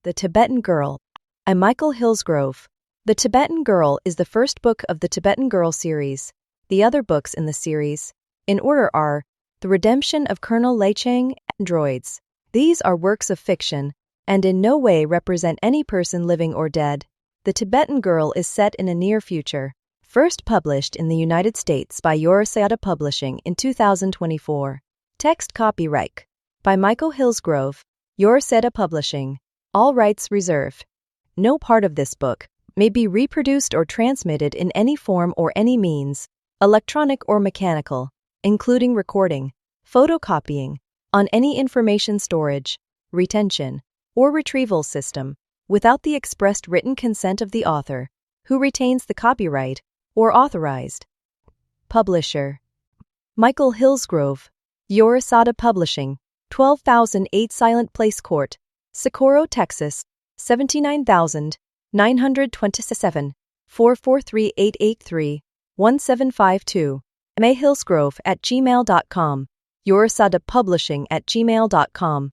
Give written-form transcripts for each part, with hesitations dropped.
The Tibetan Girl by Michael Hillsgrove. The Tibetan Girl is the first book of the Tibetan Girl series. The other books in the series, in order, are The Redemption of Colonel Leicheng and Droids. These are works of fiction and in no way represent any person living or dead. The Tibetan Girl is set in a near future. First published in the United States by Yorosada Publishing in 2024. Text copyright by Michael Hillsgrove, Yorosada Publishing. All rights reserved. No part of this book may be reproduced or transmitted in any form or any means, electronic or mechanical, including recording, photocopying, on any information storage, retention, or retrieval system, without the expressed written consent of the author, who retains the copyright, or authorized. Publisher: Michael Hillsgrove, Yorosada Publishing, 12,008 Silent Place Court, Socorro, Texas, 79,927, 443-883-1752, mahillsgrove@gmail.com, yorosadapublishing@gmail.com.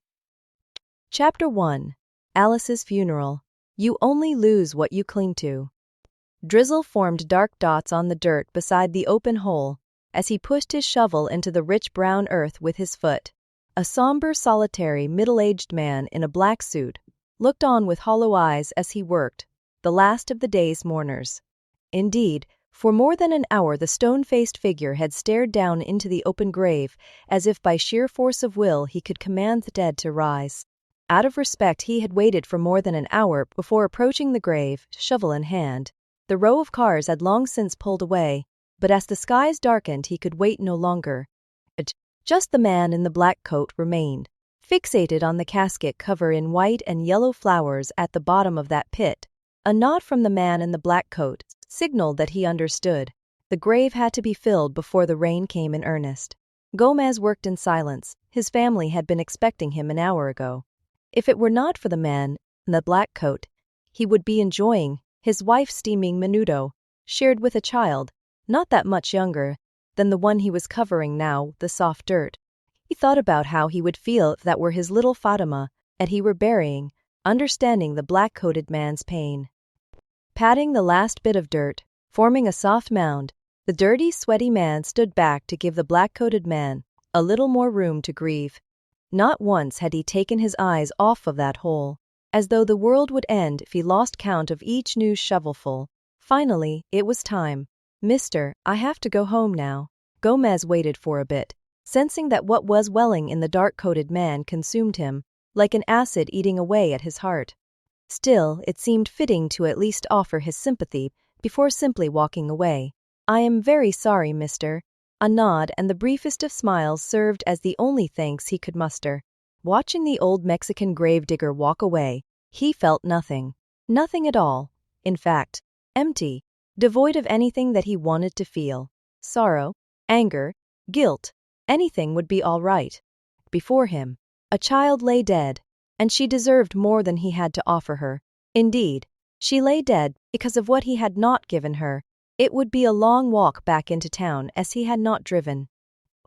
Chapter 1. Alice's Funeral. You only lose what you cling to. Drizzle formed dark dots on the dirt beside the open hole as he pushed his shovel into the rich brown earth with his foot. A somber, solitary, middle-aged man in a black suit looked on with hollow eyes as he worked, the last of the day's mourners. Indeed, for more than an hour the stone-faced figure had stared down into the open grave as if by sheer force of will he could command the dead to rise. Out of respect he had waited for more than an hour before approaching the grave, shovel in hand. The row of cars had long since pulled away, but as the skies darkened he could wait no longer. Just the man in the black coat remained, fixated on the casket cover in white and yellow flowers at the bottom of that pit. A nod from the man in the black coat signaled that he understood. The grave had to be filled before the rain came in earnest. Gomez worked in silence. His family had been expecting him an hour ago. If it were not for the man in the black coat, he would be enjoying his wife's steaming menudo, shared with a child, not that much younger than the one he was covering now, the soft dirt. He thought about how he would feel if that were his little Fatima, and he were burying, understanding the black-coated man's pain. Patting the last bit of dirt, forming a soft mound, the dirty, sweaty man stood back to give the black-coated man a little more room to grieve. Not once had he taken his eyes off of that hole, as though the world would end if he lost count of each new shovelful. Finally, it was time. "Mister, I have to go home now." Gomez waited for a bit, sensing that what was welling in the dark-coated man consumed him, like an acid eating away at his heart. Still, it seemed fitting to at least offer his sympathy before simply walking away. "I am very sorry, mister." A nod and the briefest of smiles served as the only thanks he could muster. Watching the old Mexican gravedigger walk away, he felt nothing. Nothing at all. In fact, empty, devoid of anything that he wanted to feel. Sorrow, anger, guilt, anything would be all right. Before him, a child lay dead, and she deserved more than he had to offer her. Indeed, she lay dead because of what he had not given her. It would be a long walk back into town as he had not driven.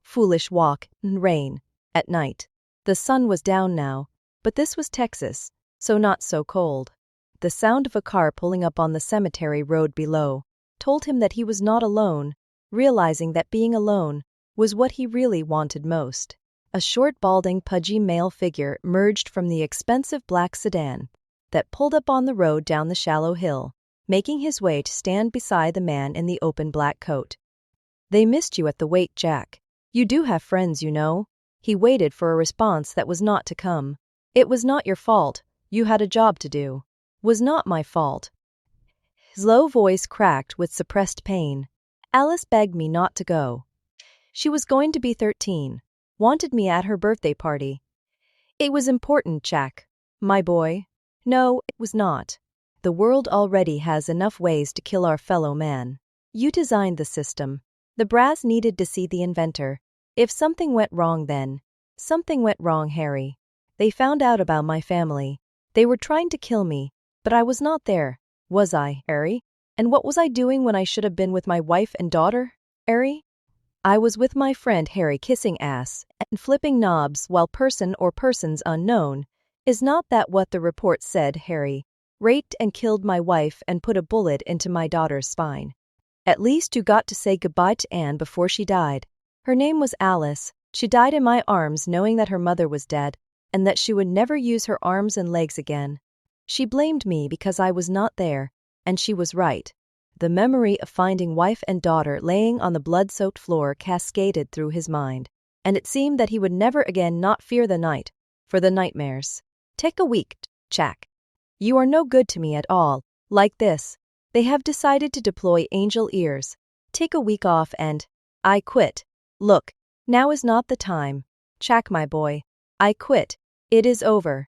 Foolish walk, in rain, at night. The sun was down now, but this was Texas, so not so cold. The sound of a car pulling up on the cemetery road below told him that he was not alone, realizing that being alone was what he really wanted most. A short, balding, pudgy male figure emerged from the expensive black sedan that pulled up on the road down the shallow hill, making his way to stand beside the man in the open black coat. "They missed you at the wake, Jack. You do have friends, you know." He waited for a response that was not to come. "It was not your fault. You had a job to do." "Was not my fault." His low voice cracked with suppressed pain. "Alice begged me not to go. She was going to be 13. Wanted me at her birthday party. It was important, Jack. My boy." "No, it was not. The world already has enough ways to kill our fellow man. You designed the system. The brass needed to see the inventor. If something went wrong then, something went wrong, Harry. They found out about my family. They were trying to kill me, but I was not there, was I, Harry? And what was I doing when I should have been with my wife and daughter, Harry? I was with my friend Harry kissing ass and flipping knobs while person or persons unknown Is not that what the report said, Harry? Raped and killed my wife and put a bullet into my daughter's spine. At least you got to say goodbye to Anne before she died. Her name was Alice. She died in my arms knowing that her mother was dead, and that she would never use her arms and legs again. She blamed me because I was not there, and she was right. The memory of finding wife and daughter laying on the blood-soaked floor cascaded through his mind, and it seemed that he would never again not fear the night, for the nightmares. Take a week, Jack. You are no good to me at all, like this. They have decided to deploy angel ears. Take a week off and I quit. Look, now is not the time. Jack, my boy. I quit. It is over.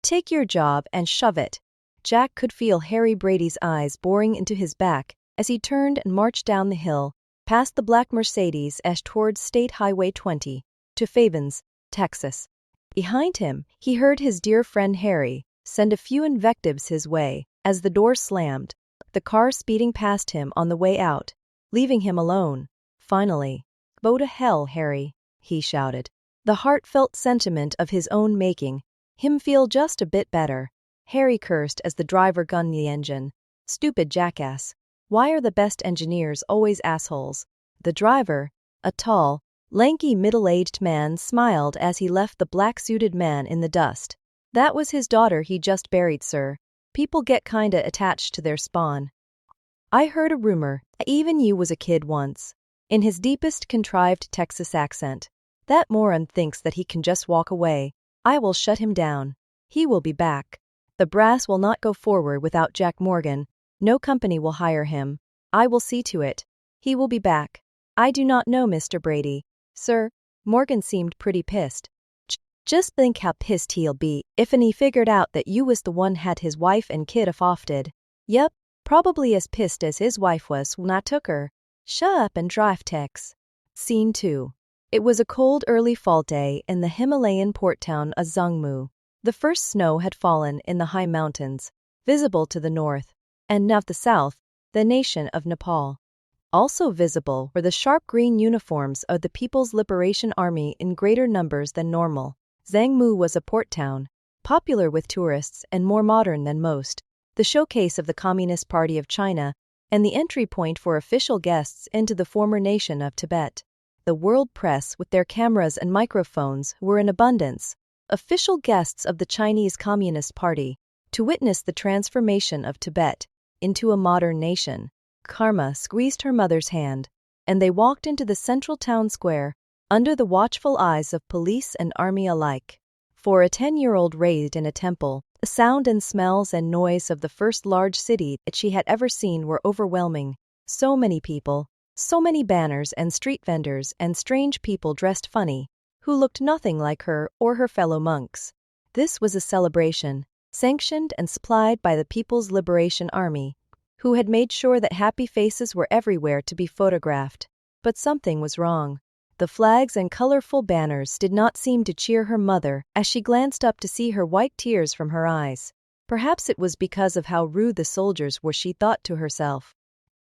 Take your job and shove it. Jack could feel Harry Brady's eyes boring into his back as he turned and marched down the hill, past the black Mercedes as towards State Highway 20, to Fabens, Texas. Behind him, he heard his dear friend Harry send a few invectives his way as the door slammed, the car speeding past him on the way out, leaving him alone. Finally, "Go to hell, Harry," he shouted. The heartfelt sentiment of his own making him feel just a bit better. Harry cursed as the driver gunned the engine. Stupid jackass. Why are the best engineers always assholes? The driver, a tall, lanky middle-aged man, smiled as he left the black-suited man in the dust. That was his daughter he just buried, sir. People get kinda attached to their spawn. I heard a rumor, even you was a kid once. In his deepest contrived Texas accent. That moron thinks that he can just walk away. I will shut him down. He will be back. The brass will not go forward without Jack Morgan. No company will hire him. I will see to it. He will be back. I do not know, Mr. Brady. Sir, Morgan seemed pretty pissed. Just think how pissed he'll be if he figured out that you was the one had his wife and kid offed. Yep, probably as pissed as his wife was when I took her. Shut up and drive, Tex. Scene 2. It was a cold early fall day in the Himalayan port town of Zhangmu. The first snow had fallen in the high mountains, visible to the north, and of the south, the nation of Nepal. Also visible were the sharp green uniforms of the People's Liberation Army in greater numbers than normal. Zhangmu was a port town, popular with tourists and more modern than most, the showcase of the Communist Party of China, and the entry point for official guests into the former nation of Tibet. The world press with their cameras and microphones were in abundance, official guests of the Chinese Communist Party, to witness the transformation of Tibet into a modern nation. Karma squeezed her mother's hand, and they walked into the central town square, under the watchful eyes of police and army alike. For a 10-year-old raised in a temple, the sound and smells and noise of the first large city that she had ever seen were overwhelming. So many people, so many banners and street vendors and strange people dressed funny, who looked nothing like her or her fellow monks. This was a celebration, sanctioned and supplied by the People's Liberation Army, who had made sure that happy faces were everywhere to be photographed. But something was wrong. The flags and colorful banners did not seem to cheer her mother as she glanced up to see her white tears from her eyes. Perhaps it was because of how rude the soldiers were, she thought to herself.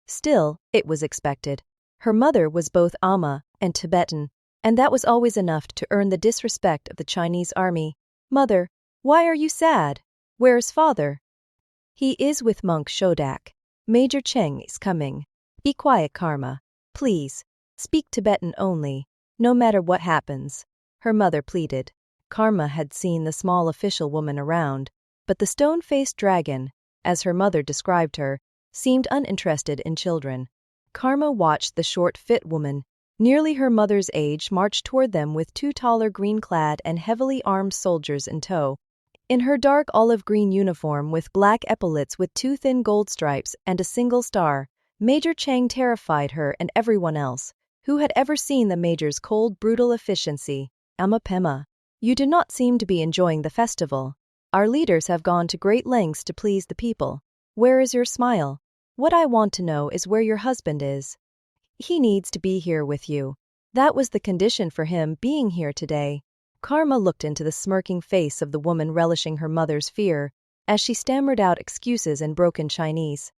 Still, it was expected. Her mother was both Amma and Tibetan, and that was always enough to earn the disrespect of the Chinese army. Mother, why are you sad? Where's father? He is with Monk Shodak. Major Cheng is coming. Be quiet, Karma. Please, speak Tibetan only, no matter what happens, her mother pleaded. Karma had seen the small official woman around, but the stone-faced dragon, as her mother described her, seemed uninterested in children. Karma watched the short, fit woman, nearly her mother's age, march toward them with two taller green-clad and heavily armed soldiers in tow. In her dark olive-green uniform with black epaulets with two thin gold stripes and a single star, Major Chang terrified her and everyone else who had ever seen the Major's cold, brutal efficiency. Amma Pema, you do not seem to be enjoying the festival. Our leaders have gone to great lengths to please the people. Where is your smile? What I want to know is where your husband is. He needs to be here with you. That was the condition for him being here today. Karma looked into the smirking face of the woman, relishing her mother's fear, as she stammered out excuses in broken Chinese.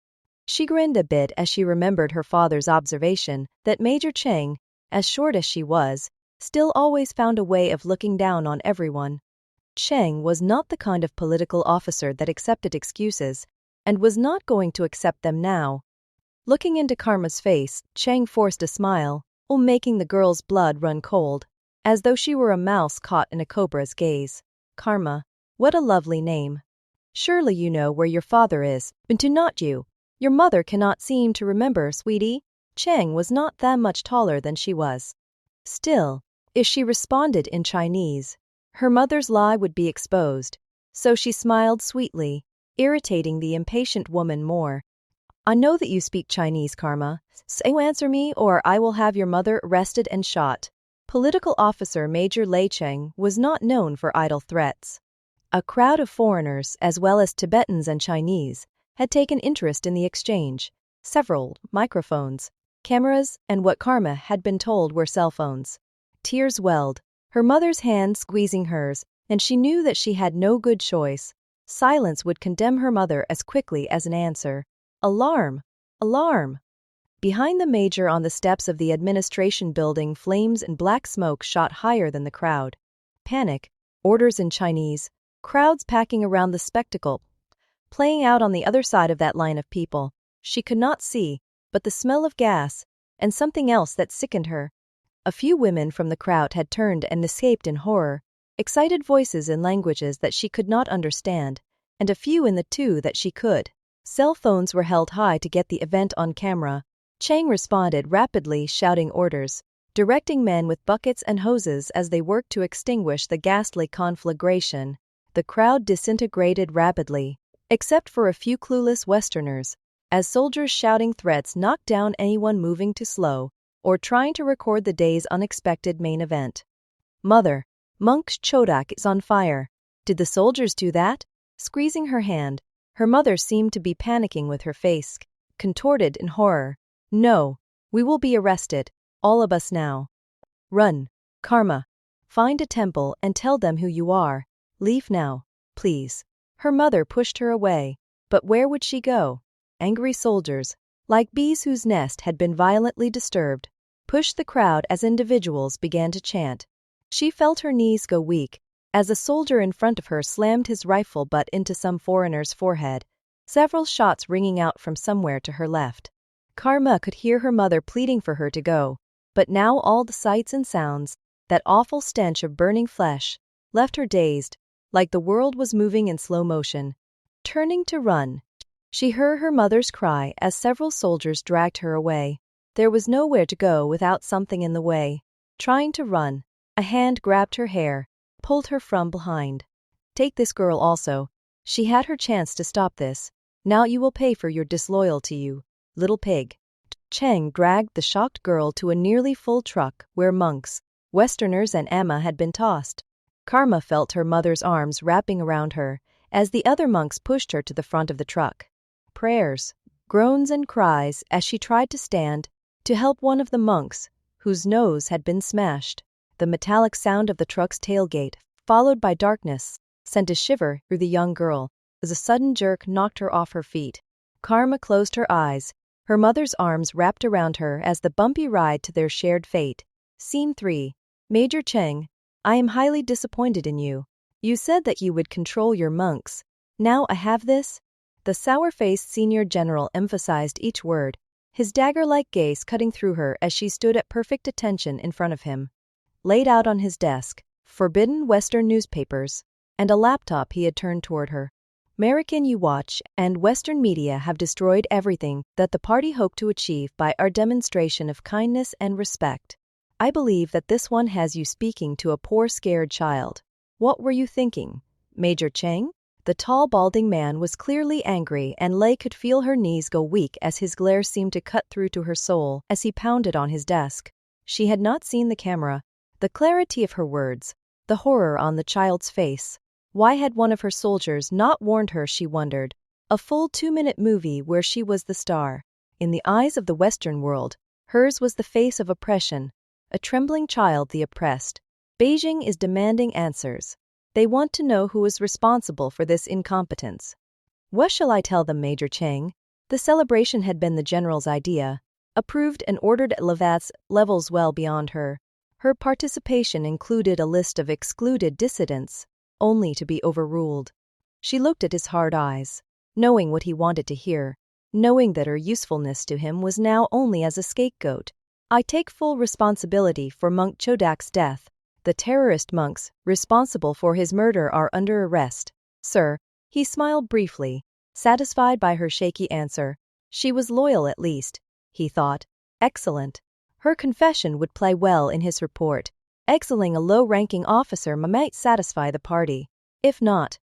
She grinned a bit as she remembered her father's observation that Major Cheng, as short as she was, still always found a way of looking down on everyone. Cheng was not the kind of political officer that accepted excuses, and was not going to accept them now. Looking into Karma's face, Cheng forced a smile, making the girl's blood run cold, as though she were a mouse caught in a cobra's gaze. Karma, what a lovely name. Surely you know where your father is, but do not you? Your mother cannot seem to remember, sweetie. Cheng was not that much taller than she was. Still, if she responded in Chinese, her mother's lie would be exposed, so she smiled sweetly, irritating the impatient woman more. I know that you speak Chinese, Karma. So answer me or I will have your mother arrested and shot. Political officer Major Lei Cheng was not known for idle threats. A crowd of foreigners, as well as Tibetans and Chinese, had taken interest in the exchange. Several microphones, cameras, and what Karma had been told were cell phones. Tears welled, her mother's hand squeezing hers, and she knew that she had no good choice. Silence would condemn her mother as quickly as an answer. Alarm! Alarm! Behind the major on the steps of the administration building, flames and black smoke shot higher than the crowd. Panic, orders in Chinese, crowds packing around the spectacle, playing out on the other side of that line of people. She could not see, but the smell of gas, and something else that sickened her. A few women from the crowd had turned and escaped in horror, excited voices in languages that she could not understand, and a few in the two that she could. Cell phones were held high to get the event on camera. Cheng responded rapidly, shouting orders, directing men with buckets and hoses as they worked to extinguish the ghastly conflagration. The crowd disintegrated rapidly, except for a few clueless Westerners, as soldiers shouting threats knocked down anyone moving too slow or trying to record the day's unexpected main event. Mother, Monk's Chodak is on fire. Did the soldiers do that? Squeezing her hand, her mother seemed to be panicking with her face contorted in horror. No, we will be arrested, all of us now. Run, Karma. Find a temple and tell them who you are. Leave now, please. Her mother pushed her away, but where would she go? Angry soldiers, like bees whose nest had been violently disturbed, pushed the crowd as individuals began to chant. She felt her knees go weak, as a soldier in front of her slammed his rifle butt into some foreigner's forehead, several shots ringing out from somewhere to her left. Karma could hear her mother pleading for her to go, but now all the sights and sounds, that awful stench of burning flesh, left her dazed, like the world was moving in slow motion. Turning to run, she heard her mother's cry as several soldiers dragged her away. There was nowhere to go without something in the way. Trying to run, a hand grabbed her hair, pulled her from behind. Take this girl also. She had her chance to stop this. Now you will pay for your disloyalty, you little pig. Cheng dragged the shocked girl to a nearly full truck where monks, Westerners and Emma had been tossed. Karma felt her mother's arms wrapping around her as the other monks pushed her to the front of the truck. Prayers, groans and cries as she tried to stand, to help one of the monks, whose nose had been smashed. The metallic sound of the truck's tailgate, followed by darkness, sent a shiver through the young girl as a sudden jerk knocked her off her feet. Karma closed her eyes, her mother's arms wrapped around her as the bumpy ride to their shared fate. Scene 3. Major Cheng, I am highly disappointed in you. You said that you would control your monks. Now I have this? The sour-faced senior general emphasized each word, his dagger-like gaze cutting through her as she stood at perfect attention in front of him. Laid out on his desk, forbidden Western newspapers, and a laptop he had turned toward her. American You Watch and Western media have destroyed everything that the party hoped to achieve by our demonstration of kindness and respect. I believe that this one has you speaking to a poor scared child. What were you thinking, Major Cheng? The tall balding man was clearly angry, and Lei could feel her knees go weak as his glare seemed to cut through to her soul as he pounded on his desk. She had not seen the camera, the clarity of her words, the horror on the child's face. Why had one of her soldiers not warned her, she wondered? A full 2-minute movie where she was the star. In the eyes of the Western world, hers was the face of oppression, a trembling child the oppressed. Beijing is demanding answers. They want to know who is responsible for this incompetence. What shall I tell them, Major Cheng? The celebration had been the general's idea, approved and ordered at Levat's levels well beyond her. Her participation included a list of excluded dissidents, only to be overruled. She looked at his hard eyes, knowing what he wanted to hear, knowing that her usefulness to him was now only as a scapegoat. I take full responsibility for Monk Chodak's death. The terrorist monks responsible for his murder are under arrest, sir. He smiled briefly, satisfied by her shaky answer. She was loyal at least, he thought. Excellent. Her confession would play well in his report. Exiling a low-ranking officer might satisfy the party. If not,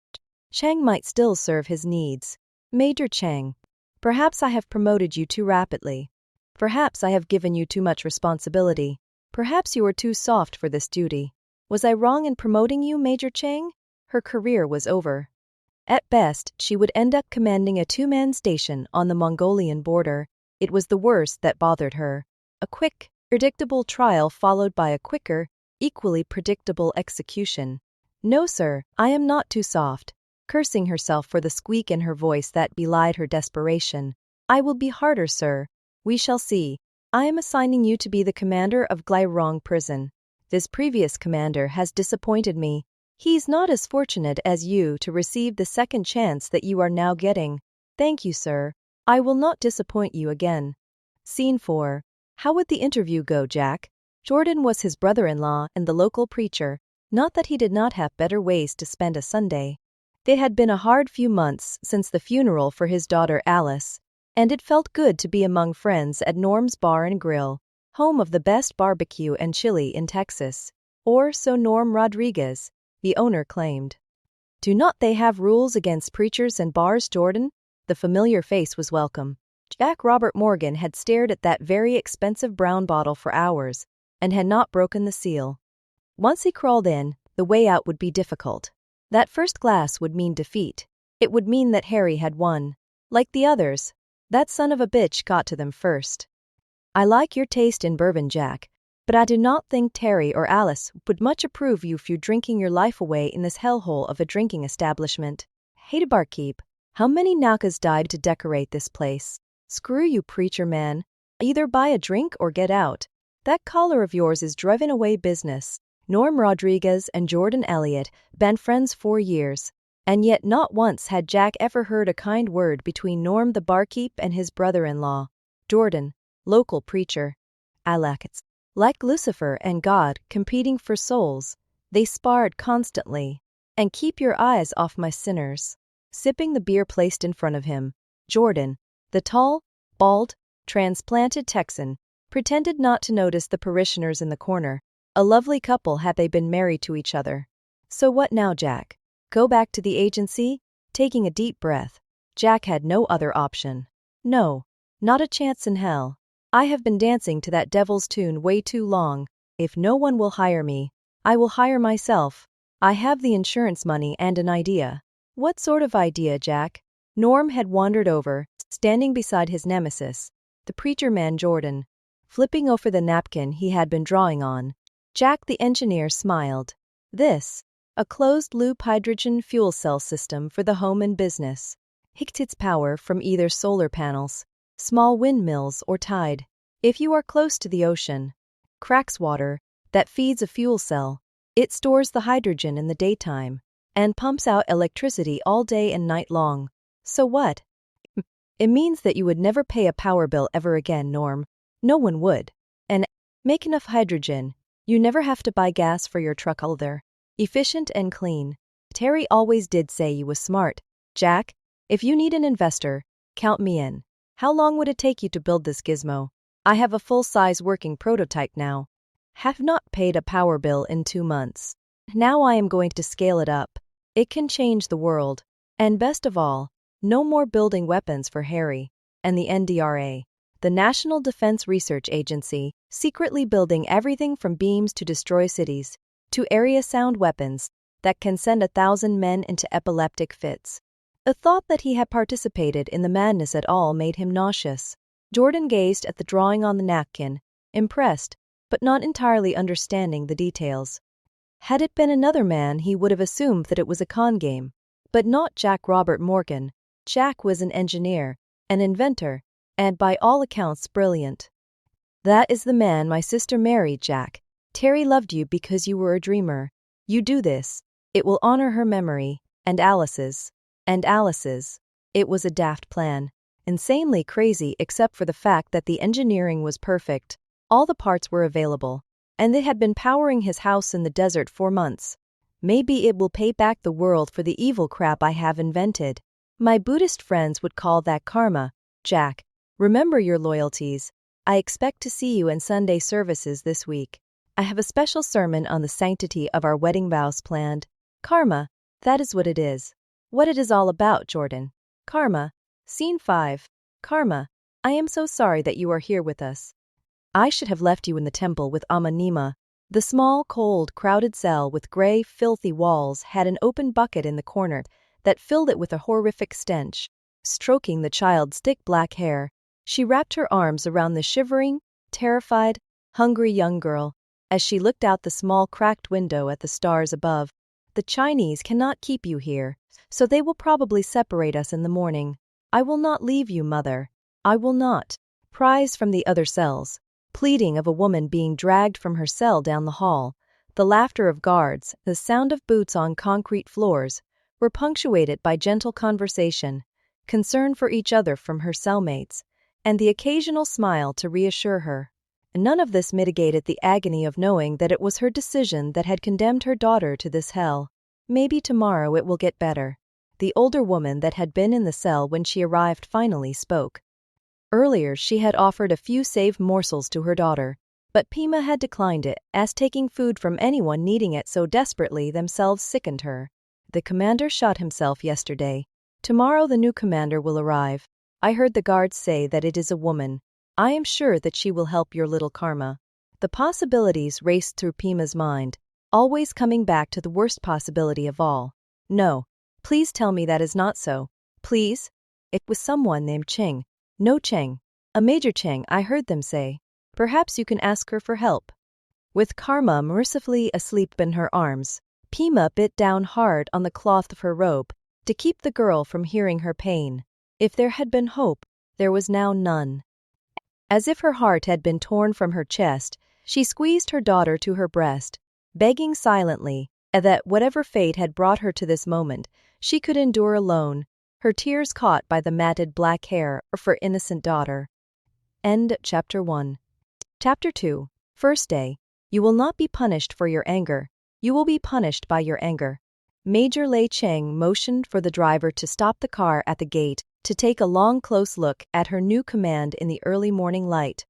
Chang might still serve his needs. Major Chang, perhaps I have promoted you too rapidly. Perhaps I have given you too much responsibility. Perhaps you are too soft for this duty. Was I wrong in promoting you, Major Chang? Her career was over. At best, she would end up commanding a two-man station on the Mongolian border. It was the worst that bothered her. A quick, predictable trial followed by a quicker, equally predictable execution. No, sir, I am not too soft. Cursing herself for the squeak in her voice that belied her desperation. I will be harder, sir. We shall see. I am assigning you to be the commander of Glairong prison. This previous commander has disappointed me. He's not as fortunate as you to receive the second chance that you are now getting. Thank you, sir. I will not disappoint you again. Scene 4. How would the interview go, Jack? Jordan was his brother-in-law and the local preacher. Not that he did not have better ways to spend a Sunday. It had been a hard few months since the funeral for his daughter Alice, and it felt good to be among friends at Norm's Bar and Grill, home of the best barbecue and chili in Texas. Or so Norm Rodriguez, the owner, claimed. Do not they have rules against preachers and bars, Jordan? The familiar face was welcome. Jack Robert Morgan had stared at that very expensive brown bottle for hours, and had not broken the seal. Once he crawled in, the way out would be difficult. That first glass would mean defeat. It would mean that Harry had won. Like the others, that son of a bitch got to them first. I like your taste in bourbon, Jack, but I do not think Terry or Alice would much approve you drinking your life away in this hellhole of a drinking establishment. Hey, to barkeep, how many Nakas died to decorate this place? Screw you, preacher man. Either buy a drink or get out. That collar of yours is driving away business. Norm Rodriguez and Jordan Elliott been friends 4 years, and yet not once had Jack ever heard a kind word between Norm the barkeep and his brother-in-law, Jordan, local preacher. Alakits. Like Lucifer and God competing for souls, they sparred constantly. And keep your eyes off my sinners. Sipping the beer placed in front of him, Jordan, the tall, bald, transplanted Texan, pretended not to notice the parishioners in the corner. A lovely couple had they been married to each other. So what now, Jack? Go back to the agency? Taking a deep breath, Jack had no other option. No, not a chance in hell. I have been dancing to that devil's tune way too long. If no one will hire me, I will hire myself. I have the insurance money and an idea. What sort of idea, Jack? Norm had wandered over, standing beside his nemesis, the preacher man Jordan, flipping over the napkin he had been drawing on. Jack the engineer smiled. This, a closed-loop hydrogen fuel cell system for the home and business. Its power from either solar panels, small windmills or tide. If you are close to the ocean, cracks water that feeds a fuel cell. It stores the hydrogen in the daytime and pumps out electricity all day and night long. So what? It means that you would never pay a power bill ever again, Norm. No one would. And make enough hydrogen. You never have to buy gas for your truck either. Efficient and clean. Terry always did say you was smart. Jack, if you need an investor, count me in. How long would it take you to build this gizmo? I have a full-size working prototype now. Have not paid a power bill in 2 months. Now I am going to scale it up. It can change the world. And best of all, no more building weapons for Harry and the NDRA. The National Defense Research Agency, secretly building everything from beams to destroy cities, to area-sound weapons that can send 1,000 men into epileptic fits. The thought that he had participated in the madness at all made him nauseous. Jordan gazed at the drawing on the napkin, impressed, but not entirely understanding the details. Had it been another man, he would have assumed that it was a con game. But not Jack Robert Morgan. Jack was an engineer, an inventor, and by all accounts brilliant. That is the man my sister married, Jack. Terry loved you because you were a dreamer. You do this, It will honor her memory, and Alice's. And Alice's. It was a daft plan. Insanely crazy except for the fact that the engineering was perfect. All the parts were available. And they had been powering his house in the desert for months. Maybe it will pay back the world for the evil crap I have invented. My Buddhist friends would call that karma. Jack, remember your loyalties. I expect to see you in Sunday services this week. I have a special sermon on the sanctity of our wedding vows planned. Karma, that is what it is. What it is all about, Jordan. Karma. Scene 5. Karma, I am so sorry that you are here with us. I should have left you in the temple with Amanima. The small, cold, crowded cell with gray, filthy walls had an open bucket in the corner that filled it with a horrific stench. Stroking the child's thick black hair, she wrapped her arms around the shivering, terrified, hungry young girl as she looked out the small cracked window at the stars above. The Chinese cannot keep you here, so they will probably separate us in the morning. I will not leave you, mother. I will not. Cries from the other cells, pleading of a woman being dragged from her cell down the hall, the laughter of guards, the sound of boots on concrete floors, were punctuated by gentle conversation, concern for each other from her cellmates, and the occasional smile to reassure her. None of this mitigated the agony of knowing that it was her decision that had condemned her daughter to this hell. Maybe tomorrow it will get better. The older woman that had been in the cell when she arrived finally spoke. Earlier she had offered a few saved morsels to her daughter, but Pima had declined it, as taking food from anyone needing it so desperately themselves sickened her. The commander shot himself yesterday. Tomorrow the new commander will arrive. I heard the guards say that it is a woman. I am sure that she will help your little Karma. The possibilities raced through Pima's mind, always coming back to the worst possibility of all. No, please tell me that is not so. Please? It was someone named Cheng. No Cheng. A Major Cheng, I heard them say. Perhaps you can ask her for help. With Karma mercifully asleep in her arms, Pima bit down hard on the cloth of her robe to keep the girl from hearing her pain. If there had been hope, there was now none. As if her heart had been torn from her chest, she squeezed her daughter to her breast, begging silently that whatever fate had brought her to this moment, she could endure alone, her tears caught by the matted black hair of her innocent daughter. End Chapter 1. Chapter 2. First day. You will not be punished for your anger. You will be punished by your anger. Major Lei Cheng motioned for the driver to stop the car at the gate to take a long close look at her new command in the early morning light.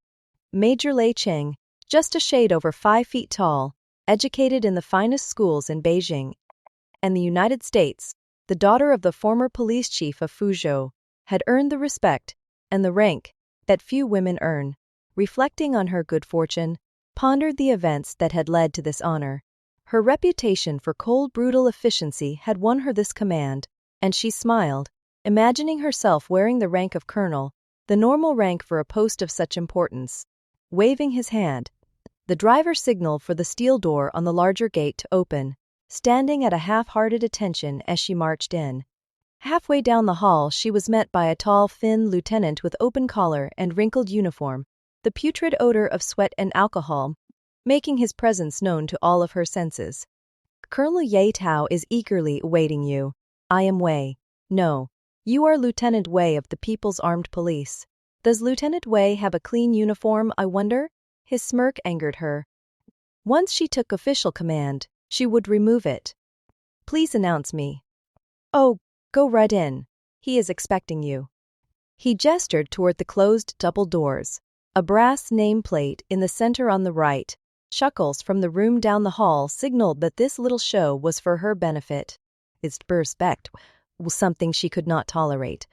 Major Lei Cheng, just a shade over 5 feet tall, educated in the finest schools in Beijing and the United States, the daughter of the former police chief of Fuzhou, had earned the respect and the rank that few women earn. Reflecting on her good fortune, pondered the events that had led to this honor. Her reputation for cold, brutal efficiency had won her this command, and she smiled, imagining herself wearing the rank of colonel, the normal rank for a post of such importance. Waving his hand, the driver signaled for the steel door on the larger gate to open, standing at a half-hearted attention as she marched in. Halfway down the hall she was met by a tall, thin lieutenant with open collar and wrinkled uniform, the putrid odor of sweat and alcohol making his presence known to all of her senses. Colonel Ye Tao is eagerly awaiting you. I am Wei. No, you are Lieutenant Wei of the People's Armed Police. Does Lieutenant Wei have a clean uniform, I wonder? His smirk angered her. Once she took official command, she would remove it. Please announce me. Oh, go right in. He is expecting you. He gestured toward the closed double doors. A brass nameplate in the center on the right. Chuckles from the room down the hall signaled that this little show was for her benefit. Its respect was something she could not tolerate,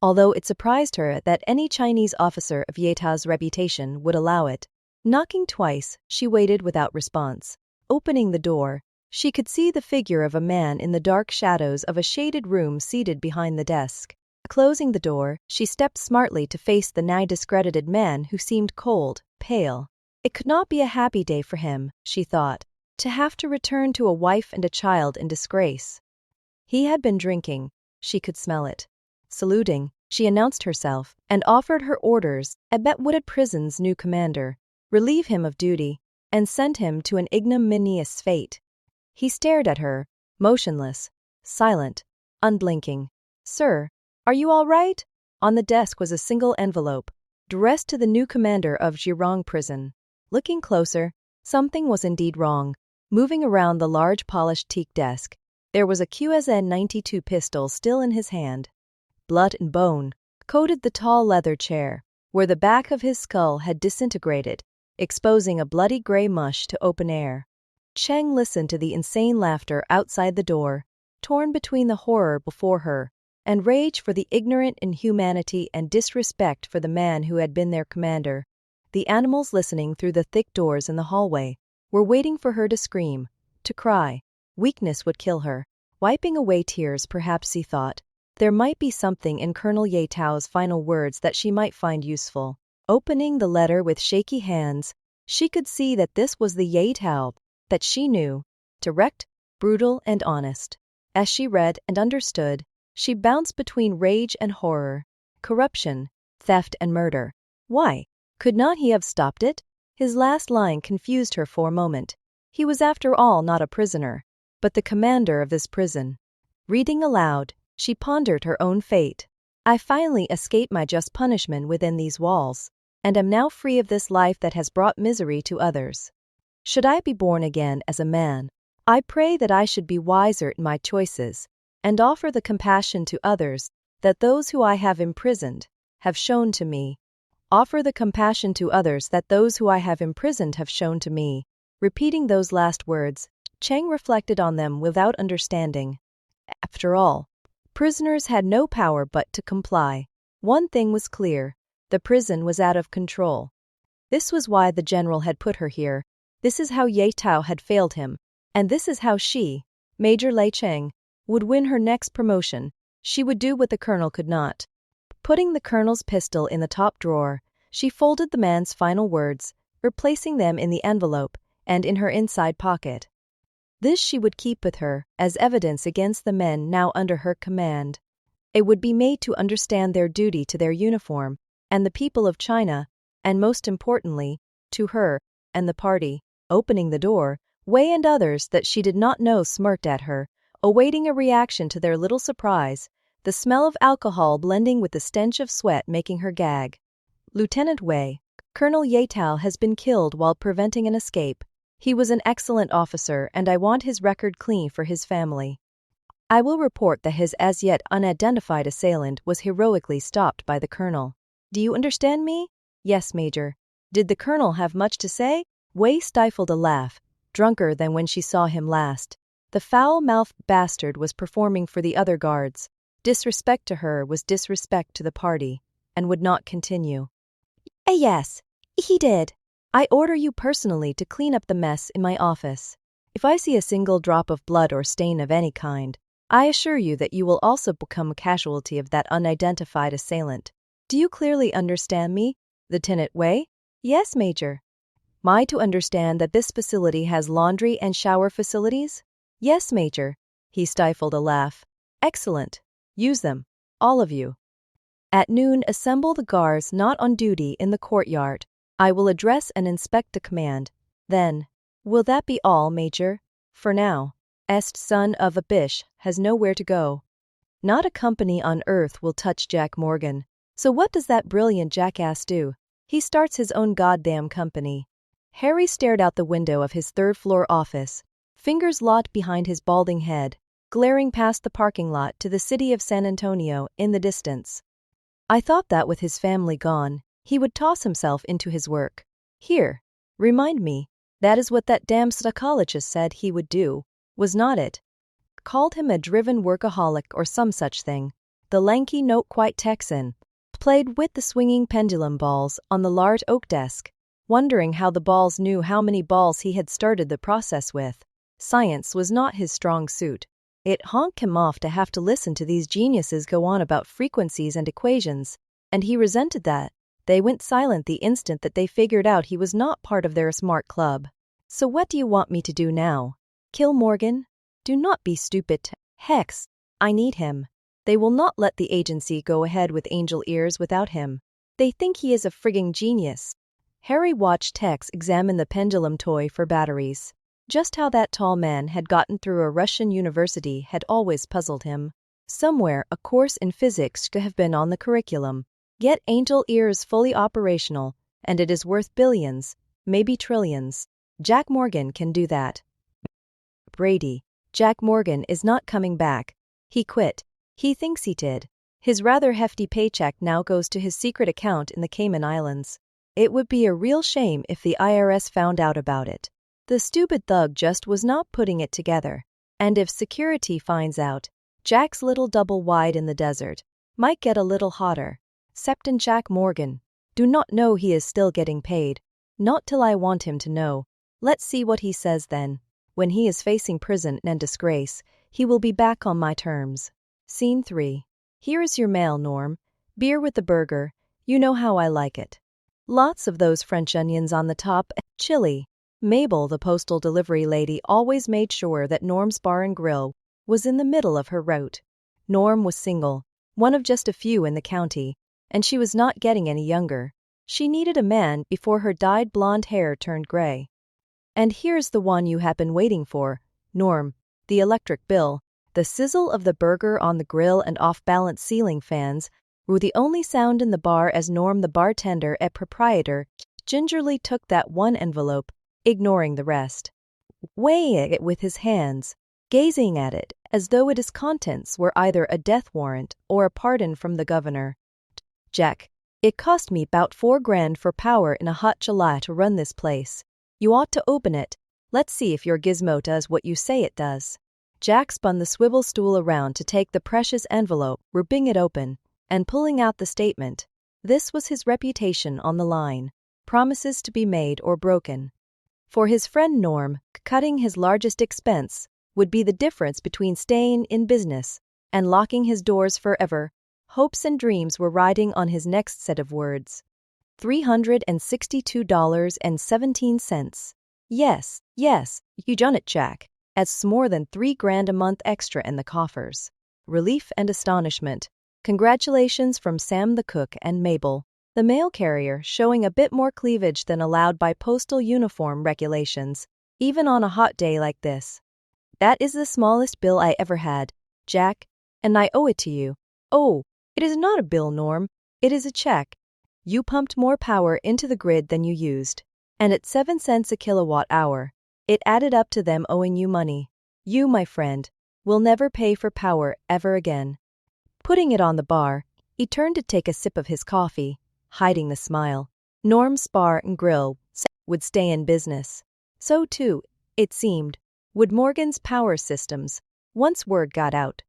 although it surprised her that any Chinese officer of Yeta's reputation would allow it. Knocking twice, she waited without response. Opening the door, she could see the figure of a man in the dark shadows of a shaded room seated behind the desk. Closing the door, she stepped smartly to face the now discredited man who seemed cold, pale. It could not be a happy day for him, she thought, to have to return to a wife and a child in disgrace. He had been drinking, she could smell it. Saluting, she announced herself and offered her orders at Betwooded Prison's new commander, relieve him of duty, and send him to an ignominious fate. He stared at her, motionless, silent, unblinking. "Sir, are you all right?" On the desk was a single envelope, addressed to the new commander of Zhirong prison. Looking closer, something was indeed wrong. Moving around the large polished teak desk, there was a QSN-92 pistol still in his hand. Blood and bone coated the tall leather chair, where the back of his skull had disintegrated, exposing a bloody gray mush to open air. Cheng listened to the insane laughter outside the door, torn between the horror before her and rage for the ignorant inhumanity and disrespect for the man who had been their commander. The animals listening through the thick doors in the hallway were waiting for her to scream, to cry. Weakness would kill her. Wiping away tears, perhaps he thought, there might be something in Colonel Yetao's final words that she might find useful. Opening the letter with shaky hands, she could see that this was the Yetao that she knew, direct, brutal, and honest. As she read and understood, she bounced between rage and horror, corruption, theft, and murder. Why? Could not he have stopped it? His last line confused her for a moment. He was after all not a prisoner, but the commander of this prison. Reading aloud, she pondered her own fate. "I finally escaped my just punishment within these walls, and am now free of this life that has brought misery to others. Should I be born again as a man, I pray that I should be wiser in my choices, and offer the compassion to others that those who I have imprisoned have shown to me. Offer the compassion to others that those who I have imprisoned have shown to me." Repeating those last words, Cheng reflected on them without understanding. After all, prisoners had no power but to comply. One thing was clear: the prison was out of control. This was why the general had put her here. This is how Yetao had failed him, and this is how she, Major Lei Cheng, would win her next promotion. She would do what the colonel could not. Putting the colonel's pistol in the top drawer, she folded the man's final words, replacing them in the envelope and in her inside pocket. This she would keep with her as evidence against the men now under her command. It would be made to understand their duty to their uniform and the people of China, and most importantly, to her and the party. Opening the door, Wei and others that she did not know smirked at her, awaiting a reaction to their little surprise, the smell of alcohol blending with the stench of sweat making her gag. "Lieutenant Wei, Colonel Yetao has been killed while preventing an escape. He was an excellent officer and I want his record clean for his family. I will report that his as yet unidentified assailant was heroically stopped by the colonel. Do you understand me?" "Yes, Major." "Did the colonel have much to say?" Wei stifled a laugh, drunker than when she saw him last. The foul-mouthed bastard was performing for the other guards. Disrespect to her was disrespect to the party, and would not continue. Yes, he did. I order you personally to clean up the mess in my office. If I see a single drop of blood or stain of any kind, I assure you that you will also become a casualty of that unidentified assailant. Do you clearly understand me, Lieutenant Wei?" "Yes, Major." "Am I to understand that this facility has laundry and shower facilities?" "Yes, Major." He stifled a laugh. "Excellent. Use them, all of you. At noon, assemble the guards not on duty in the courtyard. I will address and inspect the command. Then, will that be all, Major? For now, Est son of a bitch has nowhere to go. Not a company on earth will touch Jack Morgan. So what does that brilliant jackass do? He starts his own goddamn company." Harry stared out the window of his third-floor office, fingers locked behind his balding head, glaring past the parking lot to the city of San Antonio in the distance. I thought that with his family gone, he would toss himself into his work. Here, remind me, that is what that damn psychologist said he would do, was not it? Called him a driven workaholic or some such thing. The lanky note-quite Texan played with the swinging pendulum balls on the large oak desk, wondering how the balls knew how many balls he had started the process with. Science was not his strong suit. It honked him off to have to listen to these geniuses go on about frequencies and equations, and he resented that. They went silent the instant that they figured out he was not part of their smart club. "So what do you want me to do now? Kill Morgan? Do not be stupid. Hex, I need him. They will not let the agency go ahead with Angel Ears without him. They think he is a frigging genius." Harry watched Tex examine the pendulum toy for batteries. Just how that tall man had gotten through a Russian university had always puzzled him. Somewhere a course in physics should have been on the curriculum. Get Angel Ears fully operational, and it is worth billions, maybe trillions. Jack Morgan can do that. Brady. Jack Morgan is not coming back. He quit. He thinks he did. His rather hefty paycheck now goes to his secret account in the Cayman Islands. It would be a real shame if the IRS found out about it. The stupid thug just was not putting it together. And if security finds out, Jack's little double wide in the desert might get a little hotter. Septon Jack Morgan. Do not know he is still getting paid. Not till I want him to know. Let's see what he says then. When he is facing prison and disgrace, he will be back on my terms. Scene 3. Here is your mail, Norm. Beer with the burger. You know how I like it. Lots of those French onions on the top and chili. Mabel, the postal delivery lady, always made sure that Norm's bar and grill was in the middle of her route. Norm was single, one of just a few in the county, and she was not getting any younger. She needed a man before her dyed blonde hair turned gray. And here's the one you have been waiting for, Norm. The electric bill, the sizzle of the burger on the grill and off-balance ceiling fans were the only sound in the bar as Norm, the bartender and proprietor, gingerly took that one envelope, ignoring the rest. Weighing it with his hands, gazing at it as though its contents were either a death warrant or a pardon from the governor. Jack, it cost me 'bout $4,000 for power in a hot July to run this place. You ought to open it. Let's see if your gizmo does what you say it does. Jack spun the swivel stool around to take the precious envelope, ripping it open, and pulling out the statement. This was his reputation on the line. Promises to be made or broken. For his friend Norm, cutting his largest expense would be the difference between staying in business and locking his doors forever. Hopes and dreams were riding on his next set of words. $362.17. Yes, you done it, Jack. That's more than $3,000 a month extra in the coffers. Relief and astonishment. Congratulations from Sam the cook and Mabel, the mail carrier, showing a bit more cleavage than allowed by postal uniform regulations, even on a hot day like this. That is the smallest bill I ever had, Jack, and I owe it to you. Oh, it is not a bill, Norm. It is a check. You pumped more power into the grid than you used, and at 7 cents a kilowatt hour, it added up to them owing you money. You, my friend, will never pay for power ever again. Putting it on the bar, he turned to take a sip of his coffee, hiding the smile. Norm's bar and grill would stay in business. So too, it seemed, would Morgan's power systems, once word got out.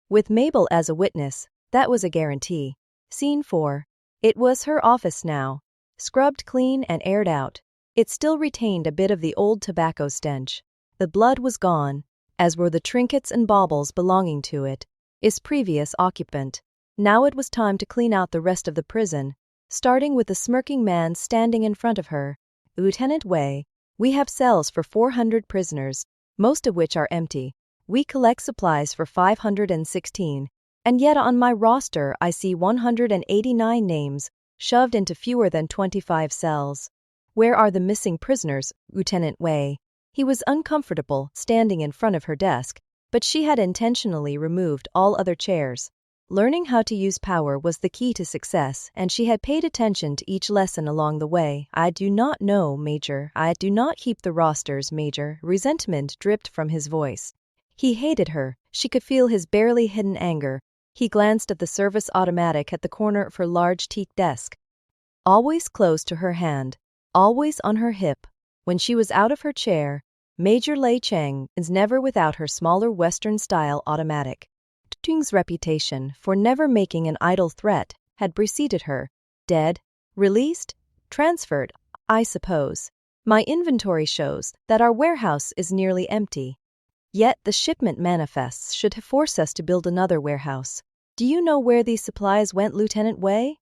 With Mabel as a witness, that was a guarantee. Scene 4. It was her office now, scrubbed clean and aired out. It still retained a bit of the old tobacco stench. The blood was gone, as were the trinkets and baubles belonging to it, its previous occupant. Now it was time to clean out the rest of the prison, starting with the smirking man standing in front of her. Lieutenant Wei, we have cells for 400 prisoners, most of which are empty. We collect supplies for 516, and yet on my roster I see 189 names shoved into fewer than 25 cells. Where are the missing prisoners, Lieutenant Wei? He was uncomfortable standing in front of her desk, but she had intentionally removed all other chairs. Learning how to use power was the key to success, and she had paid attention to each lesson along the way. I do not know, Major. I do not keep the rosters, Major. Resentment dripped from his voice. He hated her. She could feel his barely hidden anger. He glanced at the service automatic at the corner of her large teak desk. Always close to her hand, always on her hip. When she was out of her chair, Major Lei Cheng is never without her smaller Western-style automatic. Cheng's reputation for never making an idle threat had preceded her. Dead? Released? Transferred, I suppose. My inventory shows that our warehouse is nearly empty. Yet the shipment manifests should have forced us to build another warehouse. Do you know where these supplies went, Lieutenant Wei?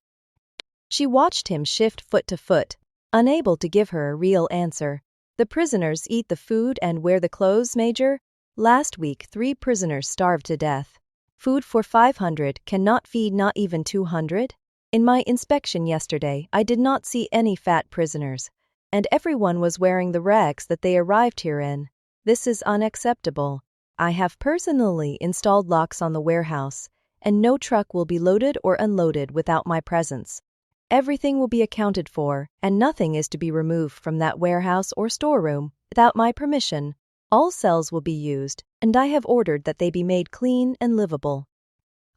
She watched him shift foot to foot, unable to give her a real answer. The prisoners eat the food and wear the clothes, Major? Last week 3 prisoners starved to death. Food for 500 cannot feed not even 200? In my inspection yesterday, I did not see any fat prisoners, and everyone was wearing the rags that they arrived here in. This is unacceptable. I have personally installed locks on the warehouse, and no truck will be loaded or unloaded without my presence. Everything will be accounted for, and nothing is to be removed from that warehouse or storeroom without my permission. All cells will be used, and I have ordered that they be made clean and livable.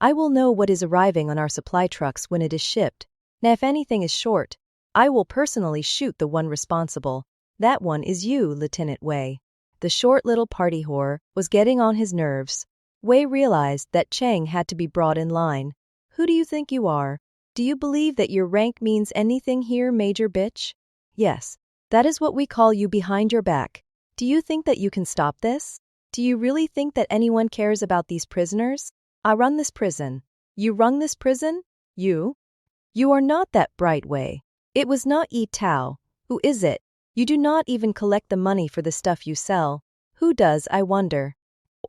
I will know what is arriving on our supply trucks when it is shipped. Now, if anything is short, I will personally shoot the one responsible. That one is you, Lieutenant Wei. The short little party whore was getting on his nerves. Wei realized that Chang had to be brought in line. Who do you think you are? Do you believe that your rank means anything here, Major Bitch? Yes, that is what we call you behind your back. Do you think that you can stop this? Do you really think that anyone cares about these prisoners? I run this prison. You run this prison? You? You are not that bright, Wei. It was not Yi Tao. Who is it? You do not even collect the money for the stuff you sell. Who does, I wonder?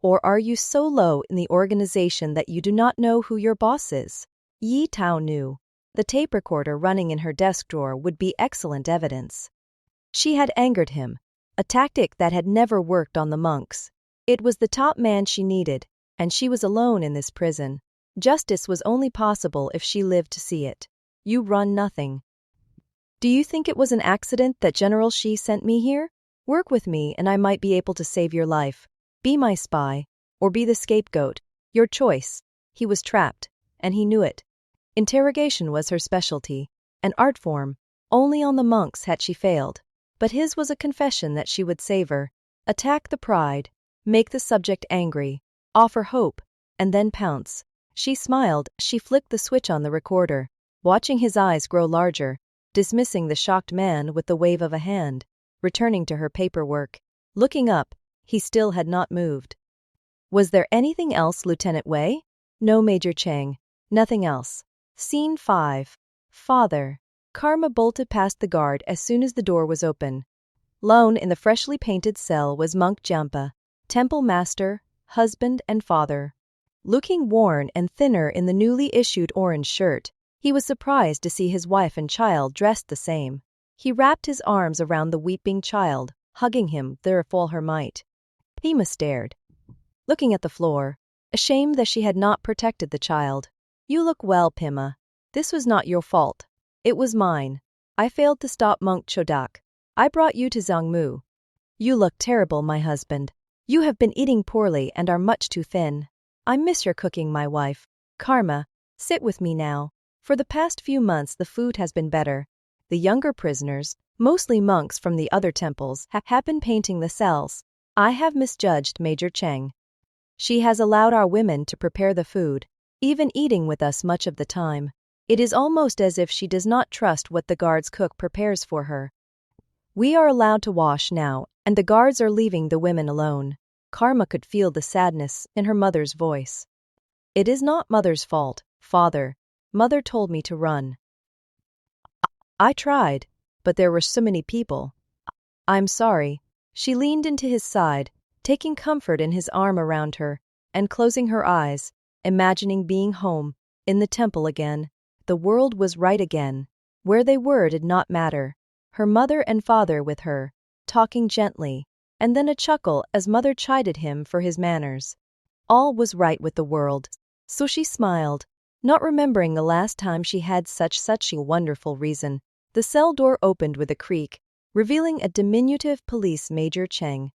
Or are you so low in the organization that you do not know who your boss is? Yi Tao knew. The tape recorder running in her desk drawer would be excellent evidence. She had angered him, a tactic that had never worked on the monks. It was the top man she needed, and she was alone in this prison. Justice was only possible if she lived to see it. You run nothing. Do you think it was an accident that General Shi sent me here? Work with me and I might be able to save your life. Be my spy, or be the scapegoat. Your choice. He was trapped, and he knew it. Interrogation was her specialty, an art form. Only on the monks had she failed. But his was a confession that she would savor. Attack the pride, make the subject angry, offer hope, and then pounce. She smiled, she flicked the switch on the recorder, watching his eyes grow larger, dismissing the shocked man with the wave of a hand, returning to her paperwork. Looking up, he still had not moved. Was there anything else, Lieutenant Wei? No, Major Chang. Nothing else. Scene 5. Father. Karma bolted past the guard as soon as the door was open. Lone in the freshly painted cell was Monk Jianpa, temple master, husband and father. Looking worn and thinner in the newly issued orange shirt, he was surprised to see his wife and child dressed the same. He wrapped his arms around the weeping child, hugging him with all her might. Pima stared, looking at the floor, ashamed that she had not protected the child. You look well, Pima. This was not your fault. It was mine. I failed to stop Monk Chodak. I brought you to Zhongmu. You look terrible, my husband. You have been eating poorly and are much too thin. I miss your cooking, my wife. Karma, sit with me now. For the past few months the food has been better. The younger prisoners, mostly monks from the other temples, have been painting the cells. I have misjudged Major Cheng. She has allowed our women to prepare the food, even eating with us much of the time. It is almost as if she does not trust what the guards' cook prepares for her. We are allowed to wash now, and the guards are leaving the women alone. Karma could feel the sadness in her mother's voice. It is not mother's fault, father. Mother told me to run. I tried, but there were so many people. I'm sorry. She leaned into his side, taking comfort in his arm around her, and closing her eyes, imagining being home, in the temple again. The world was right again. Where they were did not matter. Her mother and father with her, talking gently, and then a chuckle as mother chided him for his manners. All was right with the world. So she smiled, not remembering the last time she had such a wonderful reason. The cell door opened with a creak, revealing a diminutive police Major Cheng.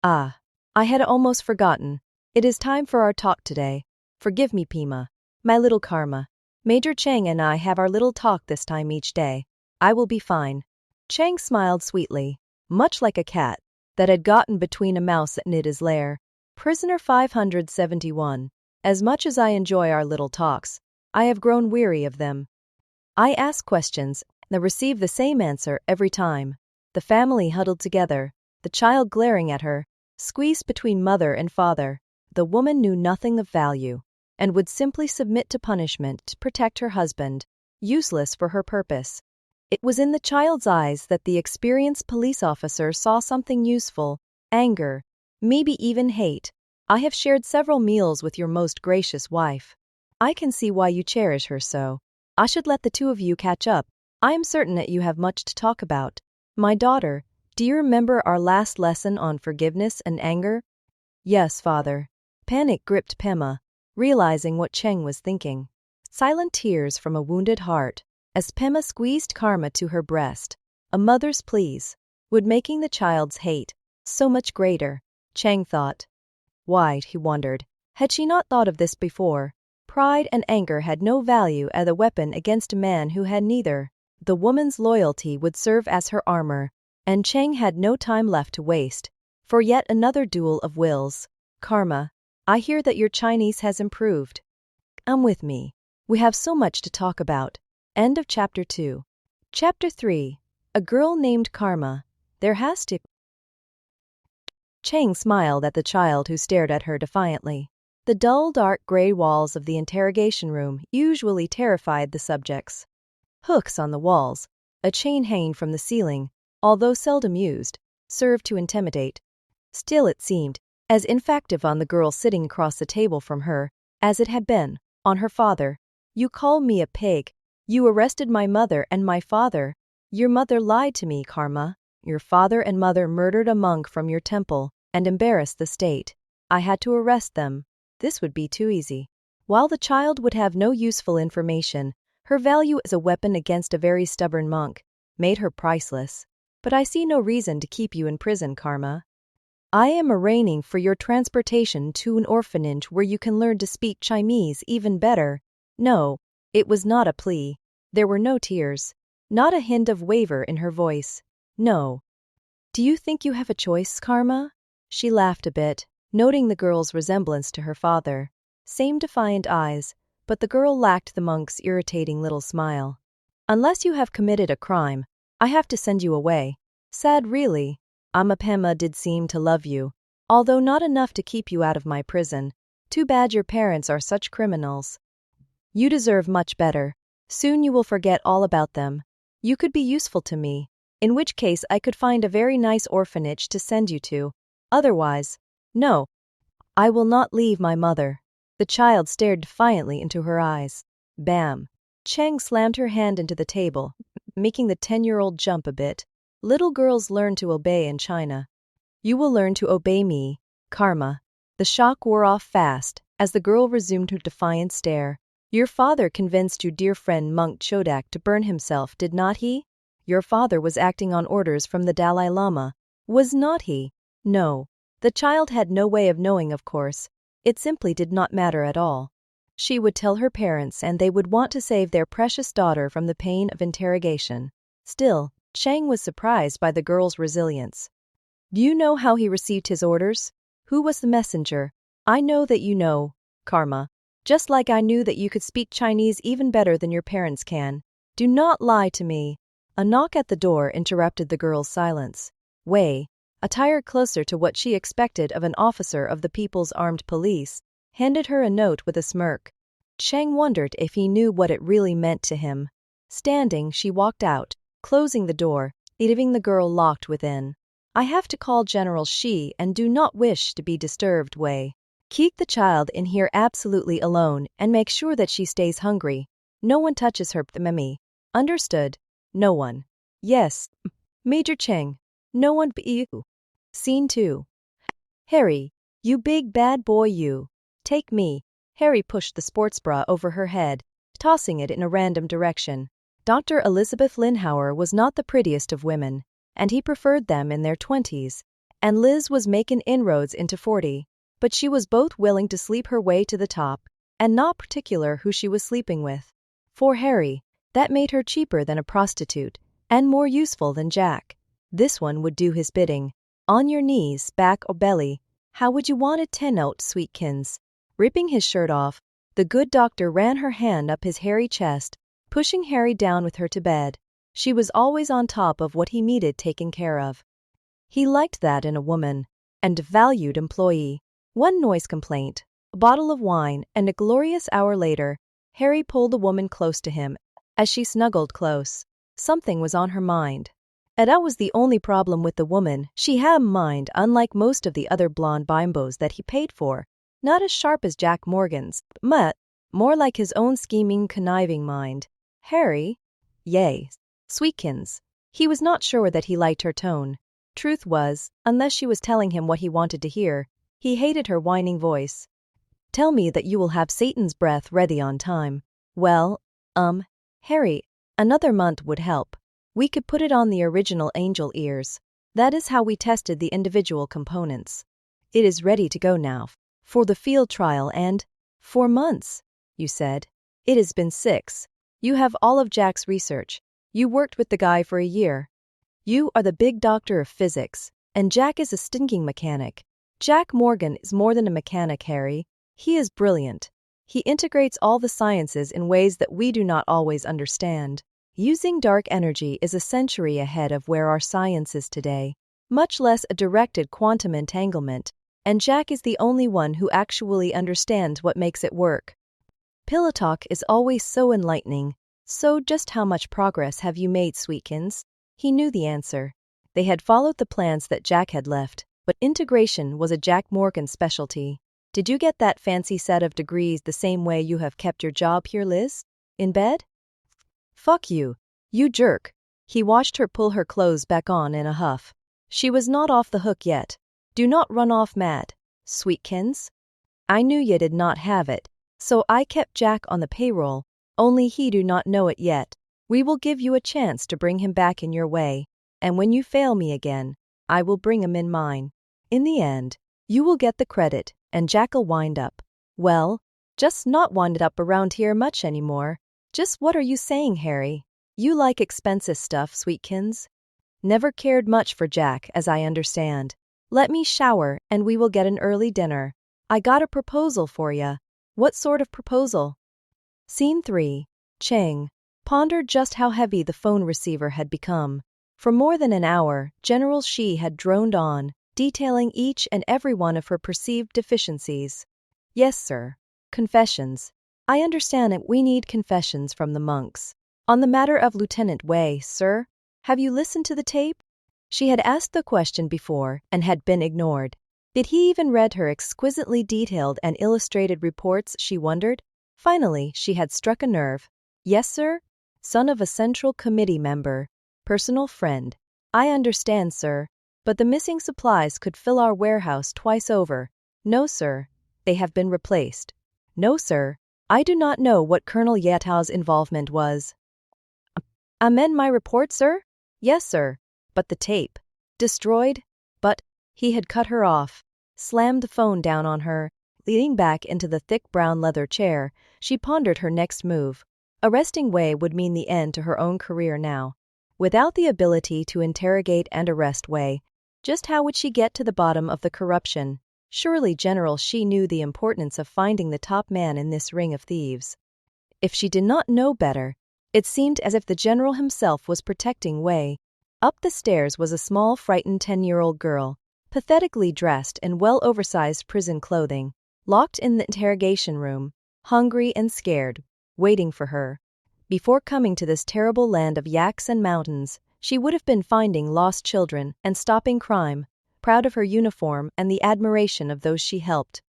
Ah, I had almost forgotten. It is time for our talk today. Forgive me, Pima. My little Karma. Major Cheng and I have our little talk this time each day. I will be fine. Cheng smiled sweetly, much like a cat that had gotten between a mouse and its lair. Prisoner 571. As much as I enjoy our little talks, I have grown weary of them. I ask questions and receive the same answer every time. The family huddled together, the child glaring at her, squeezed between mother and father. The woman knew nothing of value, and would simply submit to punishment to protect her husband, useless for her purpose. It was in the child's eyes that the experienced police officer saw something useful, anger, maybe even hate. I have shared several meals with your most gracious wife. I can see why you cherish her so. I should let the two of you catch up. I am certain that you have much to talk about. My daughter, Do you remember our last lesson on forgiveness and anger? Yes, father. Panic gripped Pema, realizing what Cheng was thinking. Silent tears from a wounded heart, as Pema squeezed Karma to her breast. A mother's pleas would making the child's hate so much greater, Cheng thought. Why, he wondered, had she not thought of this before? Pride and anger had no value as a weapon against a man who had neither. The woman's loyalty would serve as her armor, and Cheng had no time left to waste for yet another duel of wills. Karma, I hear that your Chinese has improved. Come with me. We have so much to talk about. End of Chapter 2. Chapter 3. A girl named Karma. There has to. Cheng smiled at the child who stared at her defiantly. The dull dark gray walls of the interrogation room usually terrified the subjects. Hooks on the walls, a chain hanging from the ceiling, although seldom used, served to intimidate. Still it seemed as ineffective on the girl sitting across the table from her as it had been on her father. You call me a pig. You arrested my mother and my father. Your mother lied to me, Karma. Your father and mother murdered a monk from your temple and embarrassed the state. I had to arrest them. This would be too easy. While the child would have no useful information, her value as a weapon against a very stubborn monk made her priceless. But I see no reason to keep you in prison, Karma. I am arranging for your transportation to an orphanage where you can learn to speak Chinese even better. No, it was not a plea. There were no tears. Not a hint of waver in her voice. No. Do you think you have a choice, Karma? She laughed a bit, noting the girl's resemblance to her father. Same defiant eyes, but the girl lacked the monk's irritating little smile. Unless you have committed a crime, I have to send you away. Sad really. Pema did seem to love you, although not enough to keep you out of my prison. Too bad your parents are such criminals. You deserve much better. Soon you will forget all about them. You could be useful to me, in which case I could find a very nice orphanage to send you to. Otherwise, no. I will not leave my mother. The child stared defiantly into her eyes. Bam. Cheng slammed her hand into the table, making the 10-year-old jump a bit. Little girls learn to obey in China. You will learn to obey me, Karma. The shock wore off fast as the girl resumed her defiant stare. Your father convinced your dear friend Monk Chodak to burn himself, did not he? Your father was acting on orders from the Dalai Lama, was not he? No. The child had no way of knowing, of course. It simply did not matter at all. She would tell her parents and they would want to save their precious daughter from the pain of interrogation. Still, Cheng was surprised by the girl's resilience. Do you know how he received his orders? Who was the messenger? I know that you know, Karma. Just like I knew that you could speak Chinese even better than your parents can. Do not lie to me. A knock at the door interrupted the girl's silence. Wei, attired closer to what she expected of an officer of the People's Armed Police, handed her a note with a smirk. Cheng wondered if he knew what it really meant to him. Standing, she walked out, closing the door, leaving the girl locked within. I have to call General Shi and do not wish to be disturbed, Wei. Keep the child in here absolutely alone and make sure that she stays hungry. No one touches her, Mimi. Understood? No one. Yes, Major Cheng. No one but you. Scene 2. Harry, you big bad boy you. Take me. Harry pushed the sports bra over her head, tossing it in a random direction. Dr. Elizabeth Linhauer was not the prettiest of women, and he preferred them in their 20s, and Liz was making inroads into 40, but she was both willing to sleep her way to the top, and not particular who she was sleeping with. For Harry, that made her cheaper than a prostitute, and more useful than Jack. This one would do his bidding. On your knees, back or belly. How would you want it 10 out, sweetkins? Ripping his shirt off, the good doctor ran her hand up his hairy chest, pushing Harry down with her to bed. She was always on top of what he needed taken care of. He liked that in a woman, and a valued employee. One noise complaint, a bottle of wine, and a glorious hour later, Harry pulled the woman close to him. As she snuggled close, something was on her mind. And that was the only problem with the woman. She had a mind unlike most of the other blonde bimbos that he paid for. Not as sharp as Jack Morgan's, but more like his own scheming, conniving mind. Harry? Yay. Sweetkins. He was not sure that he liked her tone. Truth was, unless she was telling him what he wanted to hear, he hated her whining voice. Tell me that you will have Satan's breath ready on time. Well, Harry, another month would help. We could put it on the original angel ears. That is how we tested the individual components. It is ready to go now. For the field trial and 4 months, you said. It has been 6. You have all of Jack's research. You worked with the guy for a year. You are the big doctor of physics, and Jack is a stinking mechanic. Jack Morgan is more than a mechanic, Harry. He is brilliant. He integrates all the sciences in ways that we do not always understand. Using dark energy is a century ahead of where our science is today, much less a directed quantum entanglement, and Jack is the only one who actually understands what makes it work. Pillow talk is always so enlightening. So just how much progress have you made, Sweetkins? He knew the answer. They had followed the plans that Jack had left, but integration was a Jack Morgan specialty. Did you get that fancy set of degrees the same way you have kept your job here, Liz? In bed? Fuck you, you jerk. He watched her pull her clothes back on in a huff. She was not off the hook yet. Do not run off mad, Sweetkins. I knew you did not have it, so I kept Jack on the payroll, only he do not know it yet. We will give you a chance to bring him back in your way, and when you fail me again, I will bring him in mine. In the end, you will get the credit, and Jack'll wind up. Well, just not wind it up around here much anymore. Just what are you saying, Harry? You like expensive stuff, Sweetkins? Never cared much for Jack, as I understand. Let me shower, and we will get an early dinner. I got a proposal for ya. What sort of proposal? Scene 3. Chang pondered just how heavy the phone receiver had become. For more than an hour, General Shi had droned on, detailing each and every one of her perceived deficiencies. Yes, sir. Confessions. I understand that we need confessions from the monks. On the matter of Lieutenant Wei, sir, have you listened to the tape? She had asked the question before and had been ignored. Did he even read her exquisitely detailed and illustrated reports, she wondered? Finally, she had struck a nerve. Yes, sir? Son of a Central Committee member. Personal friend. I understand, sir. But the missing supplies could fill our warehouse twice over. No, sir. They have been replaced. No, sir. I do not know what Colonel Yatao's involvement was. Amend my report, sir? Yes, sir. But the tape. Destroyed? But he had cut her off. Slammed the phone down on her. Leaning back into the thick brown leather chair, she pondered her next move. Arresting Wei would mean the end to her own career now. Without the ability to interrogate and arrest Wei, just how would she get to the bottom of the corruption? Surely General Shi knew the importance of finding the top man in this ring of thieves. If she did not know better, it seemed as if the general himself was protecting Wei. Up the stairs was a small, frightened 10-year-old girl, pathetically dressed in well-oversized prison clothing, locked in the interrogation room, hungry and scared, waiting for her. Before coming to this terrible land of yaks and mountains, she would have been finding lost children and stopping crime, proud of her uniform and the admiration of those she helped.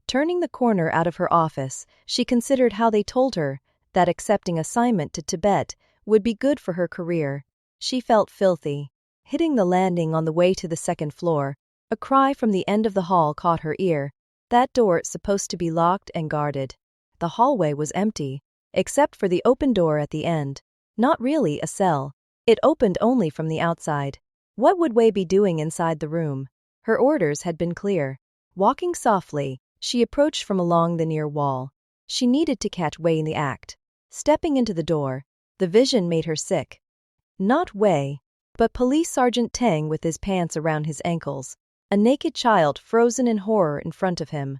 Turning the corner out of her office, she considered how they told her that accepting assignment to Tibet would be good for her career. She felt filthy. Hitting the landing on the way to the second floor, a cry from the end of the hall caught her ear. That door is supposed to be locked and guarded. The hallway was empty, except for the open door at the end. Not really a cell. It opened only from the outside. What would Wei be doing inside the room? Her orders had been clear. Walking softly, she approached from along the near wall. She needed to catch Wei in the act. Stepping into the door, the vision made her sick. Not Wei, but Police Sergeant Tang with his pants around his ankles, a naked child frozen in horror in front of him.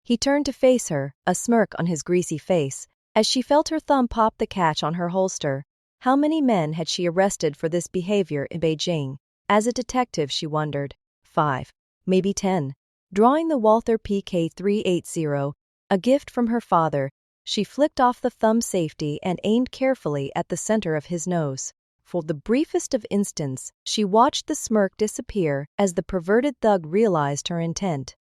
He turned to face her, a smirk on his greasy face, as she felt her thumb pop the catch on her holster. How many men had she arrested for this behavior in Beijing? As a detective, she wondered. 5, maybe 10. Drawing the Walther PK380, a gift from her father, she flicked off the thumb safety and aimed carefully at the center of his nose. For the briefest of instants, she watched the smirk disappear as the perverted thug realized her intent.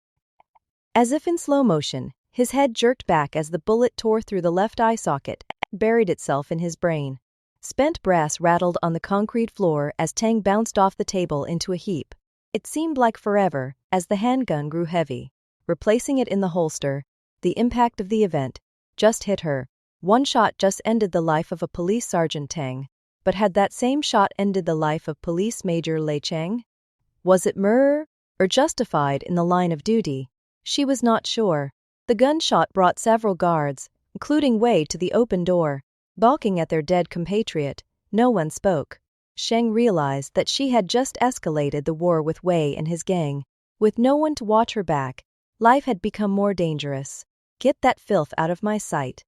As if in slow motion, his head jerked back as the bullet tore through the left eye socket and buried itself in his brain. Spent brass rattled on the concrete floor as Tang bounced off the table into a heap. It seemed like forever as the handgun grew heavy. Replacing it in the holster, the impact of the event just hit her. One shot just ended the life of a police sergeant Tang, but had that same shot ended the life of Police Major Lei Cheng? Was it murder or justified in the line of duty? She was not sure. The gunshot brought several guards, including Wei, to the open door. Balking at their dead compatriot, no one spoke. Sheng realized that she had just escalated the war with Wei and his gang. With no one to watch her back, life had become more dangerous. Get that filth out of my sight.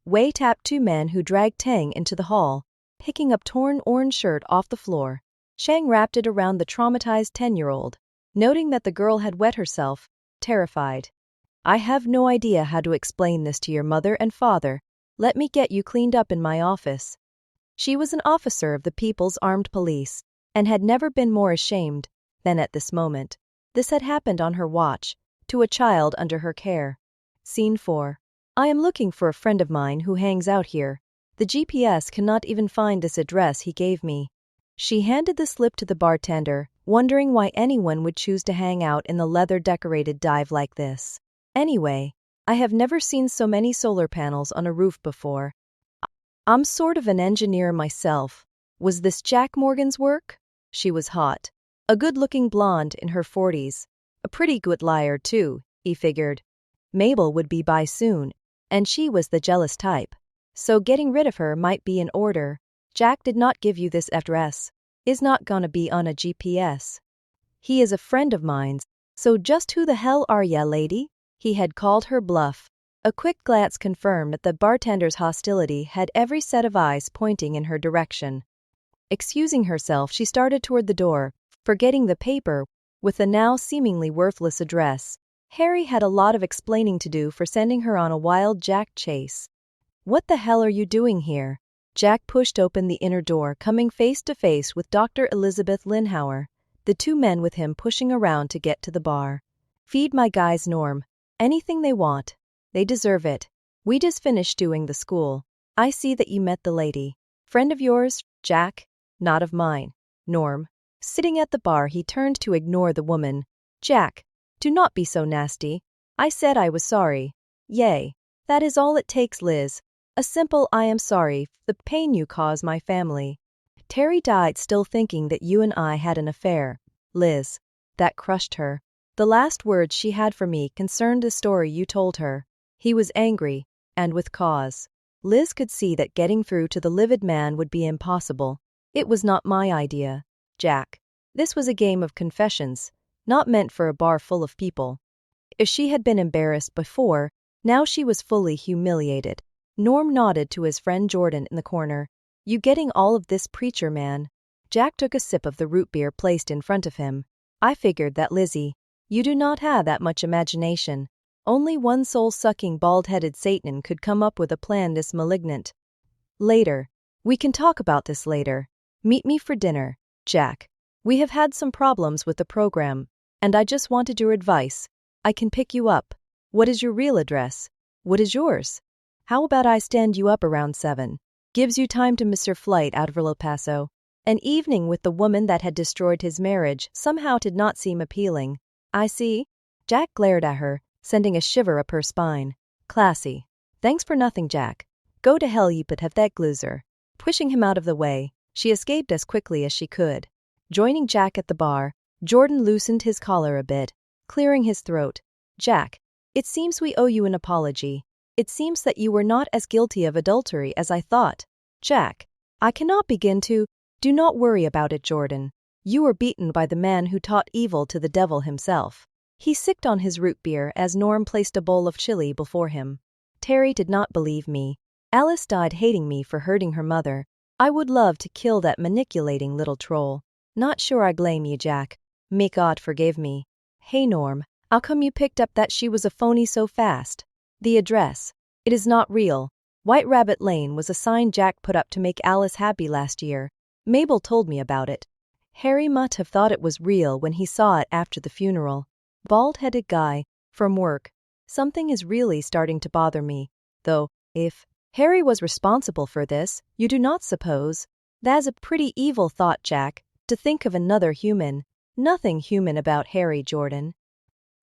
Wei tapped two men who dragged Tang into the hall, picking up torn orange shirt off the floor. Sheng wrapped it around the traumatized 10-year-old, noting that the girl had wet herself, terrified. I have no idea how to explain this to your mother and father. Let me get you cleaned up in my office. She was an officer of the People's Armed Police, and had never been more ashamed than at this moment. This had happened on her watch, to a child under her care. Scene 4. I am looking for a friend of mine who hangs out here. The GPS cannot even find this address he gave me. She handed the slip to the bartender, wondering why anyone would choose to hang out in the leather-decorated dive like this. Anyway, I have never seen so many solar panels on a roof before. I'm sort of an engineer myself. Was this Jack Morgan's work? She was hot. A good-looking blonde in her 40s. A pretty good liar, too, he figured. Mabel would be by soon, and she was the jealous type. So getting rid of her might be in order. Jack did not give you this address. Is not gonna be on a GPS. He is a friend of mine's, so just who the hell are ya, lady? He had called her bluff. A quick glance confirmed that the bartender's hostility had every set of eyes pointing in her direction. Excusing herself, she started toward the door, forgetting the paper with the now seemingly worthless address. Harry had a lot of explaining to do for sending her on a wild Jack chase. What the hell are you doing here? Jack pushed open the inner door, coming face to face with Dr. Elizabeth Linhauer, the two men with him pushing around to get to the bar. Feed my guys, Norm. Anything they want. They deserve it. We just finished doing the school. I see that you met the lady. Friend of yours, Jack? Not of mine. Norm. Sitting at the bar, he turned to ignore the woman. Jack, do not be so nasty. I said I was sorry. Yay. That is all it takes, Liz. A simple I am sorry for the pain you caused my family. Terry died still thinking that you and I had an affair. Liz. That crushed her. The last words she had for me concerned the story you told her. He was angry, and with cause. Liz could see that getting through to the livid man would be impossible. It was not my idea, Jack. This was a game of confessions, not meant for a bar full of people. If she had been embarrassed before, now she was fully humiliated. Norm nodded to his friend Jordan in the corner. You getting all of this, preacher man? Jack took a sip of the root beer placed in front of him. I figured that, Lizzie. You do not have that much imagination. Only one soul-sucking bald-headed Satan could come up with a plan this malignant. Later. We can talk about this later. Meet me for dinner, Jack. We have had some problems with the program, and I just wanted your advice. I can pick you up. What is your real address? What is yours? How about I stand you up around 7? Gives you time to miss your flight out of El Paso. An evening with the woman that had destroyed his marriage somehow did not seem appealing. I see. Jack glared at her, sending a shiver up her spine. Classy. Thanks for nothing, Jack. Go to hell, you but have that gloozer. Pushing him out of the way, she escaped as quickly as she could. Joining Jack at the bar, Jordan loosened his collar a bit, clearing his throat. Jack, it seems we owe you an apology. It seems that you were not as guilty of adultery as I thought. Jack, I cannot begin to. Do not worry about it, Jordan. You were beaten by the man who taught evil to the devil himself. He sipped on his root beer as Norm placed a bowl of chili before him. Terry did not believe me. Alice died hating me for hurting her mother. I would love to kill that manipulating little troll. Not sure I blame you, Jack. May God forgive me. Hey Norm, how come you picked up that she was a phony so fast? The address. It is not real. White Rabbit Lane was a sign Jack put up to make Alice happy last year. Mabel told me about it. Harry must have thought it was real when he saw it after the funeral. Bald-headed guy, from work. Something is really starting to bother me, though. If Harry was responsible for this, you do not suppose? That's a pretty evil thought, Jack, to think of another human. Nothing human about Harry Jordan.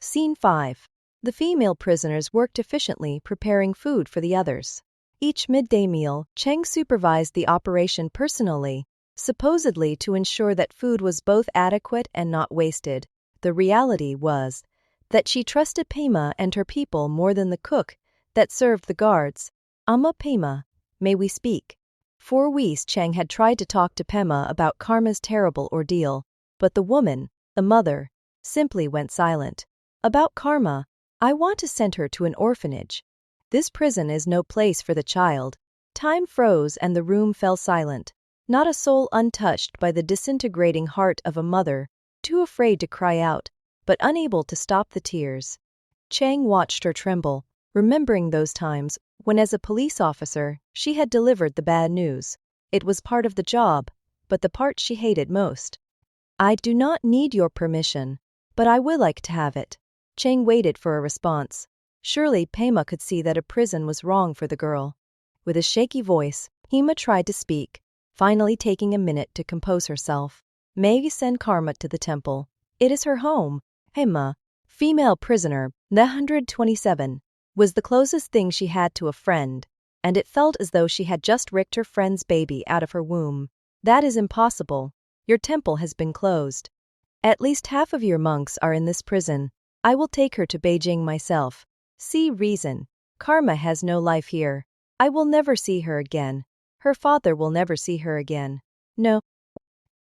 Scene 5. The female prisoners worked efficiently preparing food for the others. Each midday meal, Cheng supervised the operation personally, supposedly to ensure that food was both adequate and not wasted. The reality was that she trusted Pema and her people more than the cook that served the guards. Amma Pema, may we speak? For weeks Cheng had tried to talk to Pema about Karma's terrible ordeal, but the woman, the mother, simply went silent. About Karma, I want to send her to an orphanage. This prison is no place for the child. Time froze and the room fell silent. Not a soul untouched by the disintegrating heart of a mother, too afraid to cry out, but unable to stop the tears. Cheng watched her tremble, remembering those times when as a police officer she had delivered the bad news. It was part of the job, but the part she hated most. I do not need your permission, but I will like to have it. Cheng waited for a response. Surely Pema could see that a prison was wrong for the girl. With a shaky voice, Pema tried to speak, finally taking a minute to compose herself. May we send Karma to the temple? It is her home. Pema, female prisoner, 127, was the closest thing she had to a friend, and it felt as though she had just ricked her friend's baby out of her womb. That is impossible. Your temple has been closed. At least half of your monks are in this prison. I will take her to Beijing myself. See reason. Karma has no life here. I will never see her again. Her father will never see her again. No.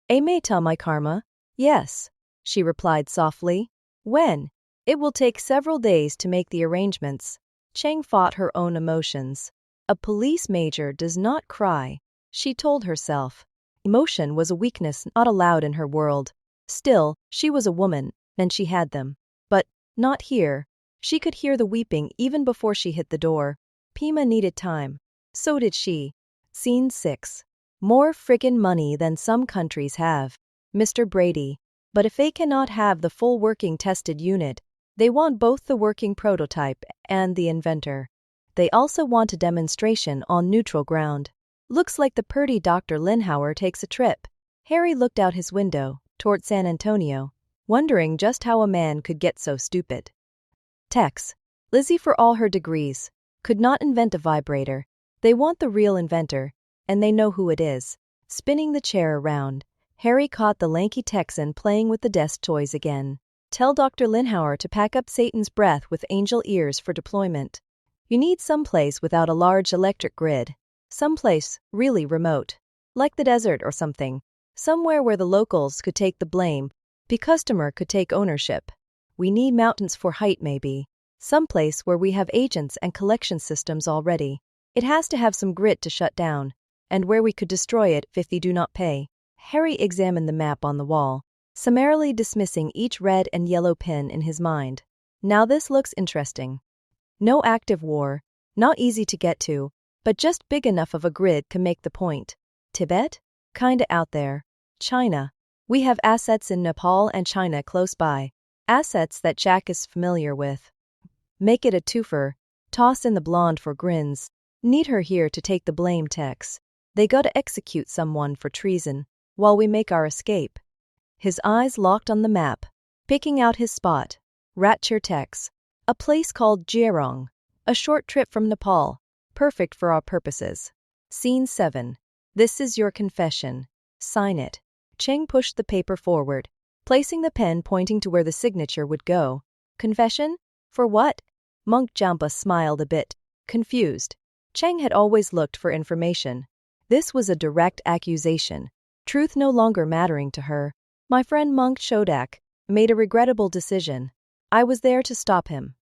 I may tell my Karma? Yes, she replied softly. When? It will take several days to make the arrangements. Cheng fought her own emotions. A police major does not cry, she told herself. Emotion was a weakness not allowed in her world. Still, she was a woman, and she had them. But, not here. She could hear the weeping even before she hit the door. Pema needed time. So did she. Scene 6. More friggin' money than some countries have. Mr. Brady. But if they cannot have the full working tested unit, they want both the working prototype and the inventor. They also want a demonstration on neutral ground. Looks like the purdy Dr. Linhauer takes a trip. Harry looked out his window, toward San Antonio, wondering just how a man could get so stupid. Tex. Lizzie, for all her degrees, could not invent a vibrator. They want the real inventor, and they know who it is. Spinning the chair around, Harry caught the lanky Texan playing with the desk toys again. Tell Dr. Linhauer to pack up Satan's breath with angel ears for deployment. You need someplace without a large electric grid. Someplace really remote. Like the desert or something. Somewhere where the locals could take the blame, the customer could take ownership. We need mountains for height maybe. Someplace where we have agents and collection systems already. It has to have some grit to shut down, and where we could destroy it if they do not pay. Harry examined the map on the wall, summarily dismissing each red and yellow pin in his mind. Now this looks interesting. No active war, not easy to get to, but just big enough of a grid to make the point. Tibet? Kinda out there. China. We have assets in Nepal and China close by. Assets that Jack is familiar with. Make it a twofer. Toss in the blonde for grins. Need her here to take the blame, Tex. They gotta execute someone for treason, while we make our escape. His eyes locked on the map, picking out his spot. Ratchir Tex. A place called Jerong. A short trip from Nepal. Perfect for our purposes. Scene 7. This is your confession. Sign it. Cheng pushed the paper forward, placing the pen pointing to where the signature would go. Confession? For what? Monk Jampa smiled a bit, confused. Cheng had always looked for information. This was a direct accusation, truth no longer mattering to her. My friend Monk Chodak made a regrettable decision. I was there to stop him.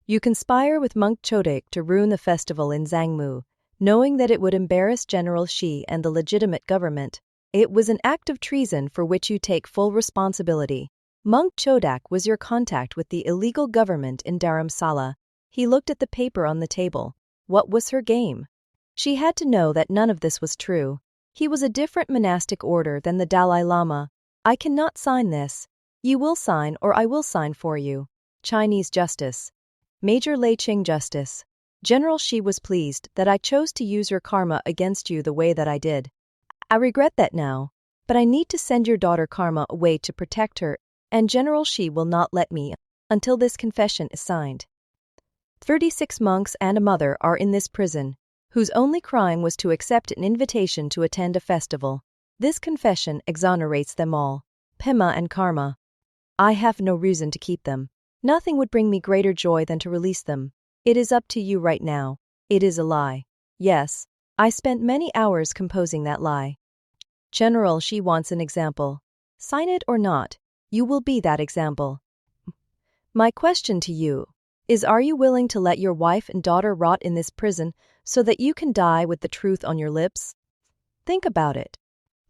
You conspire with Monk Chodak to ruin the festival in Zhangmu, knowing that it would embarrass General Shi and the legitimate government. It was an act of treason for which you take full responsibility. Monk Chodak was your contact with the illegal government in Dharamsala. He looked at the paper on the table. What was her game? She had to know that none of this was true. He was a different monastic order than the Dalai Lama. I cannot sign this. You will sign or I will sign for you. Chinese justice. Major Lei Ching justice. General Shi was pleased that I chose to use your karma against you the way that I did. I regret that now, but I need to send your daughter Karma away to protect her, and General Shi will not let me until this confession is signed. 36 monks and a mother are in this prison, whose only crime was to accept an invitation to attend a festival. This confession exonerates them all, Pema and Karma. I have no reason to keep them. Nothing would bring me greater joy than to release them. It is up to you right now. It is a lie. Yes, I spent many hours composing that lie. General Shi wants an example. Sign it or not, you will be that example. My question to you is, are you willing to let your wife and daughter rot in this prison so that you can die with the truth on your lips? Think about it.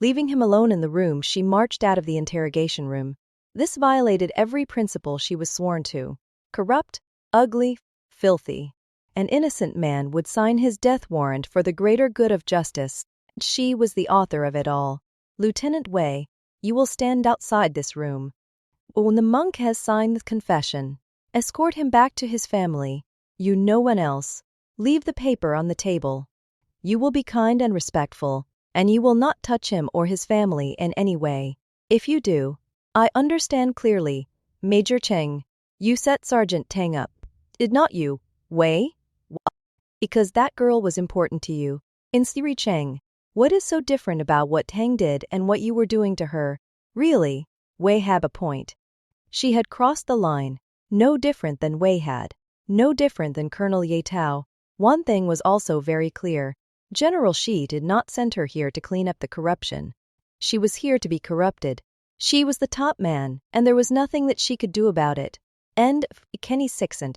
Leaving him alone in the room, she marched out of the interrogation room. This violated every principle she was sworn to. Corrupt, ugly, filthy. An innocent man would sign his death warrant for the greater good of justice. She was the author of it all. Lieutenant Wei, you will stand outside this room. When the monk has signed the confession, escort him back to his family. You no one else. Leave the paper on the table. You will be kind and respectful, and you will not touch him or his family in any way. If you do, I understand clearly. Major Cheng, you set Sergeant Tang up. Did not you, Wei? Because that girl was important to you. In Siri Cheng, what is so different about what Tang did and what you were doing to her? Really, Wei had a point. She had crossed the line. No different than Wei had. No different than Colonel Ye Tao. One thing was also very clear. General Shi did not send her here to clean up the corruption. She was here to be corrupted. She was the top man, and there was nothing that she could do about it. End of Kenny Sixon.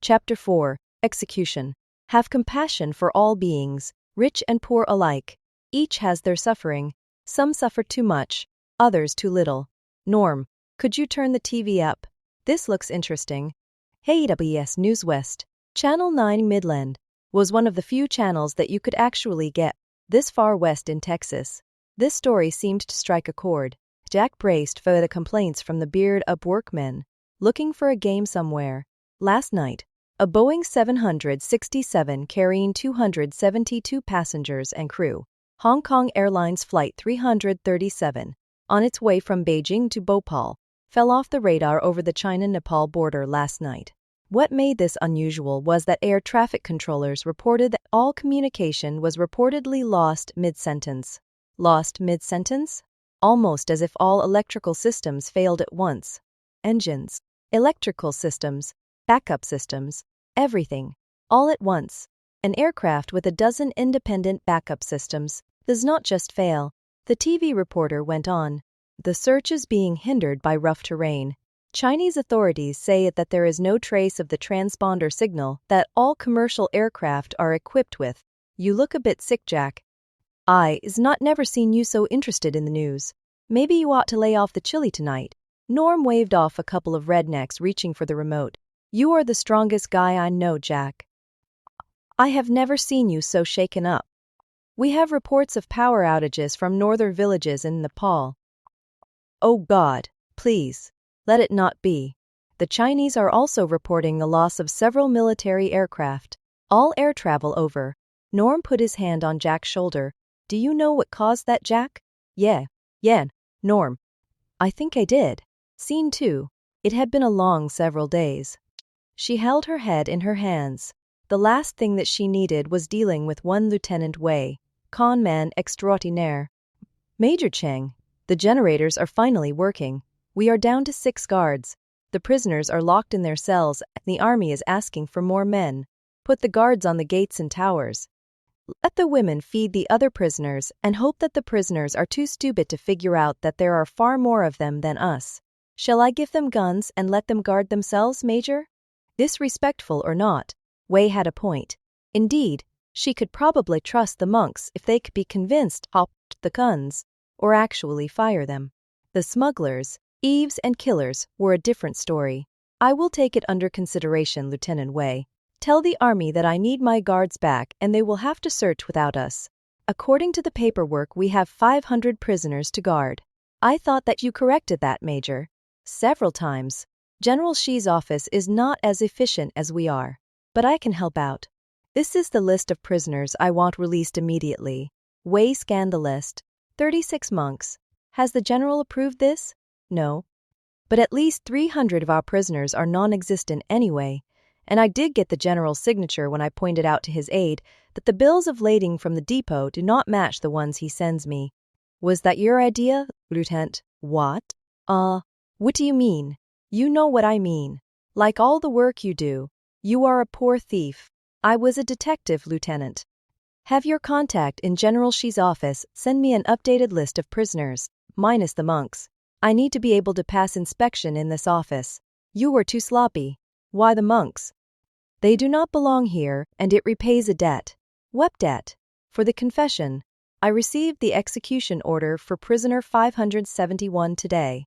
Chapter 4. Execution. Have compassion for all beings, rich and poor alike. Each has their suffering. Some suffer too much, others too little. Norm, could you turn the TV up? This looks interesting. Hey, AWS News West. Channel 9 Midland was one of the few channels that you could actually get this far west in Texas. This story seemed to strike a chord. Jack braced for the complaints from the beard-up workmen, looking for a game somewhere. Last night, a Boeing 767 carrying 272 passengers and crew, Hong Kong Airlines Flight 337, on its way from Beijing to Bhopal, fell off the radar over the China-Nepal border last night. What made this unusual was that air traffic controllers reported that all communication was reportedly lost mid-sentence. Lost mid-sentence? Almost as if all electrical systems failed at once. Engines, electrical systems, backup systems, everything, all at once. An aircraft with a dozen independent backup systems does not just fail. The TV reporter went on. The search is being hindered by rough terrain. Chinese authorities say that there is no trace of the transponder signal that all commercial aircraft are equipped with. You look a bit sick, Jack. I is not never seen you so interested in the news. Maybe you ought to lay off the chili tonight. Norm waved off a couple of rednecks reaching for the remote. You are the strongest guy I know, Jack. I have never seen you so shaken up. We have reports of power outages from northern villages in Nepal. Oh God, please. Let it not be. The Chinese are also reporting the loss of several military aircraft. All air travel over. Norm put his hand on Jack's shoulder. Do you know what caused that, Jack? Yeah, Norm. I think I did. Scene 2. It had been a long several days. She held her head in her hands. The last thing that she needed was dealing with one Lieutenant Wei, con man extraordinaire. Major Cheng, the generators are finally working. We are down to 6 guards. The prisoners are locked in their cells and the army is asking for more men. Put the guards on the gates and towers. Let the women feed the other prisoners and hope that the prisoners are too stupid to figure out that there are far more of them than us. Shall I give them guns and let them guard themselves, Major? Disrespectful or not, Wei had a point. Indeed, she could probably trust the monks if they could be convinced to hop the guns, or actually fire them. The smugglers, thieves and killers were a different story. I will take it under consideration, Lieutenant Wei. Tell the army that I need my guards back and they will have to search without us. According to the paperwork, we have 500 prisoners to guard. I thought that you corrected that, Major. Several times. General Xi's office is not as efficient as we are, but I can help out. This is the list of prisoners I want released immediately. Wei scanned the list. 36 monks. Has the general approved this? No. But at least 300 of our prisoners are non-existent anyway, and I did get the general's signature when I pointed out to his aide that the bills of lading from the depot do not match the ones he sends me. Was that your idea, Lieutenant? What? What do you mean? You know what I mean. Like all the work you do, you are a poor thief. I was a detective, Lieutenant. Have your contact in General Xi's office send me an updated list of prisoners, minus the monks. I need to be able to pass inspection in this office. You were too sloppy. Why the monks? They do not belong here, and it repays a debt. What debt? For the confession. I received the execution order for prisoner 571 today.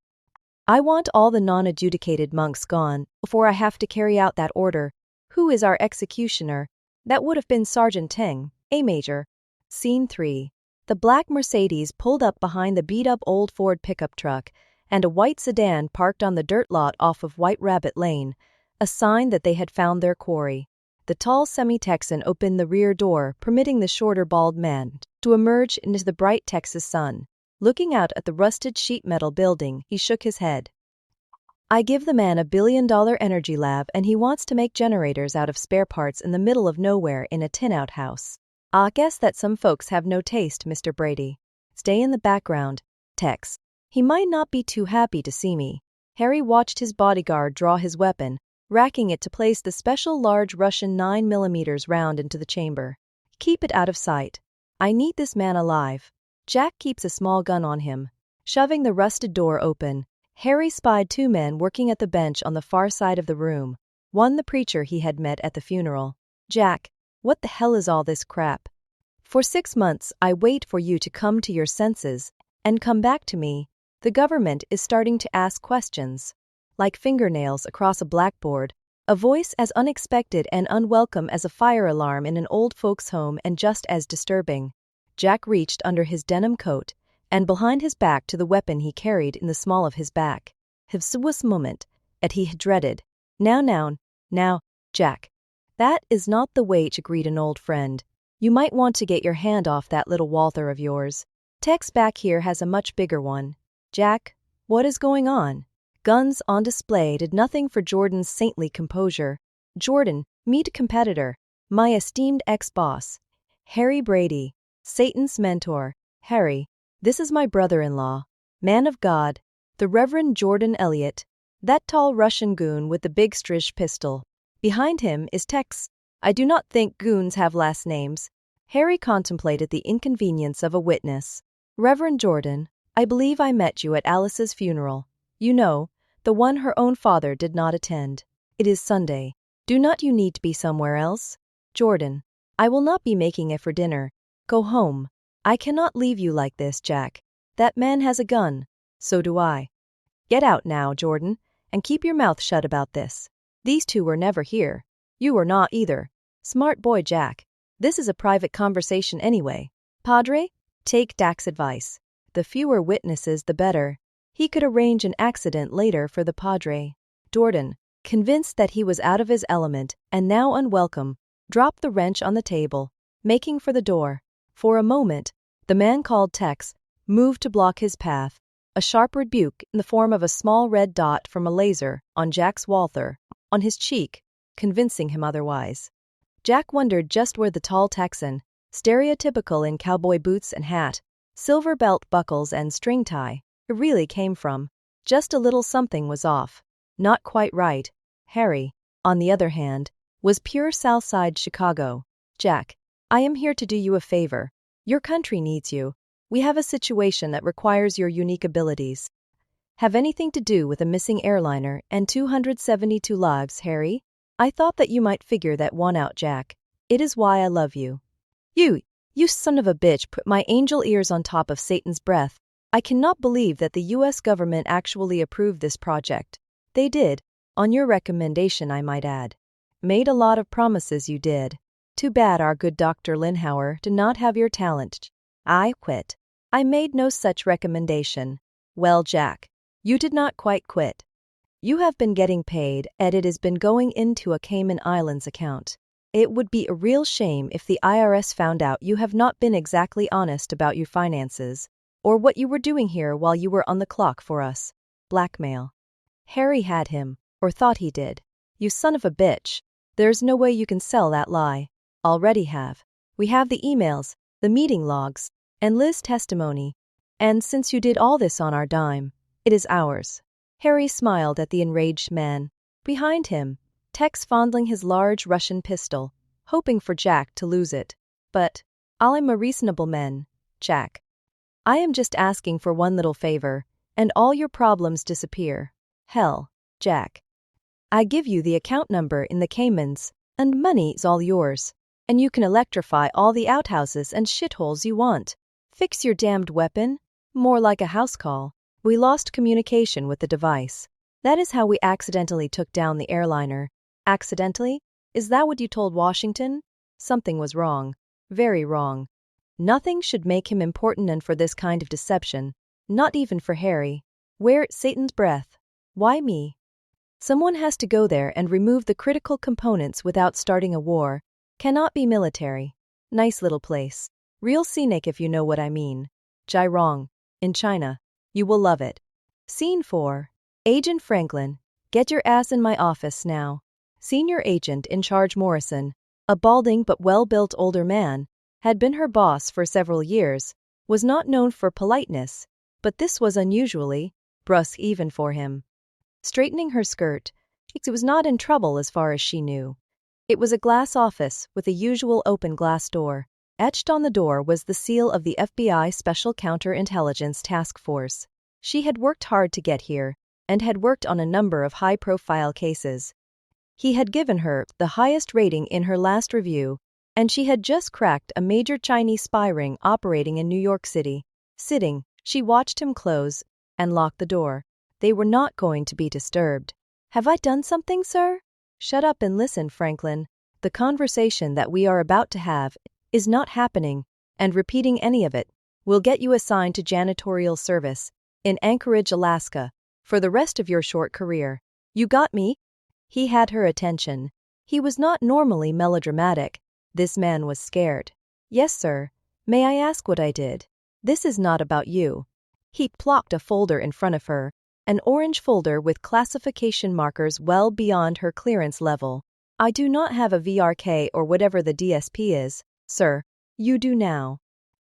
I want all the non-adjudicated monks gone before I have to carry out that order. Who is our executioner? That would have been Sergeant Teng, a major. Scene 3. The black Mercedes pulled up behind the beat-up old Ford pickup truck, and a white sedan parked on the dirt lot off of White Rabbit Lane, a sign that they had found their quarry. The tall semi-Texan opened the rear door, permitting the shorter bald man to emerge into the bright Texas sun. Looking out at the rusted sheet metal building, he shook his head. I give the man $1 billion energy lab and he wants to make generators out of spare parts in the middle of nowhere in a tin-out house. I guess that some folks have no taste, Mr. Brady. Stay in the background. Tex. He might not be too happy to see me. Harry watched his bodyguard draw his weapon, racking it to place the special large Russian 9mm round into the chamber. Keep it out of sight. I need this man alive. Jack keeps a small gun on him. Shoving the rusted door open, Harry spied 2 men working at the bench on the far side of the room. One the preacher he had met at the funeral. Jack, what the hell is all this crap? For 6 months I wait for you to come to your senses and come back to me. The government is starting to ask questions. Like fingernails across a blackboard, a voice as unexpected and unwelcome as a fire alarm in an old folks' home and just as disturbing. Jack reached under his denim coat and behind his back to the weapon he carried in the small of his back. His was moment, and he had dreaded. Now, Jack. That is not the way to greet an old friend. You might want to get your hand off that little Walther of yours. Tex back here has a much bigger one. Jack, what is going on? Guns on display did nothing for Jordan's saintly composure. Jordan, meet competitor. My esteemed ex-boss. Harry Brady. Satan's mentor. Harry, this is my brother-in-law. Man of God. The Reverend Jordan Elliott. That tall Russian goon with the big Strish pistol. Behind him is Tex. I do not think goons have last names. Harry contemplated the inconvenience of a witness. Reverend Jordan, I believe I met you at Alice's funeral. You know, the one her own father did not attend. It is Sunday. Do not you need to be somewhere else? Jordan, I will not be making it for dinner. Go home. I cannot leave you like this, Jack. That man has a gun. So do I. Get out now, Jordan, and keep your mouth shut about this. These 2 were never here. You were not either. Smart boy, Jack. This is a private conversation anyway. Padre, take Jack's advice. The fewer witnesses, the better. He could arrange an accident later for the Padre. Jordan, convinced that he was out of his element and now unwelcome, dropped the wrench on the table, making for the door. For a moment, the man called Tex moved to block his path, a sharp rebuke in the form of a small red dot from a laser on Jack's Walther, on his cheek, convincing him otherwise. Jack wondered just where the tall Texan, stereotypical in cowboy boots and hat, silver belt buckles and string tie, really came from. Just a little something was off. Not quite right. Harry, on the other hand, was pure Southside Chicago. Jack, I am here to do you a favor. Your country needs you. We have a situation that requires your unique abilities. Have anything to do with a missing airliner and 272 lives, Harry? I thought that you might figure that one out, Jack. It is why I love you. You son of a bitch put my angel ears on top of Satan's breath. I cannot believe that the U.S. government actually approved this project. They did, on your recommendation I might add. Made a lot of promises you did. Too bad our good Dr. Linhauer did not have your talent. I quit. I made no such recommendation. Well, Jack, you did not quite quit. You have been getting paid, and it has been going into a Cayman Islands account. It would be a real shame if the IRS found out you have not been exactly honest about your finances, or what you were doing here while you were on the clock for us. Blackmail. Harry had him, or thought he did. You son of a bitch. There's no way you can sell that lie. Already have. We have the emails, the meeting logs, and Liz's testimony. And since you did all this on our dime, it is ours. Harry smiled at the enraged man. Behind him, Tex fondling his large Russian pistol, hoping for Jack to lose it. But, I'm a reasonable man, Jack. I am just asking for one little favor, and all your problems disappear. Hell, Jack. I give you the account number in the Caymans, and money's all yours. And you can electrify all the outhouses and shitholes you want. Fix your damned weapon. More like a house call. We lost communication with the device. That is how we accidentally took down the airliner. Accidentally? Is that what you told Washington? Something was wrong. Very wrong. Nothing should make him important and for this kind of deception. Not even for Harry. Where Satan's breath? Why me? Someone has to go there and remove the critical components without starting a war. Cannot be military. Nice little place. Real scenic if you know what I mean. Jirong. In China. You will love it. Scene 4. Agent Franklin. Get your ass in my office now. Senior Agent in Charge Morrison, a balding but well-built older man, had been her boss for several years, was not known for politeness, but this was unusually brusque even for him. Straightening her skirt, she was not in trouble as far as she knew. It was a glass office with a usual open glass door. Etched on the door was the seal of the FBI Special Counterintelligence Task Force. She had worked hard to get here, and had worked on a number of high-profile cases. He had given her the highest rating in her last review, and she had just cracked a major Chinese spy ring operating in New York City. Sitting, she watched him close and lock the door. They were not going to be disturbed. Have I done something, sir? Shut up and listen, Franklin. The conversation that we are about to have is not happening, and repeating any of it will get you assigned to janitorial service in Anchorage, Alaska, for the rest of your short career. You got me? He had her attention. He was not normally melodramatic. This man was scared. Yes, sir. May I ask what I did? This is not about you. He plopped a folder in front of her, an orange folder with classification markers well beyond her clearance level. I do not have a VRK or whatever the DSP is, sir. You do now.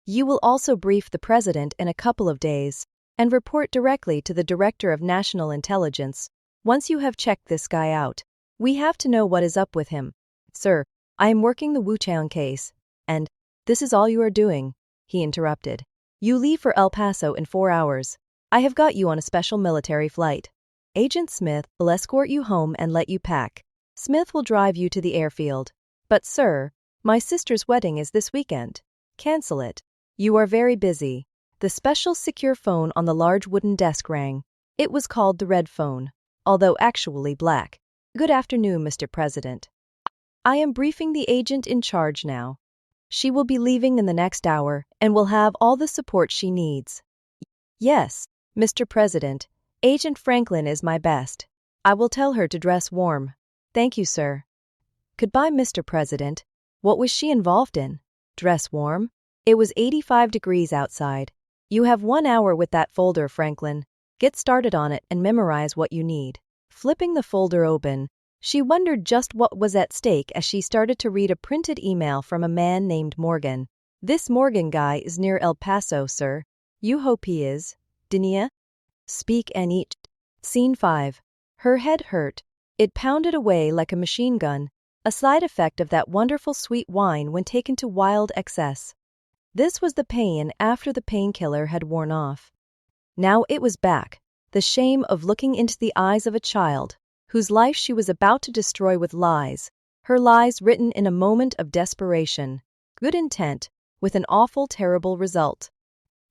You will also brief the president in a couple of days, and report directly to the Director of National Intelligence. Once you have checked this guy out, we have to know what is up with him. Sir, I am working the Wuchang case, and this is all you are doing, he interrupted. You leave for El Paso in 4 hours. I have got you on a special military flight. Agent Smith will escort you home and let you pack. Smith will drive you to the airfield. But sir, my sister's wedding is this weekend. Cancel it. You are very busy. The special secure phone on the large wooden desk rang. It was called the red phone, although actually black. Good afternoon, Mr. President. I am briefing the agent in charge now. She will be leaving in the next hour and will have all the support she needs. Yes, Mr. President, Agent Franklin is my best. I will tell her to dress warm. Thank you, sir. Goodbye, Mr. President. What was she involved in? Dress warm? It was 85 degrees outside. You have 1 hour with that folder, Franklin. Get started on it and memorize what you need. Flipping the folder open, she wondered just what was at stake as she started to read a printed email from a man named Morgan. This Morgan guy is near El Paso, sir. You hope he is, Dinia? Speak and eat. Scene 5. Her head hurt. It pounded away like a machine gun, a side effect of that wonderful sweet wine when taken to wild excess. This was the pain after the painkiller had worn off. Now it was back, the shame of looking into the eyes of a child, whose life she was about to destroy with lies, her lies written in a moment of desperation, good intent, with an awful, terrible result.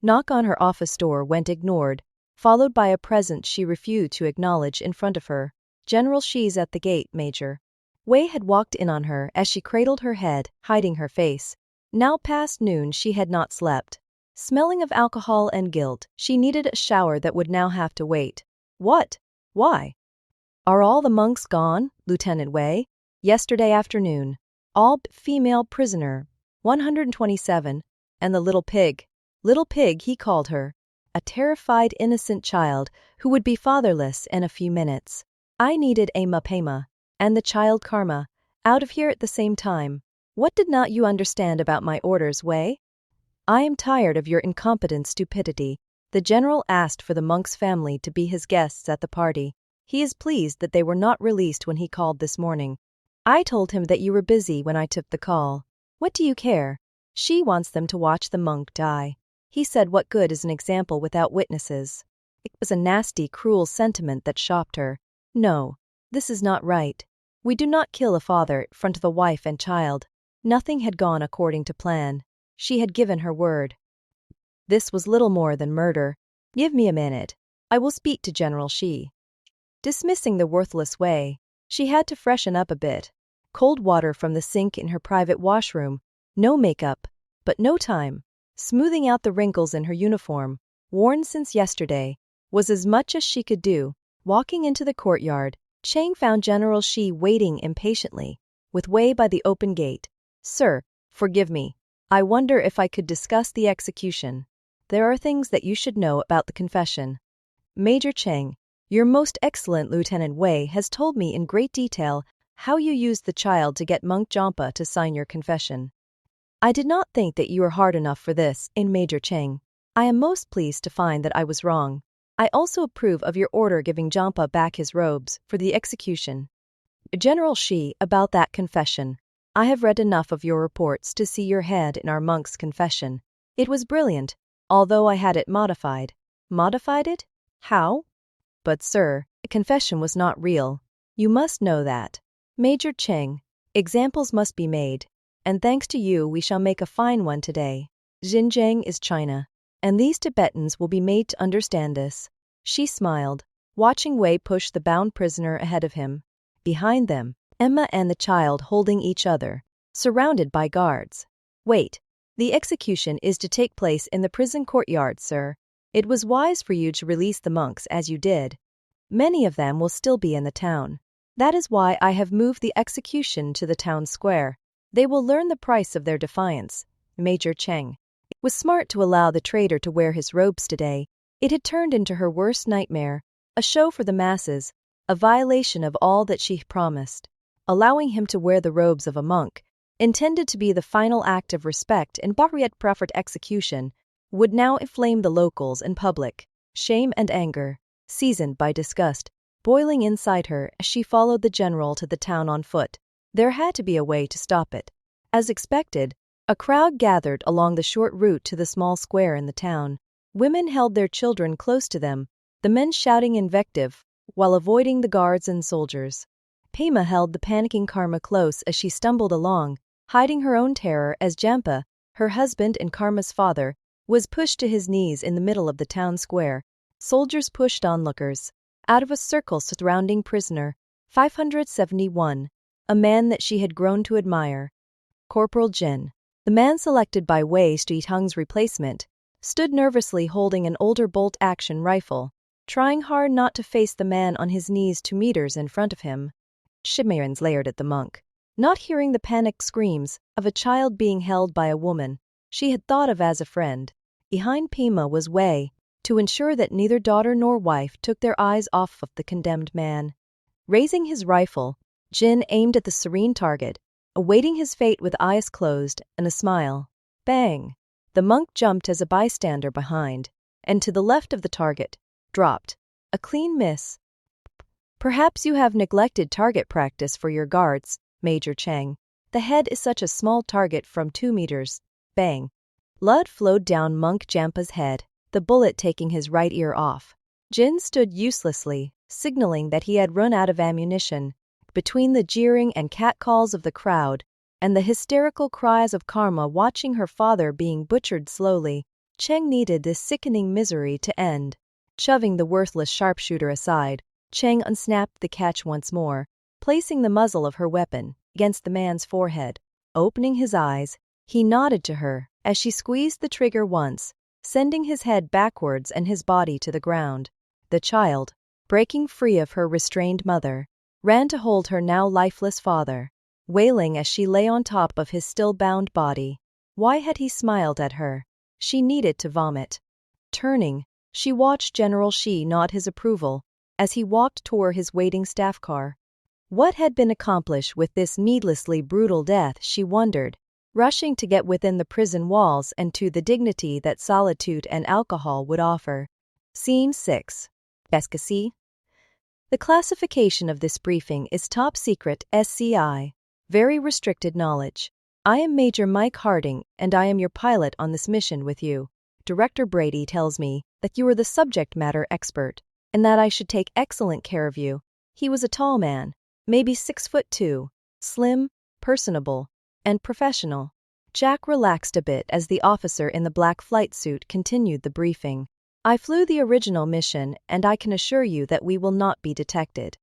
Knock on her office door went ignored, followed by a presence she refused to acknowledge in front of her. General, she's at the gate, Major. Wei had walked in on her as she cradled her head, hiding her face. Now past noon she had not slept. Smelling of alcohol and guilt, she needed a shower that would now have to wait. What? Why? Are all the monks gone, Lieutenant Wei? Yesterday afternoon. All female prisoner, 127, and the little pig. Little pig, he called her. A terrified innocent child who would be fatherless in a few minutes. I needed Ama Pema, and the child Karma, out of here at the same time. What did not you understand about my orders, Wei? I am tired of your incompetent stupidity. The general asked for the monk's family to be his guests at the party. He is pleased that they were not released when he called this morning. I told him that you were busy when I took the call. What do you care? She wants them to watch the monk die. He said, what good is an example without witnesses? It was a nasty, cruel sentiment that shocked her. No, this is not right. We do not kill a father in front of a wife and child. Nothing had gone according to plan. She had given her word. This was little more than murder. Give me a minute. I will speak to General Shi. Dismissing the worthless Wei, she had to freshen up a bit. Cold water from the sink in her private washroom. No makeup, but no time. Smoothing out the wrinkles in her uniform, worn since yesterday, was as much as she could do. Walking into the courtyard, Chang found General Shi waiting impatiently, with Wei by the open gate. Sir, forgive me. I wonder if I could discuss the execution. There are things that you should know about the confession. Major Chang, your most excellent Lieutenant Wei has told me in great detail how you used the child to get Monk Jampa to sign your confession. I did not think that you were hard enough for this, in Major Chang. I am most pleased to find that I was wrong. I also approve of your order giving Jampa back his robes for the execution. General Shi, about that confession. I have read enough of your reports to see your head in our monk's confession. It was brilliant, although I had it modified. Modified it? How? But sir, the confession was not real. You must know that. Major Cheng, examples must be made, and thanks to you we shall make a fine one today. Xinjiang is China, and these Tibetans will be made to understand this. She smiled, watching Wei push the bound prisoner ahead of him. Behind them, Emma and the child holding each other, surrounded by guards. Wait, the execution is to take place in the prison courtyard, sir. It was wise for you to release the monks as you did. Many of them will still be in the town. That is why I have moved the execution to the town square. They will learn the price of their defiance. Major Cheng. It was smart to allow the traitor to wear his robes today. It had turned into her worst nightmare, a show for the masses, a violation of all that she promised. Allowing him to wear the robes of a monk, intended to be the final act of respect in Bahriat proffered execution, would now inflame the locals and public. Shame and anger, seasoned by disgust, boiling inside her as she followed the general to the town on foot. There had to be a way to stop it. As expected, a crowd gathered along the short route to the small square in the town. Women held their children close to them, the men shouting invective, while avoiding the guards and soldiers. Pema held the panicking Karma close as she stumbled along, hiding her own terror as Jampa, her husband and Karma's father, was pushed to his knees in the middle of the town square. Soldiers pushed onlookers out of a circle surrounding prisoner 571, a man that she had grown to admire. Corporal Jin, the man selected by Wei Streethung's replacement, stood nervously holding an older bolt-action rifle, trying hard not to face the man on his knees 2 meters in front of him. Shimerans layered at the monk. Not hearing the panicked screams of a child being held by a woman she had thought of as a friend. Behind Pema was Wei, to ensure that neither daughter nor wife took their eyes off of the condemned man. Raising his rifle, Jin aimed at the serene target, awaiting his fate with eyes closed and a smile. Bang! The monk jumped as a bystander behind, and to the left of the target, dropped. A clean miss. Perhaps you have neglected target practice for your guards, Major Chang. The head is such a small target from 2 meters. Bang! Blood flowed down Monk Jampa's head, the bullet taking his right ear off. Jin stood uselessly, signaling that he had run out of ammunition. Between the jeering and catcalls of the crowd and the hysterical cries of Karma watching her father being butchered slowly, Cheng needed this sickening misery to end. Shoving the worthless sharpshooter aside, Cheng unsnapped the catch once more, placing the muzzle of her weapon against the man's forehead. Opening his eyes, he nodded to her as she squeezed the trigger once, sending his head backwards and his body to the ground. The child, breaking free of her restrained mother, ran to hold her now lifeless father, wailing as she lay on top of his still bound body. Why had he smiled at her? She needed to vomit. Turning, she watched General Shi nod his approval as he walked toward his waiting staff car. What had been accomplished with this needlessly brutal death, she wondered, rushing to get within the prison walls and to the dignity that solitude and alcohol would offer. Scene 6. Efficacy. The classification of this briefing is Top Secret SCI, very restricted knowledge. I am Major Mike Harding, and I am your pilot on this mission with you. Director Brady tells me that you are the subject matter expert, and that I should take excellent care of you. He was a tall man, maybe 6'2", slim, personable, and professional. Jack relaxed a bit as the officer in the black flight suit continued the briefing. I flew the original mission, and I can assure you that we will not be detected.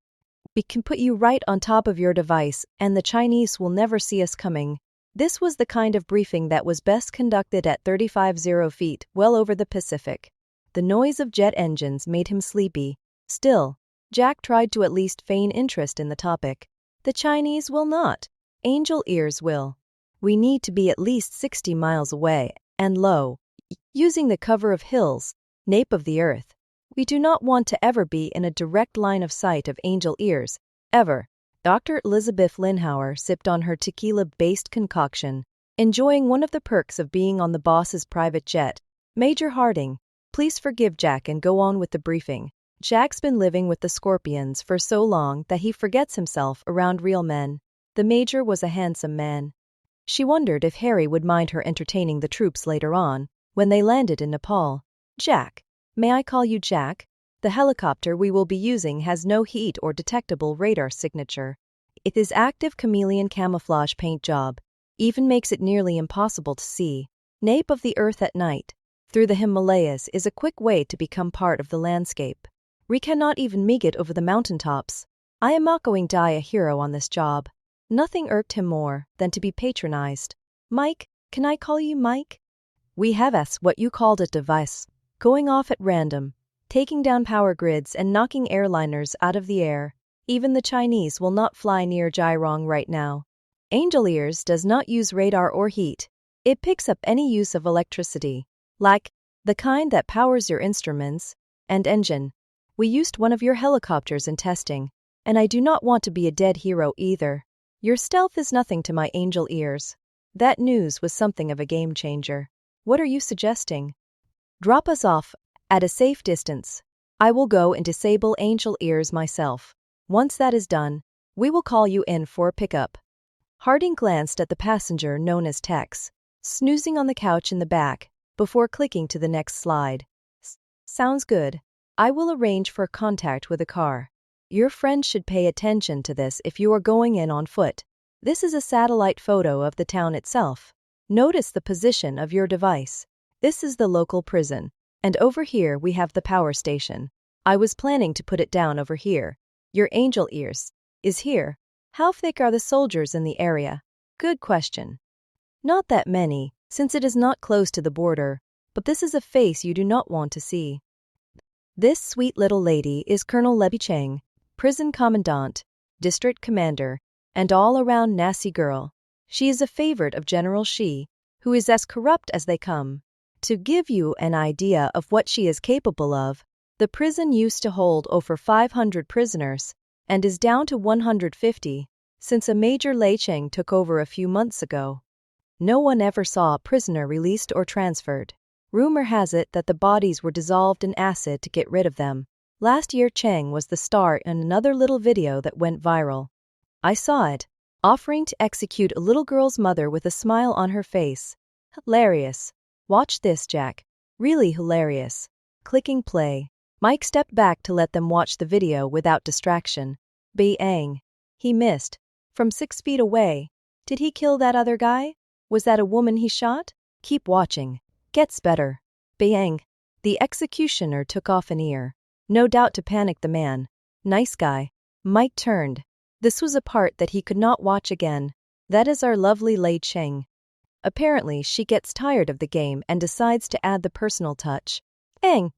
We can put you right on top of your device, and the Chinese will never see us coming. This was the kind of briefing that was best conducted at 35,000 feet, well over the Pacific. The noise of jet engines made him sleepy. Still, Jack tried to at least feign interest in the topic. The Chinese will not. Angel Ears will. We need to be at least 60 miles away, and low, using the cover of hills, nape of the earth. We do not want to ever be in a direct line of sight of Angel Ears, ever. Dr. Elizabeth Linhauer sipped on her tequila-based concoction, enjoying one of the perks of being on the boss's private jet. Major Harding, please forgive Jack and go on with the briefing. Jack's been living with the Scorpions for so long that he forgets himself around real men. The Major was a handsome man. She wondered if Harry would mind her entertaining the troops later on, when they landed in Nepal. Jack, may I call you Jack? The helicopter we will be using has no heat or detectable radar signature. It is active chameleon camouflage paint job, even makes it nearly impossible to see. Nape of the earth at night, through the Himalayas, is a quick way to become part of the landscape. We cannot even make it over the mountaintops. I am not going to die a hero on this job. Nothing irked him more than to be patronized. Mike, can I call you Mike? We have what you called a device, going off at random, taking down power grids and knocking airliners out of the air. Even the Chinese will not fly near Jirong right now. Angel Ears does not use radar or heat. It picks up any use of electricity, like the kind that powers your instruments and engine. We used one of your helicopters in testing, and I do not want to be a dead hero either. Your stealth is nothing to my Angel Ears. That news was something of a game changer. What are you suggesting? Drop us off at a safe distance. I will go and disable Angel Ears myself. Once that is done, we will call you in for a pickup. Harding glanced at the passenger known as Tex, snoozing on the couch in the back, before clicking to the next slide. Sounds good. I will arrange for contact with a car. Your friend should pay attention to this if you are going in on foot. This is a satellite photo of the town itself. Notice the position of your device. This is the local prison, and over here we have the power station. I was planning to put it down over here. Your Angel Ears is here. How thick are the soldiers in the area? Good question. Not that many, since it is not close to the border, but this is a face you do not want to see. This sweet little lady is Colonel Lebby Cheng, prison commandant, district commander, and all-around nasty girl. She is a favorite of General Shi, who is as corrupt as they come. To give you an idea of what she is capable of, the prison used to hold over 500 prisoners, and is down to 150, since a Major Lei Cheng took over a few months ago. No one ever saw a prisoner released or transferred. Rumor has it that the bodies were dissolved in acid to get rid of them. Last year Cheng was the star in another little video that went viral. I saw it, offering to execute a little girl's mother with a smile on her face. Hilarious. Watch this, Jack. Really hilarious. Clicking play. Mike stepped back to let them watch the video without distraction. Bang. He missed. From 6 feet away. Did he kill that other guy? Was that a woman he shot? Keep watching. Gets better. Bang. The executioner took off an ear. No doubt to panic the man. Nice guy. Mike turned. This was a part that he could not watch again. That is our lovely Lei Cheng. Apparently she gets tired of the game and decides to add the personal touch. Bang.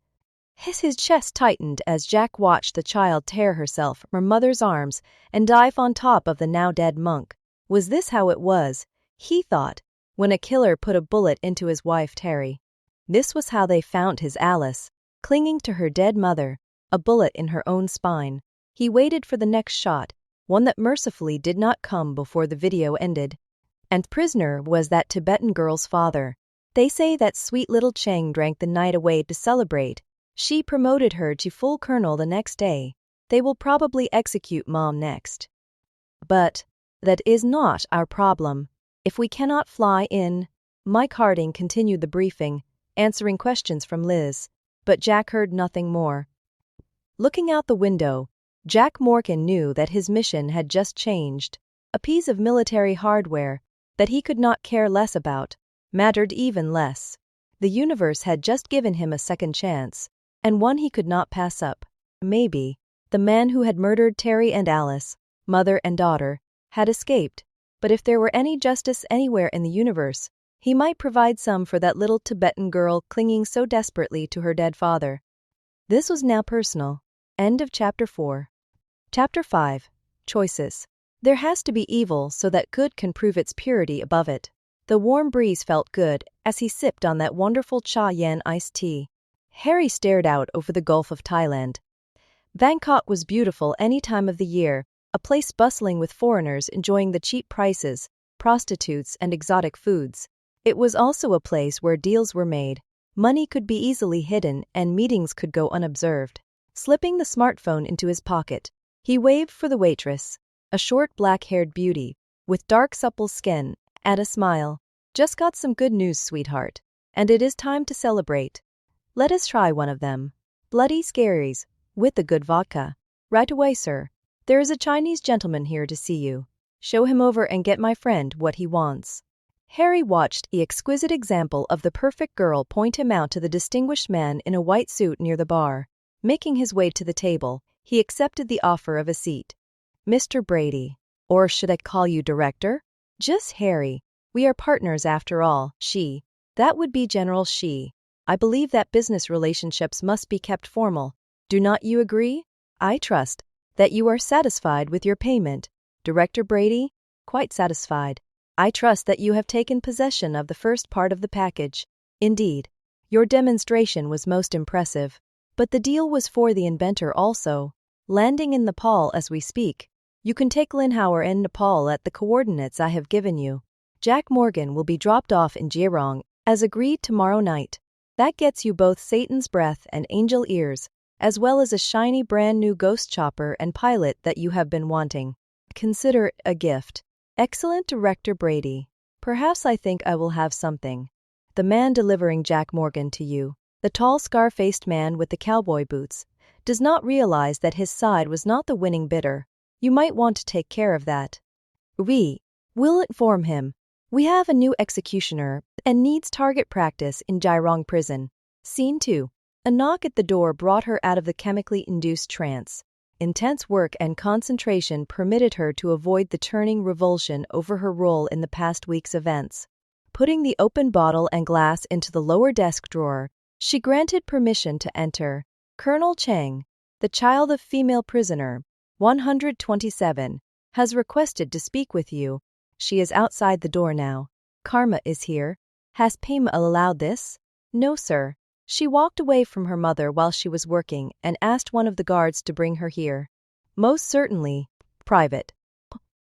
His chest tightened as Jack watched the child tear herself from her mother's arms and dive on top of the now-dead monk. Was this how it was, he thought, when a killer put a bullet into his wife Terry? This was how they found his Alice, clinging to her dead mother, a bullet in her own spine. He waited for the next shot, one that mercifully did not come before the video ended. And prisoner was that Tibetan girl's father. They say that sweet little Cheng drank the night away to celebrate. She promoted her to full colonel the next day. They will probably execute mom next. But that is not our problem. If we cannot fly in, Mike Harding continued the briefing, answering questions from Liz. But Jack heard nothing more. Looking out the window, Jack Morgan knew that his mission had just changed. A piece of military hardware that he could not care less about mattered even less. The universe had just given him a second chance, and one he could not pass up. Maybe the man who had murdered Terry and Alice, mother and daughter, had escaped, but if there were any justice anywhere in the universe, he might provide some for that little Tibetan girl clinging so desperately to her dead father. This was now personal. End of Chapter 4. Chapter 5. Choices. There has to be evil so that good can prove its purity above it. The warm breeze felt good as he sipped on that wonderful cha yan iced tea. Harry stared out over the Gulf of Thailand. Bangkok was beautiful any time of the year, a place bustling with foreigners enjoying the cheap prices, prostitutes and exotic foods. It was also a place where deals were made, money could be easily hidden and meetings could go unobserved. Slipping the smartphone into his pocket, he waved for the waitress, a short black-haired beauty, with dark supple skin, and a smile. Just got some good news, sweetheart. And it is time to celebrate. Let us try one of them. Bloody Scaries, with the good vodka. Right away, sir. There is a Chinese gentleman here to see you. Show him over and get my friend what he wants. Harry watched the exquisite example of the perfect girl point him out to the distinguished man in a white suit near the bar. Making his way to the table, he accepted the offer of a seat. Mr. Brady. Or should I call you director? Just Harry. We are partners after all. She. That would be General She. I believe that business relationships must be kept formal. Do not you agree? I trust that you are satisfied with your payment. Director Brady? Quite satisfied. I trust that you have taken possession of the first part of the package. Indeed, your demonstration was most impressive. But the deal was for the inventor also. Landing in Nepal as we speak. You can take Linhauer in Nepal at the coordinates I have given you. Jack Morgan will be dropped off in Jirong, as agreed tomorrow night. That gets you both Satan's breath and angel ears, as well as a shiny brand new ghost chopper and pilot that you have been wanting. Consider it a gift. Excellent Director Brady. Perhaps I think I will have something. The man delivering Jack Morgan to you, the tall scar-faced man with the cowboy boots, does not realize that his side was not the winning bidder. You might want to take care of that. We will inform him. We have a new executioner and needs target practice in Jirong prison. Scene 2. A knock at the door brought her out of the chemically induced trance. Intense work and concentration permitted her to avoid the turning revulsion over her role in the past week's events. Putting the open bottle and glass into the lower desk drawer, she granted permission to enter. Colonel Cheng, the child of female prisoner, 127, has requested to speak with you. She is outside the door now. Karma is here. Has Pema allowed this? No, sir. She walked away from her mother while she was working and asked one of the guards to bring her here. Most certainly. Private.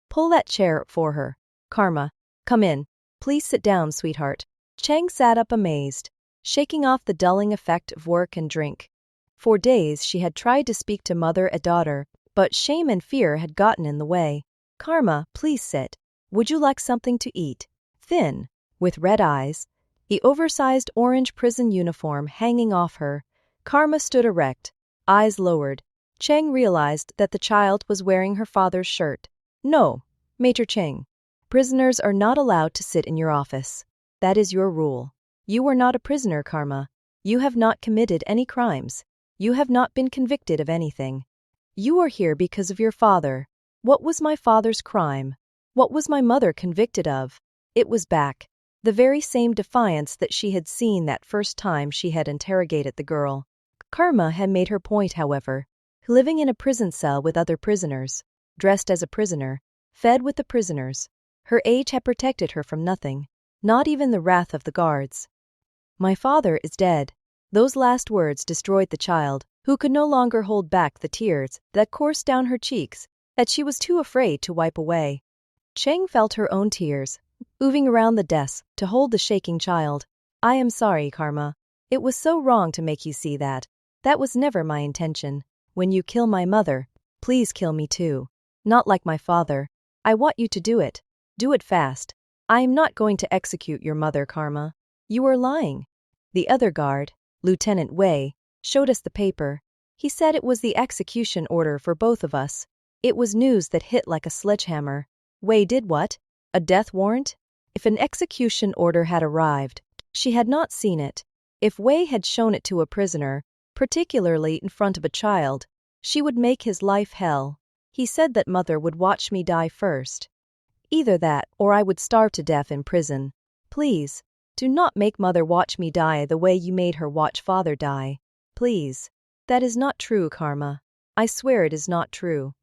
Pull that chair for her. Karma, come in. Please sit down, sweetheart. Cheng sat up amazed, shaking off the dulling effect of work and drink. For days she had tried to speak to mother and daughter, but shame and fear had gotten in the way. Karma, please sit. Would you like something to eat? Thin, with red eyes, the oversized orange prison uniform hanging off her, Karma stood erect, eyes lowered. Cheng realized that the child was wearing her father's shirt. No, Major Cheng. Prisoners are not allowed to sit in your office. That is your rule. You are not a prisoner, Karma. You have not committed any crimes. You have not been convicted of anything. You are here because of your father. What was my father's crime? What was my mother convicted of? It was back. The very same defiance that she had seen that first time she had interrogated the girl. Karma had made her point, however. Living in a prison cell with other prisoners, dressed as a prisoner, fed with the prisoners. Her age had protected her from nothing, not even the wrath of the guards. My father is dead. Those last words destroyed the child, who could no longer hold back the tears that coursed down her cheeks, that she was too afraid to wipe away. Cheng felt her own tears, moving around the desk to hold the shaking child. I am sorry, Karma. It was so wrong to make you see that. That was never my intention. When you kill my mother, please kill me too. Not like my father. I want you to do it. Do it fast. I am not going to execute your mother, Karma. You are lying. The other guard, Lieutenant Wei, showed us the paper. He said it was the execution order for both of us. It was news that hit like a sledgehammer. Wei did what? A death warrant? If an execution order had arrived, she had not seen it. If Wei had shown it to a prisoner, particularly in front of a child, she would make his life hell. He said that mother would watch me die first. Either that or I would starve to death in prison. Please, do not make mother watch me die the way you made her watch father die. Please. That is not true, Karma. I swear it is not true.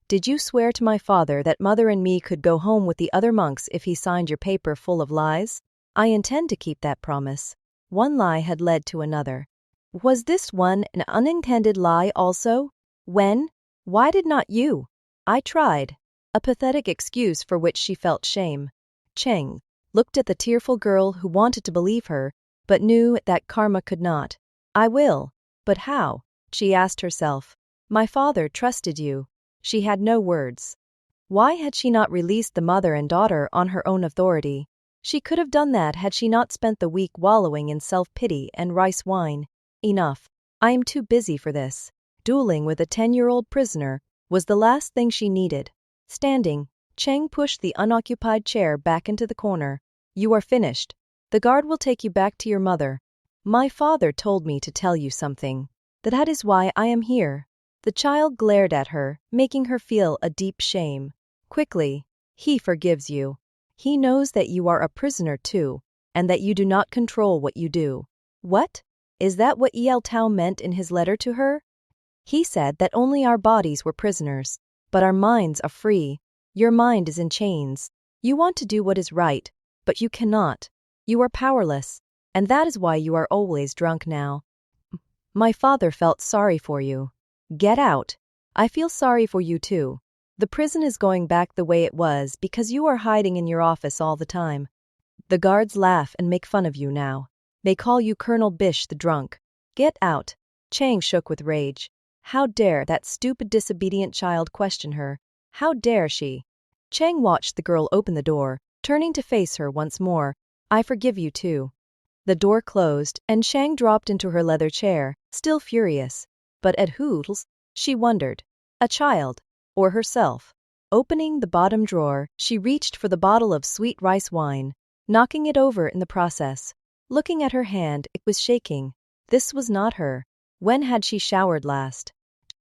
Did you swear to my father that mother and me could go home with the other monks if he signed your paper full of lies? I intend to keep that promise. One lie had led to another. Was this one an unintended lie also? When? Why did not you? I tried. A pathetic excuse for which she felt shame. Cheng looked at the tearful girl who wanted to believe her, but knew that Karma could not. I will. But how? She asked herself. My father trusted you. She had no words. Why had she not released the mother and daughter on her own authority? She could have done that had she not spent the week wallowing in self-pity and rice wine. Enough. I am too busy for this. Dueling with a 10-year-old prisoner was the last thing she needed. Standing, Cheng pushed the unoccupied chair back into the corner. You are finished. The guard will take you back to your mother. My father told me to tell you something. That is why I am here. The child glared at her, making her feel a deep shame. Quickly, he forgives you. He knows that you are a prisoner too, and that you do not control what you do. What? Is that what Yel Tao meant in his letter to her? He said that only our bodies were prisoners, but our minds are free. Your mind is in chains. You want to do what is right, but you cannot. You are powerless, and that is why you are always drunk now. My father felt sorry for you. Get out. I feel sorry for you too. The prison is going back the way it was because you are hiding in your office all the time. The guards laugh and make fun of you now. They call you Colonel Bish the drunk. Get out. Chang shook with rage. How dare that stupid disobedient child question her? How dare she? Chang watched the girl open the door, turning to face her once more. I forgive you too. The door closed and Chang dropped into her leather chair, still furious. But at whose? She wondered. A child. Or herself. Opening the bottom drawer, she reached for the bottle of sweet rice wine, knocking it over in the process. Looking at her hand, it was shaking. This was not her. When had she showered last?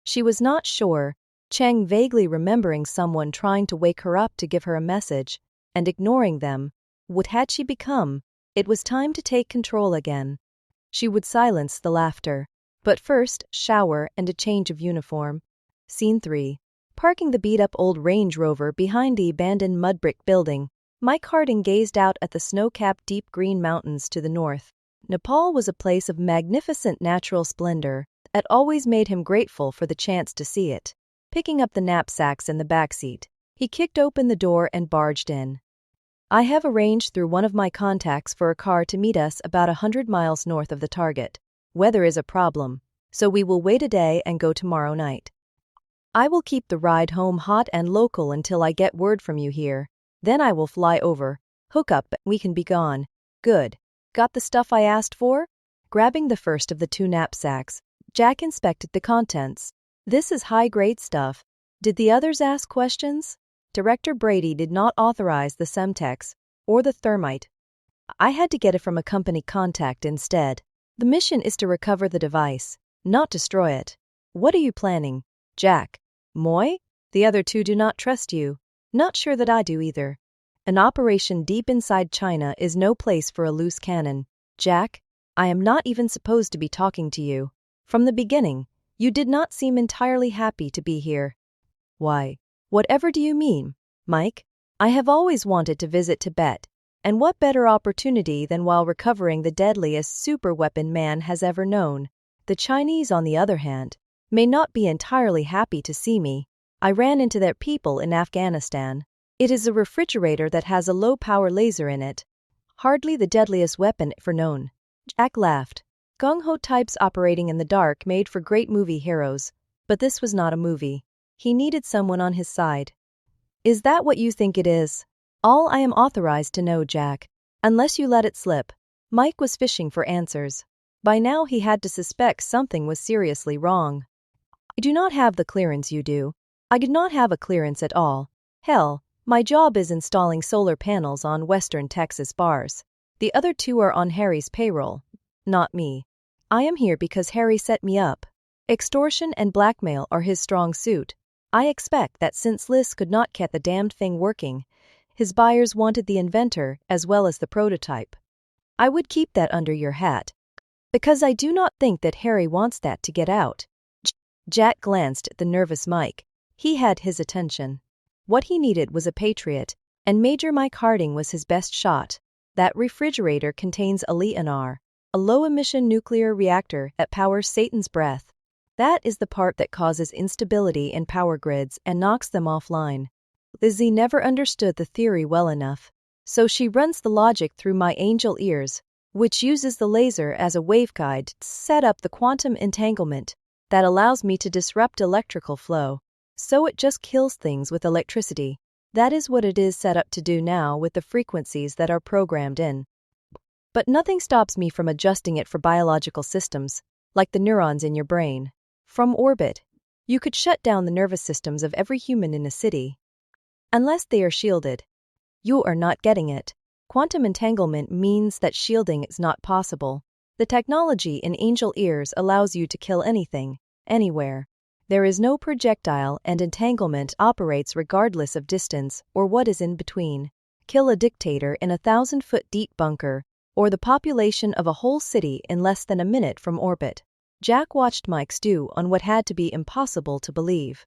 She was not sure, Chang vaguely remembering someone trying to wake her up to give her a message, and ignoring them. What had she become? It was time to take control again. She would silence the laughter. But first, shower and a change of uniform. Scene 3. Parking the beat-up old Range Rover behind the abandoned mud-brick building, Mike Harding gazed out at the snow-capped deep green mountains to the north. Nepal was a place of magnificent natural splendor that always made him grateful for the chance to see it. Picking up the knapsacks in the backseat, he kicked open the door and barged in. I have arranged through one of my contacts for a car to meet us about 100 miles north of the target. Weather is a problem, so we will wait a day and go tomorrow night. I will keep the ride home hot and local until I get word from you here. Then I will fly over, hook up, and we can be gone. Good. Got the stuff I asked for? Grabbing the first of the two knapsacks, Jack inspected the contents. This is high-grade stuff. Did the others ask questions? Director Brady did not authorize the Semtex or the thermite. I had to get it from a company contact instead. The mission is to recover the device, not destroy it. What are you planning, Jack? Moy? The other two do not trust you. Not sure that I do either. An operation deep inside China is no place for a loose cannon. Jack, I am not even supposed to be talking to you. From the beginning, you did not seem entirely happy to be here. Why, whatever do you mean, Mike? I have always wanted to visit Tibet, and what better opportunity than while recovering the deadliest superweapon man has ever known? The Chinese, on the other hand, may not be entirely happy to see me. I ran into their people in Afghanistan. It is a refrigerator that has a low-power laser in it. Hardly the deadliest weapon ever known. Jack laughed. Gung-ho types operating in the dark made for great movie heroes, but this was not a movie. He needed someone on his side. Is that what you think it is? All I am authorized to know, Jack. Unless you let it slip. Mike was fishing for answers. By now he had to suspect something was seriously wrong. I do not have the clearance you do. I do not have a clearance at all. Hell, my job is installing solar panels on Western Texas bars. The other two are on Harry's payroll, not me. I am here because Harry set me up. Extortion and blackmail are his strong suit. I expect that since Liz could not get the damned thing working, his buyers wanted the inventor as well as the prototype. I would keep that under your hat, because I do not think that Harry wants that to get out. Jack glanced at the nervous Mike. He had his attention. What he needed was a patriot, and Major Mike Harding was his best shot. That refrigerator contains a LEONR, a low-emission nuclear reactor that powers Satan's breath. That is the part that causes instability in power grids and knocks them offline. Lizzie never understood the theory well enough, so she runs the logic through my angel ears, which uses the laser as a waveguide to set up the quantum entanglement that allows me to disrupt electrical flow. So it just kills things with electricity. That is what it is set up to do now with the frequencies that are programmed in. But nothing stops me from adjusting it for biological systems, like the neurons in your brain. From orbit, you could shut down the nervous systems of every human in a city. Unless they are shielded. You are not getting it. Quantum entanglement means that shielding is not possible. The technology in angel ears allows you to kill anything, anywhere. There is no projectile, and entanglement operates regardless of distance or what is in between. Kill a dictator in a 1,000-foot-deep bunker, or the population of a whole city in less than a minute from orbit. Jack watched Mike stew on what had to be impossible to believe.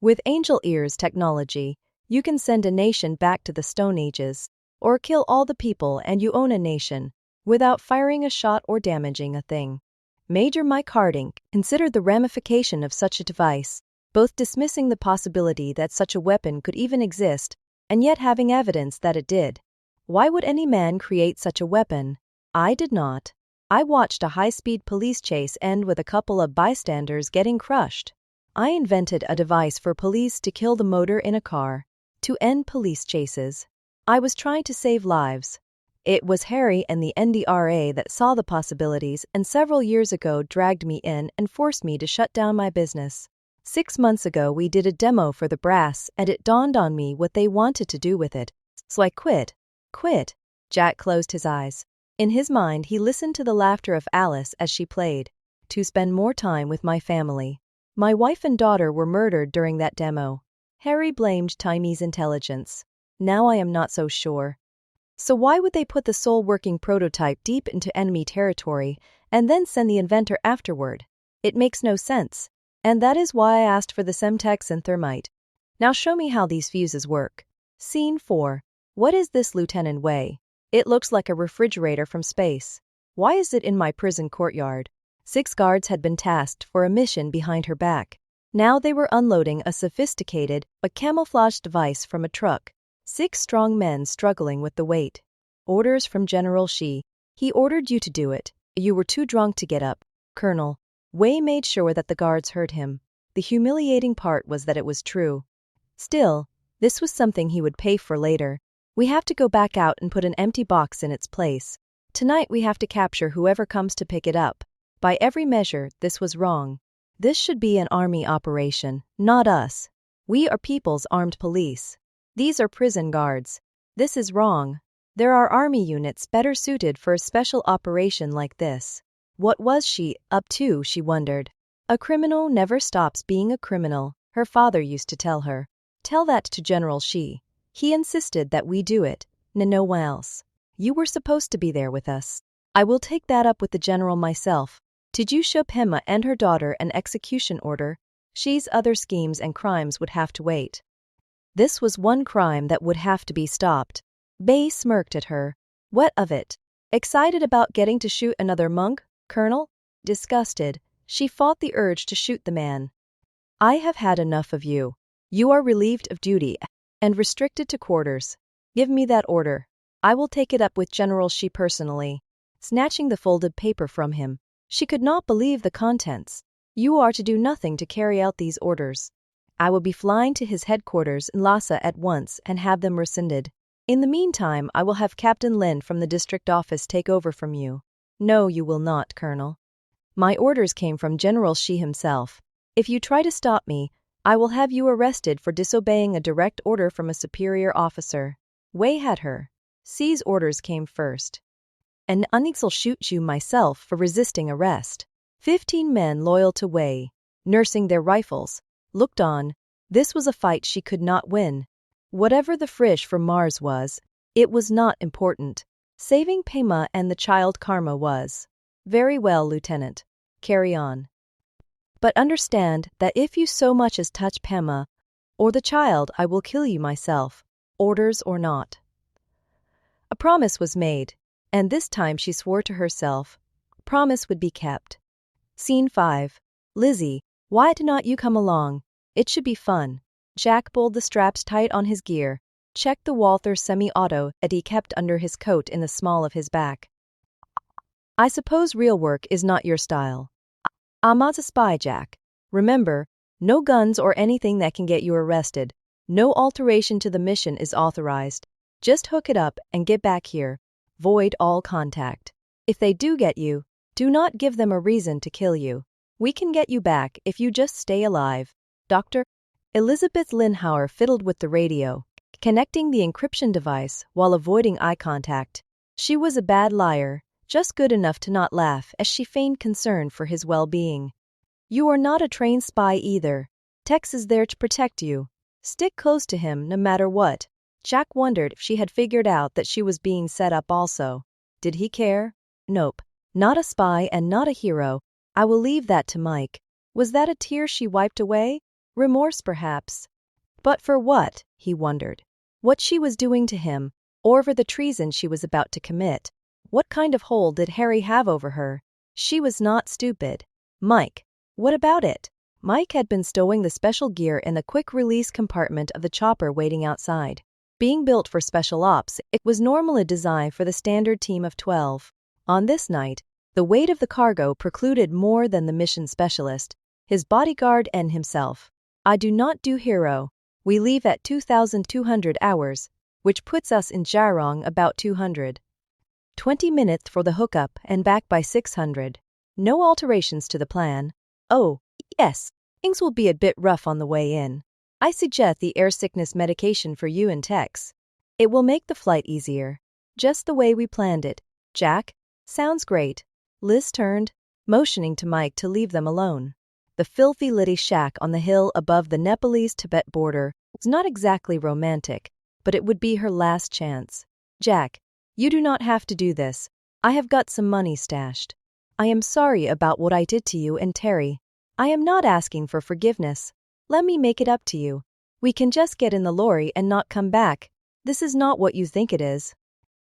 With angel ears technology, you can send a nation back to the Stone Ages, or kill all the people and you own a nation, without firing a shot or damaging a thing. Major Mike Harding considered the ramification of such a device, both dismissing the possibility that such a weapon could even exist, and yet having evidence that it did. Why would any man create such a weapon? I did not. I watched a high-speed police chase end with a couple of bystanders getting crushed. I invented a device for police to kill the motor in a car, to end police chases. I was trying to save lives. It was Harry and the NDRA that saw the possibilities and several years ago dragged me in and forced me to shut down my business. 6 months ago we did a demo for the brass and it dawned on me what they wanted to do with it. So I quit. Quit. Jack closed his eyes. In his mind he listened to the laughter of Alice as she played. To spend more time with my family. My wife and daughter were murdered during that demo. Harry blamed Chinese intelligence. Now I am not so sure. So why would they put the sole-working prototype deep into enemy territory and then send the inventor afterward? It makes no sense. And that is why I asked for the Semtex and thermite. Now show me how these fuses work. Scene 4. What is this, Lieutenant Wei? It looks like a refrigerator from space. Why is it in my prison courtyard? 6 guards had been tasked for a mission behind her back. Now they were unloading a sophisticated but camouflaged device from a truck. 6 strong men struggling with the weight. Orders from General Shi. He ordered you to do it. You were too drunk to get up, Colonel. Wei made sure that the guards heard him. The humiliating part was that it was true. Still, this was something he would pay for later. We have to go back out and put an empty box in its place. Tonight we have to capture whoever comes to pick it up. By every measure, this was wrong. This should be an army operation, not us. We are people's armed police. These are prison guards. This is wrong. There are army units better suited for a special operation like this. What was she up to, she wondered. A criminal never stops being a criminal, her father used to tell her. Tell that to General Shi. He insisted that we do it, no one else. You were supposed to be there with us. I will take that up with the general myself. Did you show Pema and her daughter an execution order? She's other schemes and crimes would have to wait. This was one crime that would have to be stopped. Bay smirked at her. What of it? Excited about getting to shoot another monk, Colonel? Disgusted, she fought the urge to shoot the man. I have had enough of you. You are relieved of duty and restricted to quarters. Give me that order. I will take it up with General Shi personally. Snatching the folded paper from him, she could not believe the contents. You are to do nothing to carry out these orders. I will be flying to his headquarters in Lhasa at once and have them rescinded. In the meantime, I will have Captain Lin from the district office take over from you. No, you will not, Colonel. My orders came from General Shi himself. If you try to stop me, I will have you arrested for disobeying a direct order from a superior officer. Wei had her. Xi's orders came first. And I'll shoot you myself for resisting arrest. 15 men loyal to Wei, nursing their rifles, looked on. This was a fight she could not win. Whatever the frisch for Mars was, it was not important. Saving Pema and the child Karma was. Very well, Lieutenant. Carry on. But understand that if you so much as touch Pema or the child, I will kill you myself, orders or not. A promise was made, and this time she swore to herself. Promise would be kept. Scene 5. Lizzie, why do not you come along? It should be fun. Jack pulled the straps tight on his gear, checked the Walther semi-auto that he kept under his coat in the small of his back. I suppose real work is not your style. I'm not a spy, Jack. Remember, no guns or anything that can get you arrested. No alteration to the mission is authorized. Just hook it up and get back here. Void all contact. If they do get you, do not give them a reason to kill you. We can get you back if you just stay alive. Dr. Elizabeth Linhauer fiddled with the radio, connecting the encryption device while avoiding eye contact. She was a bad liar, just good enough to not laugh as she feigned concern for his well-being. You are not a trained spy either. Tex is there to protect you. Stick close to him no matter what. Jack wondered if she had figured out that she was being set up also. Did he care? Nope. Not a spy and not a hero. I will leave that to Mike. Was that a tear she wiped away? Remorse perhaps. But for what, he wondered. What she was doing to him, or for the treason she was about to commit. What kind of hold did Harry have over her? She was not stupid. Mike. What about it? Mike had been stowing the special gear in the quick-release compartment of the chopper waiting outside. Being built for special ops, it was normally designed for the standard team of 12. On this night, the weight of the cargo precluded more than the mission specialist, his bodyguard and himself. I do not do hero. We leave at 2,200 hours, which puts us in Jarong about 200. 20 minutes for the hookup and back by 600. No alterations to the plan. Oh, yes, things will be a bit rough on the way in. I suggest the air sickness medication for you and Tex. It will make the flight easier. Just the way we planned it. Jack? Sounds great. Liz turned, motioning to Mike to leave them alone. The filthy litty shack on the hill above the Nepalese-Tibet border was not exactly romantic, but it would be her last chance. Jack, you do not have to do this. I have got some money stashed. I am sorry about what I did to you and Terry. I am not asking for forgiveness. Let me make it up to you. We can just get in the lorry and not come back. This is not what you think it is.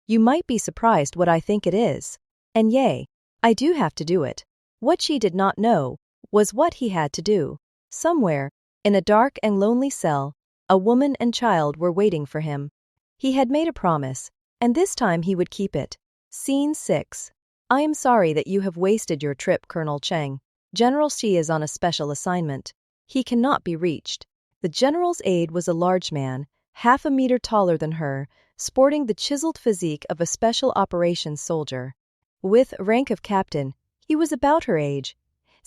You might be surprised what I think it is. And yay, I do have to do it. What she did not know was what he had to do. Somewhere, in a dark and lonely cell, a woman and child were waiting for him. He had made a promise, and this time he would keep it. Scene 6. I am sorry that you have wasted your trip, Colonel Cheng. General Shi is on a special assignment. He cannot be reached. The general's aide was a large man, half a meter taller than her, sporting the chiseled physique of a special operations soldier. With rank of captain, he was about her age,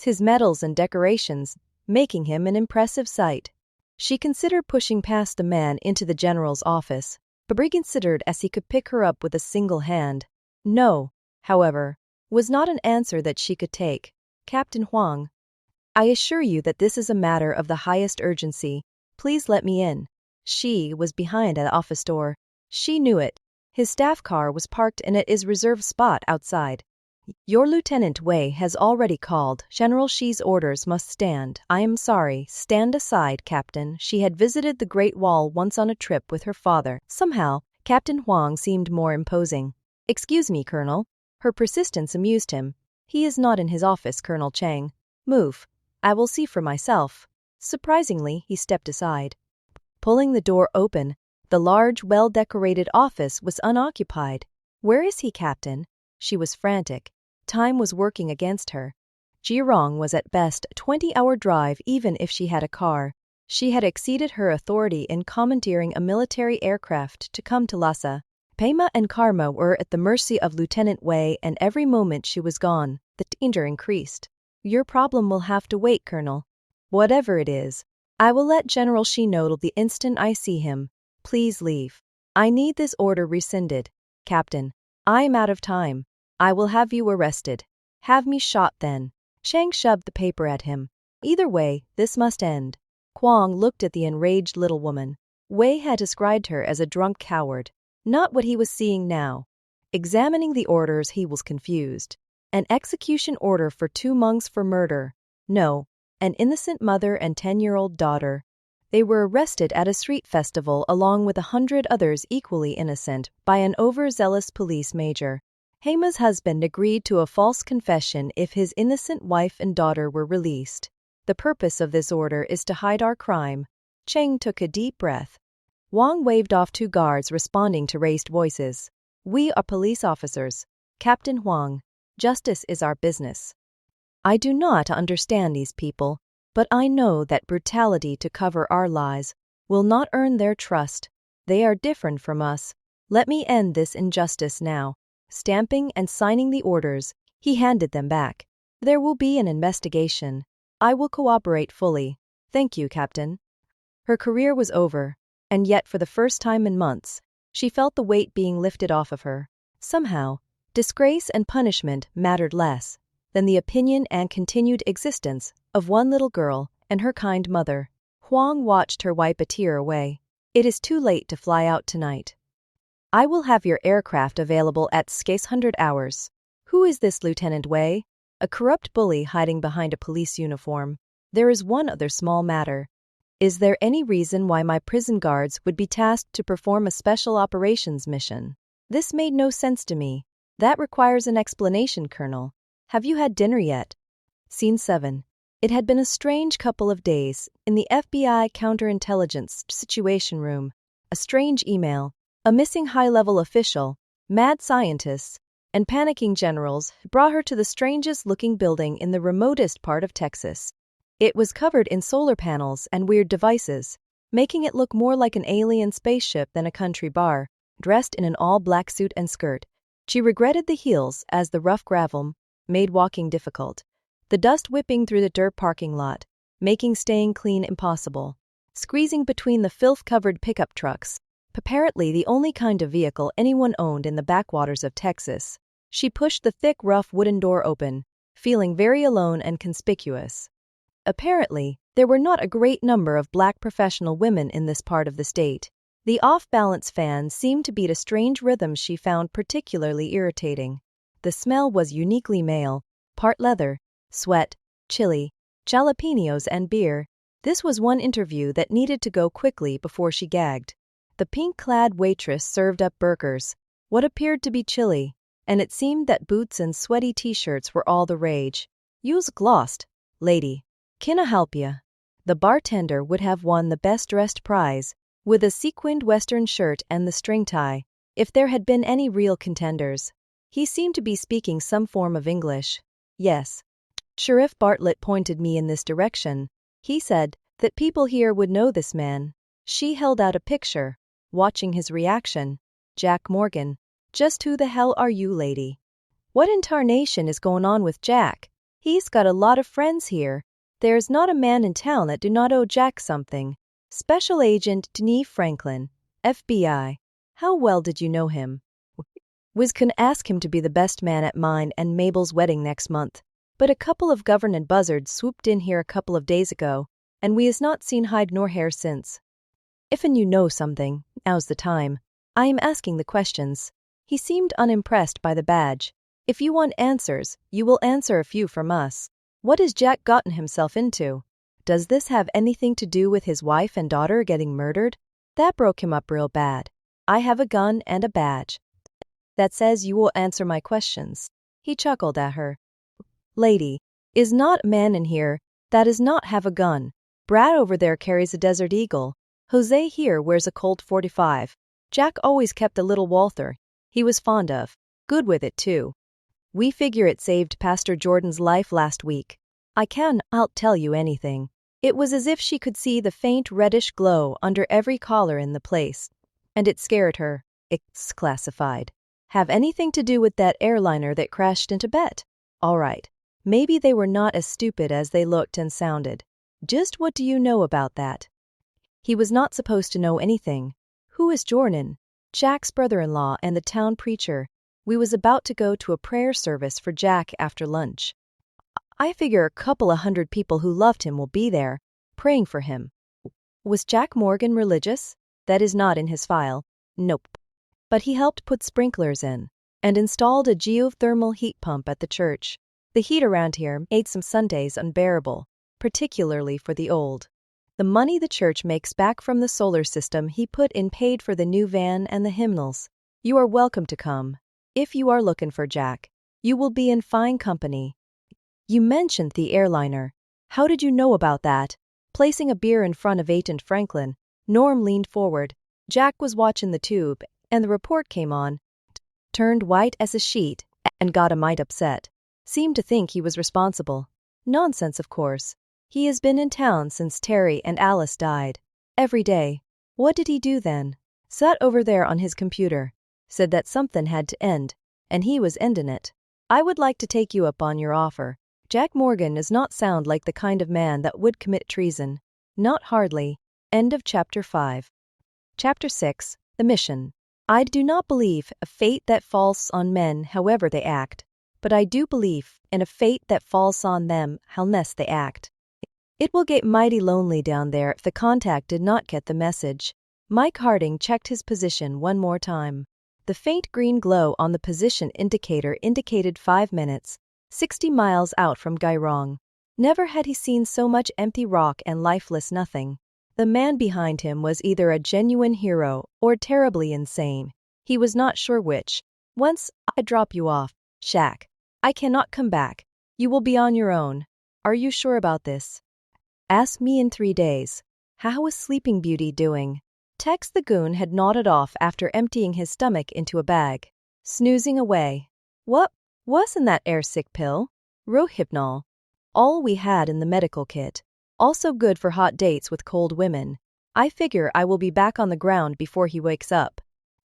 his medals and decorations making him an impressive sight. She considered pushing past the man into the general's office, but reconsidered as he could pick her up with a single hand. No, however, was not an answer that she could take. Captain Huang, I assure you that this is a matter of the highest urgency. Please let me in. She was behind the office door. She knew it. His staff car was parked in his reserved spot outside. Your Lieutenant Wei has already called. General Shi's orders must stand. I am sorry. Stand aside, Captain. She had visited the Great Wall once on a trip with her father. Somehow, Captain Huang seemed more imposing. Excuse me, Colonel. Her persistence amused him. He is not in his office, Colonel Chang. Move. I will see for myself. Surprisingly, he stepped aside. Pulling the door open, the large, well-decorated office was unoccupied. Where is he, Captain? She was frantic. Time was working against her. Jirong was at best a 20-hour drive even if she had a car. She had exceeded her authority in commandeering a military aircraft to come to Lhasa. Pema and Karma were at the mercy of Lieutenant Wei, and every moment she was gone, the danger increased. Your problem will have to wait, Colonel. Whatever it is, I will let General Shi know the instant I see him. Please leave. I need this order rescinded. Captain, I am out of time. I will have you arrested. Have me shot then. Chang shoved the paper at him. Either way, this must end. Kwong looked at the enraged little woman. Wei had described her as a drunk coward. Not what he was seeing now. Examining the orders, he was confused. An execution order for 2 monks for murder. No, an innocent mother and 10-year-old daughter. They were arrested at a street festival along with 100 others equally innocent by an overzealous police major. Hema's husband agreed to a false confession if his innocent wife and daughter were released. The purpose of this order is to hide our crime. Cheng took a deep breath. Wang waved off 2 guards responding to raised voices. We are police officers. Captain Huang, justice is our business. I do not understand these people, but I know that brutality to cover our lies will not earn their trust. They are different from us. Let me end this injustice now. Stamping and signing the orders, he handed them back. There will be an investigation. I will cooperate fully. Thank you, Captain. Her career was over, and yet for the first time in months, she felt the weight being lifted off of her. Somehow, disgrace and punishment mattered less than the opinion and continued existence of one little girl and her kind mother. Huang watched her wipe a tear away. It is too late to fly out tonight. I will have your aircraft available at 600 hours. Who is this Lieutenant Wei? A corrupt bully hiding behind a police uniform. There is one other small matter. Is there any reason why my prison guards would be tasked to perform a special operations mission? This made no sense to me. That requires an explanation, Colonel. Have you had dinner yet? Scene 7. It had been a strange couple of days in the FBI counterintelligence situation room. A strange email, a missing high-level official, mad scientists, and panicking generals brought her to the strangest-looking building in the remotest part of Texas. It was covered in solar panels and weird devices, making it look more like an alien spaceship than a country bar. Dressed in an all-black suit and skirt, she regretted the heels as the rough gravel made walking difficult. The dust whipping through the dirt parking lot, making staying clean impossible. Squeezing between the filth-covered pickup trucks, apparently the only kind of vehicle anyone owned in the backwaters of Texas, she pushed the thick, rough wooden door open, feeling very alone and conspicuous. Apparently, there were not a great number of black professional women in this part of the state. The off-balance fan seemed to beat a strange rhythm she found particularly irritating. The smell was uniquely male, part leather, sweat, chili, jalapenos and beer. This was one interview that needed to go quickly before she gagged. The pink-clad waitress served up burgers, what appeared to be chili, and it seemed that boots and sweaty t-shirts were all the rage. You's glossed, lady. Can I help ya? The bartender would have won the best-dressed prize, with a sequined western shirt and the string tie, if there had been any real contenders. He seemed to be speaking some form of English. Yes. Sheriff Bartlett pointed me in this direction. He said that people here would know this man. She held out a picture, watching his reaction. Jack Morgan. Just who the hell are you, lady? What in tarnation is going on with Jack? He's got a lot of friends here. There's not a man in town that do not owe Jack something. Special Agent Denis Franklin, FBI. How well did you know him? Wiz can ask him to be the best man at mine and Mabel's wedding next month. But a couple of government buzzards swooped in here a couple of days ago, and we has not seen hide nor hair since. If and you know something, now's the time. I am asking the questions. He seemed unimpressed by the badge. If you want answers, you will answer a few from us. What has Jack gotten himself into? Does this have anything to do with his wife and daughter getting murdered? That broke him up real bad. I have a gun and a badge that says you will answer my questions. He chuckled at her. Lady, is not a man in here that does not have a gun. Brad over there carries a Desert Eagle. Jose here wears a Colt 45. Jack always kept a little Walther. He was fond of. Good with it too. We figure it saved Pastor Jordan's life last week. I'll tell you anything. It was as if she could see the faint reddish glow under every collar in the place. And it scared her. It's classified. Have anything to do with that airliner that crashed in Tibet? All right. Maybe they were not as stupid as they looked and sounded. Just what do you know about that? He was not supposed to know anything. Who is Jordan? Jack's brother-in-law and the town preacher. We was about to go to a prayer service for Jack after lunch. I figure a couple of hundred people who loved him will be there, praying for him. Was Jack Morgan religious? That is not in his file. Nope. But he helped put sprinklers in, and installed a geothermal heat pump at the church. The heat around here made some Sundays unbearable, particularly for the old. The money the church makes back from the solar system he put in paid for the new van and the hymnals. You are welcome to come. If you are looking for Jack, you will be in fine company. You mentioned the airliner. How did you know about that? Placing a beer in front of Agent Franklin, Norm leaned forward. Jack was watching the tube, and the report came on. Turned white as a sheet, and got a mite upset. Seemed to think he was responsible. Nonsense, of course. He has been in town since Terry and Alice died. Every day. What did he do then? Sat over there on his computer. Said that something had to end, and he was ending it. I would like to take you up on your offer. Jack Morgan does not sound like the kind of man that would commit treason. Not hardly. End of Chapter 5. Chapter 6. The Mission. I do not believe a fate that falls on men however they act, but I do believe in a fate that falls on them howless they act. It will get mighty lonely down there if the contact did not get the message. Mike Harding checked his position one more time. The faint green glow on the position indicator indicated 5 minutes, 60 miles out from Gairong. Never had he seen so much empty rock and lifeless nothing. The man behind him was either a genuine hero or terribly insane. He was not sure which. Once I drop you off, Shaq. I cannot come back. You will be on your own. Are you sure about this? Ask me in 3 days. How is Sleeping Beauty doing? Tex the goon had nodded off after emptying his stomach into a bag. Snoozing away. What? Wasn't that air sick pill? Rohypnol. All we had in the medical kit. Also good for hot dates with cold women. I figure I will be back on the ground before he wakes up.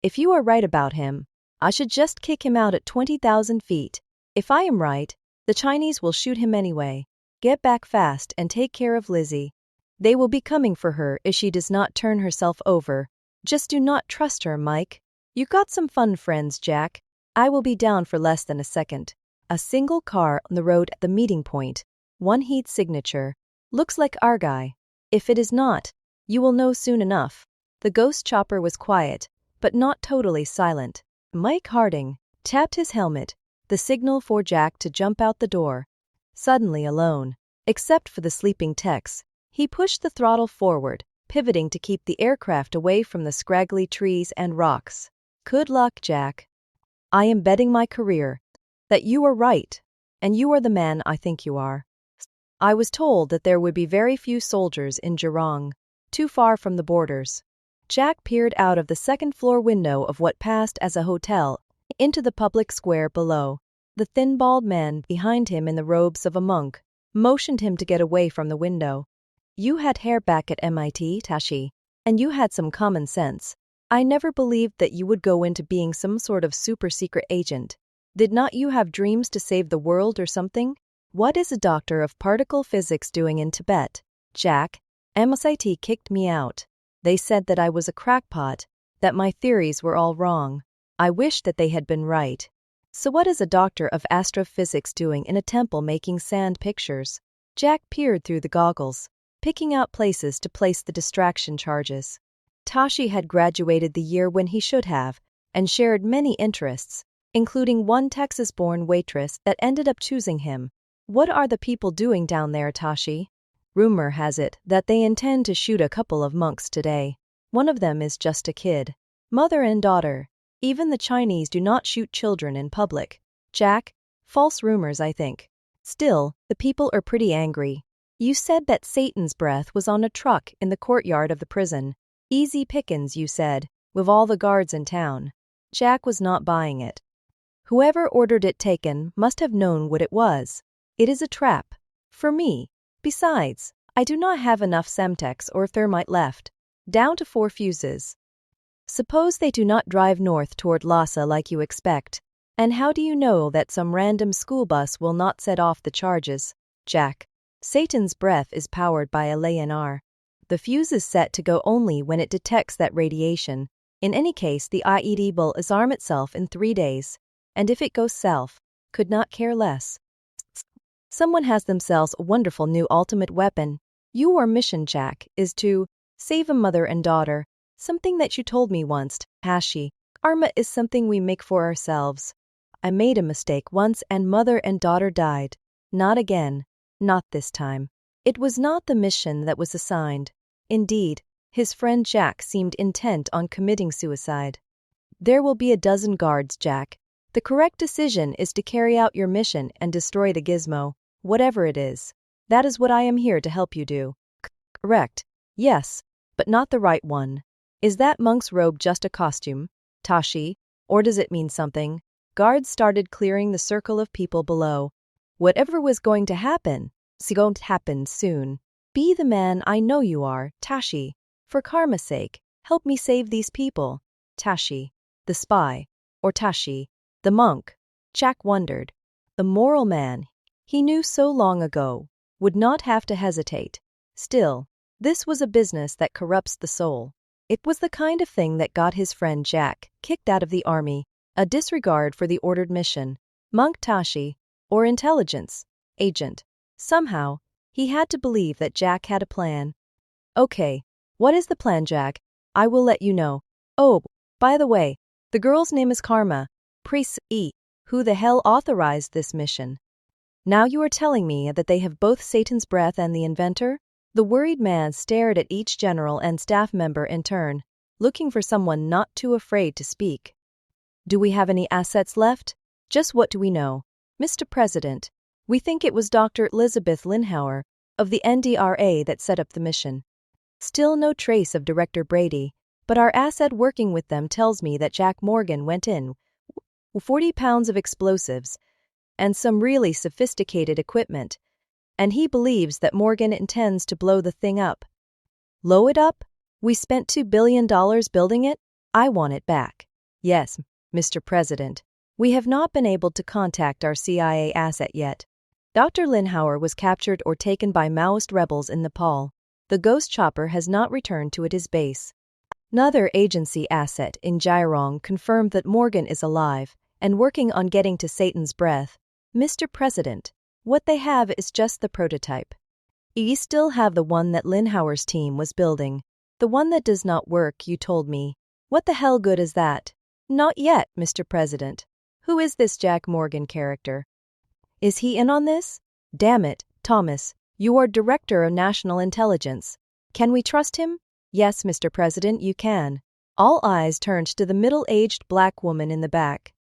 If you are right about him, I should just kick him out at 20,000 feet. If I am right, the Chinese will shoot him anyway. Get back fast and take care of Lizzie. They will be coming for her if she does not turn herself over. Just do not trust her, Mike. You got some fun friends, Jack. I will be down for less than a second. A single car on the road at the meeting point. One heat signature. Looks like our guy. If it is not, you will know soon enough. The ghost chopper was quiet, but not totally silent. Mike Harding tapped his helmet, the signal for Jack to jump out the door. Suddenly alone, except for the sleeping Tex, he pushed the throttle forward, pivoting to keep the aircraft away from the scraggly trees and rocks. Good luck, Jack. I am betting my career that you are right, and you are the man I think you are. I was told that there would be very few soldiers in Jurong, too far from the borders. Jack peered out of the second-floor window of what passed as a hotel into the public square below. The thin bald man behind him in the robes of a monk motioned him to get away from the window. You had hair back at MIT, Tashi, and you had some common sense. I never believed that you would go into being some sort of super-secret agent. Did not you have dreams to save the world or something? What is a doctor of particle physics doing in Tibet? Jack, MIT kicked me out. They said that I was a crackpot, that my theories were all wrong. I wish that they had been right. So what is a doctor of astrophysics doing in a temple making sand pictures? Jack peered through the goggles, picking out places to place the distraction charges. Tashi had graduated the year when he should have, and shared many interests, including one Texas-born waitress that ended up choosing him. What are the people doing down there, Tashi? Rumor has it that they intend to shoot a couple of monks today. One of them is just a kid. Mother and daughter. Even the Chinese do not shoot children in public. Jack, false rumors, I think. Still, the people are pretty angry. You said that Satan's breath was on a truck in the courtyard of the prison. Easy pickings, you said, with all the guards in town. Jack was not buying it. Whoever ordered it taken must have known what it was. It is a trap. For me. Besides, I do not have enough Semtex or thermite left. Down to 4 fuses. Suppose they do not drive north toward Lhasa like you expect. And how do you know that some random school bus will not set off the charges? Jack. Satan's breath is powered by a LNR. The fuse is set to go only when it detects that radiation. In any case, the IED will disarm itself in 3 days. And if it goes south, could not care less. Someone has themselves a wonderful new ultimate weapon. Your mission, Jack, is to save a mother and daughter. Something that you told me once, Hashi. Karma is something we make for ourselves. I made a mistake once and mother and daughter died. Not again. Not this time. It was not the mission that was assigned. Indeed, his friend Jack seemed intent on committing suicide. There will be a dozen guards, Jack. The correct decision is to carry out your mission and destroy the gizmo, whatever it is. That is what I am here to help you do. Correct. Yes, but not the right one. Is that monk's robe just a costume, Tashi, or does it mean something? Guards started clearing the circle of people below. Whatever was going to happen, it's going to happen soon. Be the man I know you are, Tashi. For karma's sake, help me save these people. Tashi, the spy, or Tashi, the monk. Jack wondered. The moral man, he knew so long ago, would not have to hesitate. Still, this was a business that corrupts the soul. It was the kind of thing that got his friend Jack kicked out of the army, a disregard for the ordered mission. Monk Tashi, or intelligence agent. Somehow, he had to believe that Jack had a plan. Okay, what is the plan, Jack? I will let you know. Oh, by the way, the girl's name is Karma. Priest E. Who the hell authorized this mission? Now you are telling me that they have both Satan's breath and the inventor? The worried man stared at each general and staff member in turn, looking for someone not too afraid to speak. Do we have any assets left? Just what do we know? Mr. President, we think it was Dr. Elizabeth Linhauer of the NDRA that set up the mission. Still no trace of Director Brady, but our asset working with them tells me that Jack Morgan went in with 40 pounds of explosives and some really sophisticated equipment, and he believes that Morgan intends to blow the thing up. Blow it up? We spent $2 billion building it? I want it back. Yes, Mr. President. We have not been able to contact our CIA asset yet. Dr. Linhauer was captured or taken by Maoist rebels in Nepal. The ghost chopper has not returned to its base. Another agency asset in Jairong confirmed that Morgan is alive and working on getting to Satan's breath. Mr. President, what they have is just the prototype. You still have the one that Linhauer's team was building. The one that does not work, you told me. What the hell good is that? Not yet, Mr. President. Who is this Jack Morgan character? Is he in on this? Damn it, Thomas, you are Director of National Intelligence. Can we trust him? Yes, Mr. President, you can. All eyes turned to the middle-aged black woman in the back.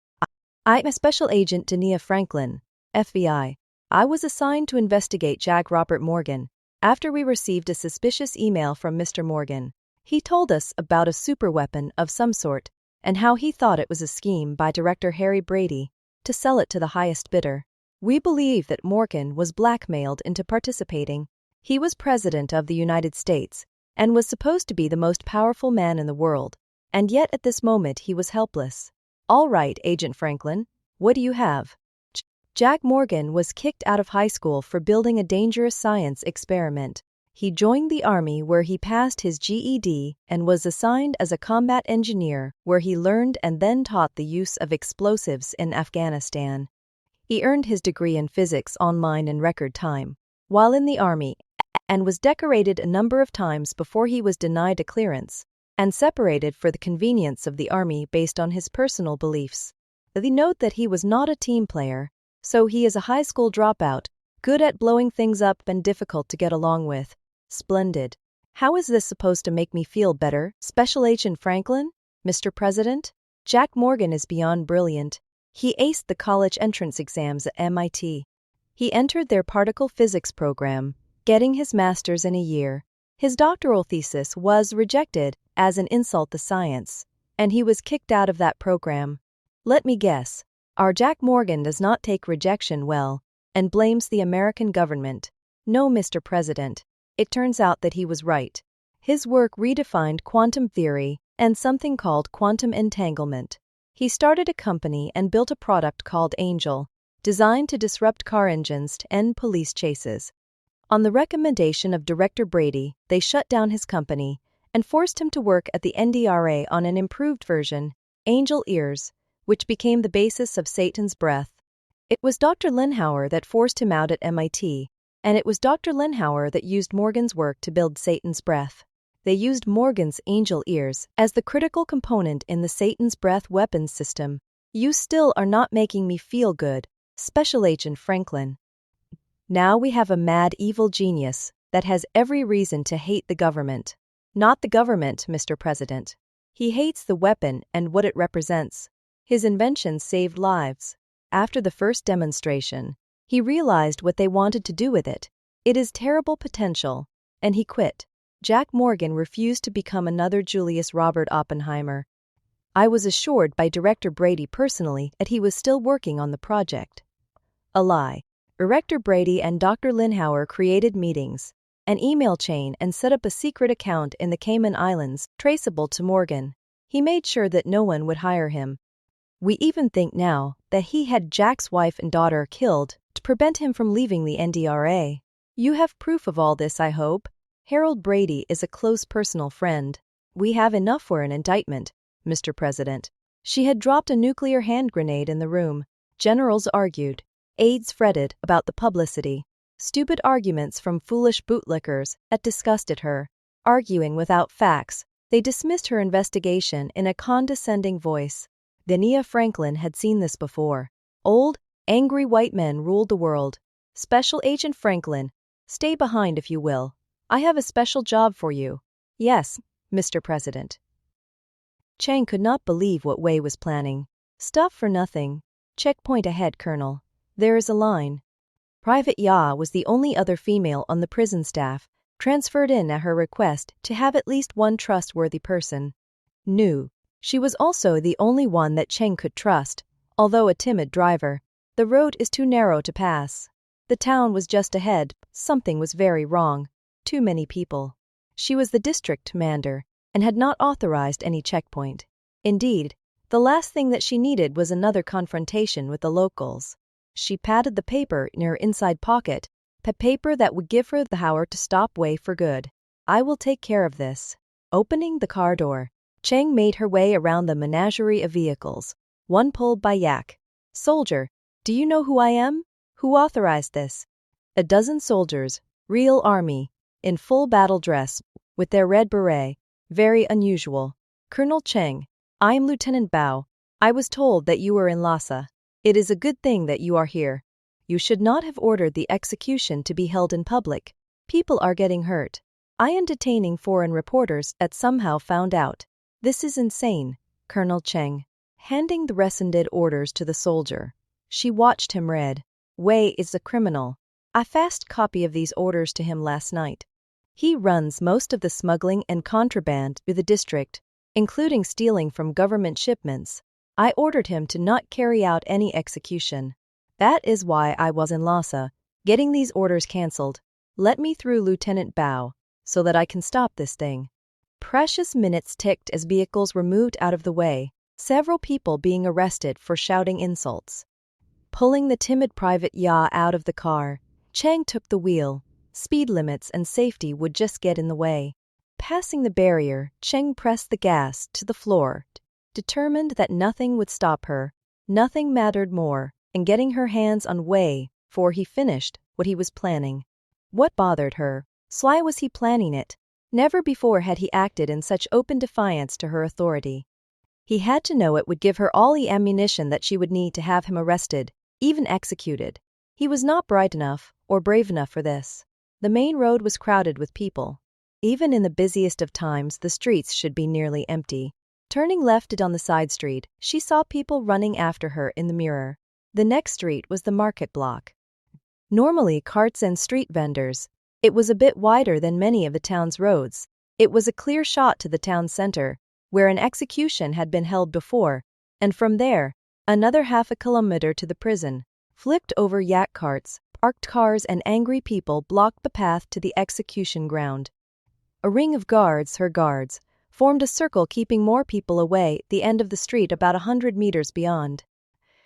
I'm Special Agent Dania Franklin, FBI. I was assigned to investigate Jack Robert Morgan. After we received a suspicious email from Mr. Morgan, he told us about a superweapon of some sort and how he thought it was a scheme by Director Harry Brady to sell it to the highest bidder. We believe that Morgan was blackmailed into participating. He was President of the United States and was supposed to be the most powerful man in the world, and yet at this moment he was helpless. All right, Agent Franklin, what do you have? Jack Morgan was kicked out of high school for building a dangerous science experiment. He joined the Army where he passed his GED and was assigned as a combat engineer where he learned and then taught the use of explosives in Afghanistan. He earned his degree in physics online in record time while in the Army and was decorated a number of times before he was denied a clearance and separated for the convenience of the Army based on his personal beliefs. They note that he was not a team player, so he is a high school dropout, good at blowing things up and difficult to get along with. Splendid. How is this supposed to make me feel better, Special Agent Franklin? Mr. President? Jack Morgan is beyond brilliant. He aced the college entrance exams at MIT. He entered their particle physics program, getting his master's in a year. His doctoral thesis was rejected as an insult to science, and he was kicked out of that program. Let me guess, our Jack Morgan does not take rejection well and blames the American government. No, Mr. President. It turns out that he was right. His work redefined quantum theory and something called quantum entanglement. He started a company and built a product called Angel, designed to disrupt car engines to end police chases. On the recommendation of Director Brady, they shut down his company and forced him to work at the NDRA on an improved version, Angel Ears, which became the basis of Satan's Breath. It was Dr. Linhauer that forced him out at MIT, and it was Dr. Linhauer that used Morgan's work to build Satan's Breath. They used Morgan's Angel Ears as the critical component in the Satan's Breath weapons system. You still are not making me feel good, Special Agent Franklin. Now we have a mad evil genius that has every reason to hate the government. Not the government, Mr. President. He hates the weapon and what it represents. His invention saved lives. After the first demonstration, he realized what they wanted to do with it. It is terrible potential, and he quit. Jack Morgan refused to become another Julius Robert Oppenheimer. I was assured by Director Brady personally that he was still working on the project. A lie. Director Brady and Dr. Linhauer created meetings, an email chain, and set up a secret account in the Cayman Islands traceable to Morgan. He made sure that no one would hire him. We even think now that he had Jack's wife and daughter killed to prevent him from leaving the NDRA. You have proof of all this, I hope. Harold Brady is a close personal friend. We have enough for an indictment, Mr. President. She had dropped a nuclear hand grenade in the room. Generals argued. Aides fretted about the publicity. Stupid arguments from foolish bootlickers that disgusted her. Arguing without facts, they dismissed her investigation in a condescending voice. Dania Franklin had seen this before. Old, angry white men ruled the world. Special Agent Franklin, stay behind if you will. I have a special job for you. Yes, Mr. President. Chang could not believe what Wei was planning. Stuff for nothing. Checkpoint ahead, Colonel. There is a line. Private Ya was the only other female on the prison staff, transferred in at her request to have at least one trustworthy person. New. She was also the only one that Cheng could trust, although a timid driver. The road is too narrow to pass. The town was just ahead. Something was very wrong. Too many people. She was the district commander and had not authorized any checkpoint. Indeed, the last thing that she needed was another confrontation with the locals. She patted the paper in her inside pocket, the paper that would give her the power to stop Wei for good. I will take care of this. Opening the car door, Cheng made her way around the menagerie of vehicles, one pulled by Yak. Soldier, do you know who I am? Who authorized this? A dozen soldiers, real army, in full battle dress, with their red beret, very unusual. Colonel Cheng, I am Lieutenant Bao. I was told that you were in Lhasa. It is a good thing that you are here. You should not have ordered the execution to be held in public. People are getting hurt. I am detaining foreign reporters that somehow found out. This is insane, Colonel Cheng. Handing the rescinded orders to the soldier, she watched him read. Wei is a criminal. I fast copy of these orders to him last night. He runs most of the smuggling and contraband through the district, including stealing from government shipments. I ordered him to not carry out any execution. That is why I was in Lhasa, getting these orders cancelled. Let me through, Lieutenant Bao, so that I can stop this thing. Precious minutes ticked as vehicles were moved out of the way, several people being arrested for shouting insults. Pulling the timid Private Ya out of the car, Chang took the wheel. Speed limits and safety would just get in the way. Passing the barrier, Cheng pressed the gas to the floor, determined that nothing would stop her. Nothing mattered more than getting her hands on Wei, for he finished what he was planning. What bothered her? Sly was he planning it? Never before had he acted in such open defiance to her authority. He had to know it would give her all the ammunition that she would need to have him arrested, even executed. He was not bright enough or brave enough for this. The main road was crowded with people. Even in the busiest of times, the streets should be nearly empty. Turning left on the side street, she saw people running after her in the mirror. The next street was the market block. Normally carts and street vendors. It was a bit wider than many of the town's roads. It was a clear shot to the town center, where an execution had been held before, and from there, another half a kilometer to the prison. Flipped over yak carts, parked cars and angry people blocked the path to the execution ground. A ring of guards, her guards, formed a circle keeping more people away at the end of the street about 100 meters beyond.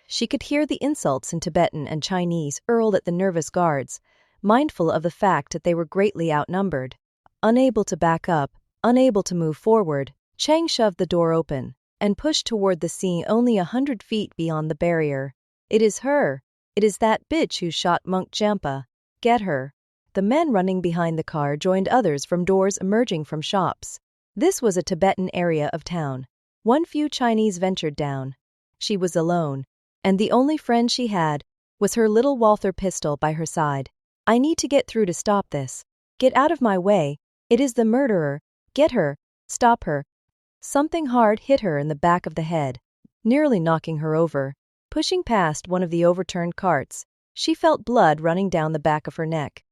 She could hear the insults in Tibetan and Chinese hurled at the nervous guards, mindful of the fact that they were greatly outnumbered. Unable to back up, unable to move forward, Chang shoved the door open and pushed toward the scene only 100 feet beyond the barrier. It is her. It is that bitch who shot Monk Jampa. Get her. The men running behind the car joined others from doors emerging from shops. This was a Tibetan area of town. One few Chinese ventured down. She was alone, and the only friend she had was her little Walther pistol by her side. I need to get through to stop this. Get out of my way. It is the murderer. Get her. Stop her. Something hard hit her in the back of the head, nearly knocking her over. Pushing past one of the overturned carts, she felt blood running down the back of her neck.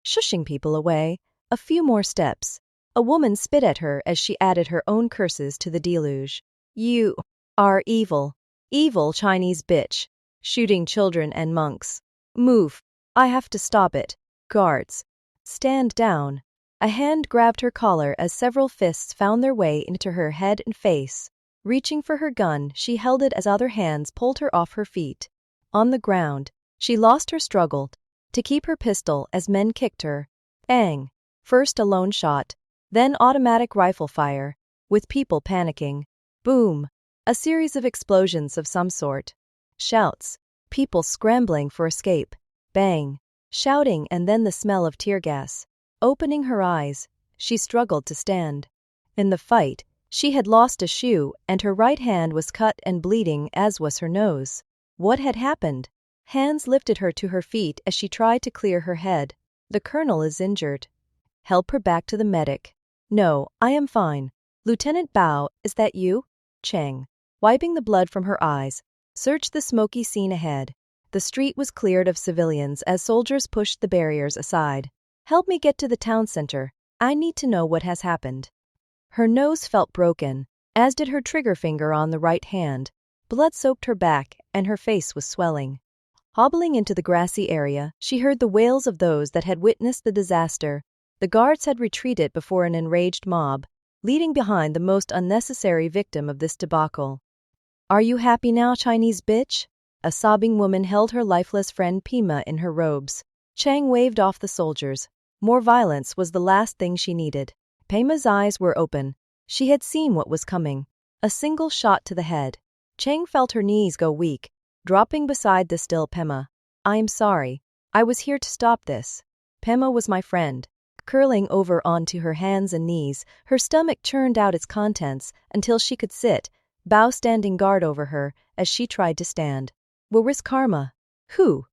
Shushing people away, a few more steps. A woman spit at her as she added her own curses to the deluge. You are evil. Evil Chinese bitch. Shooting children and monks. Move. I have to stop it. Guards. Stand down. A hand grabbed her collar as several fists found their way into her head and face. Reaching for her gun, she held it as other hands pulled her off her feet. On the ground, she lost her struggle to keep her pistol as men kicked her. Bang! First a lone shot, then automatic rifle fire, with people panicking. Boom! A series of explosions of some sort. Shouts. People scrambling for escape. Bang! Shouting and then the smell of tear gas. Opening her eyes, she struggled to stand. In the fight, she had lost a shoe and her right hand was cut and bleeding, as was her nose. What had happened? Hands lifted her to her feet as she tried to clear her head. The colonel is injured. Help her back to the medic. No, I am fine. Lieutenant Bao, is that you? Chang, wiping the blood from her eyes, searched the smoky scene ahead. The street was cleared of civilians as soldiers pushed the barriers aside. Help me get to the town center. I need to know what has happened. Her nose felt broken, as did her trigger finger on the right hand. Blood soaked her back, and her face was swelling. Hobbling into the grassy area, she heard the wails of those that had witnessed the disaster. The guards had retreated before an enraged mob, leaving behind the most unnecessary victim of this debacle. Are you happy now, Chinese bitch? A sobbing woman held her lifeless friend Pima in her robes. Chang waved off the soldiers. More violence was the last thing she needed. Pima's eyes were open. She had seen what was coming. A single shot to the head. Chang felt her knees go weak, dropping beside the still Pema. I am sorry. I was here to stop this. Pema was my friend. Curling over onto her hands and knees, her stomach churned out its contents until she could sit, Bao standing guard over her as she tried to stand. Where is Karma? Who?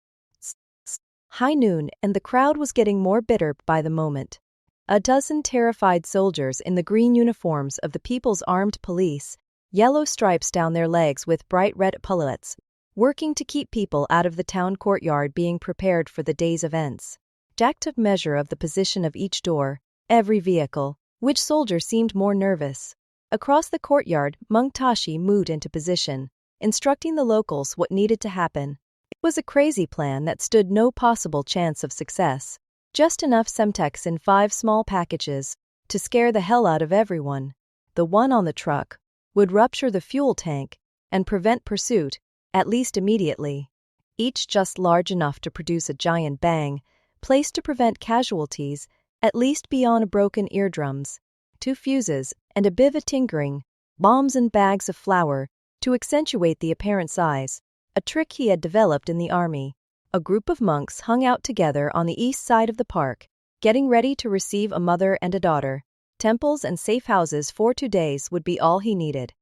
High noon, and the crowd was getting more bitter by the moment. A dozen terrified soldiers in the green uniforms of the People's Armed Police, yellow stripes down their legs with bright red epaulets, working to keep people out of the town courtyard being prepared for the day's events. Jack took measure of the position of each door, every vehicle. Which soldier seemed more nervous? Across the courtyard, Monk Tashi moved into position, instructing the locals what needed to happen. It was a crazy plan that stood no possible chance of success. Just enough Semtex in 5 small packages to scare the hell out of everyone. The one on the truck would rupture the fuel tank and prevent pursuit, at least immediately. Each just large enough to produce a giant bang, placed to prevent casualties, at least beyond broken eardrums. 2 fuses and a bit of tinkering, bombs and bags of flour to accentuate the apparent size, a trick he had developed in the army. A group of monks hung out together on the east side of the park, getting ready to receive a mother and a daughter. Temples and safe houses for 2 days would be all he needed.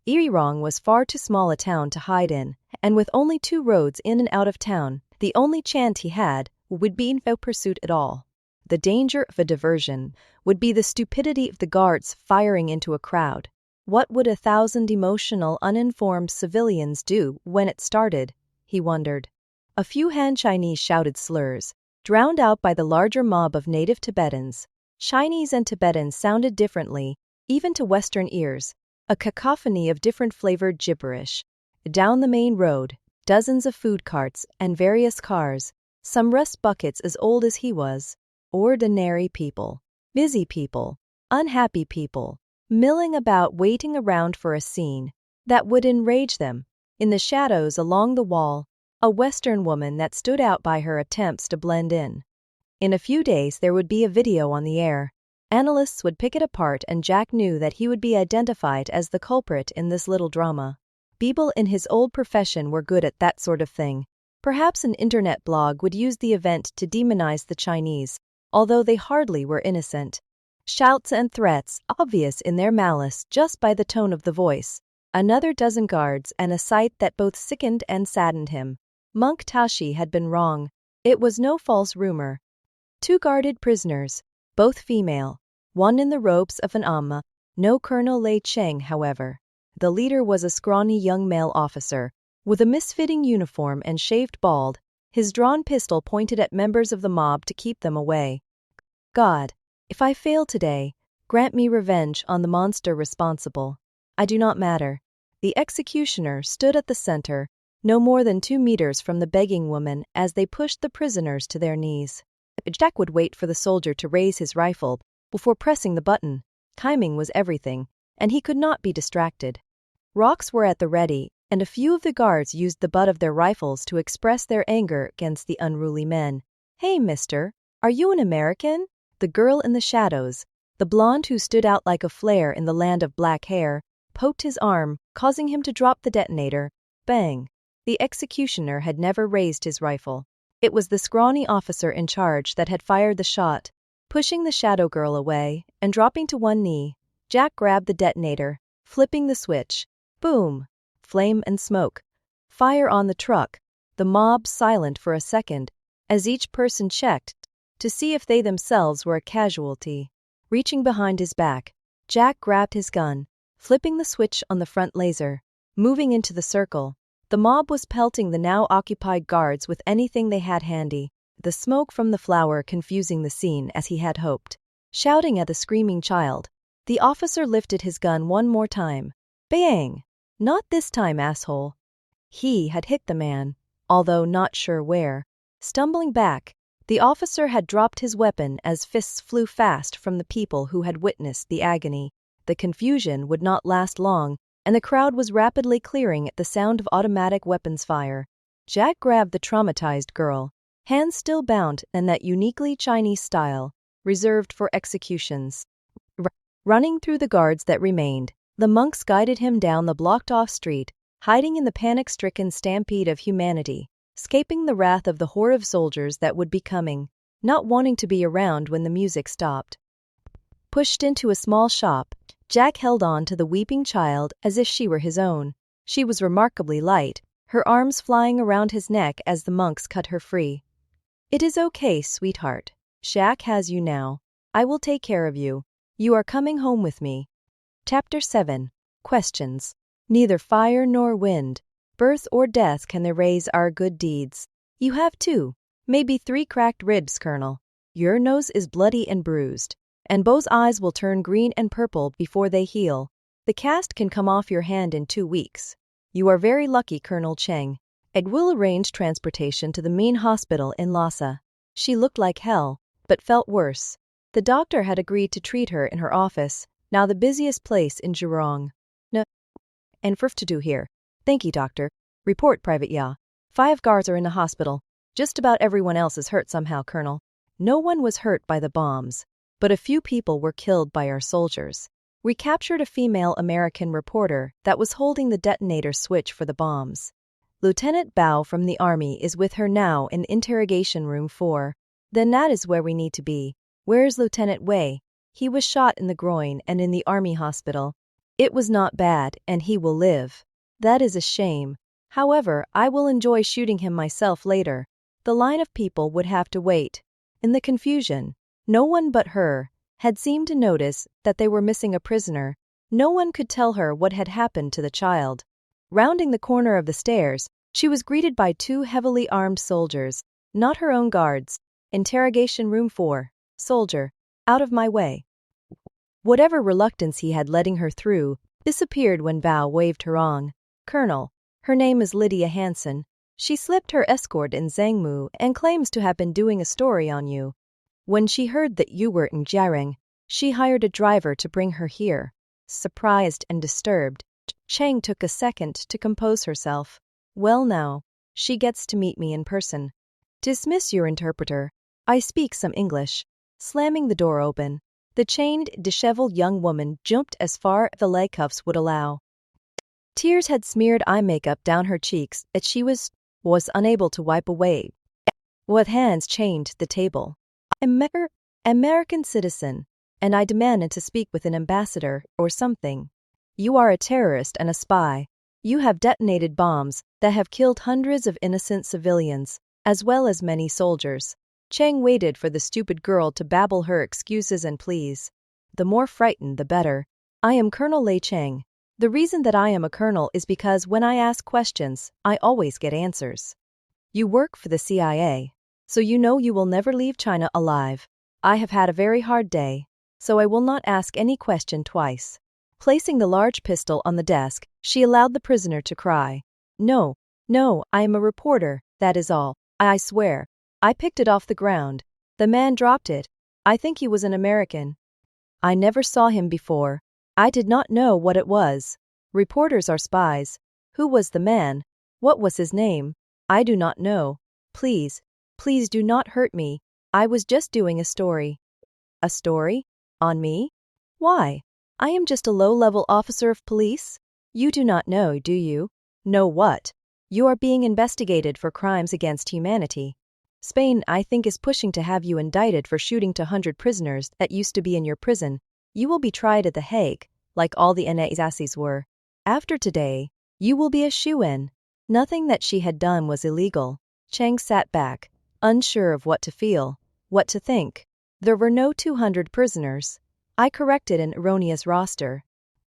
Irirong was far too small a town to hide in, and with only 2 roads in and out of town, the only chance he had would be in no pursuit at all. The danger of a diversion would be the stupidity of the guards firing into a crowd. What would 1,000 emotional, uninformed civilians do when it started? He wondered. A few Han Chinese shouted slurs, drowned out by the larger mob of native Tibetans. Chinese and Tibetan sounded differently, even to Western ears, a cacophony of different flavored gibberish. Down the main road, dozens of food carts and various cars, some rust buckets as old as he was. Ordinary people, busy people, unhappy people, milling about waiting around for a scene that would enrage them. In the shadows along the wall, a Western woman that stood out by her attempts to blend in. In a few days there would be a video on the air. Analysts would pick it apart, and Jack knew that he would be identified as the culprit in this little drama. People in his old profession were good at that sort of thing. Perhaps an internet blog would use the event to demonize the Chinese, although they hardly were innocent. Shouts and threats, obvious in their malice just by the tone of the voice. Another dozen guards, and a sight that both sickened and saddened him. Monk Tashi had been wrong. It was no false rumor. 2 guarded prisoners, both female, one in the robes of an amma, no Colonel Lei Cheng, however. The leader was a scrawny young male officer, with a misfitting uniform and shaved bald, his drawn pistol pointed at members of the mob to keep them away. God, if I fail today, grant me revenge on the monster responsible. I do not matter. The executioner stood at the center, no more than 2 meters from the begging woman, as they pushed the prisoners to their knees. Jack would wait for the soldier to raise his rifle before pressing the button. Timing was everything, and he could not be distracted. Rocks were at the ready, and a few of the guards used the butt of their rifles to express their anger against the unruly men. Hey, mister, are you an American? The girl in the shadows, the blonde who stood out like a flare in the land of black hair, poked his arm, causing him to drop the detonator. Bang! The executioner had never raised his rifle. It was the scrawny officer in charge that had fired the shot. Pushing the shadow girl away and dropping to one knee, Jack grabbed the detonator, flipping the switch. Boom! Flame and smoke. Fire on the truck. The mob silent for a second, as each person checked to see if they themselves were a casualty. Reaching behind his back, Jack grabbed his gun, flipping the switch on the front laser. Moving into the circle, the mob was pelting the now occupied guards with anything they had handy, the smoke from the flower confusing the scene as he had hoped. Shouting at the screaming child, the officer lifted his gun one more time. Bang! Not this time, asshole. He had hit the man, although not sure where. Stumbling back, the officer had dropped his weapon as fists flew fast from the people who had witnessed the agony. The confusion would not last long, and the crowd was rapidly clearing at the sound of automatic weapons fire. Jack grabbed the traumatized girl, hands still bound in that uniquely Chinese style, reserved for executions. Running through the guards that remained, the monks guided him down the blocked-off street, hiding in the panic-stricken stampede of humanity, escaping the wrath of the horde of soldiers that would be coming, not wanting to be around when the music stopped. Pushed into a small shop, Jack held on to the weeping child as if she were his own. She was remarkably light, her arms flying around his neck as the monks cut her free. It is okay, sweetheart. Jack has you now. I will take care of you. You are coming home with me. Chapter 7. Questions. Neither fire nor wind, birth or death can erase our good deeds. You have 2, maybe 3 cracked ribs, Colonel. Your nose is bloody and bruised, and Bo's eyes will turn green and purple before they heal. The cast can come off your hand in 2 weeks. You are very lucky, Colonel Cheng. Ed will arrange transportation to the main hospital in Lhasa. She looked like hell, but felt worse. The doctor had agreed to treat her in her office, now the busiest place in Jurong. No. And first to do here. Thank you, doctor. Report, Private Ya. 5 guards are in the hospital. Just about everyone else is hurt somehow, Colonel. No one was hurt by the bombs, but a few people were killed by our soldiers. We captured a female American reporter that was holding the detonator switch for the bombs. Lieutenant Bao from the Army is with her now in interrogation room 4. Then that is where we need to be. Where is Lieutenant Wei? He was shot in the groin and in the Army hospital. It was not bad, and he will live. That is a shame. However, I will enjoy shooting him myself later. The line of people would have to wait. In the confusion, no one but her had seemed to notice that they were missing a prisoner. No one could tell her what had happened to the child. Rounding the corner of the stairs, she was greeted by two heavily armed soldiers, not her own guards. Interrogation room 4. Soldier. Out of my way. Whatever reluctance he had letting her through disappeared when Bao waved her on. Colonel. Her name is Lydia Hansen. She slipped her escort in Zhangmu and claims to have been doing a story on you. When she heard that you were in Jiareng, she hired a driver to bring her here. Surprised and disturbed, Chang took a second to compose herself. Well now, she gets to meet me in person. Dismiss your interpreter. I speak some English. Slamming the door open, the chained, disheveled young woman jumped as far as the leg cuffs would allow. Tears had smeared eye makeup down her cheeks that she was unable to wipe away. With hands chained to the table. American citizen, and I demanded to speak with an ambassador or something. You are a terrorist and a spy. You have detonated bombs that have killed hundreds of innocent civilians, as well as many soldiers. Chang waited for the stupid girl to babble her excuses and pleas. The more frightened, the better. I am Colonel Lei Chang. The reason that I am a colonel is because when I ask questions, I always get answers. You work for the CIA, so you know you will never leave China alive. I have had a very hard day, so I will not ask any question twice. Placing the large pistol on the desk, she allowed the prisoner to cry. No, I am a reporter, that is all. I swear. I picked it off the ground. The man dropped it. I think he was an American. I never saw him before. I did not know what it was. Reporters are spies. Who was the man? What was his name? I do not know. Please do not hurt me. I was just doing a story. A story? On me? Why? I am just a low-level officer of police. You do not know, do you? Know what? You are being investigated for crimes against humanity. Spain, I think, is pushing to have you indicted for shooting 200 prisoners that used to be in your prison. You will be tried at The Hague, like all the Nazis were. After today, you will be a shoo-in. Nothing that she had done was illegal. Chang sat back, unsure of what to feel, what to think. There were no 200 prisoners. I corrected an erroneous roster.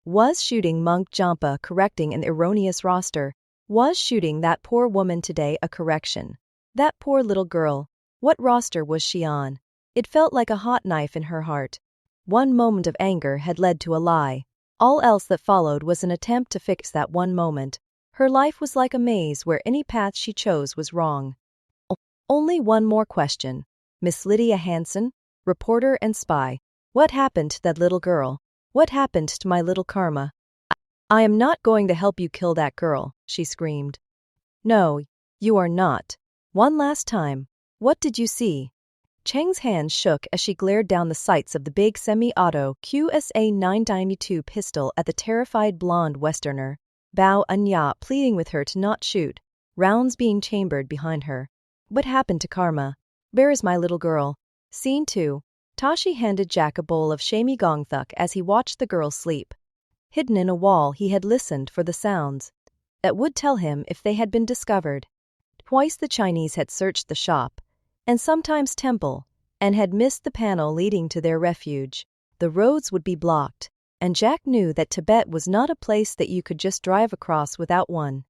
Was shooting Monk Jampa correcting an erroneous roster? Was shooting that poor woman today a correction? That poor little girl. What roster was she on? It felt like a hot knife in her heart. One moment of anger had led to a lie. All else that followed was an attempt to fix that one moment. Her life was like a maze where any path she chose was wrong. Only one more question. Miss Lydia Hansen, reporter and spy. What happened to that little girl? What happened to my little Karma? I am not going to help you kill that girl, she screamed. No, you are not. One last time. What did you see? Chang's hands shook as she glared down the sights of the big semi-auto QSA 992 pistol at the terrified blonde Westerner. Bao Anya pleading with her to not shoot, rounds being chambered behind her. What happened to Karma? Where is my little girl? Scene 2. Tashi handed Jack a bowl of shamey gongthuk as he watched the girl sleep. Hidden in a wall, he had listened for the sounds that would tell him if they had been discovered. Twice the Chinese had searched the shop, and sometimes temple, and had missed the panel leading to their refuge. The roads would be blocked, and Jack knew that Tibet was not a place that you could just drive across without one.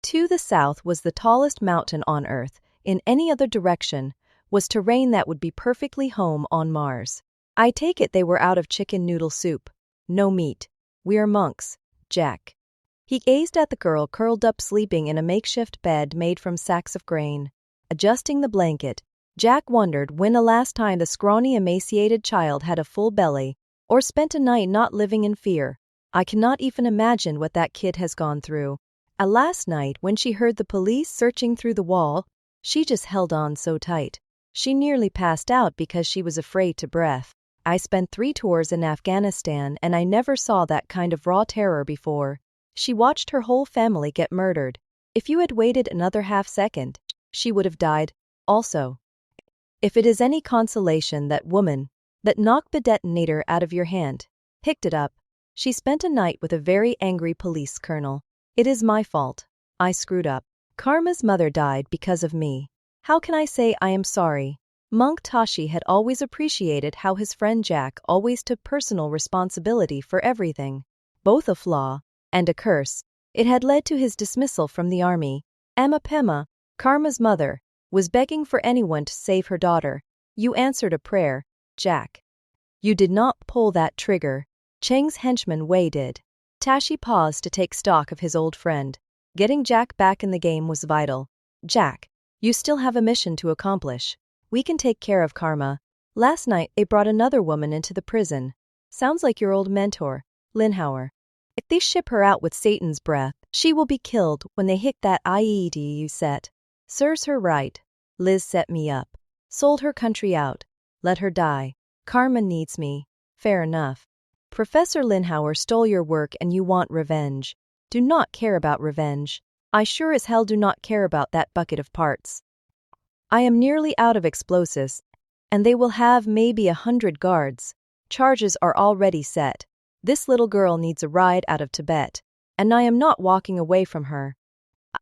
To the south was the tallest mountain on Earth. In any other direction was terrain that would be perfectly home on Mars. I take it they were out of chicken noodle soup. No meat. We're monks, Jack. He gazed at the girl curled up sleeping in a makeshift bed made from sacks of grain. Adjusting the blanket, Jack wondered when the last time the scrawny, emaciated child had a full belly, or spent a night not living in fear. I cannot even imagine what that kid has gone through. Last night, when she heard the police searching through the wall, she just held on so tight. She nearly passed out because she was afraid to breathe. I spent 3 tours in Afghanistan and I never saw that kind of raw terror before. She watched her whole family get murdered. If you had waited another half second, she would have died, also. If it is any consolation, that woman, that knocked the detonator out of your hand, picked it up. She spent a night with a very angry police colonel. It is my fault. I screwed up. Karma's mother died because of me. How can I say I am sorry? Monk Tashi had always appreciated how his friend Jack always took personal responsibility for everything. Both a flaw and a curse. It had led to his dismissal from the army. Amma Pema, Karma's mother, was begging for anyone to save her daughter. You answered a prayer, Jack. You did not pull that trigger. Cheng's henchman Wei did. Tashi paused to take stock of his old friend. Getting Jack back in the game was vital. Jack, you still have a mission to accomplish. We can take care of Karma. Last night they brought another woman into the prison. Sounds like your old mentor, Linhauer. If they ship her out with Satan's breath, she will be killed when they hit that IED you set. Serves her right. Liz set me up. Sold her country out. Let her die. Karma needs me. Fair enough. Professor Linhauer stole your work and you want revenge. Do not care about revenge. I sure as hell do not care about that bucket of parts. I am nearly out of explosives, and they will have maybe 100 guards. Charges are already set. This little girl needs a ride out of Tibet, and I am not walking away from her.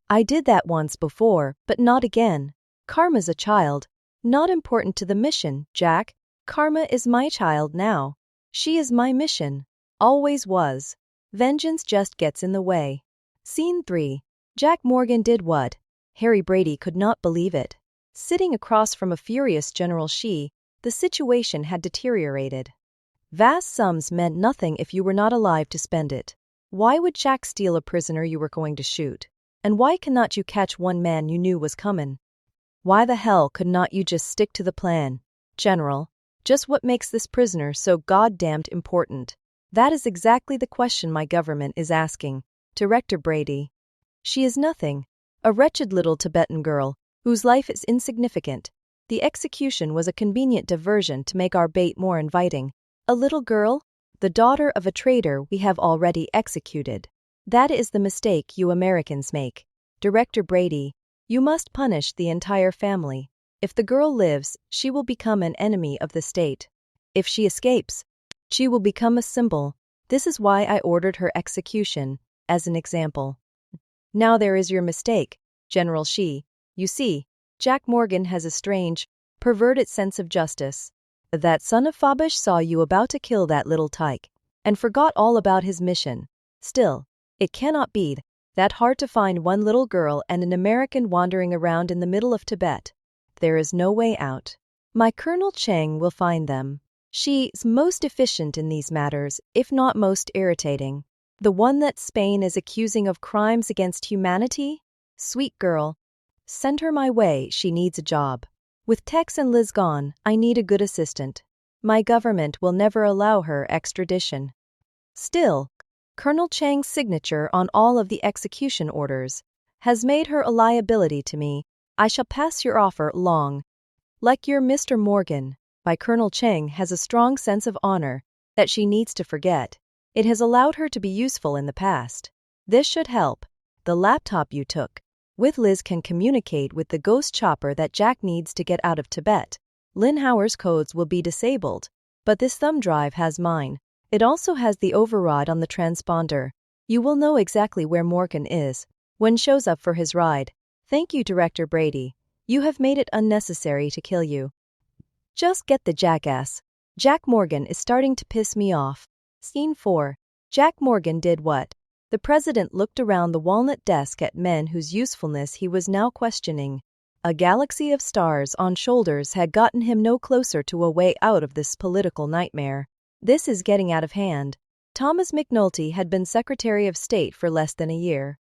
I did that once before, but not again. Karma's a child, not important to the mission, Jack. Karma is my child now. She is my mission. Always was. Vengeance just gets in the way. Scene 3. Jack Morgan did what? Harry Brady could not believe it. Sitting across from a furious General Shi, the situation had deteriorated. Vast sums meant nothing if you were not alive to spend it. Why would Jack steal a prisoner you were going to shoot? And why cannot you catch one man you knew was comin'? Why the hell could not you just stick to the plan? General, just what makes this prisoner so goddamned important? That is exactly the question my government is asking. Director Brady. She is nothing. A wretched little Tibetan girl, whose life is insignificant. The execution was a convenient diversion to make our bait more inviting. A little girl? The daughter of a traitor we have already executed. That is the mistake you Americans make. Director Brady, you must punish the entire family. If the girl lives, she will become an enemy of the state. If she escapes, she will become a symbol. This is why I ordered her execution, as an example. Now there is your mistake, General Shi. You see, Jack Morgan has a strange, perverted sense of justice. That son of Fabish saw you about to kill that little tyke, and forgot all about his mission. Still, it cannot be that hard to find one little girl and an American wandering around in the middle of Tibet. There is no way out. My Colonel Cheng will find them. She's most efficient in these matters, if not most irritating. The one that Spain is accusing of crimes against humanity? Sweet girl. Send her my way, she needs a job. With Tex and Liz gone, I need a good assistant. My government will never allow her extradition. Still, Colonel Chang's signature on all of the execution orders has made her a liability to me. I shall pass your offer along. Like your Mr. Morgan, my Colonel Cheng has a strong sense of honor that she needs to forget. It has allowed her to be useful in the past. This should help. The laptop you took with Liz can communicate with the ghost chopper that Jack needs to get out of Tibet. Linhauer's codes will be disabled, but this thumb drive has mine. It also has the override on the transponder. You will know exactly where Morgan is when shows up for his ride. Thank you, Director Brady. You have made it unnecessary to kill you. Just get the jackass. Jack Morgan is starting to piss me off. Scene 4. Jack Morgan did what? The president looked around the walnut desk at men whose usefulness he was now questioning. A galaxy of stars on shoulders had gotten him no closer to a way out of this political nightmare. This is getting out of hand. Thomas McNulty had been Secretary of State for less than a year.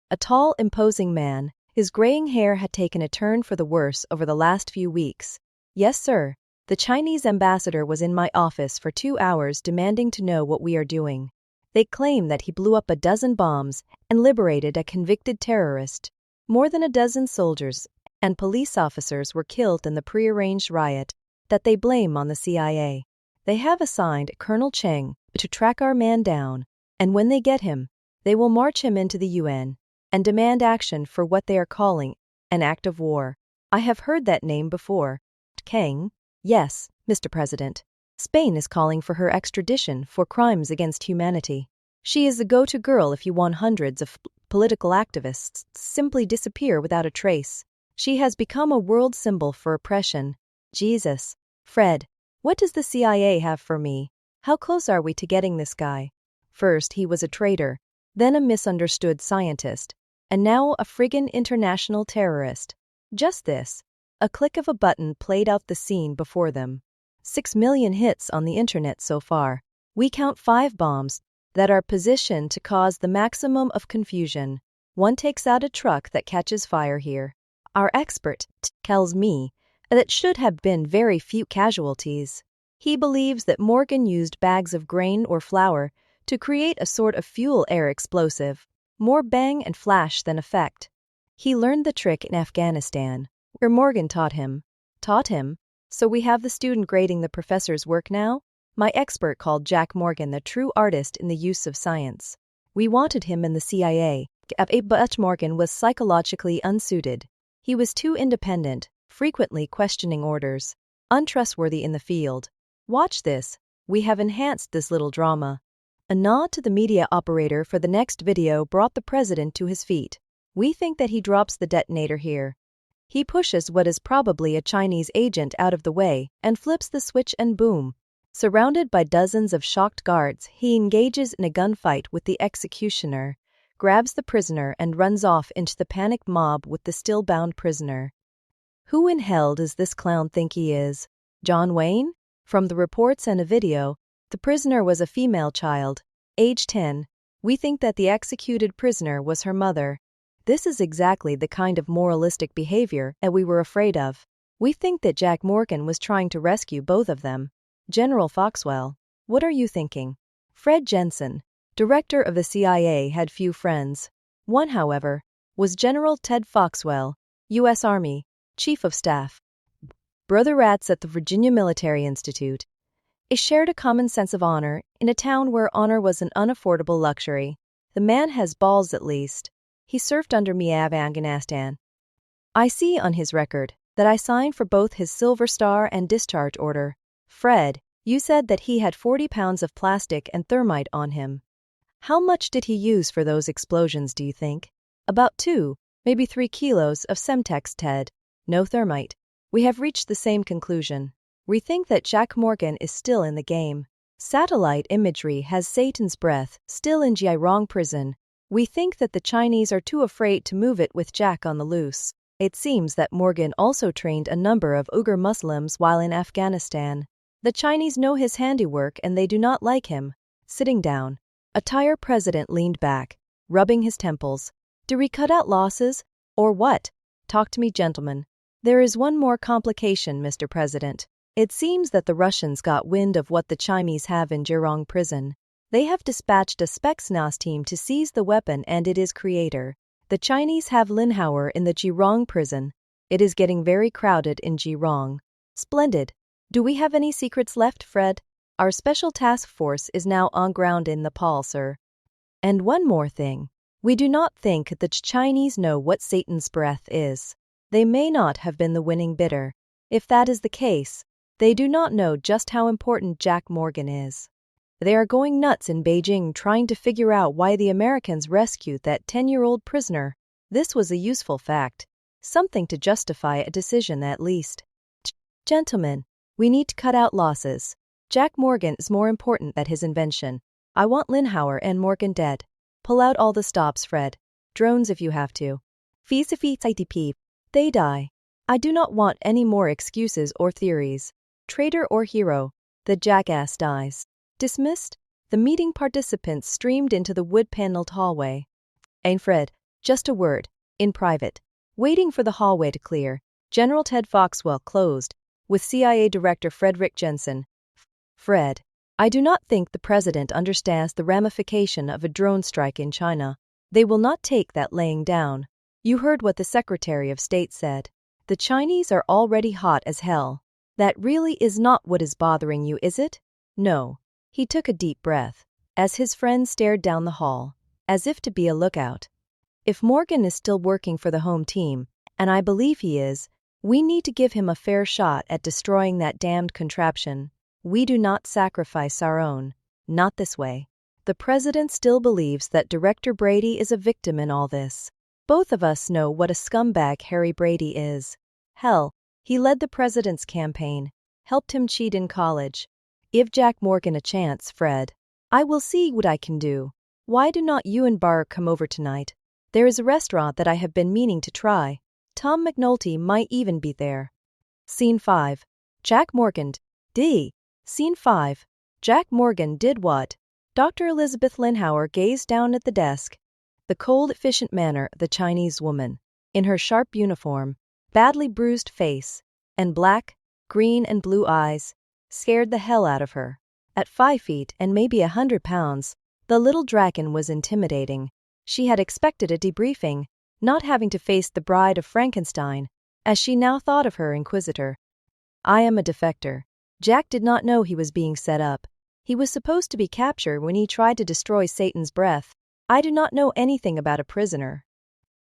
A tall, imposing man, his graying hair had taken a turn for the worse over the last few weeks. Yes, sir. The Chinese ambassador was in my office for 2 hours demanding to know what we are doing. They claim that he blew up a dozen bombs and liberated a convicted terrorist. More than a dozen soldiers and police officers were killed in the prearranged riot that they blame on the CIA. They have assigned Colonel Cheng to track our man down, and when they get him, they will march him into the UN and demand action for what they are calling an act of war. I have heard that name before. Kang? Yes, Mr. President. Spain is calling for her extradition for crimes against humanity. She is the go-to girl if you want hundreds of political activists simply disappear without a trace. She has become a world symbol for oppression. Jesus. Fred, what does the CIA have for me? How close are we to getting this guy? First, he was a traitor, then a misunderstood scientist, and now a friggin' international terrorist. Just this. A click of a button played out the scene before them. 6 million hits on the internet so far. We count 5 bombs that are positioned to cause the maximum of confusion. One takes out a truck that catches fire here. Our expert tells me that should have been very few casualties. He believes that Morgan used bags of grain or flour to create a sort of fuel air explosive. More bang and flash than effect. He learned the trick in Afghanistan, where Morgan taught him. Taught him? So we have the student grading the professor's work now? My expert called Jack Morgan the true artist in the use of science. We wanted him in the CIA, but Morgan was psychologically unsuited. He was too independent, frequently questioning orders, untrustworthy in the field. Watch this. We have enhanced this little drama. A nod to the media operator for the next video brought the president to his feet. We think that he drops the detonator here. He pushes what is probably a Chinese agent out of the way and flips the switch and boom. Surrounded by dozens of shocked guards, he engages in a gunfight with the executioner, grabs the prisoner and runs off into the panicked mob with the still-bound prisoner. Who in hell does this clown think he is? John Wayne? From the reports and a video, the prisoner was a female child, age 10. We think that the executed prisoner was her mother. This is exactly the kind of moralistic behavior that we were afraid of. We think that Jack Morgan was trying to rescue both of them. General Foxwell, what are you thinking? Fred Jensen, director of the CIA, had few friends. One, however, was General Ted Foxwell, U.S. Army, Chief of Staff. Brother Rats at the Virginia Military Institute. He shared a common sense of honor in a town where honor was an unaffordable luxury. The man has balls at least. He served under me in Afghanistan. I see on his record that I signed for both his Silver Star and discharge order. Fred, you said that he had 40 pounds of plastic and thermite on him. How much did he use for those explosions, do you think? About 2, maybe 3 kilos of Semtex, Ted. No thermite. We have reached the same conclusion. We think that Jack Morgan is still in the game. Satellite imagery has Satan's breath still in Jirong prison. We think that the Chinese are too afraid to move it with Jack on the loose. It seems that Morgan also trained a number of Uyghur Muslims while in Afghanistan. The Chinese know his handiwork and they do not like him. Sitting down, a tired president leaned back, rubbing his temples. Do we cut out losses, or what? Talk to me, gentlemen. There is one more complication, Mr. President. It seems that the Russians got wind of what the Chinese have in Jirong prison. They have dispatched a Spetsnaz team to seize the weapon and its creator. The Chinese have Linhauer in the Jirong prison. It is getting very crowded in Jirong. Splendid. Do we have any secrets left, Fred? Our special task force is now on ground in Nepal, sir. And one more thing. We do not think the Chinese know what Satan's breath is. They may not have been the winning bidder. If that is the case, they do not know just how important Jack Morgan is. They are going nuts in Beijing trying to figure out why the Americans rescued that 10-year-old prisoner. This was a useful fact. Something to justify a decision at least. Gentlemen, we need to cut out losses. Jack Morgan is more important than his invention. I want Linhauer and Morgan dead. Pull out all the stops, Fred. Drones if you have to. ITP. They die. I do not want any more excuses or theories. Traitor or hero, the jackass dies. Dismissed? The meeting participants streamed into the wood-paneled hallway. And Fred, just a word, in private. Waiting for the hallway to clear, General Ted Foxwell closed, with CIA Director Frederick Jensen. Fred, I do not think the president understands the ramification of a drone strike in China. They will not take that laying down. You heard what the Secretary of State said. The Chinese are already hot as hell. That really is not what is bothering you, is it? No. He took a deep breath, as his friend stared down the hall, as if to be a lookout. If Morgan is still working for the home team, and I believe he is, we need to give him a fair shot at destroying that damned contraption. We do not sacrifice our own. Not this way. The president still believes that Director Brady is a victim in all this. Both of us know what a scumbag Harry Brady is. Hell, he led the president's campaign, helped him cheat in college. Give Jack Morgan a chance, Fred. I will see what I can do. Why do not you and Barr come over tonight? There is a restaurant that I have been meaning to try. Tom McNulty might even be there. Scene 5. Jack Morgan. D. Scene 5. Jack Morgan did what? Dr. Elizabeth Linhauer gazed down at the desk. The cold, efficient manner of the Chinese woman, in her sharp uniform, badly bruised face, and black, green, and blue eyes, scared the hell out of her. At 5 feet and maybe 100 pounds, the little dragon was intimidating. She had expected a debriefing, not having to face the bride of Frankenstein, as she now thought of her inquisitor. I am a defector. Jack did not know he was being set up. He was supposed to be captured when he tried to destroy Satan's breath. I do not know anything about a prisoner.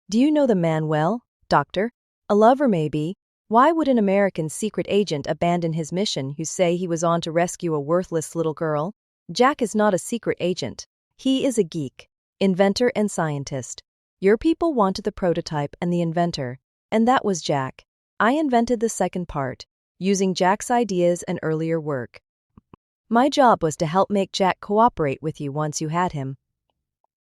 Do you know the man well, doctor? A lover maybe. Why would an American secret agent abandon his mission who say he was on to rescue a worthless little girl? Jack is not a secret agent. He is a geek, inventor and scientist. Your people wanted the prototype and the inventor, and that was Jack. I invented the second part, using Jack's ideas and earlier work. My job was to help make Jack cooperate with you once you had him.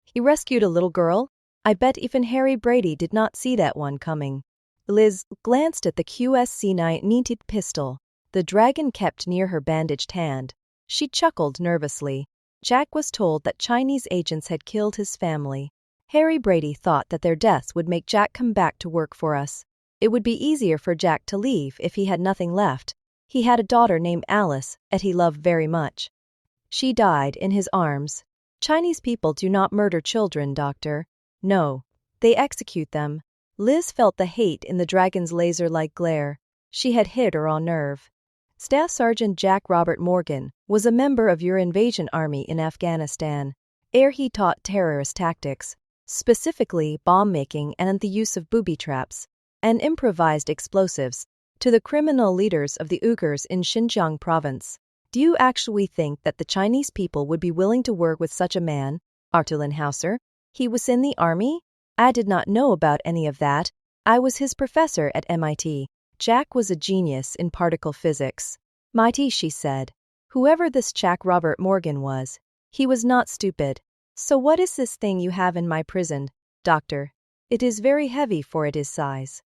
He rescued a little girl? I bet even Harry Brady did not see that one coming. Liz glanced at the QSC-9 pistol the dragon kept near her bandaged hand. She chuckled nervously. Jack was told that Chinese agents had killed his family. Harry Brady thought that their deaths would make Jack come back to work for us. It would be easier for Jack to leave if he had nothing left. He had a daughter named Alice that he loved very much. She died in his arms. Chinese people do not murder children, doctor. No, they execute them. Liz felt the hate in the dragon's laser-like glare. She had hit her on nerve. Staff Sergeant Jack Robert Morgan was a member of your invasion army in Afghanistan. He taught terrorist tactics, specifically bomb-making and the use of booby traps and improvised explosives, to the criminal leaders of the Uyghurs in Xinjiang province. Do you actually think that the Chinese people would be willing to work with such a man, Arthur Linhauser? He was in the army? I did not know about any of that. I was his professor at MIT. Jack was a genius in particle physics. Mighty, she said. Whoever this Jack Robert Morgan was, he was not stupid. So what is this thing you have in my prison, doctor? It is very heavy for its size.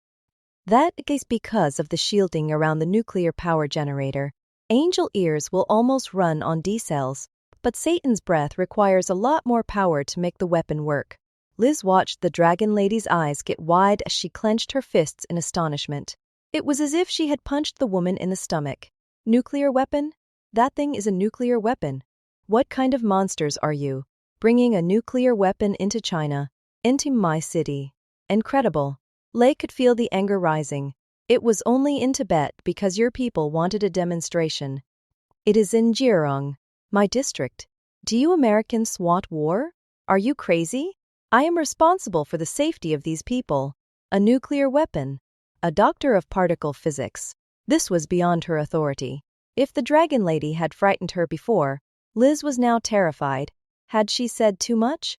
That is because of the shielding around the nuclear power generator. Angel ears will almost run on D cells, but Satan's breath requires a lot more power to make the weapon work. Liz watched the dragon lady's eyes get wide as she clenched her fists in astonishment. It was as if she had punched the woman in the stomach. Nuclear weapon? That thing is a nuclear weapon. What kind of monsters are you? Bringing a nuclear weapon into China, into my city. Incredible. Lei could feel the anger rising. It was only in Tibet because your people wanted a demonstration. It is in Zhejiang, my district. Do you Americans want war? Are you crazy? I am responsible for the safety of these people. A nuclear weapon. A doctor of particle physics. This was beyond her authority. If the dragon lady had frightened her before, Liz was now terrified. Had she said too much?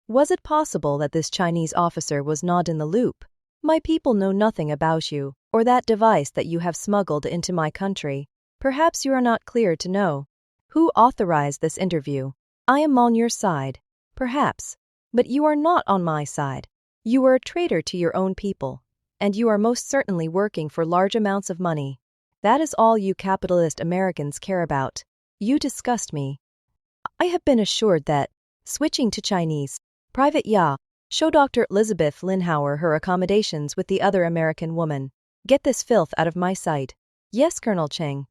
Was it possible that this Chinese officer was not in the loop? My people know nothing about you, or that device that you have smuggled into my country. Perhaps you are not clear to know. Who authorized this interview? I am on your side. Perhaps. But you are not on my side. You are a traitor to your own people, and you are most certainly working for large amounts of money. That is all you capitalist Americans care about. You disgust me. I have been assured that, switching to Chinese, Private Ya, show Dr. Elizabeth Linhauer her accommodations with the other American woman. Get this filth out of my sight. Yes, Colonel Cheng.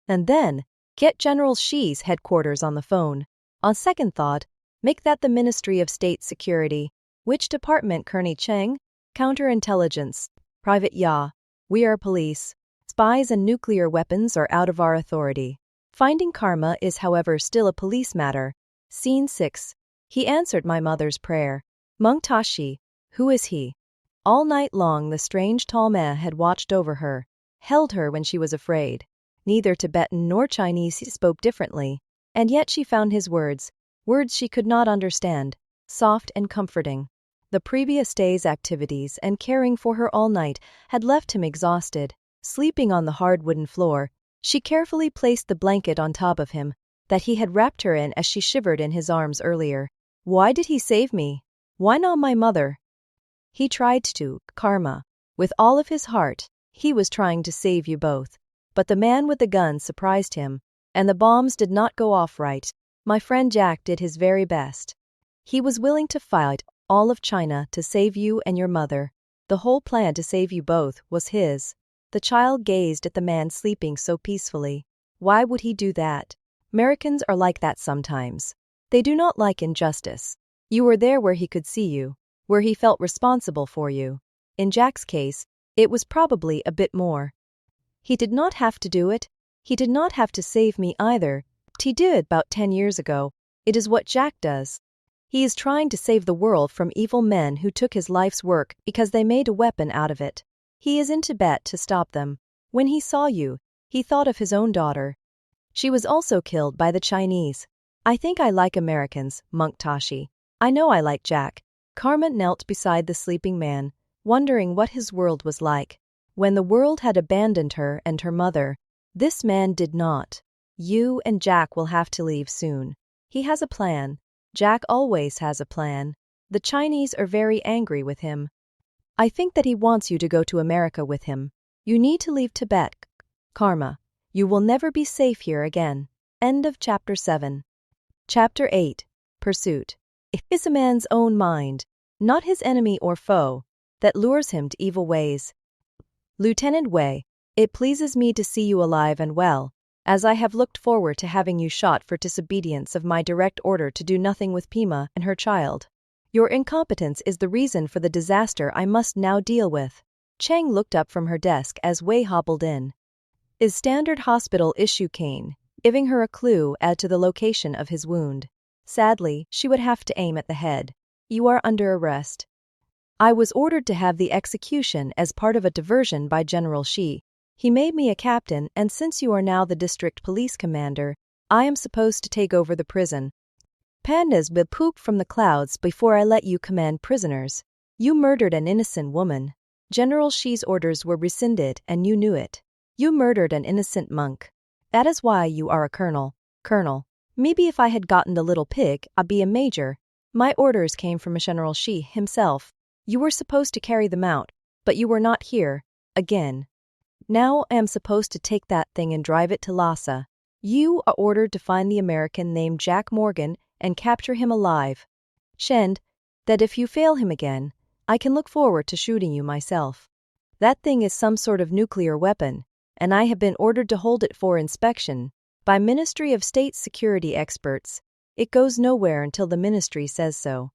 And then, get General Xi's headquarters on the phone. On second thought, make that the Ministry of State Security. Which department, Colonel Cheng? Counterintelligence. Private Ya. We are police. Spies and nuclear weapons are out of our authority. Finding karma is, however, still a police matter. Scene 6. He answered my mother's prayer. Meng Tashi. Who is he? All night long the strange tall man had watched over her, held her when she was afraid. Neither Tibetan nor Chinese spoke differently, and yet she found his words she could not understand, soft and comforting. The previous day's activities and caring for her all night had left him exhausted. Sleeping on the hard wooden floor, she carefully placed the blanket on top of him that he had wrapped her in as she shivered in his arms earlier. Why did he save me? Why not my mother? He tried to, Karma. With all of his heart, he was trying to save you both. But the man with the gun surprised him, and the bombs did not go off right. My friend Jack did his very best. He was willing to fight all of China to save you and your mother. The whole plan to save you both was his. The child gazed at the man sleeping so peacefully. Why would he do that? Americans are like that sometimes. They do not like injustice. You were there where he could see you, where he felt responsible for you. In Jack's case, it was probably a bit more. He did not have to do it. He did not have to save me either. He did about 10 years ago. It is what Jack does. He is trying to save the world from evil men who took his life's work because they made a weapon out of it. He is in Tibet to stop them. When he saw you, he thought of his own daughter. She was also killed by the Chinese. I think I like Americans, Monk Tashi. I know I like Jack. Karma knelt beside the sleeping man, wondering what his world was like. When the world had abandoned her and her mother, this man did not. You and Jack will have to leave soon. He has a plan. Jack always has a plan. The Chinese are very angry with him. I think that he wants you to go to America with him. You need to leave Tibet. Karma. You will never be safe here again. End of Chapter 7. Chapter 8. Pursuit. It is a man's own mind, not his enemy or foe, that lures him to evil ways. Lieutenant Wei, it pleases me to see you alive and well, as I have looked forward to having you shot for disobedience of my direct order to do nothing with Pima and her child. Your incompetence is the reason for the disaster I must now deal with. Cheng looked up from her desk as Wei hobbled in. His standard hospital issue cane, giving her a clue as to the location of his wound. Sadly, she would have to aim at the head. You are under arrest. I was ordered to have the execution as part of a diversion by General Shi. He made me a captain, and since you are now the district police commander, I am supposed to take over the prison. Pandas will poop from the clouds before I let you command prisoners. You murdered an innocent woman. General Shi's orders were rescinded and you knew it. You murdered an innocent monk. That is why you are a colonel. Colonel. Maybe if I had gotten the little pig, I'd be a major. My orders came from General Shi himself. You were supposed to carry them out, but you were not here. Again. Now I am supposed to take that thing and drive it to Lhasa. You are ordered to find the American named Jack Morgan and capture him alive. Shend, that if you fail him again, I can look forward to shooting you myself. That thing is some sort of nuclear weapon, and I have been ordered to hold it for inspection by Ministry of State security experts. It goes nowhere until the ministry says so.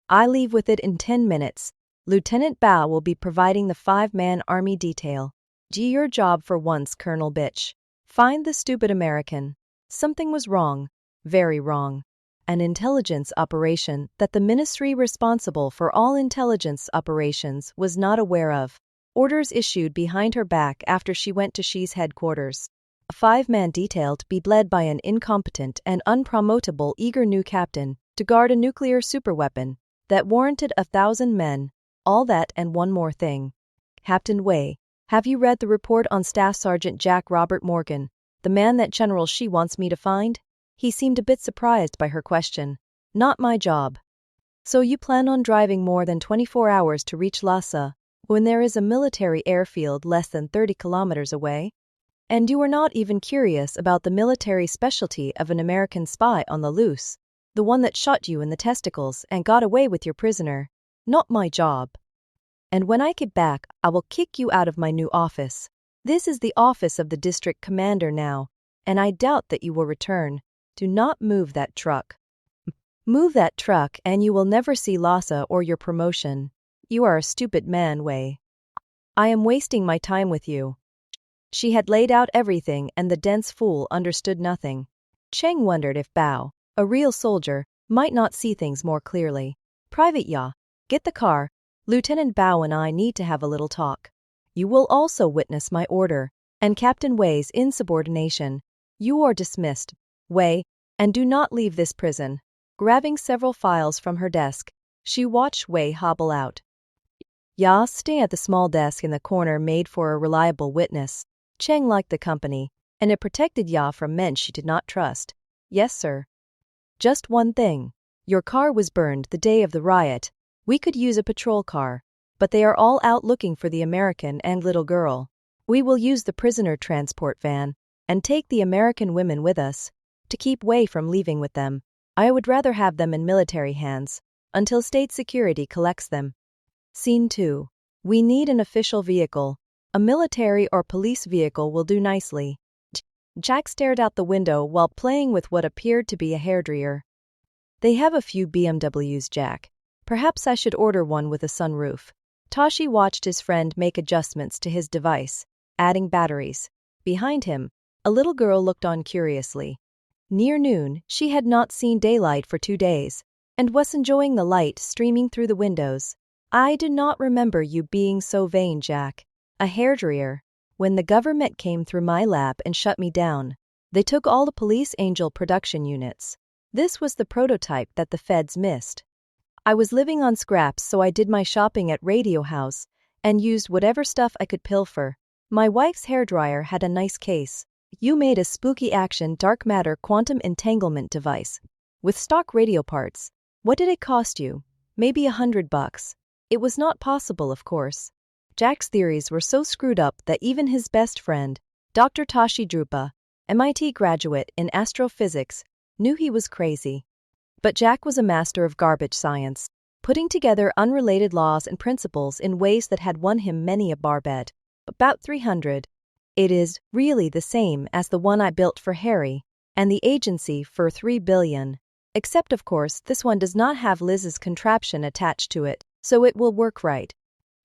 I leave with it in 10 minutes. Lieutenant Bao will be providing the 5-man army detail. Do your job for once, Colonel Bitch. Find the stupid American. Something was wrong. Very wrong. An intelligence operation that the ministry responsible for all intelligence operations was not aware of. Orders issued behind her back after she went to Shi's headquarters. A 5-man detail to be led by an incompetent and unpromotable eager new captain to guard a nuclear superweapon that warranted 1,000 men. All that and one more thing. Captain Wei, have you read the report on Staff Sergeant Jack Robert Morgan, the man that General Shi wants me to find? He seemed a bit surprised by her question. Not my job. So you plan on driving more than 24 hours to reach Lhasa, when there is a military airfield less than 30 kilometers away? And you are not even curious about the military specialty of an American spy on the loose, the one that shot you in the testicles and got away with your prisoner. Not my job. And when I get back, I will kick you out of my new office. This is the office of the district commander now, and I doubt that you will return. Do not move that truck. Move that truck and you will never see Lhasa or your promotion. You are a stupid man, Wei. I am wasting my time with you. She had laid out everything and the dense fool understood nothing. Cheng wondered if Bao, a real soldier, might not see things more clearly. Private Ya, get the car. Lieutenant Bao and I need to have a little talk. You will also witness my order. and Captain Wei's insubordination. You are dismissed, Wei, and do not leave this prison. Grabbing several files from her desk, she watched Wei hobble out. Ya stay at the small desk in the corner made for a reliable witness. Cheng liked the company, and it protected Ya from men she did not trust. Yes, sir. Just one thing. Your car was burned the day of the riot. We could use a patrol car, but they are all out looking for the American and little girl. We will use the prisoner transport van and take the American women with us to keep Wei from leaving with them. I would rather have them in military hands until state security collects them. Scene 2. We need an official vehicle. A military or police vehicle will do nicely. Jack stared out the window while playing with what appeared to be a hairdryer. They have a few BMWs, Jack. Perhaps I should order one with a sunroof. Tashi watched his friend make adjustments to his device, adding batteries. Behind him, a little girl looked on curiously. Near noon, she had not seen daylight for 2 days, and was enjoying the light streaming through the windows. I do not remember you being so vain, Jack. A hairdryer. When the government came through my lab and shut me down, they took all the Police Angel production units. This was the prototype that the feds missed. I was living on scraps, so I did my shopping at Radio House and used whatever stuff I could pilfer. My wife's hairdryer had a nice case. You made a spooky action dark matter quantum entanglement device with stock radio parts. What did it cost you? Maybe $100. It was not possible, of course. Jack's theories were so screwed up that even his best friend, Dr. Tashi Drupa, MIT graduate in astrophysics, knew he was crazy. But Jack was a master of garbage science, putting together unrelated laws and principles in ways that had won him many a bar bet. About 300. It is really the same as the one I built for Harry and the agency for 3 billion. Except, of course, this one does not have Liz's contraption attached to it, so it will work right.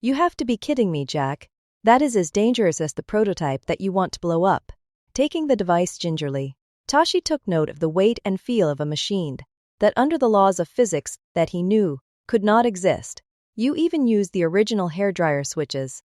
You have to be kidding me, Jack. That is as dangerous as the prototype that you want to blow up. Taking the device gingerly, Tashi took note of the weight and feel of a machine that, under the laws of physics that he knew, could not exist. You even used the original hairdryer switches.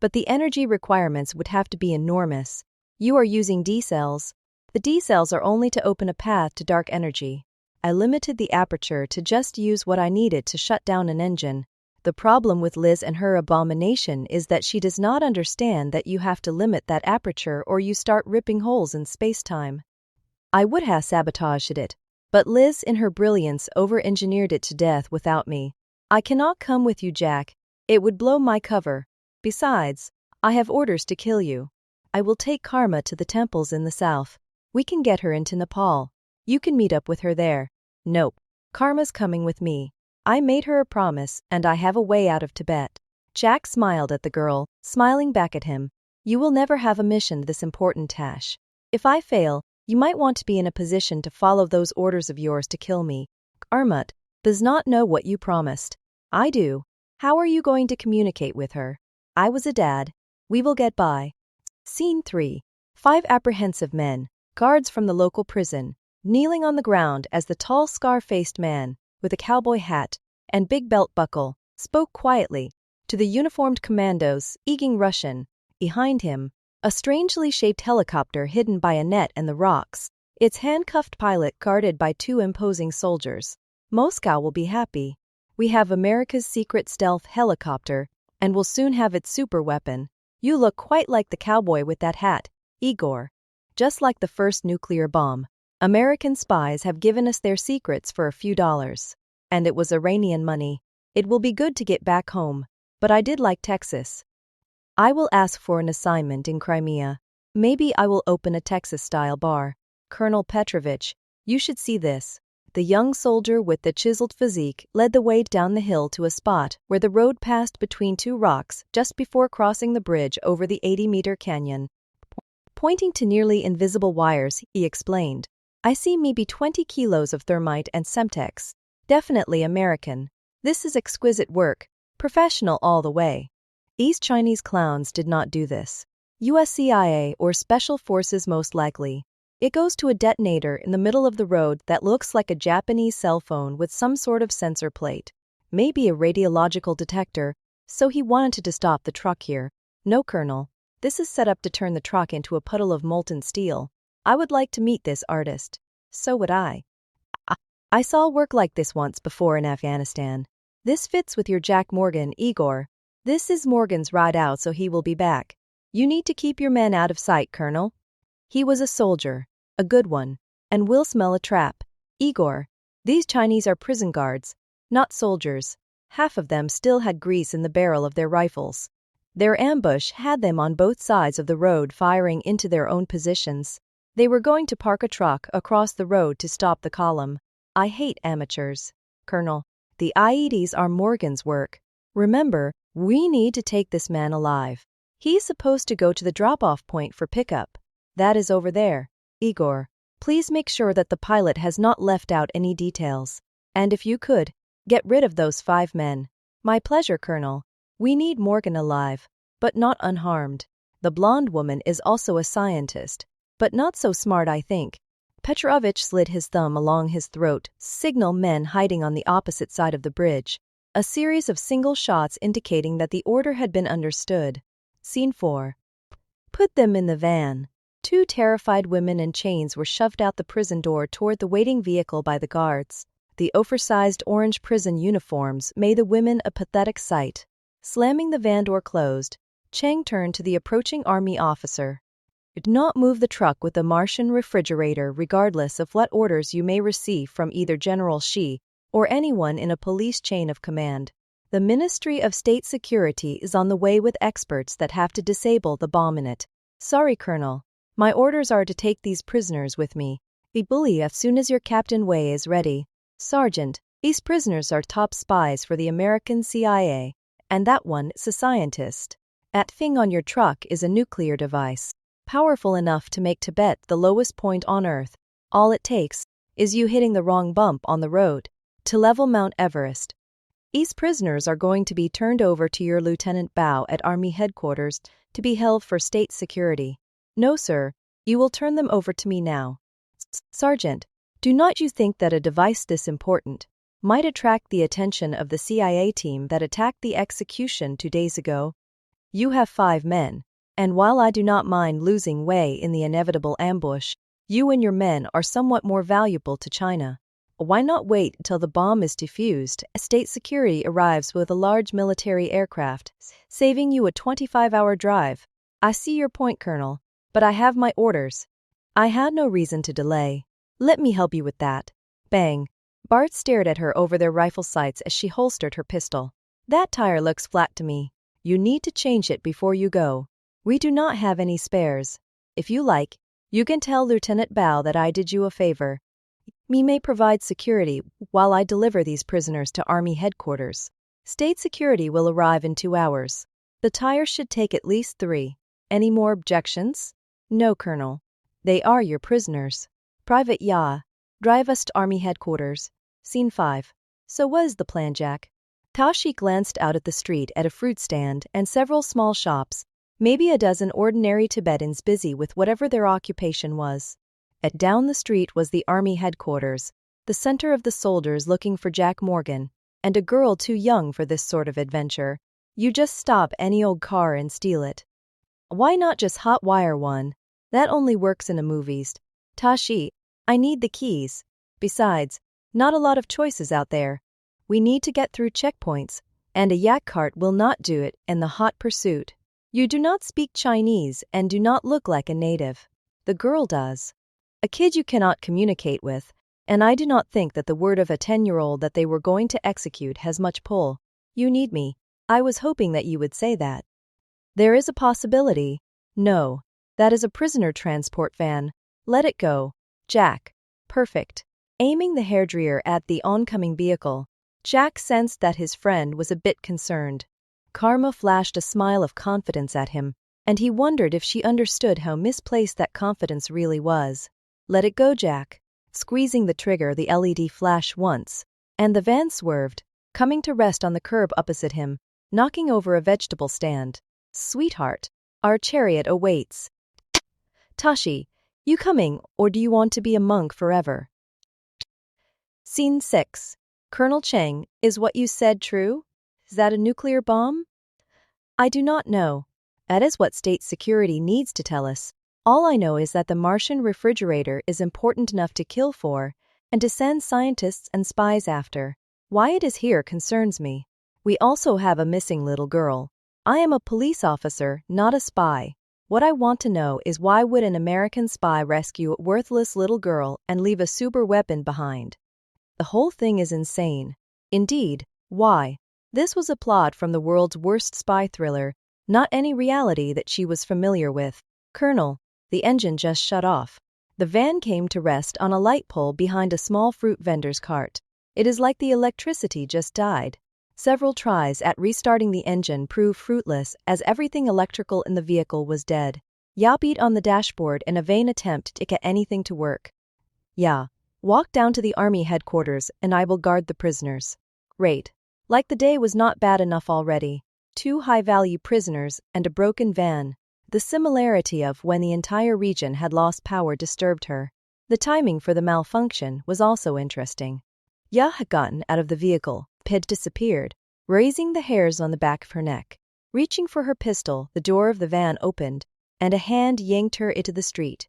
But the energy requirements would have to be enormous. You are using D cells. The D cells are only to open a path to dark energy. I limited the aperture to just use what I needed to shut down an engine. The problem with Liz and her abomination is that she does not understand that you have to limit that aperture or you start ripping holes in space-time. I would have sabotaged it, but Liz in her brilliance over-engineered it to death without me. I cannot come with you, Jack. It would blow my cover. Besides, I have orders to kill you. I will take Karma to the temples in the south. We can get her into Nepal. You can meet up with her there. Nope. Karma's coming with me. I made her a promise, and I have a way out of Tibet. Jack smiled at the girl, smiling back at him. You will never have a mission this important, Tash. If I fail, you might want to be in a position to follow those orders of yours to kill me. Armut does not know what you promised. I do. How are you going to communicate with her? I was a dad. We will get by. Scene 3. 5 apprehensive men, guards from the local prison, kneeling on the ground as the tall scar-faced man, with a cowboy hat and big belt buckle, spoke quietly to the uniformed commandos, speaking Russian. Behind him, a strangely shaped helicopter hidden by a net and the rocks, its handcuffed pilot guarded by 2 imposing soldiers. Moscow will be happy. We have America's secret stealth helicopter, and will soon have its super weapon. You look quite like the cowboy with that hat, Igor. Just like the first nuclear bomb. American spies have given us their secrets for a few dollars. And it was Iranian money. It will be good to get back home, but I did like Texas. I will ask for an assignment in Crimea. Maybe I will open a Texas-style bar. Colonel Petrovich, you should see this. The young soldier with the chiseled physique led the way down the hill to a spot where the road passed between 2 rocks just before crossing the bridge over the 80-meter canyon. Pointing to nearly invisible wires, he explained. I see maybe 20 kilos of thermite and Semtex. Definitely American. This is exquisite work. Professional all the way. These Chinese clowns did not do this. US CIA or Special Forces most likely. It goes to a detonator in the middle of the road that looks like a Japanese cell phone with some sort of sensor plate. Maybe a radiological detector, so he wanted to stop the truck here. No, Colonel. This is set up to turn the truck into a puddle of molten steel. I would like to meet this artist. So would I. I saw work like this once before in Afghanistan. This fits with your Jack Morgan, Igor. This is Morgan's ride out, so he will be back. You need to keep your men out of sight, Colonel. He was a soldier, a good one, and will smell a trap. Igor, these Chinese are prison guards, not soldiers. Half of them still had grease in the barrel of their rifles. Their ambush had them on both sides of the road firing into their own positions. They were going to park a truck across the road to stop the column. I hate amateurs. Colonel, the IEDs are Morgan's work. Remember, we need to take this man alive. He's supposed to go to the drop-off point for pickup. That is over there. Igor, please make sure that the pilot has not left out any details. And if you could, get rid of those 5 men. My pleasure, Colonel. We need Morgan alive, but not unharmed. The blonde woman is also a scientist, but not so smart, I think. Petrovich slid his thumb along his throat, signal men hiding on the opposite side of the bridge. A series of single shots indicating that the order had been understood. Scene 4. Put them in the van. 2 terrified women in chains were shoved out the prison door toward the waiting vehicle by the guards. The oversized orange prison uniforms made the women a pathetic sight. Slamming the van door closed, Cheng turned to the approaching army officer. Do not move the truck with the Martian refrigerator regardless of what orders you may receive from either General Shi or anyone in a police chain of command. The Ministry of State Security is on the way with experts that have to disable the bomb in it. Sorry, Colonel. My orders are to take these prisoners with me. Be bully as soon as your Captain Wei is ready. Sergeant, these prisoners are top spies for the American CIA. And that one is a scientist. That thing on your truck is a nuclear device, powerful enough to make Tibet the lowest point on Earth. All it takes is you hitting the wrong bump on the road to level Mount Everest. These prisoners are going to be turned over to your Lieutenant Bao at Army headquarters to be held for state security. No, sir, you will turn them over to me now. Sergeant, do not you think that a device this important might attract the attention of the CIA team that attacked the execution 2 days ago? You have 5 men, and while I do not mind losing Wei in the inevitable ambush, you and your men are somewhat more valuable to China. Why not wait until the bomb is defused? State security arrives with a large military aircraft, saving you a 25-hour drive. I see your point, Colonel, but I have my orders. I had no reason to delay. Let me help you with that. Bang. Bart stared at her over their rifle sights as she holstered her pistol. That tire looks flat to me. You need to change it before you go. We do not have any spares. If you like, you can tell Lieutenant Bao that I did you a favor. Me may provide security while I deliver these prisoners to Army headquarters. State security will arrive in 2 hours. The tire should take at least 3. Any more objections? No, Colonel. They are your prisoners. Private Ya, drive us to Army headquarters. Scene 5. So what is the plan, Jack? Tashi glanced out at the street at a fruit stand and several small shops, maybe a dozen ordinary Tibetans busy with whatever their occupation was. Down the street was the Army headquarters, the center of the soldiers looking for Jack Morgan, and a girl too young for this sort of adventure. You just stop any old car and steal it. Why not just hotwire one? That only works in the movies. Tashi, I need the keys. Besides, not a lot of choices out there. We need to get through checkpoints, and a yak cart will not do it in the hot pursuit. You do not speak Chinese and do not look like a native. The girl does. A kid you cannot communicate with, and I do not think that the word of a 10-year-old that they were going to execute has much pull. You need me. I was hoping that you would say that. There is a possibility. No, that is a prisoner transport van. Let it go. Jack. Perfect. Aiming the hairdryer at the oncoming vehicle, Jack sensed that his friend was a bit concerned. Karma flashed a smile of confidence at him, and he wondered if she understood how misplaced that confidence really was. Let it go, Jack. Squeezing the trigger, the LED flashed once, and the van swerved, coming to rest on the curb opposite him, knocking over a vegetable stand. Sweetheart, our chariot awaits. Tashi, you coming, or do you want to be a monk forever? Scene 6. Colonel Cheng, is what you said true? Is that a nuclear bomb? I do not know. That is what state security needs to tell us. All I know is that the Martian refrigerator is important enough to kill for, and to send scientists and spies after. Why it is here concerns me. We also have a missing little girl. I am a police officer, not a spy. What I want to know is why would an American spy rescue a worthless little girl and leave a super weapon behind? The whole thing is insane. Indeed, why? This was a plot from the world's worst spy thriller, not any reality that she was familiar with. Colonel, the engine just shut off. The van came to rest on a light pole behind a small fruit vendor's cart. It is like the electricity just died. Several tries at restarting the engine proved fruitless as everything electrical in the vehicle was dead. Ya beat on the dashboard in a vain attempt to get anything to work. Ya, walk down to the army headquarters and I will guard the prisoners. Great. Like the day was not bad enough already. 2 high-value prisoners and a broken van. The similarity of when the entire region had lost power disturbed her. The timing for the malfunction was also interesting. Ya had gotten out of the vehicle. Had disappeared, raising the hairs on the back of her neck. Reaching for her pistol, the door of the van opened, and a hand yanked her into the street.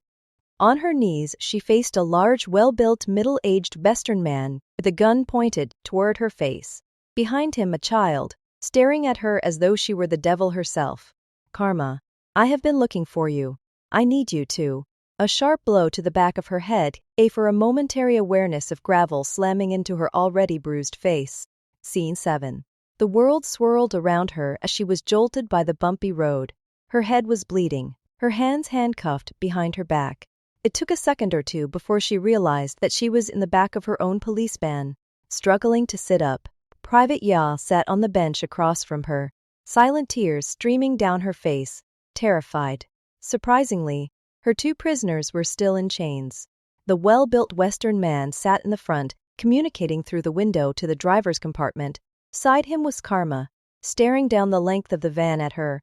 On her knees, she faced a large, well-built, middle-aged Western man with a gun pointed toward her face. Behind him, a child, staring at her as though she were the devil herself. Karma, I have been looking for you. I need you too. A sharp blow to the back of her head gave her a momentary awareness of gravel slamming into her already bruised face. Scene 7. The world swirled around her as she was jolted by the bumpy road. Her head was bleeding, her hands handcuffed behind her back. It took a second or two before she realized that she was in the back of her own police van. Struggling to sit up, Private Ya sat on the bench across from her, silent tears streaming down her face, terrified. Surprisingly, her 2 prisoners were still in chains. The well-built Western man sat in the front, communicating through the window to the driver's compartment. Beside him was Karma, staring down the length of the van at her.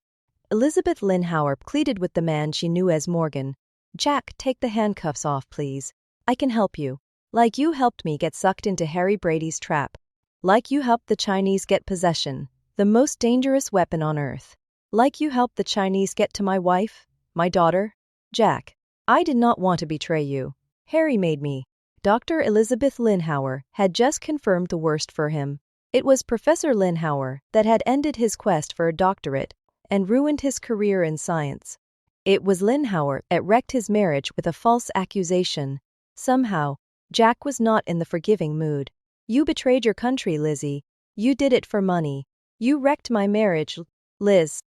Elizabeth Linhauer pleaded with the man she knew as Morgan. Jack, take the handcuffs off, please. I can help you. Like you helped me get sucked into Harry Brady's trap. Like you helped the Chinese get possession, the most dangerous weapon on Earth. Like you helped the Chinese get to my wife, my daughter. Jack, I did not want to betray you. Harry made me. Dr. Elizabeth Linhauer had just confirmed the worst for him. It was Professor Linhauer that had ended his quest for a doctorate and ruined his career in science. It was Linhauer that wrecked his marriage with a false accusation. Somehow, Jack was not in the forgiving mood. You betrayed your country, Lizzie. You did it for money. You wrecked my marriage, Liz.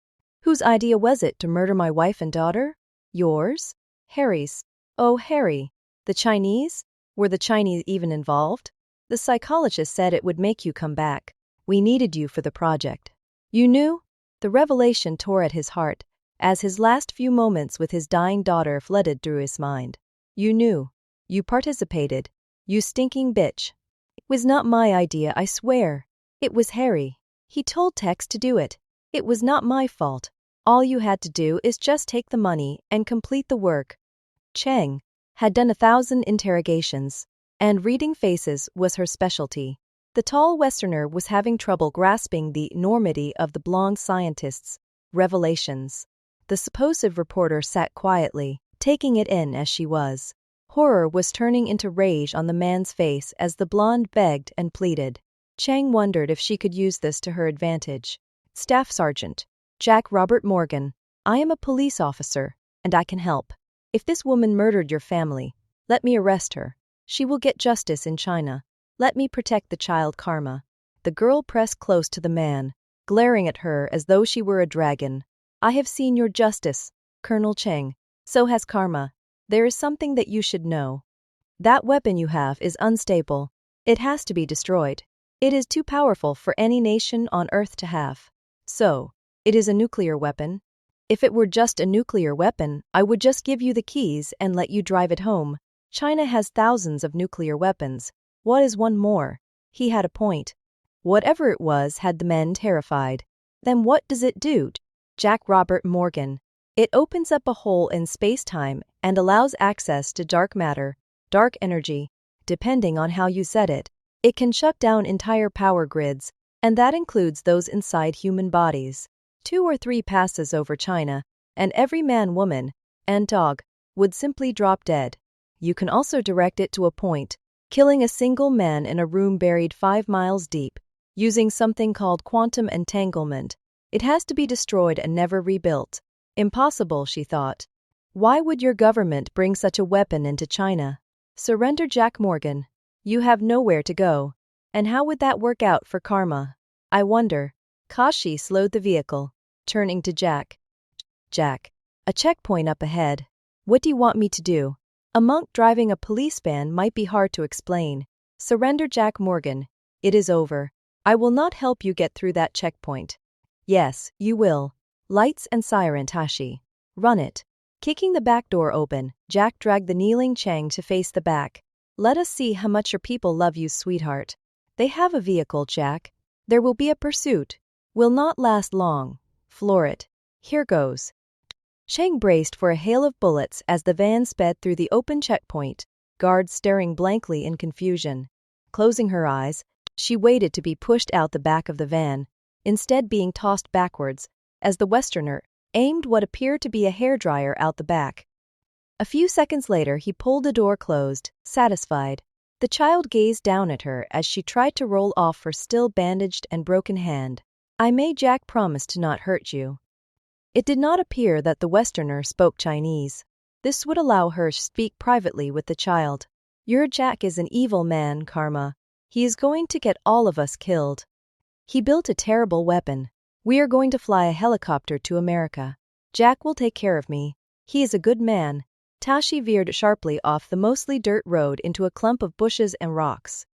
Whose idea was it to murder my wife and daughter? Yours? Harry's. Oh, Harry. The Chinese? Were the Chinese even involved? The psychologist said it would make you come back. We needed you for the project. You knew? The revelation tore at his heart, as his last few moments with his dying daughter flooded through his mind. You knew. You participated. You stinking bitch. It was not my idea, I swear. It was Harry. He told Tex to do it. It was not my fault. All you had to do is just take the money and complete the work. Cheng had done 1,000 interrogations, and reading faces was her specialty. The tall Westerner was having trouble grasping the enormity of the blonde scientist's revelations. The supposed reporter sat quietly, taking it in as she was. Horror was turning into rage on the man's face as the blonde begged and pleaded. Cheng wondered if she could use this to her advantage. Staff Sergeant Jack Robert Morgan, I am a police officer, and I can help. If this woman murdered your family, let me arrest her. She will get justice in China. Let me protect the child Karma. The girl pressed close to the man, glaring at her as though she were a dragon. I have seen your justice, Colonel Cheng. So has Karma. There is something that you should know. That weapon you have is unstable. It has to be destroyed. It is too powerful for any nation on Earth to have. So, it is a nuclear weapon. If it were just a nuclear weapon, I would just give you the keys and let you drive it home. China has thousands of nuclear weapons. What is one more? He had a point. Whatever it was had the men terrified. Then what does it do? Jack Robert Morgan. It opens up a hole in space-time and allows access to dark matter, dark energy, depending on how you set it. It can shut down entire power grids, and that includes those inside human bodies. 2 or 3 passes over China, and every man, woman, and dog would simply drop dead. You can also direct it to a point, killing a single man in a room buried 5 miles deep, using something called quantum entanglement. It has to be destroyed and never rebuilt. Impossible, she thought. Why would your government bring such a weapon into China? Surrender, Jack Morgan. You have nowhere to go. And how would that work out for karma? I wonder. Kashi slowed the vehicle, turning to Jack. Jack, a checkpoint up ahead. What do you want me to do? A monk driving a police van might be hard to explain. Surrender, Jack Morgan. It is over. I will not help you get through that checkpoint. Yes, you will. Lights and siren, Tashi. Run it. Kicking the back door open, Jack dragged the kneeling Chang to face the back. Let us see how much your people love you, sweetheart. They have a vehicle, Jack. There will be a pursuit. Will not last long. Floor it. Here goes. Chang braced for a hail of bullets as the van sped through the open checkpoint, guards staring blankly in confusion. Closing her eyes, she waited to be pushed out the back of the van, instead being tossed backwards, as the Westerner aimed what appeared to be a hairdryer out the back. A few seconds later, he pulled the door closed, satisfied. The child gazed down at her as she tried to roll off her still bandaged and broken hand. I made Jack promise to not hurt you. It did not appear that the Westerner spoke Chinese. This would allow her to speak privately with the child. Your Jack is an evil man, Karma. He is going to get all of us killed. He built a terrible weapon. We are going to fly a helicopter to America. Jack will take care of me. He is a good man. Tashi veered sharply off the mostly dirt road into a clump of bushes and rocks.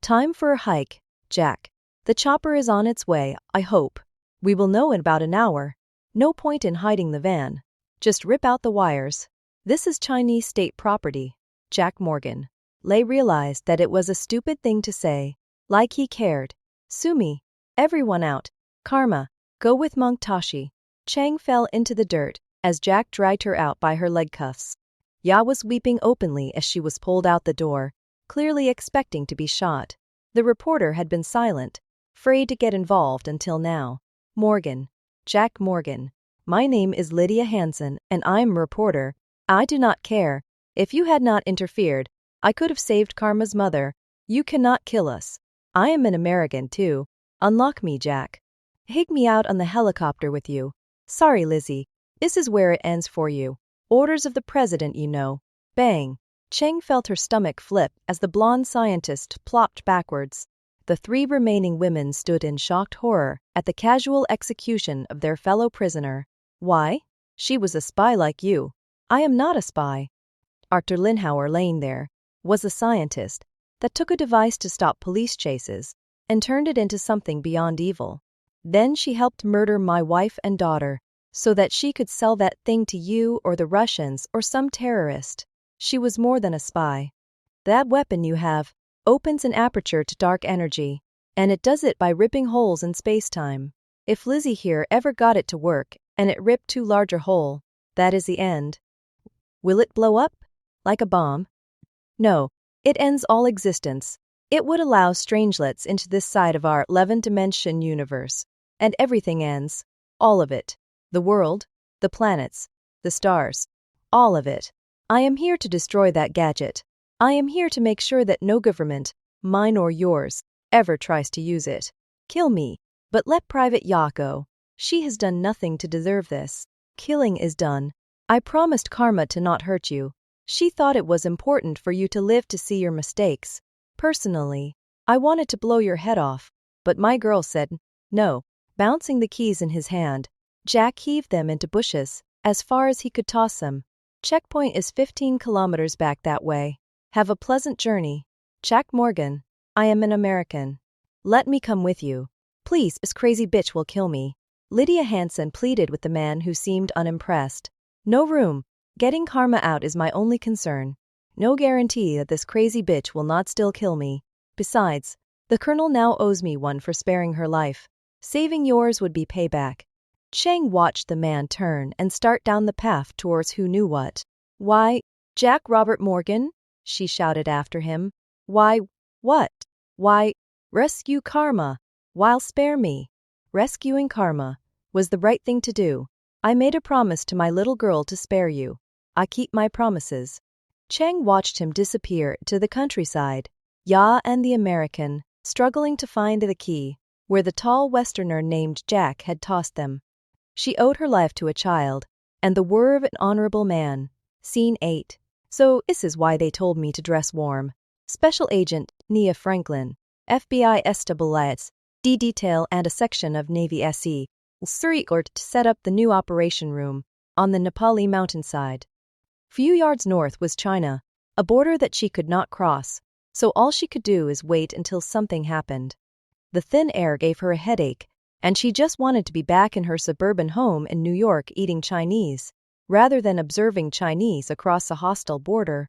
Time for a hike, Jack. The chopper is on its way, I hope. We will know in about an hour. No point in hiding the van. Just rip out the wires. This is Chinese state property. Jack Morgan. Lei realized that it was a stupid thing to say. Like he cared. Sumi. Everyone out. Karma. Go with Monk Tashi. Chang fell into the dirt as Jack dragged her out by her leg cuffs. Ya was weeping openly as she was pulled out the door, clearly expecting to be shot. The reporter had been silent, afraid to get involved until now. Morgan. Jack Morgan. My name is Lydia Hansen and I'm a reporter. I do not care. If you had not interfered, I could have saved Karma's mother. You cannot kill us. I am an American too. Unlock me, Jack. Take me out on the helicopter with you. Sorry, Lizzie. This is where it ends for you. Orders of the president, you know. Bang. Cheng felt her stomach flip as the blonde scientist plopped backwards. The 3 remaining women stood in shocked horror at the casual execution of their fellow prisoner. Why? She was a spy like you. I am not a spy. Arthur Linhauer, laying there, was a scientist that took a device to stop police chases and turned it into something beyond evil. Then she helped murder my wife and daughter so that she could sell that thing to you or the Russians or some terrorist. She was more than a spy. That weapon you have opens an aperture to dark energy, and it does it by ripping holes in space-time. If Lizzie here ever got it to work and it ripped too large a hole, that is the end. Will it blow up? Like a bomb? No, it ends all existence. It would allow strangelets into this side of our 11-dimension universe, and everything ends. All of it. The world, the planets, the stars. All of it. I am here to destroy that gadget. I am here to make sure that no government, mine or yours, ever tries to use it. Kill me, but let Private Ya go. She has done nothing to deserve this. Killing is done. I promised Karma to not hurt you. She thought it was important for you to live to see your mistakes. Personally, I wanted to blow your head off, but my girl said no. Bouncing the keys in his hand, Jack heaved them into bushes, as far as he could toss them. Checkpoint is 15 kilometers back that way. Have a pleasant journey. Jack Morgan. I am an American. Let me come with you. Please, this crazy bitch will kill me. Lydia Hansen pleaded with the man who seemed unimpressed. No room. Getting Karma out is my only concern. No guarantee that this crazy bitch will not still kill me. Besides, the colonel now owes me one for sparing her life. Saving yours would be payback. Cheng watched the man turn and start down the path towards who knew what. Why, Jack Robert Morgan? She shouted after him. Why, what? Why, rescue Karma. While spare me. Rescuing Karma. was the right thing to do. I made a promise to my little girl to spare you. I keep my promises. Cheng watched him disappear to the countryside. Ya and the American, struggling to find the key, where the tall Westerner named Jack had tossed them. She owed her life to a child, and the word of an honorable man. Scene 8. So, this is why they told me to dress warm. Special Agent Nia Franklin, FBI Establites, D detail and a section of Navy SE, Surrey to set up the new operation room on the Nepali mountainside. Few yards north was China, a border that she could not cross, so all she could do is wait until something happened. The thin air gave her a headache, and she just wanted to be back in her suburban home in New York eating Chinese, rather than observing Chinese across a hostile border.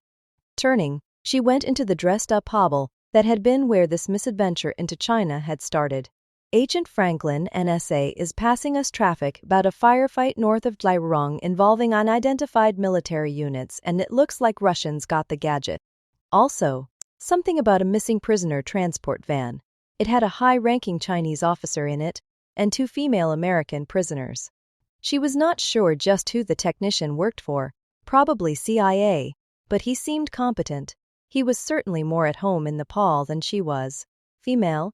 Turning, she went into the dressed-up hovel that had been where this misadventure into China had started. Agent Franklin, NSA, is passing us traffic about a firefight north of Dlirong involving unidentified military units, and it looks like Russians got the gadget. Also, something about a missing prisoner transport van. It had a high-ranking Chinese officer in it, and 2 female American prisoners. She was not sure just who the technician worked for, probably CIA, but he seemed competent. He was certainly more at home in Nepal than she was. Female?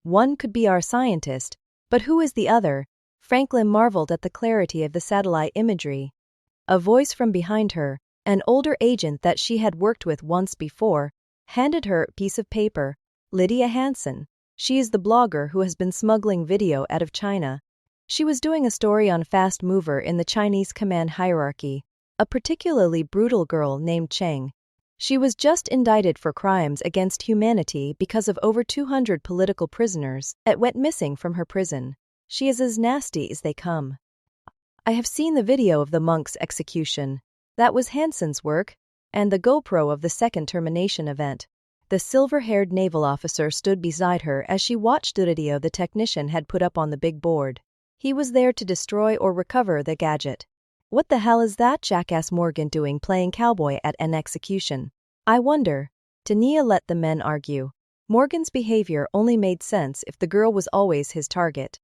One could be our scientist, but who is the other? Franklin marveled at the clarity of the satellite imagery. A voice from behind her, an older agent that she had worked with once before, handed her a piece of paper. Lydia Hansen. She is the blogger who has been smuggling video out of China. She was doing a story on fast mover in the Chinese command hierarchy, a particularly brutal girl named Cheng. She was just indicted for crimes against humanity because of over 200 political prisoners that went missing from her prison. She is as nasty as they come. I have seen the video of the monk's execution. That was Hansen's work, and the GoPro of the second termination event. The silver-haired naval officer stood beside her as she watched the video the technician had put up on the big board. He was there to destroy or recover the gadget. What the hell is that jackass Morgan doing playing cowboy at an execution? I wonder. Tania let the men argue. Morgan's behavior only made sense if the girl was always his target.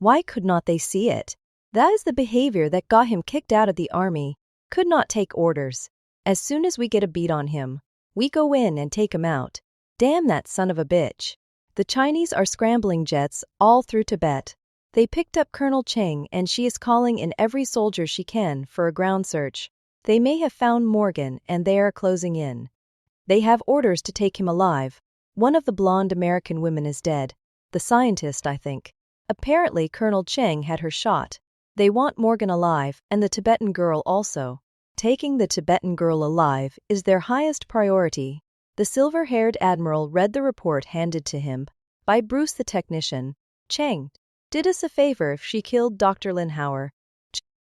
Why could not they see it? That is the behavior that got him kicked out of the army. Could not take orders. As soon as we get a beat on him, we go in and take him out. Damn that son of a bitch. The Chinese are scrambling jets all through Tibet. They picked up Colonel Cheng and she is calling in every soldier she can for a ground search. They may have found Morgan and they are closing in. They have orders to take him alive. One of the blonde American women is dead. The scientist, I think. Apparently Colonel Cheng had her shot. They want Morgan alive and the Tibetan girl also. Taking the Tibetan girl alive is their highest priority. The silver-haired admiral read the report handed to him by Bruce the technician. Cheng did us a favor if she killed Dr. Linhauer.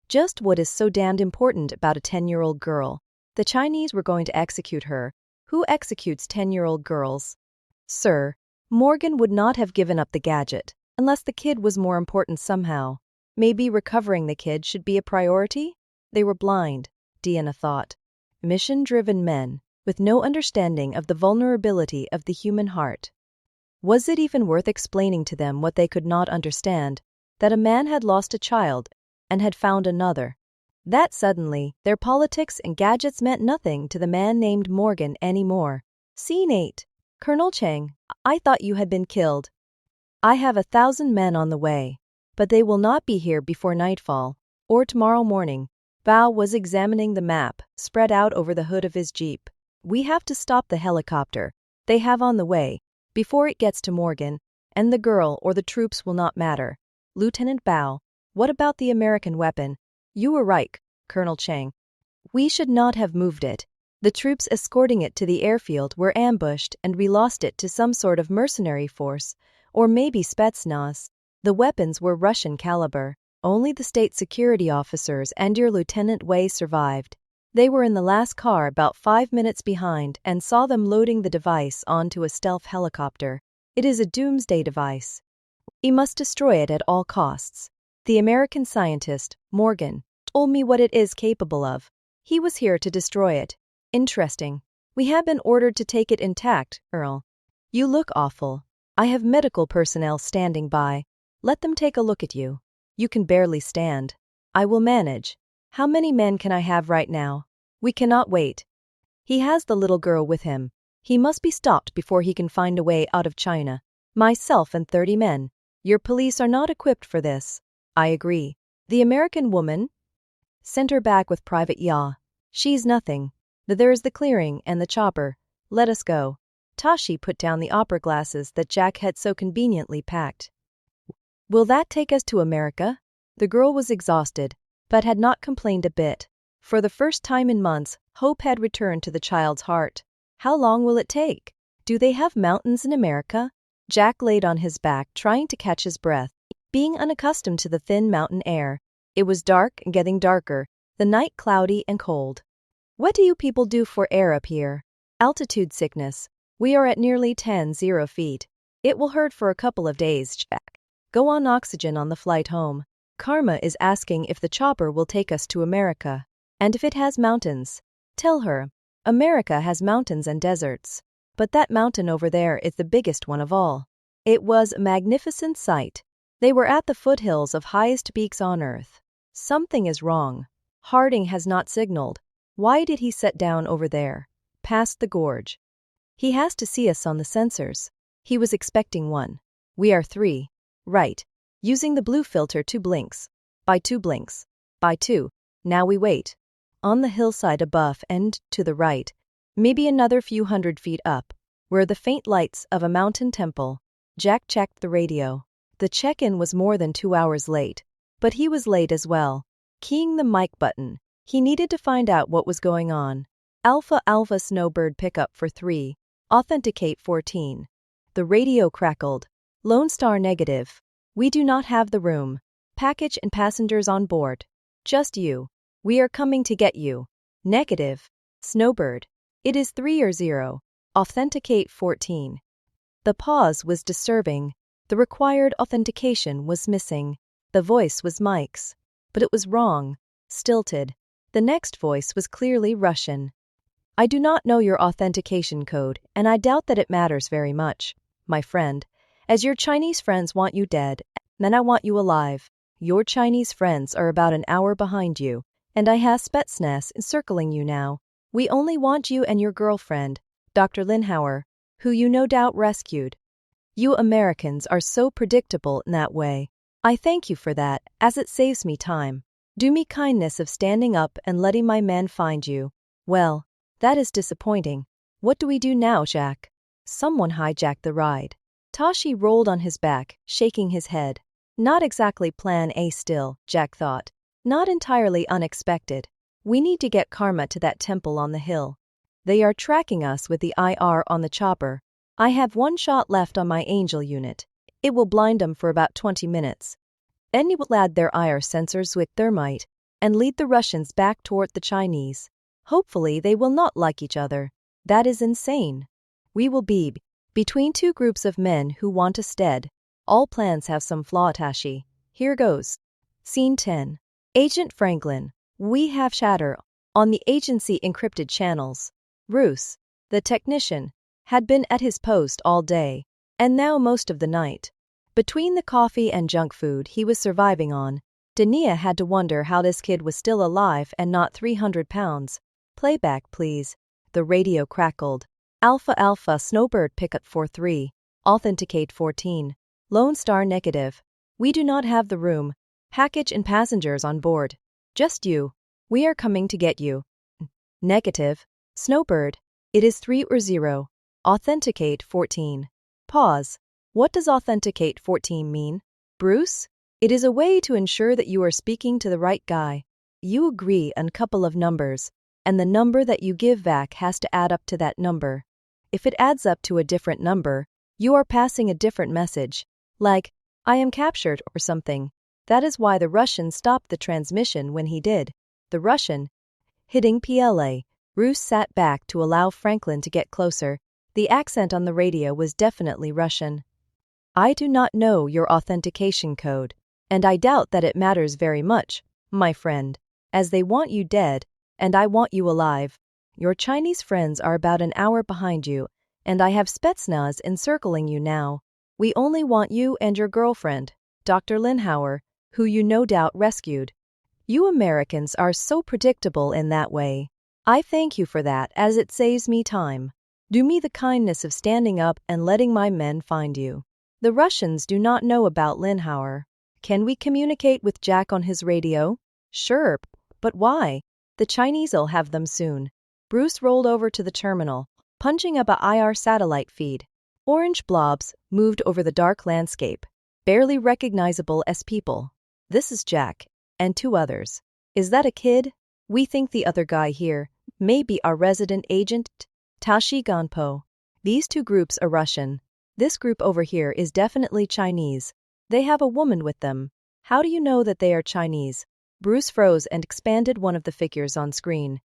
Just what is so damned important about a 10-year-old girl? The Chinese were going to execute her. Who executes 10-year-old girls? Sir, Morgan would not have given up the gadget unless the kid was more important somehow. Maybe recovering the kid should be a priority? They were blind, Deanna thought. Mission-driven men, with no understanding of the vulnerability of the human heart. Was it even worth explaining to them what they could not understand? That a man had lost a child and had found another. That suddenly, their politics and gadgets meant nothing to the man named Morgan anymore. Scene 8. Colonel Cheng, I thought you had been killed. I have 1,000 men on the way, but they will not be here before nightfall, or tomorrow morning. Bao was examining the map, spread out over the hood of his jeep. We have to stop the helicopter they have on the way, before it gets to Morgan, and the girl or the troops will not matter. Lieutenant Bao, what about the American weapon? You were right, Colonel Cheng. We should not have moved it. The troops escorting it to the airfield were ambushed and we lost it to some sort of mercenary force, or maybe Spetsnaz. The weapons were Russian caliber. Only the state security officers and your Lieutenant Wei survived. They were in the last car about 5 minutes behind and saw them loading the device onto a stealth helicopter. It is a doomsday device. We must destroy it at all costs. The American scientist, Morgan, told me what it is capable of. He was here to destroy it. Interesting. We have been ordered to take it intact, Earl. You look awful. I have medical personnel standing by. Let them take a look at you. You can barely stand. I will manage. How many men can I have right now? We cannot wait. He has the little girl with him. He must be stopped before he can find a way out of China. Myself and 30 men. Your police are not equipped for this. I agree. The American woman? Send her back with Private Yaw. She's nothing. There is the clearing and the chopper. Let us go. Tashi put down the opera glasses that Jack had so conveniently packed. Will that take us to America? The girl was exhausted, but had not complained a bit. For the first time in months, hope had returned to the child's heart. How long will it take? Do they have mountains in America? Jack laid on his back, trying to catch his breath. Being unaccustomed to the thin mountain air, it was dark and getting darker, the night cloudy and cold. What do you people do for air up here? Altitude sickness. We are at nearly 10,000 feet. It will hurt for a couple of days, Jack. Go on oxygen on the flight home. Karma is asking if the chopper will take us to America. And if it has mountains. Tell her. America has mountains and deserts. But that mountain over there is the biggest one of all. It was a magnificent sight. They were at the foothills of highest peaks on Earth. Something is wrong. Harding has not signaled. Why did he set down over there? Past the gorge. He has to see us on the sensors. He was expecting one. We are 3. Right. Using the blue filter 2 blinks. By 2 blinks. By 2. Now we wait. On the hillside above and to the right, maybe another few hundred feet up, were the faint lights of a mountain temple. Jack checked the radio. The check-in was more than 2 hours late, but he was late as well. Keying the mic button, he needed to find out what was going on. Alpha Alpha Snowbird pickup for 3. Authenticate 14. The radio crackled. Lone Star negative. We do not have the room. Package and passengers on board. Just you. We are coming to get you. Negative. Snowbird. It is 3 or 0. Authenticate 14. The pause was disturbing. The required authentication was missing. The voice was Mike's. But it was wrong. Stilted. The next voice was clearly Russian. I do not know your authentication code, and I doubt that it matters very much, my friend, as your Chinese friends want you dead, then I want you alive. Your Chinese friends are about an hour behind you, and I have Spetsnaz encircling you now. We only want you and your girlfriend, Dr. Linhauer, who you no doubt rescued. You Americans are so predictable in that way. I thank you for that, as it saves me time. Do me kindness of standing up and letting my men find you. Well, that is disappointing. What do we do now, Jack? Someone hijacked the ride. Tashi rolled on his back, shaking his head. Not exactly plan A still, Jack thought. Not entirely unexpected. We need to get Karma to that temple on the hill. They are tracking us with the IR on the chopper. I have 1 shot left on my Angel unit. It will blind them for about 20 minutes. Then you will add their IR sensors with thermite and lead the Russians back toward the Chinese. Hopefully they will not like each other. That is insane. We will be between 2 groups of men who want us dead. All plans have some flaw, Tashi. Here goes. Scene 10. Agent Franklin. We have chatter on the agency encrypted channels. Roos, the technician, had been at his post all day, and now most of the night. Between the coffee and junk food he was surviving on, Dania had to wonder how this kid was still alive and not 300 pounds. Playback, please. The radio crackled. Alpha Alpha Snowbird pickup 43. Authenticate 14. Lone Star negative. We do not have the room. Package and passengers on board. Just you. We are coming to get you. Negative. Snowbird. It is 3 or 0. Authenticate 14. Pause. What does authenticate 14 mean? Bruce? It is a way to ensure that you are speaking to the right guy. You agree on a couple of numbers, and the number that you give back has to add up to that number. If it adds up to a different number, you are passing a different message, like, I am captured or something. That is why the Russian stopped the transmission when he did. The Russian. Hitting PLA, Roos sat back to allow Franklin to get closer. The accent on the radio was definitely Russian. I do not know your authentication code, and I doubt that it matters very much, my friend, as they want you dead, and I want you alive. Your Chinese friends are about an hour behind you, and I have Spetsnaz encircling you now. We only want you and your girlfriend, Dr. Linhauer, who you no doubt rescued. You Americans are so predictable in that way. I thank you for that, as it saves me time. Do me the kindness of standing up and letting my men find you. The Russians do not know about Linhauer. Can we communicate with Jack on his radio? Sure, but why? The Chinese'll have them soon. Bruce rolled over to the terminal, punching up a IR satellite feed. Orange blobs moved over the dark landscape, barely recognizable as people. This is Jack, and two others. Is that a kid? We think the other guy here may be our resident agent, Tashi Ganpo. These two groups are Russian. This group over here is definitely Chinese. They have a woman with them. How do you know that they are Chinese? Bruce froze and expanded one of the figures on screen.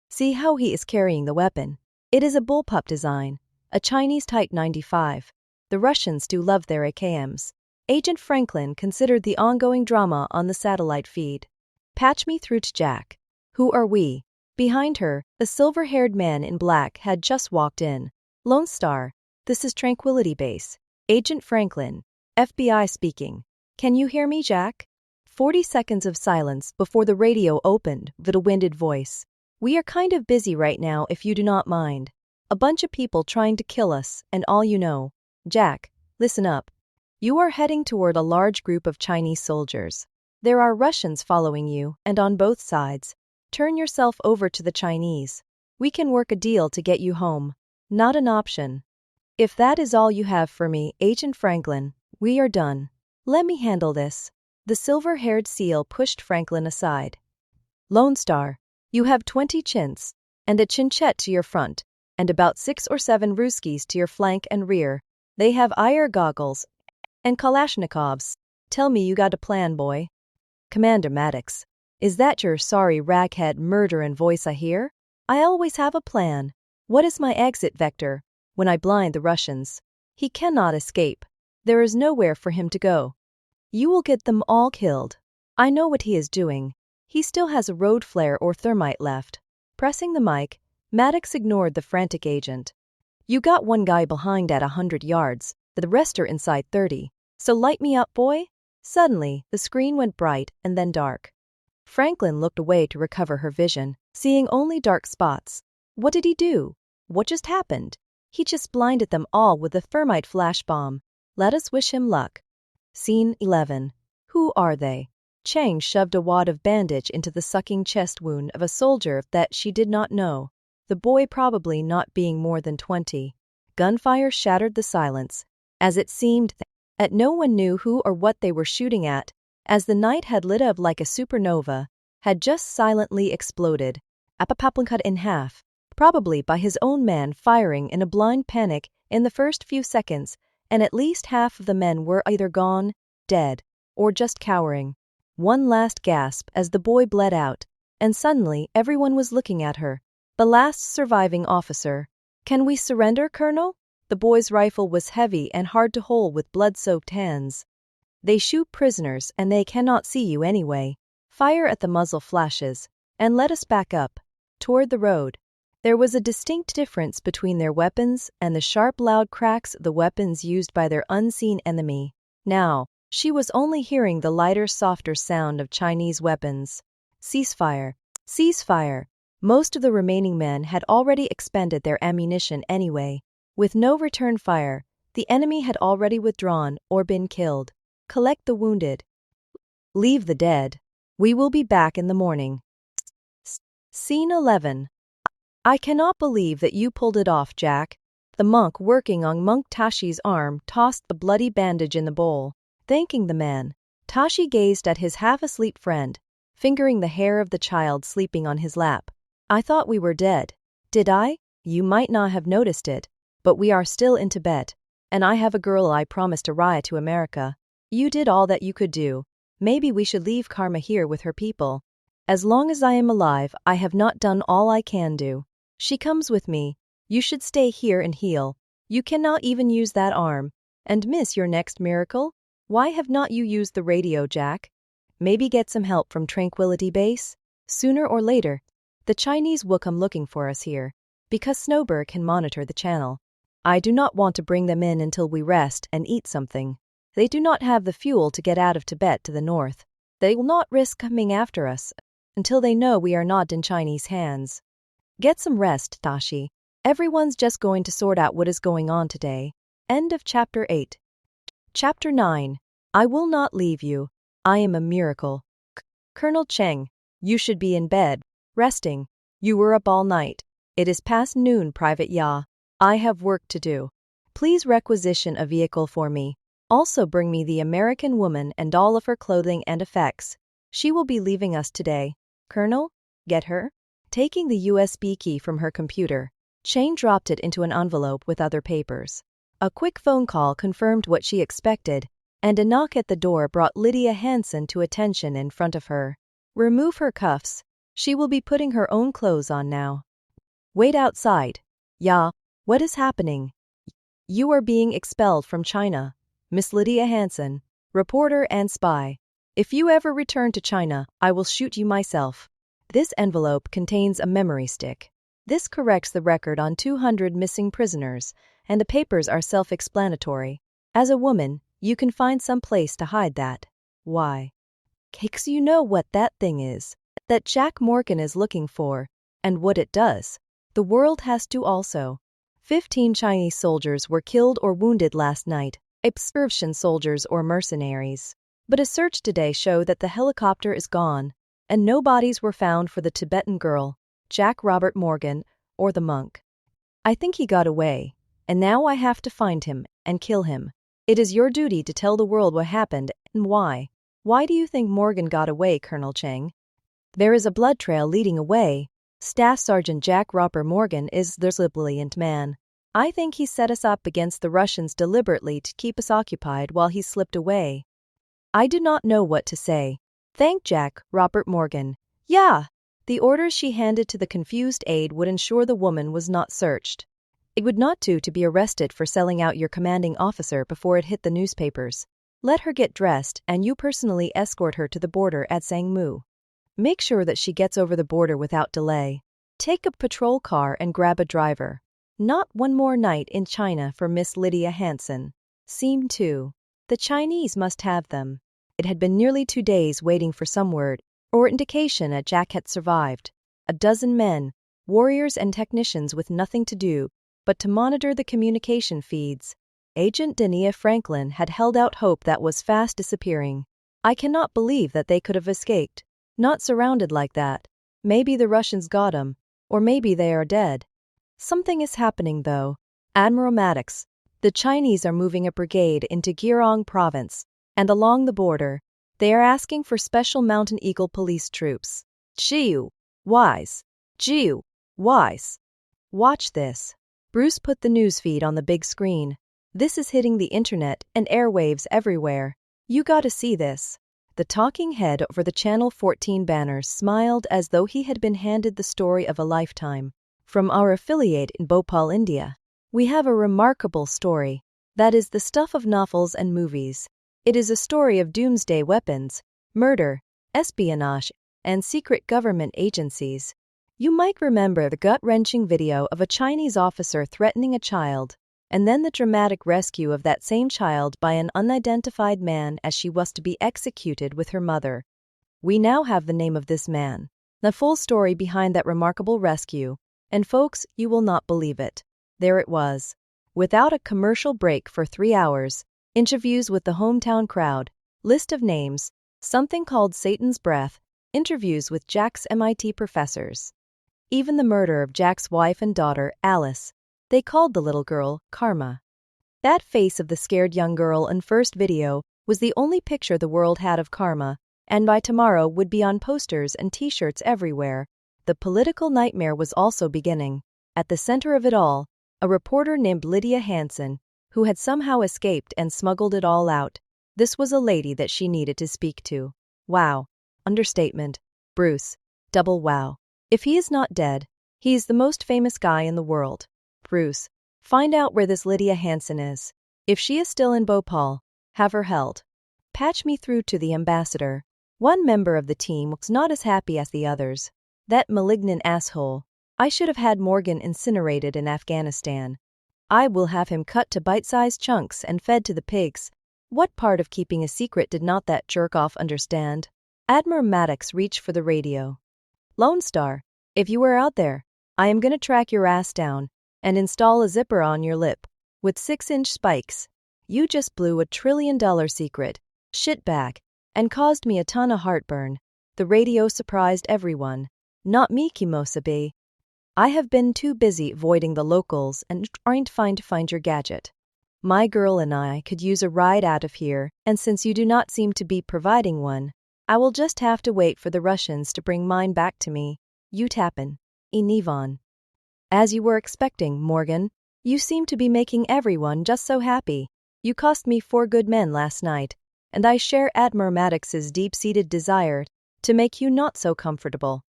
See how he is carrying the weapon. It is a bullpup design, a Chinese Type 95. The Russians do love their AKMs. Agent Franklin considered the ongoing drama on the satellite feed. Patch me through to Jack. Who are we? Behind her, a silver-haired man in black had just walked in. Lone Star, this is Tranquility Base. Agent Franklin, FBI speaking. Can you hear me, Jack? 40 seconds of silence before the radio opened with a winded voice. We are kind of busy right now, if you do not mind. A bunch of people trying to kill us, and all you know. Jack, listen up. You are heading toward a large group of Chinese soldiers. There are Russians following you, and on both sides. Turn yourself over to the Chinese. We can work a deal to get you home. Not an option. If that is all you have for me, Agent Franklin, we are done. Let me handle this. The silver-haired SEAL pushed Franklin aside. Lone Star, you have 20 chins, and a chinchette to your front, and about 6 or 7 Ruskies to your flank and rear. They have IR goggles and Kalashnikovs. Tell me you got a plan, boy. Commander Maddox, is that your sorry raghead murderin' voice I hear? I always have a plan. What is my exit vector when I blind the Russians? He cannot escape. There is nowhere for him to go. You will get them all killed. I know what he is doing. He still has a road flare or thermite left. Pressing the mic, Maddox ignored the frantic agent. You got one guy behind at 100 yards, the rest are inside 30. So light me up, boy. Suddenly, the screen went bright and then dark. Franklin looked away to recover her vision, seeing only dark spots. What did he do? What just happened? He just blinded them all with a thermite flash bomb. Let us wish him luck. Scene 11. Who are they? Chang shoved a wad of bandage into the sucking chest wound of a soldier that she did not know, the boy probably not being more than 20. Gunfire shattered the silence, as it seemed that no one knew who or what they were shooting at, as the night had lit up like a supernova, had just silently exploded, cut in half, probably by his own man firing in a blind panic in the first few seconds, and at least half of the men were either gone, dead, or just cowering. One last gasp as the boy bled out, and suddenly everyone was looking at her. The last surviving officer. Can we surrender, Colonel? The boy's rifle was heavy and hard to hold with blood-soaked hands. They shoot prisoners and they cannot see you anyway. Fire at the muzzle flashes, and let us back up, toward the road. There was a distinct difference between their weapons and the sharp loud cracks of the weapons used by their unseen enemy. Now, she was only hearing the lighter, softer sound of Chinese weapons. Ceasefire! Ceasefire! Most of the remaining men had already expended their ammunition anyway. With no return fire, the enemy had already withdrawn or been killed. Collect the wounded. Leave the dead. We will be back in the morning. Scene 11. I cannot believe that you pulled it off, Jack. The monk working on Monk Tashi's arm tossed the bloody bandage in the bowl. Thanking the man, Tashi gazed at his half-asleep friend, fingering the hair of the child sleeping on his lap. I thought we were dead. Did I? You might not have noticed it, but we are still in Tibet, and I have a girl I promised to ride to America. You did all that you could do. Maybe we should leave Karma here with her people. As long as I am alive, I have not done all I can do. She comes with me. You should stay here and heal. You cannot even use that arm, and miss your next miracle? Why have not you used the radio, Jack? Maybe get some help from Tranquility Base? Sooner or later, the Chinese will come looking for us here, because Snowbird can monitor the channel. I do not want to bring them in until we rest and eat something. They do not have the fuel to get out of Tibet to the north. They will not risk coming after us until they know we are not in Chinese hands. Get some rest, Tashi. Everyone's just going to sort out what is going on today. End of Chapter 8. Chapter 9. I will not leave you. I am a miracle. Colonel Cheng, you should be in bed, resting. You were up all night. It is past noon, Private Ya. I have work to do. Please requisition a vehicle for me. Also bring me the American woman and all of her clothing and effects. She will be leaving us today. Colonel, get her? Taking the USB key from her computer, Cheng dropped it into an envelope with other papers. A quick phone call confirmed what she expected, and a knock at the door brought Lydia Hansen to attention in front of her. Remove her cuffs. She will be putting her own clothes on now. Wait outside. Ya, what is happening? You are being expelled from China. Miss Lydia Hansen, reporter and spy. If you ever return to China, I will shoot you myself. This envelope contains a memory stick. This corrects the record on 200 missing prisoners, and the papers are self-explanatory. As a woman, you can find some place to hide that. Why? 'Cause you know what that thing is, that Jack Morgan is looking for, and what it does. The world has to also. 15 Chinese soldiers were killed or wounded last night, excursion soldiers or mercenaries. But a search today showed that the helicopter is gone, and no bodies were found for the Tibetan girl, Jack Robert Morgan, or the monk. I think he got away, and now I have to find him and kill him. It is your duty to tell the world what happened and why. Why do you think Morgan got away, Colonel Cheng? There is a blood trail leading away. Staff Sergeant Jack Robert Morgan is the brilliant man. I think he set us up against the Russians deliberately to keep us occupied while he slipped away. I do not know what to say. Thank Jack Robert Morgan. Yeah. The orders she handed to the confused aide would ensure the woman was not searched. It would not do to be arrested for selling out your commanding officer before it hit the newspapers. Let her get dressed and you personally escort her to the border at Sangmu. Make sure that she gets over the border without delay. Take a patrol car and grab a driver. Not one more night in China for Miss Lydia Hansen. Scene 2. The Chinese must have them. It had been nearly 2 days waiting for some word or indication that Jack had survived. A dozen men, warriors and technicians with nothing to do but to monitor the communication feeds. Agent Dania Franklin had held out hope that was fast disappearing. I cannot believe that they could have escaped. Not surrounded like that. Maybe the Russians got 'em, or maybe they are dead. Something is happening though. Admiral Maddox, the Chinese are moving a brigade into Gyeongsang province, and along the border, they are asking for special Mountain Eagle police troops. Jiu, wise. Jiu, wise. Watch this. Bruce put the newsfeed on the big screen. This is hitting the internet and airwaves everywhere. You gotta see this. The talking head over the Channel 14 banners smiled as though he had been handed the story of a lifetime. From our affiliate in Bhopal, India. We have a remarkable story. That is the stuff of novels and movies. It is a story of doomsday weapons, murder, espionage, and secret government agencies. You might remember the gut-wrenching video of a Chinese officer threatening a child, and then the dramatic rescue of that same child by an unidentified man as she was to be executed with her mother. We now have the name of this man, the full story behind that remarkable rescue, and folks, you will not believe it. There it was. Without a commercial break for 3 hours, interviews with the hometown crowd, list of names, something called Satan's Breath, interviews with Jack's MIT professors. Even the murder of Jack's wife and daughter, Alice. They called the little girl Karma. That face of the scared young girl in first video was the only picture the world had of Karma, and by tomorrow would be on posters and t-shirts everywhere. The political nightmare was also beginning. At the center of it all, a reporter named Lydia Hansen, who had somehow escaped and smuggled it all out. This was a lady that she needed to speak to. Wow. Understatement. Bruce. Double wow. If he is not dead, he is the most famous guy in the world. Bruce, find out where this Lydia Hansen is. If she is still in Bhopal, have her held. Patch me through to the ambassador. One member of the team was not as happy as the others. That malignant asshole. I should have had Morgan incinerated in Afghanistan. I will have him cut to bite-sized chunks and fed to the pigs. What part of keeping a secret did not that jerk-off understand? Admiral Maddox reached for the radio. Lone Star, if you are out there, I am gonna track your ass down and install a zipper on your lip with 6-inch spikes. You just blew $1 trillion secret, shitbag, and caused me a ton of heartburn. The radio surprised everyone. Not me, Kimosabe. I have been too busy avoiding the locals and trying to find your gadget. My girl and I could use a ride out of here, and since you do not seem to be providing one, I will just have to wait for the Russians to bring mine back to me. You tappin'. Ivan. As you were expecting, Morgan, you seem to be making everyone just so happy. You cost me 4 good men last night, and I share Admiral Maddox's deep-seated desire to make you not so comfortable.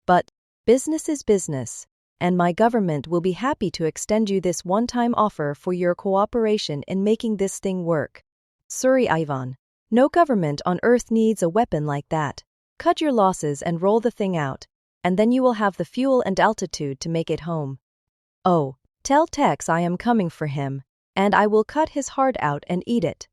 But business is business, and my government will be happy to extend you this one-time offer for your cooperation in making this thing work. Sorry, Ivan. No government on Earth needs a weapon like that. Cut your losses and roll the thing out, and then you will have the fuel and altitude to make it home. Oh, tell Tex I am coming for him, and I will cut his heart out and eat it.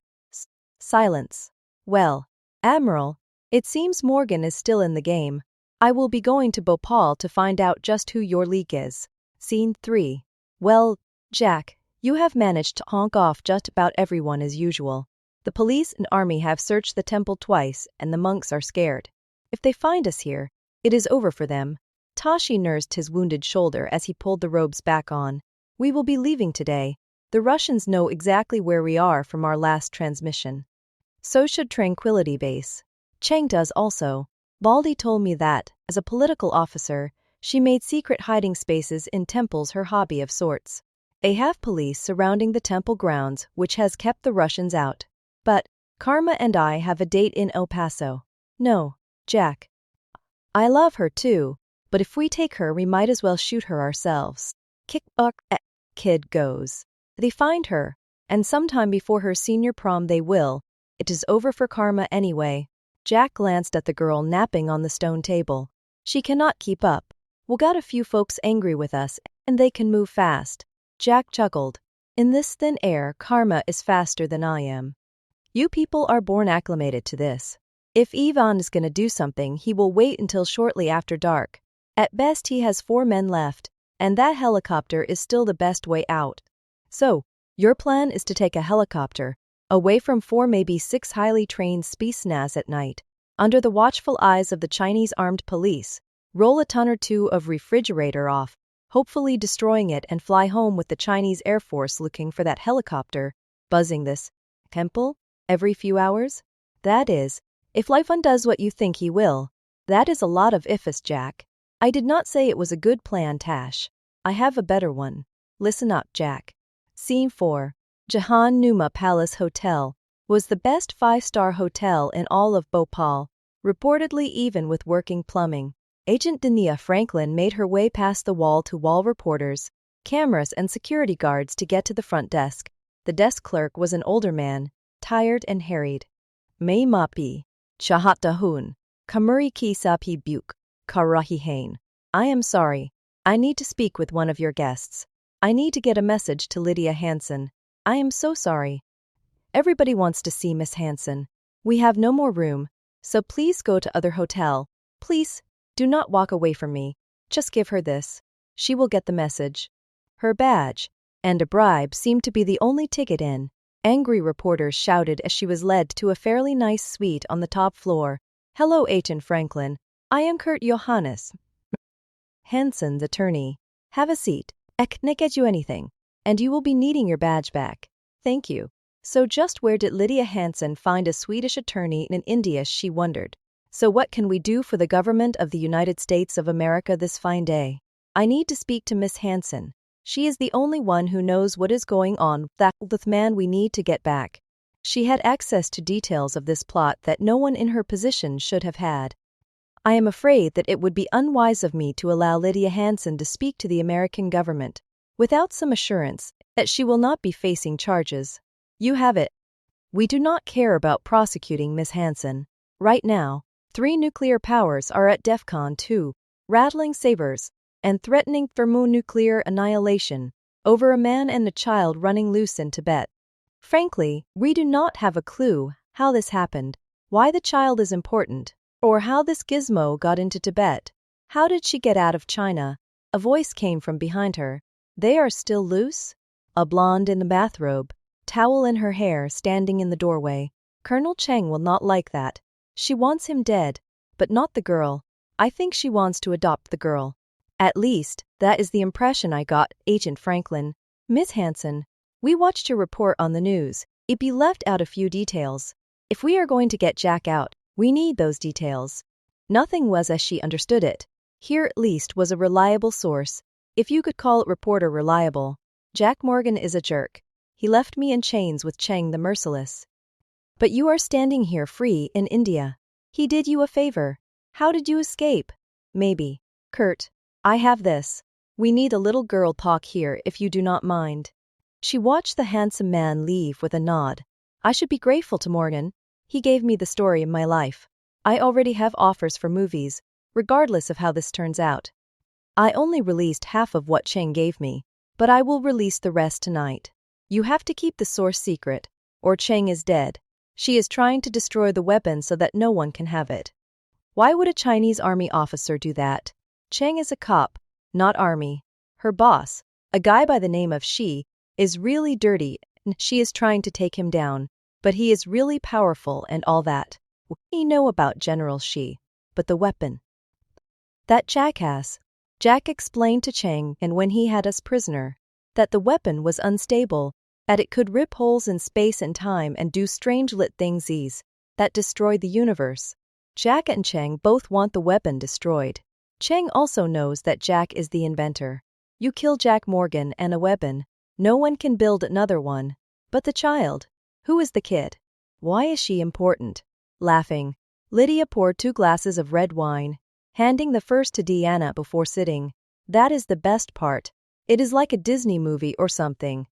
Silence. Well, Admiral, it seems Morgan is still in the game. I will be going to Bhopal to find out just who your leak is. Scene 3. Well, Jack, you have managed to honk off just about everyone as usual. The police and army have searched the temple twice, and the monks are scared. If they find us here, it is over for them. Tashi nursed his wounded shoulder as he pulled the robes back on. We will be leaving today. The Russians know exactly where we are from our last transmission. So should Tranquility Base. Cheng does also. Baldy told me that, as a political officer, she made secret hiding spaces in temples her hobby of sorts. They have police surrounding the temple grounds, which has kept the Russians out. But Karma and I have a date in El Paso. No, Jack. I love her too, but if we take her we might as well shoot her ourselves. Kickbuck kid goes. They find her, and sometime before her senior prom they will. It is over for Karma anyway. Jack glanced at the girl napping on the stone table. She cannot keep up. We got a few folks angry with us, and they can move fast. Jack chuckled. In this thin air, Karma is faster than I am. You people are born acclimated to this. If Ivan is gonna do something, he will wait until shortly after dark. At best he has 4 men left, and that helicopter is still the best way out. So, your plan is to take a helicopter, away from 4 maybe 6 highly trained spetsnaz at night, under the watchful eyes of the Chinese armed police, roll a ton or 2 of refrigerator off, hopefully destroying it, and fly home with the Chinese Air Force looking for that helicopter, buzzing this temple every few hours? That is, if Lifan does what you think he will. That is a lot of ifs, Jack. I did not say it was a good plan, Tash. I have a better one. Listen up, Jack. Scene 4. Jahan Numa Palace Hotel was the best 5-star hotel in all of Bhopal, reportedly even with working plumbing. Agent Dania Franklin made her way past the wall-to-wall reporters, cameras and security guards to get to the front desk. The desk clerk was an older man, tired and harried. May mapi, chahatahun, kamuri ki sapi buk, karahihain. I am sorry. I need to speak with one of your guests. I need to get a message to Lydia Hansen. I am so sorry. Everybody wants to see Miss Hansen. We have no more room, so please go to other hotel. Please, do not walk away from me. Just give her this. She will get the message. Her badge and a bribe seemed to be the only ticket in. Angry reporters shouted as she was led to a fairly nice suite on the top floor. Hello, Agent Franklin. I am Kurt Johannes, Hansen's attorney. Have a seat. I can't get you anything, and you will be needing your badge back. Thank you. So just where did Lydia Hansen find a Swedish attorney in India, she wondered. So what can we do for the government of the United States of America this fine day? I need to speak to Miss Hansen. She is the only one who knows what is going on with the man we need to get back. She had access to details of this plot that no one in her position should have had. I am afraid that it would be unwise of me to allow Lydia Hansen to speak to the American government without some assurance that she will not be facing charges. You have it. We do not care about prosecuting Miss Hansen. Right now, 3 nuclear powers are at DEFCON 2, rattling sabers and threatening thermonuclear annihilation over a man and a child running loose in Tibet. Frankly, we do not have a clue how this happened. Why the child is important. Or how this gizmo got into Tibet. How did she get out of China? A voice came from behind her. They are still loose? A blonde in the bathrobe, towel in her hair, standing in the doorway. Colonel Cheng will not like that. She wants him dead, but not the girl. I think she wants to adopt the girl. At least, that is the impression I got, Agent Franklin. Miss Hanson, we watched your report on the news. It be left out a few details. If we are going to get Jack out, we need those details. Nothing was as she understood it. Here at least was a reliable source, if you could call it reporter reliable. Jack Morgan is a jerk. He left me in chains with Cheng the Merciless. But you are standing here free in India. He did you a favor. How did you escape? Maybe. Kurt, I have this. We need a little girl talk here if you do not mind. She watched the handsome man leave with a nod. I should be grateful to Morgan. He gave me the story of my life. I already have offers for movies, regardless of how this turns out. I only released half of what Cheng gave me, but I will release the rest tonight. You have to keep the source secret, or Cheng is dead. She is trying to destroy the weapon so that no one can have it. Why would a Chinese army officer do that? Cheng is a cop, not army. Her boss, a guy by the name of Shi, is really dirty and she is trying to take him down, but he is really powerful and all that. We know about General Shi, but the weapon. That jackass. Jack explained to Cheng, and when he had us prisoner, that the weapon was unstable, that it could rip holes in space and time and do strange lit things that destroyed the universe. Jack and Cheng both want the weapon destroyed. Cheng also knows that Jack is the inventor. You kill Jack Morgan and a weapon, no one can build another one. But the child? Who is the kid? Why is she important? Laughing, Lydia poured 2 glasses of red wine, handing the first to Deanna before sitting. That is the best part. It is like a Disney movie or something.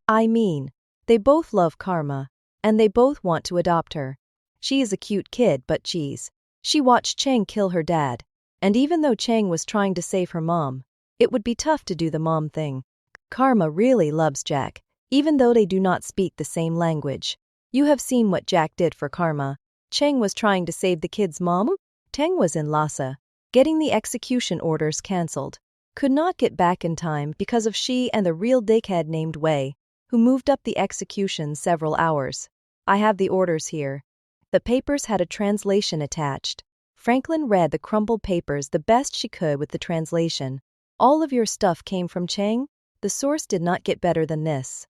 I mean, they both love Karma, and they both want to adopt her. She is a cute kid, but geez. She watched Cheng kill her dad, and even though Cheng was trying to save her mom, it would be tough to do the mom thing. Karma really loves Jack, even though they do not speak the same language. You have seen what Jack did for Karma. Cheng was trying to save the kid's mom. Cheng was in Lhasa, getting the execution orders cancelled. Could not get back in time because of she and the real dickhead named Wei, who moved up the execution several hours. I have the orders here. The papers had a translation attached. Franklin read the crumpled papers the best she could with the translation. All of your stuff came from Cheng? The source did not get better than this.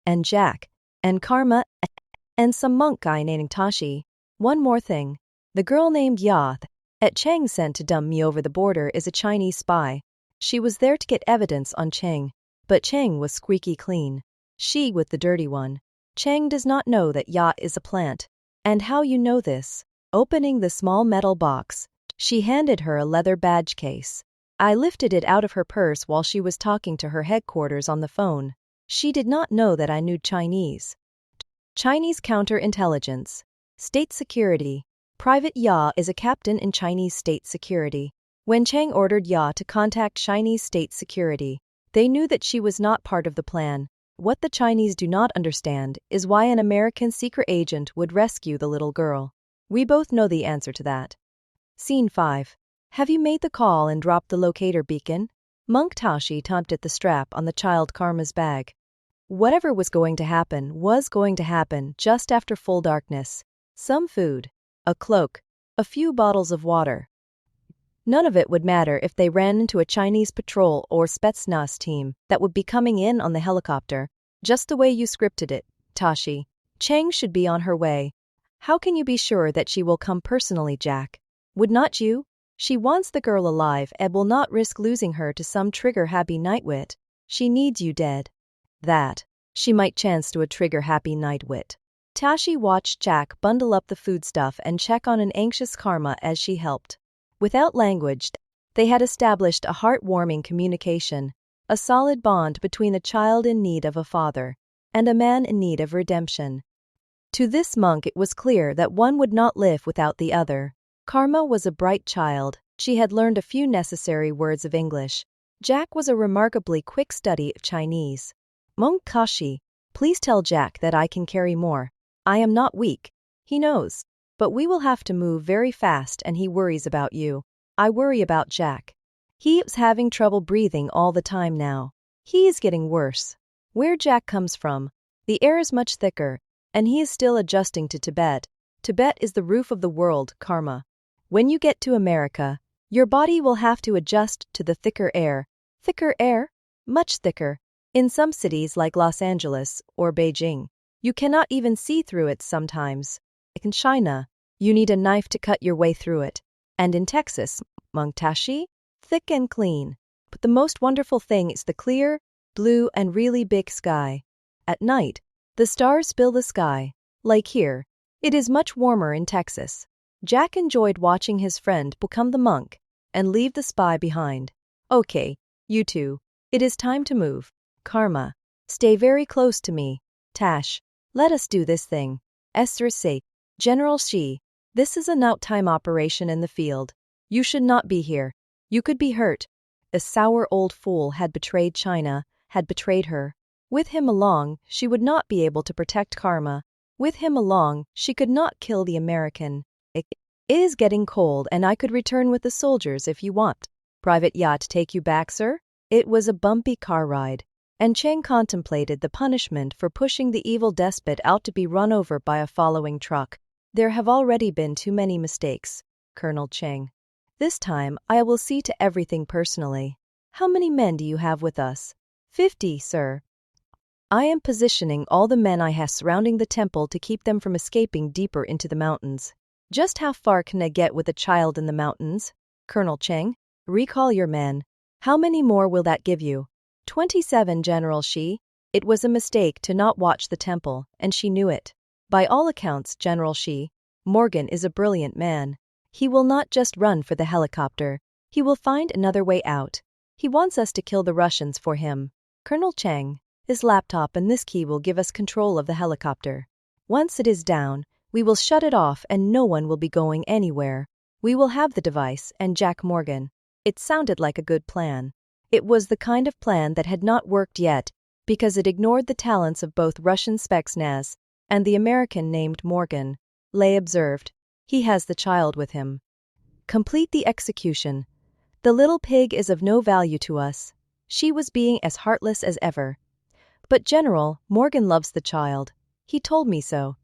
And Jack, and Karma, and some monk guy named Tashi. One more thing. The girl named Yath, at Cheng sent to dump me over the border is a Chinese spy. She was there to get evidence on Cheng, but Cheng was squeaky clean. She with the dirty one. Cheng does not know that Yacht is a plant. And how you know this? Opening the small metal box, she handed her a leather badge case. I lifted it out of her purse while she was talking to her headquarters on the phone. She did not know that I knew Chinese. Chinese counterintelligence. State security. Private Ya is a captain in Chinese state security. When Cheng ordered Ya to contact Chinese state security, they knew that she was not part of the plan. What the Chinese do not understand is why an American secret agent would rescue the little girl. We both know the answer to that. Scene 5. Have you made the call and dropped the locator beacon? Monk Tashi tugged at the strap on the child Karma's bag. Whatever was going to happen just after full darkness. Some food, a cloak, a few bottles of water. None of it would matter if they ran into a Chinese patrol or Spetsnaz team that would be coming in on the helicopter, just the way you scripted it, Tashi. Cheng should be on her way. How can you be sure that she will come personally, Jack? Would not you? She wants the girl alive and will not risk losing her to some trigger-happy nitwit. She needs you dead. That. She might chance to a trigger-happy nitwit. Tashi watched Jack bundle up the foodstuff and check on an anxious Karma as she helped. Without language, they had established a heartwarming communication, a solid bond between a child in need of a father and a man in need of redemption. To this monk it was clear that one would not live without the other. Karma was a bright child. She had learned a few necessary words of English. Jack was a remarkably quick study of Chinese. Monk Kashi, please tell Jack that I can carry more. I am not weak. He knows. But we will have to move very fast and he worries about you. I worry about Jack. He's having trouble breathing all the time now. He is getting worse. Where Jack comes from, the air is much thicker, and he is still adjusting to Tibet. Tibet is the roof of the world, karma. When you get to America, your body will have to adjust to the thicker air. Thicker air? Much thicker. In some cities like Los Angeles or Beijing, you cannot even see through it sometimes. In China, you need a knife to cut your way through it. And in Texas, Mungtashi, thick and clean. But the most wonderful thing is the clear, blue and really big sky. At night, the stars fill the sky. Like here, it is much warmer in Texas. Jack enjoyed watching his friend become the monk and leave the spy behind. Okay, you two, it is time to move. Karma, stay very close to me. Tash, let us do this thing. Esther say, General Shi, this is a nighttime operation in the field. You should not be here. You could be hurt. A sour old fool had betrayed China, had betrayed her. With him along, she would not be able to protect Karma. With him along, she could not kill the American. It is getting cold and I could return with the soldiers if you want. Private yacht take you back, sir? It was a bumpy car ride, and Cheng contemplated the punishment for pushing the evil despot out to be run over by a following truck. There have already been too many mistakes, Colonel Cheng. This time I will see to everything personally. How many men do you have with us? 50, sir. I am positioning all the men I have surrounding the temple to keep them from escaping deeper into the mountains. Just how far can I get with a child in the mountains? Colonel Cheng, recall your men. How many more will that give you? 27, General Shi. It was a mistake to not watch the temple, and she knew it. By all accounts, General Shi, Morgan is a brilliant man. He will not just run for the helicopter. He will find another way out. He wants us to kill the Russians for him. Colonel Cheng, his laptop and this key will give us control of the helicopter. Once it is down, we will shut it off and no one will be going anywhere. We will have the device and Jack Morgan. It sounded like a good plan. It was the kind of plan that had not worked yet because it ignored the talents of both Russian Spetsnaz and the American named Morgan. Lay observed. He has the child with him. Complete the execution. The little pig is of no value to us. She was being as heartless as ever. But General, Morgan loves the child. He told me so.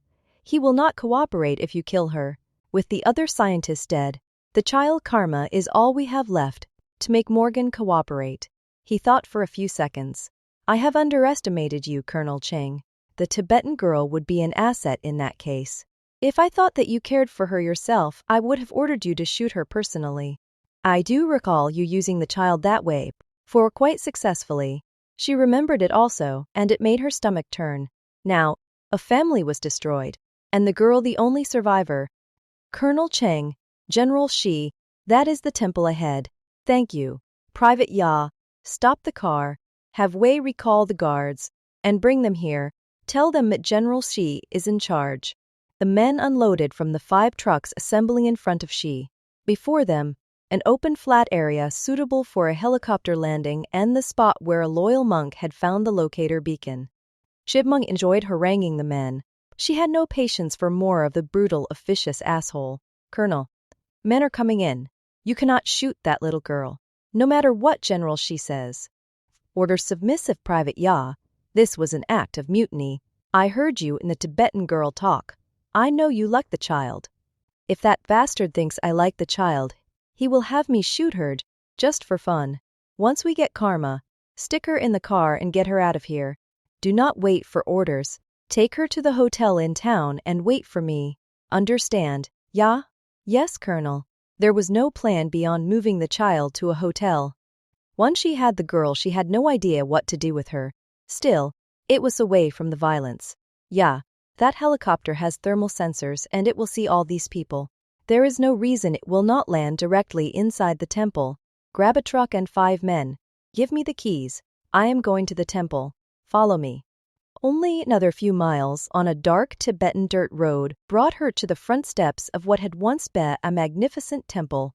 He will not cooperate if you kill her. With the other scientists dead, the child Karma is all we have left to make Morgan cooperate. He thought for a few seconds. I have underestimated you, Colonel Cheng. The Tibetan girl would be an asset in that case. If I thought that you cared for her yourself, I would have ordered you to shoot her personally. I do recall you using the child that way, for quite successfully. She remembered it also, and it made her stomach turn. Now, a family was destroyed, and the girl the only survivor. Colonel Cheng, General Shi, that is the temple ahead. Thank you. Private Ya, stop the car, have Wei recall the guards, and bring them here. Tell them that General Shi is in charge. The men unloaded from the 5 trucks assembling in front of Shi. Before them, an open flat area suitable for a helicopter landing and the spot where a loyal monk had found the locator beacon. Chibmung enjoyed haranguing the men. She had no patience for more of the brutal, officious asshole. Colonel, men are coming in. You cannot shoot that little girl, no matter what General Shi says. Order submissive Private Ya. This was an act of mutiny. I heard you in the Tibetan girl talk. I know you like the child. If that bastard thinks I like the child, he will have me shoot her, just for fun. Once we get Karma, stick her in the car and get her out of here. Do not wait for orders. Take her to the hotel in town and wait for me. Understand? Ya? Yes, Colonel. There was no plan beyond moving the child to a hotel. Once she had the girl, she had no idea what to do with her. Still, it was away from the violence. Ya, that helicopter has thermal sensors and it will see all these people. There is no reason it will not land directly inside the temple. Grab a truck and 5 men. Give me the keys. I am going to the temple. Follow me. Only another few miles on a dark Tibetan dirt road brought her to the front steps of what had once been a magnificent temple.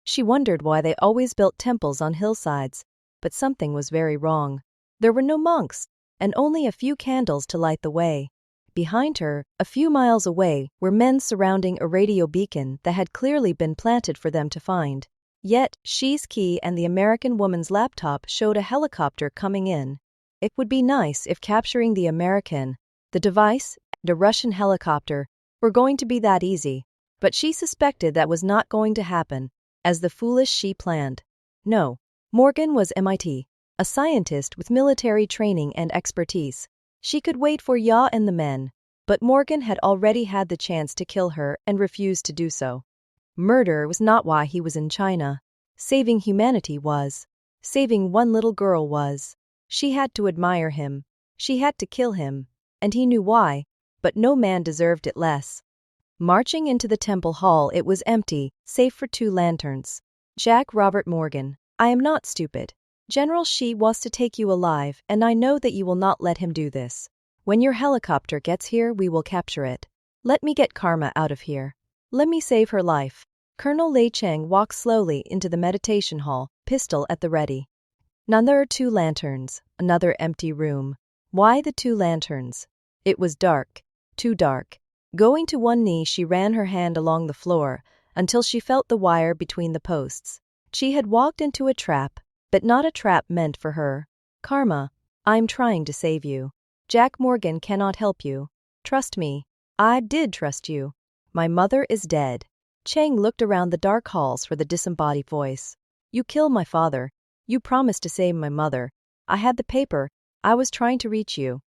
She wondered why they always built temples on hillsides, but something was very wrong. There were no monks, and only a few candles to light the way. Behind her, a few miles away, were men surrounding a radio beacon that had clearly been planted for them to find. Yet, Xi's key and the American woman's laptop showed a helicopter coming in. It would be nice if capturing the American, the device, and a Russian helicopter were going to be that easy. But she suspected that was not going to happen, as the foolish Xi planned. No, Morgan was MIT, a scientist with military training and expertise. She could wait for Ya and the men, but Morgan had already had the chance to kill her and refused to do so. Murder was not why he was in China. Saving humanity was. Saving one little girl was. She had to admire him. She had to kill him. And he knew why, but no man deserved it less. Marching into the temple hall, it was empty, save for 2 lanterns. Jack Robert Morgan, I am not stupid. General Xi wants to take you alive, and I know that you will not let him do this. When your helicopter gets here, we will capture it. Let me get Karma out of here. Let me save her life. Colonel Lei Cheng walked slowly into the meditation hall, pistol at the ready. Another 2 lanterns, another empty room. Why the 2 lanterns? It was dark, too dark. Going to one knee, she ran her hand along the floor until she felt the wire between the posts. She had walked into a trap, but not a trap meant for her. Karma, I'm trying to save you. Jack Morgan cannot help you. Trust me. I did trust you. My mother is dead. Cheng looked around the dark halls for the disembodied voice. You killed my father. You promised to save my mother. I had the paper. I was trying to reach you.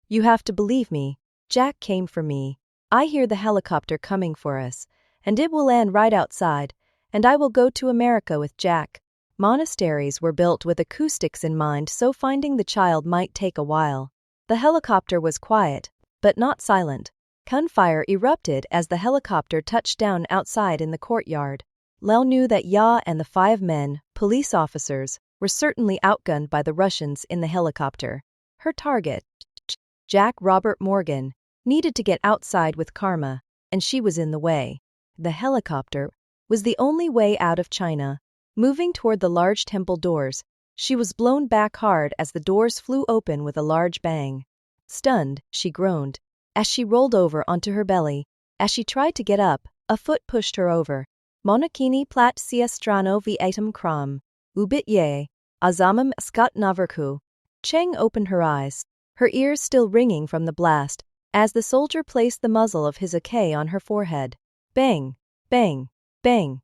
You have to believe me. Jack came for me. I hear the helicopter coming for us, and it will land right outside, and I will go to America with Jack. Monasteries were built with acoustics in mind, so finding the child might take a while. The helicopter was quiet, but not silent. Gunfire erupted as the helicopter touched down outside in the courtyard. Lel knew that Ya and the 5 men, police officers, were certainly outgunned by the Russians in the helicopter. Her target, Jack Robert Morgan, needed to get outside with Karma, and she was in the way. The helicopter was the only way out of China. Moving toward the large temple doors, she was blown back hard as the doors flew open with a large bang. Stunned, she groaned. As she rolled over onto her belly, as she tried to get up, a foot pushed her over. Monachini plat siestrano vi item kram. Ubit ye. Azamam scott navarku. Cheng opened her eyes, her ears still ringing from the blast, as the soldier placed the muzzle of his AK on her forehead. Bang, bang, bang.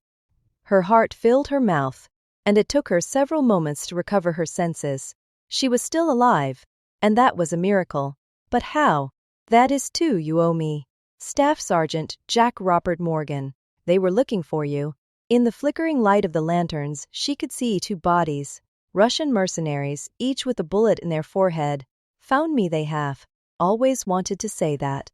Her heart filled her mouth, and it took her several moments to recover her senses. She was still alive, and that was a miracle. But how? That is too you owe me. Staff Sergeant Jack Robert Morgan. They were looking for you. In the flickering light of the lanterns, she could see 2 bodies. Russian mercenaries, each with a bullet in their forehead. Found me they have. Always wanted to say that.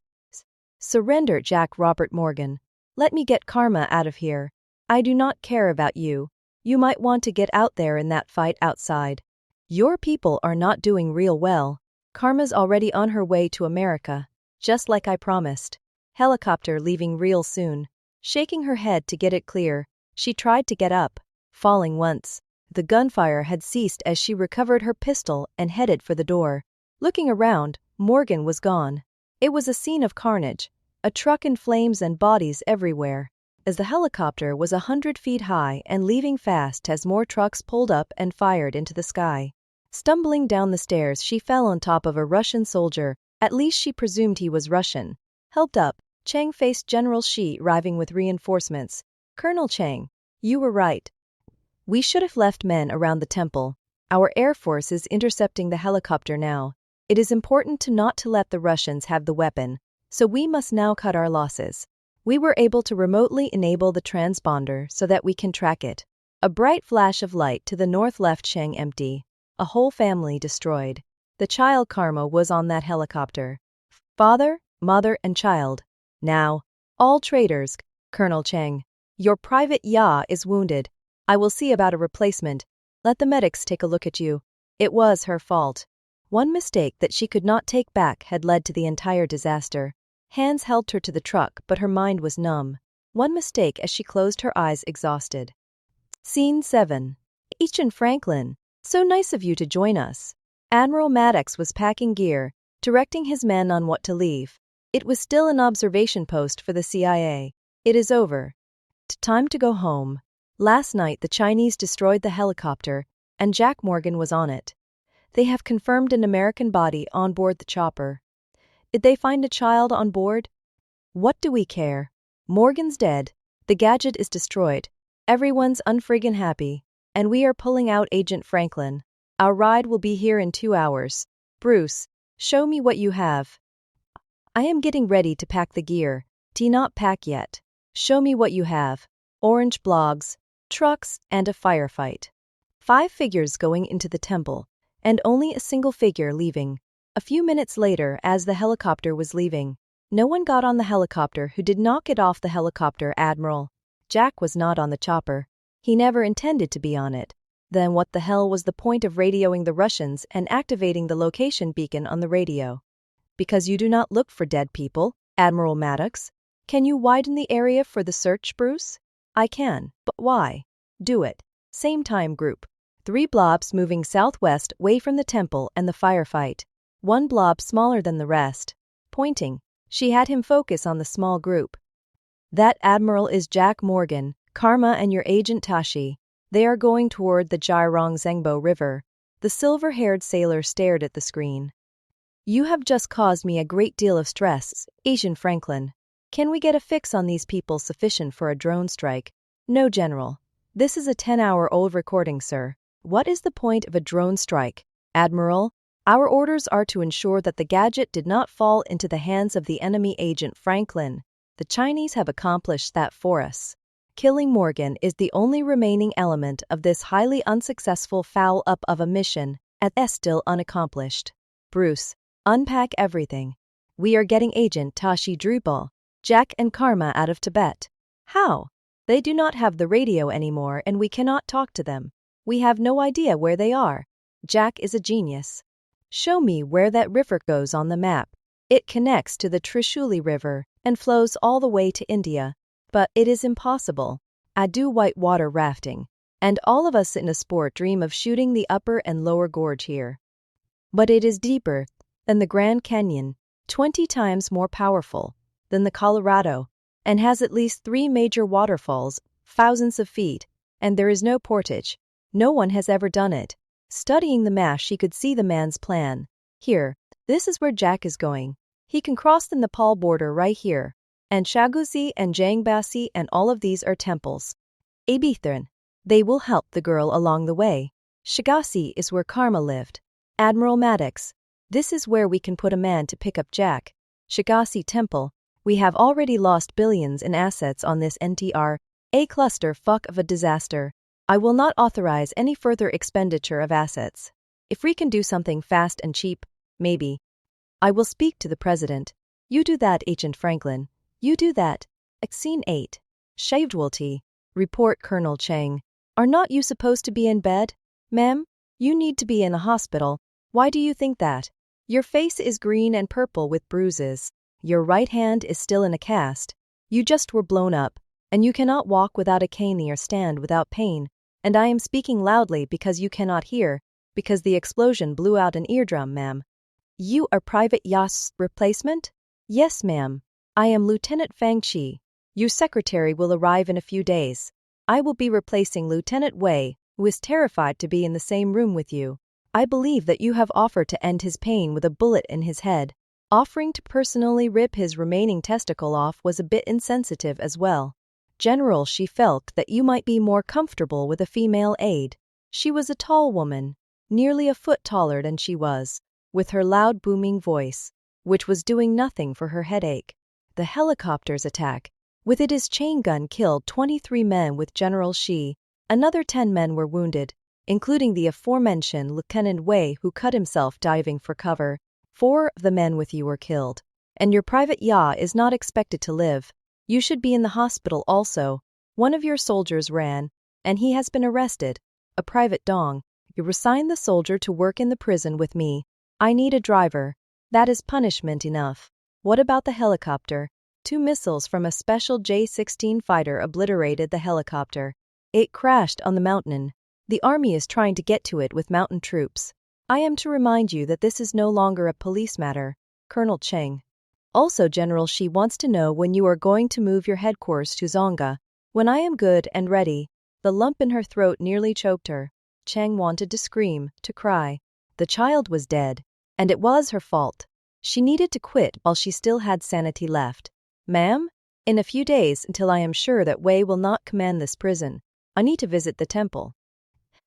Surrender, Jack Robert Morgan. Let me get Karma out of here. I do not care about you. You might want to get out there in that fight outside. Your people are not doing real well. Karma's already on her way to America, just like I promised. Helicopter leaving real soon. Shaking her head to get it clear, she tried to get up, falling once. The gunfire had ceased as she recovered her pistol and headed for the door. Looking around, Morgan was gone. It was a scene of carnage, a truck in flames and bodies everywhere. As the helicopter was 100 feet high and leaving fast as more trucks pulled up and fired into the sky. Stumbling down the stairs, she fell on top of a Russian soldier. At least she presumed he was Russian. Helped up, Cheng faced General Xi arriving with reinforcements. Colonel Cheng, you were right. We should have left men around the temple. Our Air Force is intercepting the helicopter now. It is important not to let the Russians have the weapon, so we must now cut our losses. We were able to remotely enable the transponder so that we can track it. A bright flash of light to the north left Cheng empty. A whole family destroyed. The child Karma was on that helicopter. Father, mother, and child. Now, all traitors. Colonel Cheng, your private Ya is wounded. I will see about a replacement. Let the medics take a look at you. It was her fault. One mistake that she could not take back had led to the entire disaster. Hands held her to the truck, but her mind was numb. One mistake as she closed her eyes exhausted. Scene 7. Agent Franklin. So nice of you to join us. Admiral Maddox was packing gear, directing his men on what to leave. It was still an observation post for the CIA. It is over. Time to go home. Last night the Chinese destroyed the helicopter, and Jack Morgan was on it. They have confirmed an American body on board the chopper. Did they find a child on board? What do we care? Morgan's dead. The gadget is destroyed. Everyone's unfriggin' happy. And we are pulling out Agent Franklin. Our ride will be here in 2 hours. Bruce, show me what you have. I am getting ready to pack the gear. Do not pack yet. Show me what you have. Orange blogs, trucks, and a firefight. 5 figures going into the temple, and only a single figure leaving. A few minutes later, as the helicopter was leaving, no one got on the helicopter who did not get off the helicopter, Admiral. Jack was not on the chopper. He never intended to be on it. Then what the hell was the point of radioing the Russians and activating the location beacon on the radio? Because you do not look for dead people, Admiral Maddox. Can you widen the area for the search, Bruce? I can, but why? Do it. Same time group. 3 blobs moving southwest away from the temple and the firefight. 1 blob smaller than the rest. Pointing. She had him focus on the small group. That Admiral is Jack Morgan, Karma and your agent Tashi. They are going toward the Jirong Zengbo River. The silver-haired sailor stared at the screen. You have just caused me a great deal of stress, Agent Franklin. Can we get a fix on these people sufficient for a drone strike? No, General. This is a 10-hour-old recording, sir. What is the point of a drone strike, Admiral? Our orders are to ensure that the gadget did not fall into the hands of the enemy, Agent Franklin. The Chinese have accomplished that for us. Killing Morgan is the only remaining element of this highly unsuccessful foul-up of a mission, as still unaccomplished. Bruce, unpack everything. We are getting Agent Tashi Drupal, Jack and Karma out of Tibet. How? They do not have the radio anymore and we cannot talk to them. We have no idea where they are. Jack is a genius. Show me where that river goes on the map. It connects to the Trishuli River and flows all the way to India. But it is impossible. I do whitewater rafting. And all of us in a sport dream of shooting the upper and lower gorge here. But it is deeper than the Grand Canyon, 20 times more powerful than the Colorado, and has at least 3 major waterfalls, thousands of feet, and there is no portage. No one has ever done it. Studying the map, she could see the man's plan. Here, this is where Jack is going. He can cross the Nepal border right here. And Shaguzi and Jangbasi and all of these are temples. Abithran. They will help the girl along the way. Shagasi is where Karma lived. Admiral Maddox. This is where we can put a man to pick up Jack. Shagasi Temple. We have already lost billions in assets on this NTR, a cluster fuck of a disaster. I will not authorize any further expenditure of assets. If we can do something fast and cheap, maybe. I will speak to the president. You do that, Agent Franklin. You do that. Scene 8. Shavdwalti. Report Colonel Chang. Are not you supposed to be in bed? Ma'am, you need to be in a hospital. Why do you think that? Your face is green and purple with bruises. Your right hand is still in a cast. You just were blown up, and you cannot walk without a cane or stand without pain. And I am speaking loudly because you cannot hear, because the explosion blew out an eardrum, ma'am. You are Private Yas's replacement? Yes, ma'am. I am Lieutenant Fang Chi. Your secretary will arrive in a few days. I will be replacing Lieutenant Wei, who is terrified to be in the same room with you. I believe that you have offered to end his pain with a bullet in his head. Offering to personally rip his remaining testicle off was a bit insensitive as well. General, she felt that you might be more comfortable with a female aide. She was a tall woman, nearly a foot taller than she was, with her loud booming voice, which was doing nothing for her headache. The helicopter's attack, with its chain gun, killed 23 men with General Shi. Another 10 men were wounded, including the aforementioned Lieutenant Wei, who cut himself diving for cover. 4 of the men with you were killed, and your Private Ya is not expected to live. You should be in the hospital also. One of your soldiers ran, and he has been arrested. A Private Dong. You assign the soldier to work in the prison with me. I need a driver. That is punishment enough. What about the helicopter? 2 missiles from a special J-16 fighter obliterated the helicopter. It crashed on the mountain. The army is trying to get to it with mountain troops. I am to remind you that this is no longer a police matter, Colonel Cheng. Also, General, she wants to know when you are going to move your headquarters to Zonga. When I am good and ready. The lump in her throat nearly choked her. Chang wanted to scream, to cry. The child was dead, and it was her fault. She needed to quit while she still had sanity left. Ma'am? In a few days, until I am sure that Wei will not command this prison, I need to visit the temple.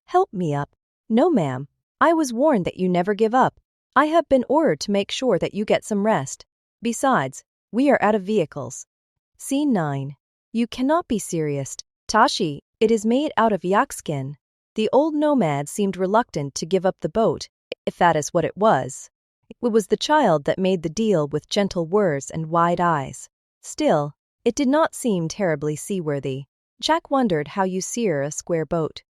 Help me up. No, ma'am. I was warned that you never give up. I have been ordered to make sure that you get some rest. Besides, we are out of vehicles. Scene 9. You cannot be serious. Tashi, it is made out of yak skin. The old nomad seemed reluctant to give up the boat, if that is what it was. It was the child that made the deal with gentle words and wide eyes. Still, it did not seem terribly seaworthy. Jack wondered how you steer a square boat.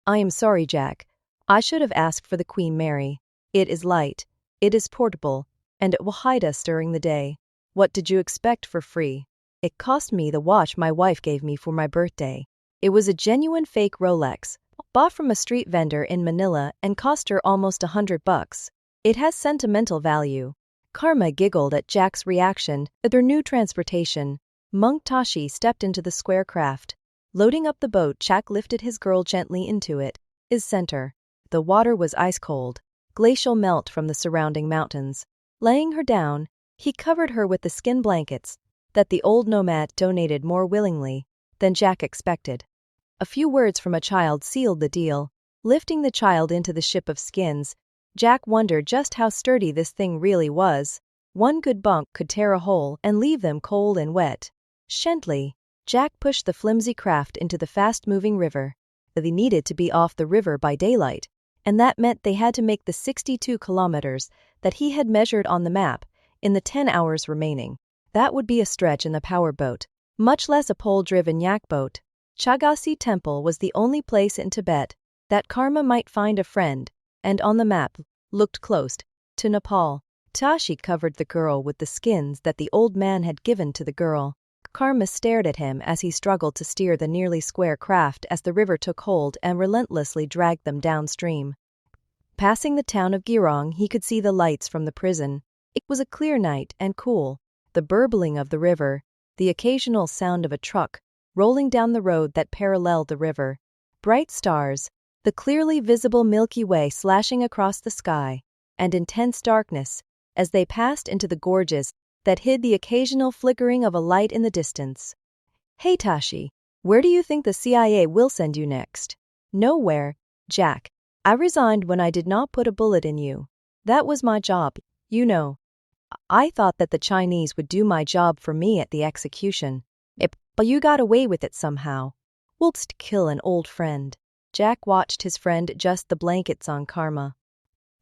I am sorry, Jack. I should have asked for the Queen Mary. It is light, it is portable, and it will hide us during the day. What did you expect for free? It cost me the watch my wife gave me for my birthday. It was a genuine fake Rolex, bought from a street vendor in Manila and cost her almost $100. It has sentimental value. Karma giggled at Jack's reaction to their new transportation. Monk Tashi stepped into the square craft. Loading up the boat, Jack lifted his girl gently into it. His center. The water was ice cold, glacial melt from the surrounding mountains. Laying her down, he covered her with the skin blankets that the old nomad donated more willingly than Jack expected. A few words from a child sealed the deal. Lifting the child into the ship of skins, Jack wondered just how sturdy this thing really was. One good bunk could tear a hole and leave them cold and wet. Gently, Jack pushed the flimsy craft into the fast-moving river. They needed to be off the river by daylight, and that meant they had to make the 62 kilometers that he had measured on the map in the 10 hours remaining. That would be a stretch in the powerboat, much less a pole-driven yak boat. Chagasi Temple was the only place in Tibet that Karma might find a friend, and on the map looked close to Nepal. Tashi covered the girl with the skins that the old man had given to the girl. Karma stared at him as he struggled to steer the nearly square craft as the river took hold and relentlessly dragged them downstream. Passing the town of Girong, he could see the lights from the prison. It was a clear night and cool. The burbling of the river, the occasional sound of a truck rolling down the road that paralleled the river. Bright stars, the clearly visible Milky Way slashing across the sky, and intense darkness as they passed into the gorges that hid the occasional flickering of a light in the distance. Hey Tashi, where do you think the CIA will send you next? Nowhere, Jack. I resigned when I did not put a bullet in you. That was my job, you know. I thought that the Chinese would do my job for me at the execution. But you got away with it somehow. Whilst kill an old friend. Jack watched his friend adjust the blankets on Karma.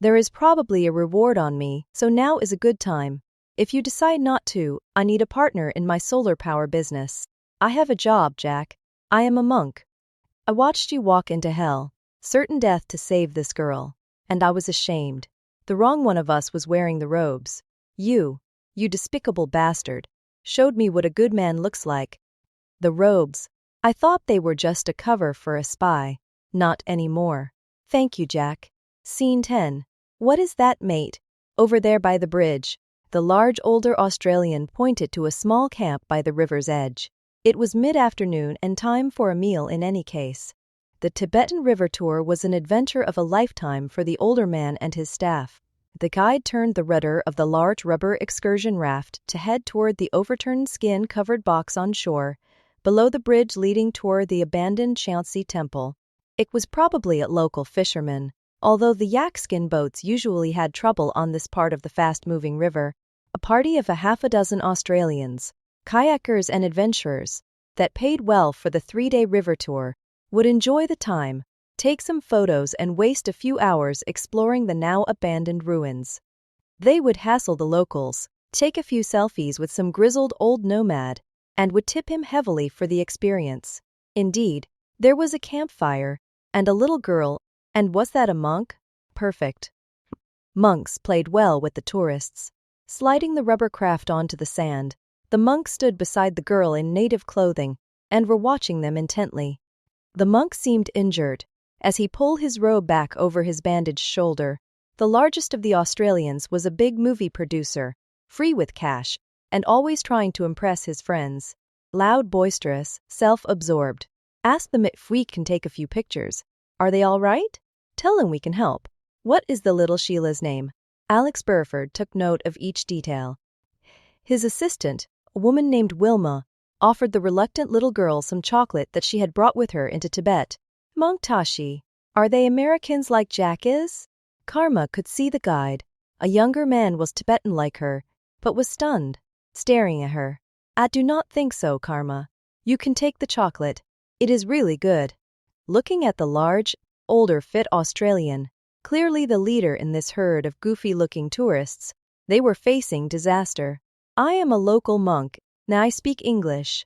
There is probably a reward on me, so now is a good time. If you decide not to, I need a partner in my solar power business. I have a job, Jack. I am a monk. I watched you walk into hell, certain death to save this girl, and I was ashamed. The wrong one of us was wearing the robes. You despicable bastard, showed me what a good man looks like. The robes. I thought they were just a cover for a spy. Not anymore. Thank you, Jack. Scene 10. What is that, mate? Over there by the bridge. The large older Australian pointed to a small camp by the river's edge. It was mid-afternoon and time for a meal in any case. The Tibetan river tour was an adventure of a lifetime for the older man and his staff. The guide turned the rudder of the large rubber excursion raft to head toward the overturned skin-covered box on shore, below the bridge leading toward the abandoned Changsi temple. It was probably a local fisherman, although the yak skin boats usually had trouble on this part of the fast-moving river. A party of a half a dozen Australians, kayakers and adventurers, that paid well for the 3-day river tour, would enjoy the time, take some photos and waste a few hours exploring the now abandoned ruins. They would hassle the locals, take a few selfies with some grizzled old nomad, and would tip him heavily for the experience. Indeed, there was a campfire, and a little girl, and was that a monk? Perfect. Monks played well with the tourists. Sliding the rubber craft onto the sand, the monk stood beside the girl in native clothing, and were watching them intently. The monk seemed injured, as he pulled his robe back over his bandaged shoulder. The largest of the Australians was a big movie producer, free with cash, and always trying to impress his friends. Loud, boisterous, self-absorbed. Ask them if we can take a few pictures. Are they all right? Tell them we can help. What is the little Sheila's name? Alex Burford took note of each detail. His assistant, a woman named Wilma, offered the reluctant little girl some chocolate that she had brought with her into Tibet. Mongtashi, are they Americans like Jack is? Karma could see the guide. A younger man was Tibetan like her, but was stunned, staring at her. I do not think so, Karma. You can take the chocolate. It is really good. Looking at the large, older, fit Australian, clearly the leader in this herd of goofy-looking tourists, they were facing disaster. I am a local monk, now I speak English.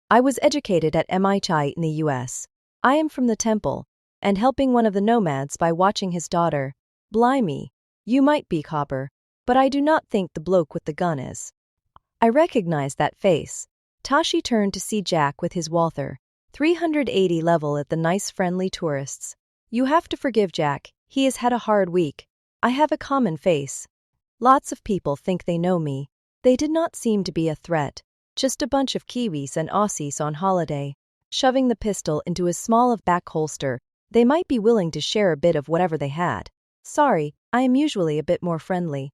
I was educated at MIT in the US. I am from the temple, and helping one of the nomads by watching his daughter. Blimey, you might be copper, but I do not think the bloke with the gun is. I recognize that face. Tashi turned to see Jack with his Walther, 380 level at the nice friendly tourists. You have to forgive Jack, he has had a hard week. I have a common face. Lots of people think they know me. They did not seem to be a threat, just a bunch of Kiwis and Aussies on holiday. Shoving the pistol into his small of back holster, they might be willing to share a bit of whatever they had. Sorry, I am usually a bit more friendly.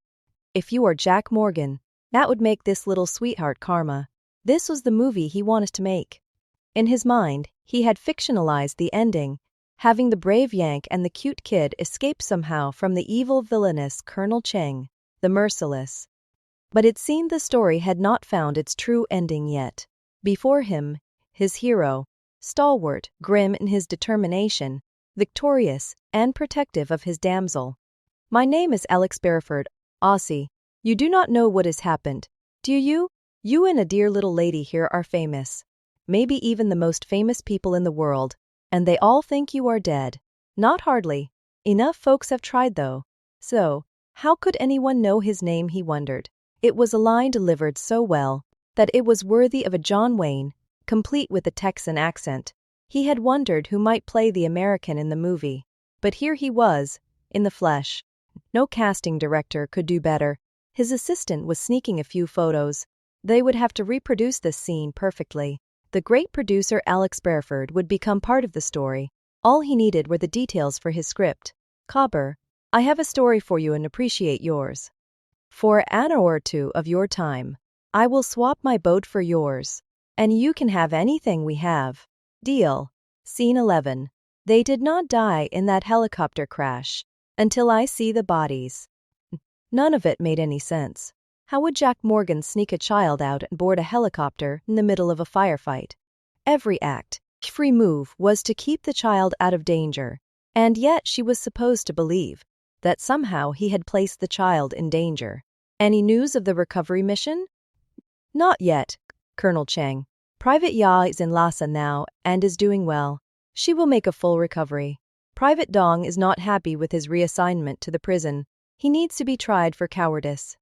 If you are Jack Morgan, that would make this little sweetheart Karma. This was the movie he wanted to make. In his mind, he had fictionalized the ending, having the brave Yank and the cute kid escape somehow from the evil villainous Colonel Cheng, the merciless. But it seemed the story had not found its true ending yet. Before him, his hero, stalwart, grim in his determination, victorious, and protective of his damsel. My name is Alex Bareford, Aussie. You do not know what has happened, do you? You and a dear little lady here are famous. Maybe even the most famous people in the world, and they all think you are dead. Not hardly. Enough folks have tried though. So, how could anyone know his name, he wondered. It was a line delivered so well that it was worthy of a John Wayne, complete with a Texan accent. He had wondered who might play the American in the movie. But here he was, in the flesh. No casting director could do better. His assistant was sneaking a few photos. They would have to reproduce this scene perfectly. The great producer Alex Bareford would become part of the story. All he needed were the details for his script. Cobber, I have a story for you and appreciate yours. For an hour or two of your time, I will swap my boat for yours, and you can have anything we have. Deal. Scene 11. They did not die in that helicopter crash, until I see the bodies. None of it made any sense. How would Jack Morgan sneak a child out and board a helicopter in the middle of a firefight? Every act, every move was to keep the child out of danger, and yet she was supposed to believe that somehow he had placed the child in danger. Any news of the recovery mission? Not yet, Colonel Cheng. Private Ya is in Lhasa now and is doing well. She will make a full recovery. Private Dong is not happy with his reassignment to the prison. He needs to be tried for cowardice.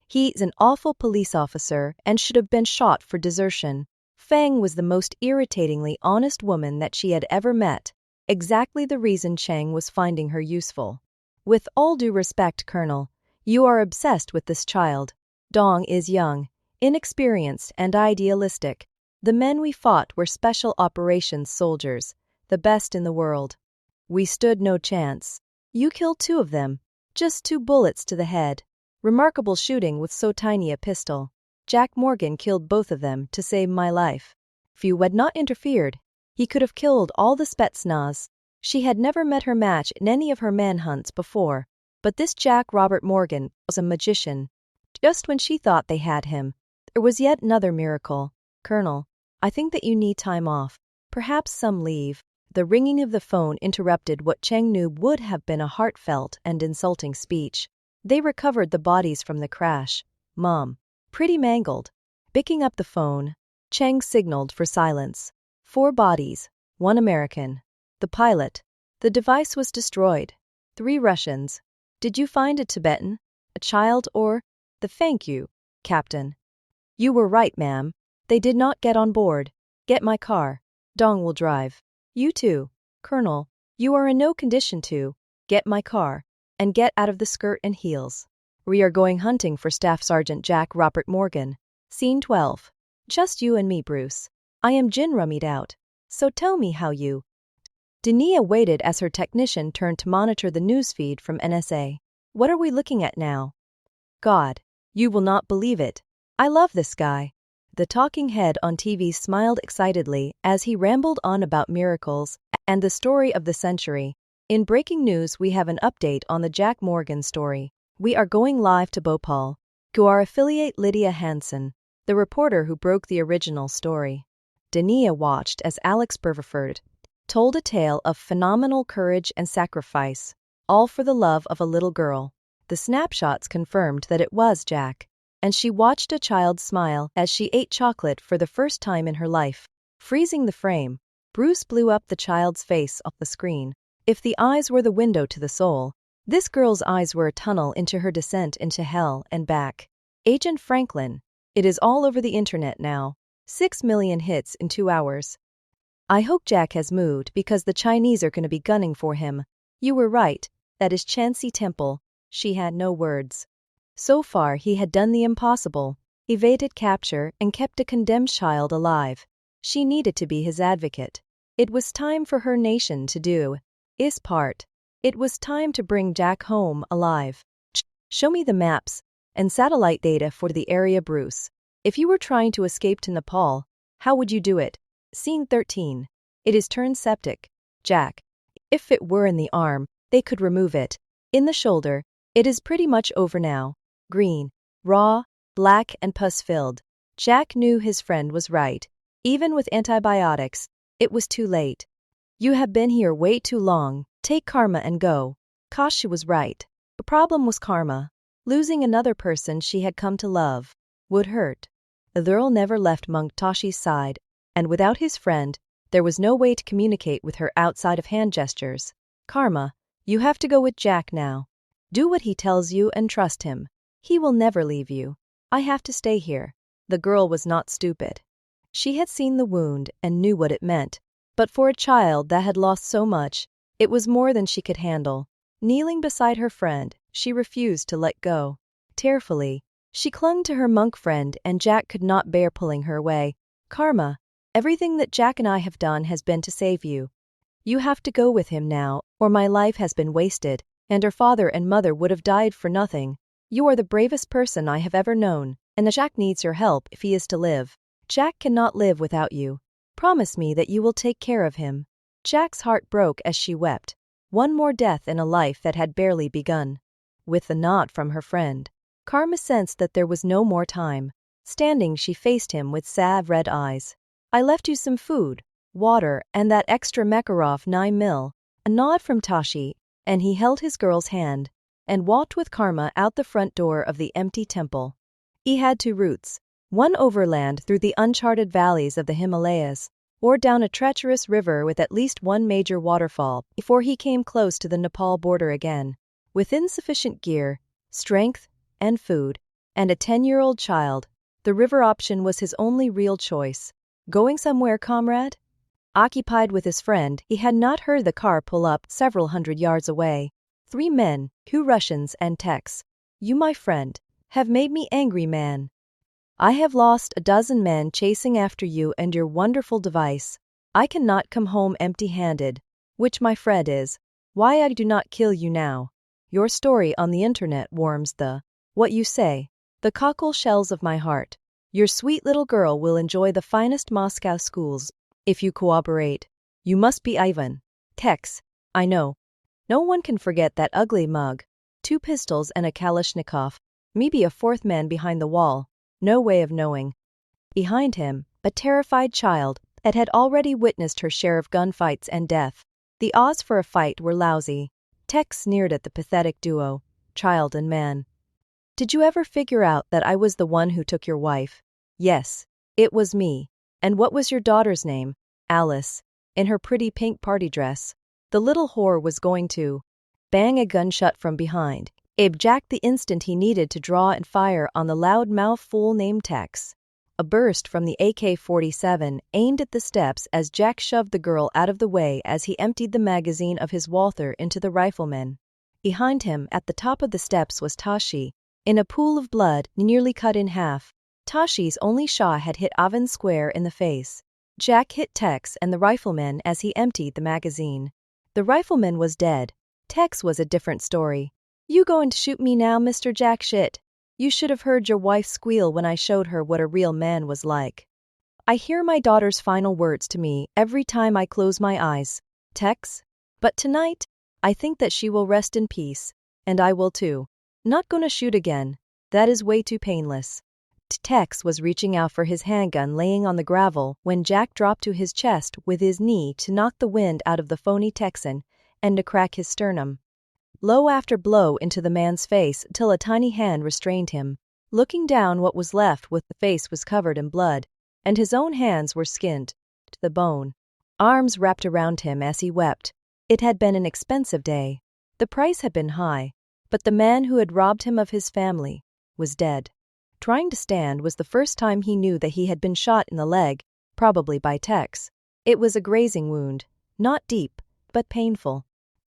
He is an awful police officer and should have been shot for desertion. Fang was the most irritatingly honest woman that she had ever met, exactly the reason Cheng was finding her useful. With all due respect, Colonel, you are obsessed with this child. Dong is young, inexperienced, and idealistic. The men we fought were special operations soldiers, the best in the world. We stood no chance. You killed 2 of them, just 2 bullets to the head. Remarkable shooting with so tiny a pistol. Jack Morgan killed both of them to save my life. If you had not interfered, he could have killed all the Spetsnaz. She had never met her match in any of her manhunts before, but this Jack Robert Morgan was a magician. Just when she thought they had him, there was yet another miracle. Colonel, I think that you need time off, perhaps some leave. The ringing of the phone interrupted what Cheng knew would have been a heartfelt and insulting speech. They recovered the bodies from the crash. Mom. Pretty mangled. Picking up the phone, Cheng signaled for silence. 4 bodies, 1 American. The pilot. The device was destroyed. 3 Russians. Did you find a Tibetan, a child, or? Thank you, Captain. You were right, ma'am. They did not get on board. Get my car. Dong will drive. You too, Colonel. You are in no condition to. Get my car. And get out of the skirt and heels. We are going hunting for Staff Sergeant Jack Robert Morgan. Scene 12. Just you and me, Bruce. I am gin rummied out. So tell me how you. Dania waited as her technician turned to monitor the newsfeed from NSA. What are we looking at now? God, you will not believe it. I love this guy. The talking head on TV smiled excitedly as he rambled on about miracles and the story of the century. In breaking news, we have an update on the Jack Morgan story. We are going live to Bhopal. To our affiliate Lydia Hansen, the reporter who broke the original story. Dania watched as Alex Burford told a tale of phenomenal courage and sacrifice, all for the love of a little girl. The snapshots confirmed that it was Jack, and she watched a child smile as she ate chocolate for the first time in her life. Freezing the frame, Bruce blew up the child's face off the screen. If the eyes were the window to the soul, this girl's eyes were a tunnel into her descent into hell and back. Agent Franklin. It is all over the internet now. 6 million hits in 2 hours. I hope Jack has moved because the Chinese are going to be gunning for him. You were right, that is Chansey Temple. She had no words. So far he had done the impossible, evaded capture and kept a condemned child alive. She needed to be his advocate. It was time for her nation to do its part. It was time to bring Jack home alive. Show me the maps and satellite data for the area, Bruce. If you were trying to escape to Nepal, how would you do it? Scene 13. It is turned septic. Jack. If it were in the arm, they could remove it. In the shoulder, it is pretty much over now. Green, raw, black and pus-filled. Jack knew his friend was right. Even with antibiotics, it was too late. You have been here way too long. Take karma and go. Kashi was right. The problem was karma. Losing another person she had come to love would hurt. The Earl never left Monk Tashi's side, and without his friend, there was no way to communicate with her outside of hand gestures. Karma, you have to go with Jack now. Do what he tells you and trust him. He will never leave you. I have to stay here. The girl was not stupid. She had seen the wound and knew what it meant. But for a child that had lost so much, it was more than she could handle. Kneeling beside her friend, she refused to let go. Tearfully, she clung to her monk friend and Jack could not bear pulling her away. Karma, everything that Jack and I have done has been to save you. You have to go with him now, or my life has been wasted, and her father and mother would have died for nothing. You are the bravest person I have ever known, and Jack needs your help if he is to live. Jack cannot live without you. Promise me that you will take care of him. Jack's heart broke as she wept. One more death in a life that had barely begun. With a nod from her friend, Karma sensed that there was no more time. Standing, she faced him with sad red eyes. I left you some food, water, and that extra Makarov 9mm. A nod from Tashi, and he held his girl's hand and walked with Karma out the front door of the empty temple. He had 2 routes, one overland through the uncharted valleys of the Himalayas, or down a treacherous river with at least one major waterfall before he came close to the Nepal border again. With insufficient gear, strength, and food, and a 10-year-old child, the river option was his only real choice. Going somewhere, comrade? Occupied with his friend, he had not heard the car pull up several hundred yards away. 3 men, 2 Russians and Tex. You, my friend, have made me angry, man. I have lost a dozen men chasing after you and your wonderful device. I cannot come home empty-handed, which my friend is. Why I do not kill you now. Your story on the internet warms what you say, the cockle shells of my heart. Your sweet little girl will enjoy the finest Moscow schools. If you cooperate, you must be Ivan. Tex, I know. No one can forget that ugly mug. 2 pistols and a Kalashnikov. Maybe a 4th man behind the wall. No way of knowing. Behind him, a terrified child that had already witnessed her share of gunfights and death. The odds for a fight were lousy. Tex sneered at the pathetic duo, child and man. Did you ever figure out that I was the one who took your wife? Yes, it was me. And what was your daughter's name? Alice. In her pretty pink party dress. The little whore was going to bang a gunshot from behind. Abe jacked the instant he needed to draw and fire on the loud-mouthed fool named Tex. A burst from the AK-47 aimed at the steps as Jack shoved the girl out of the way as he emptied the magazine of his Walther into the rifleman. Behind him, at the top of the steps, was Tashi, In a pool of blood, nearly cut in half. Tashi's only shot had hit Avin square in the face. Jack hit Tex and the rifleman as he emptied the magazine. The rifleman was dead. Tex was a different story. "You going to shoot me now, Mr. Jack shit? You should have heard your wife squeal when I showed her what a real man was like. I hear my daughter's final words to me every time I close my eyes. Tex? But tonight, I think that she will rest in peace. And I will too. Not gonna shoot again. That is way too painless." Tex was reaching out for his handgun laying on the gravel when Jack dropped to his chest with his knee to knock the wind out of the phony Texan and to crack his sternum. Blow after blow into the man's face till a tiny hand restrained him. Looking down, what was left with the face was covered in blood, and his own hands were skinned to the bone. Arms wrapped around him as he wept. It had been an expensive day. The price had been high, but the man who had robbed him of his family was dead. Trying to stand was the first time he knew that he had been shot in the leg, probably by Tex. It was a grazing wound, not deep, but painful.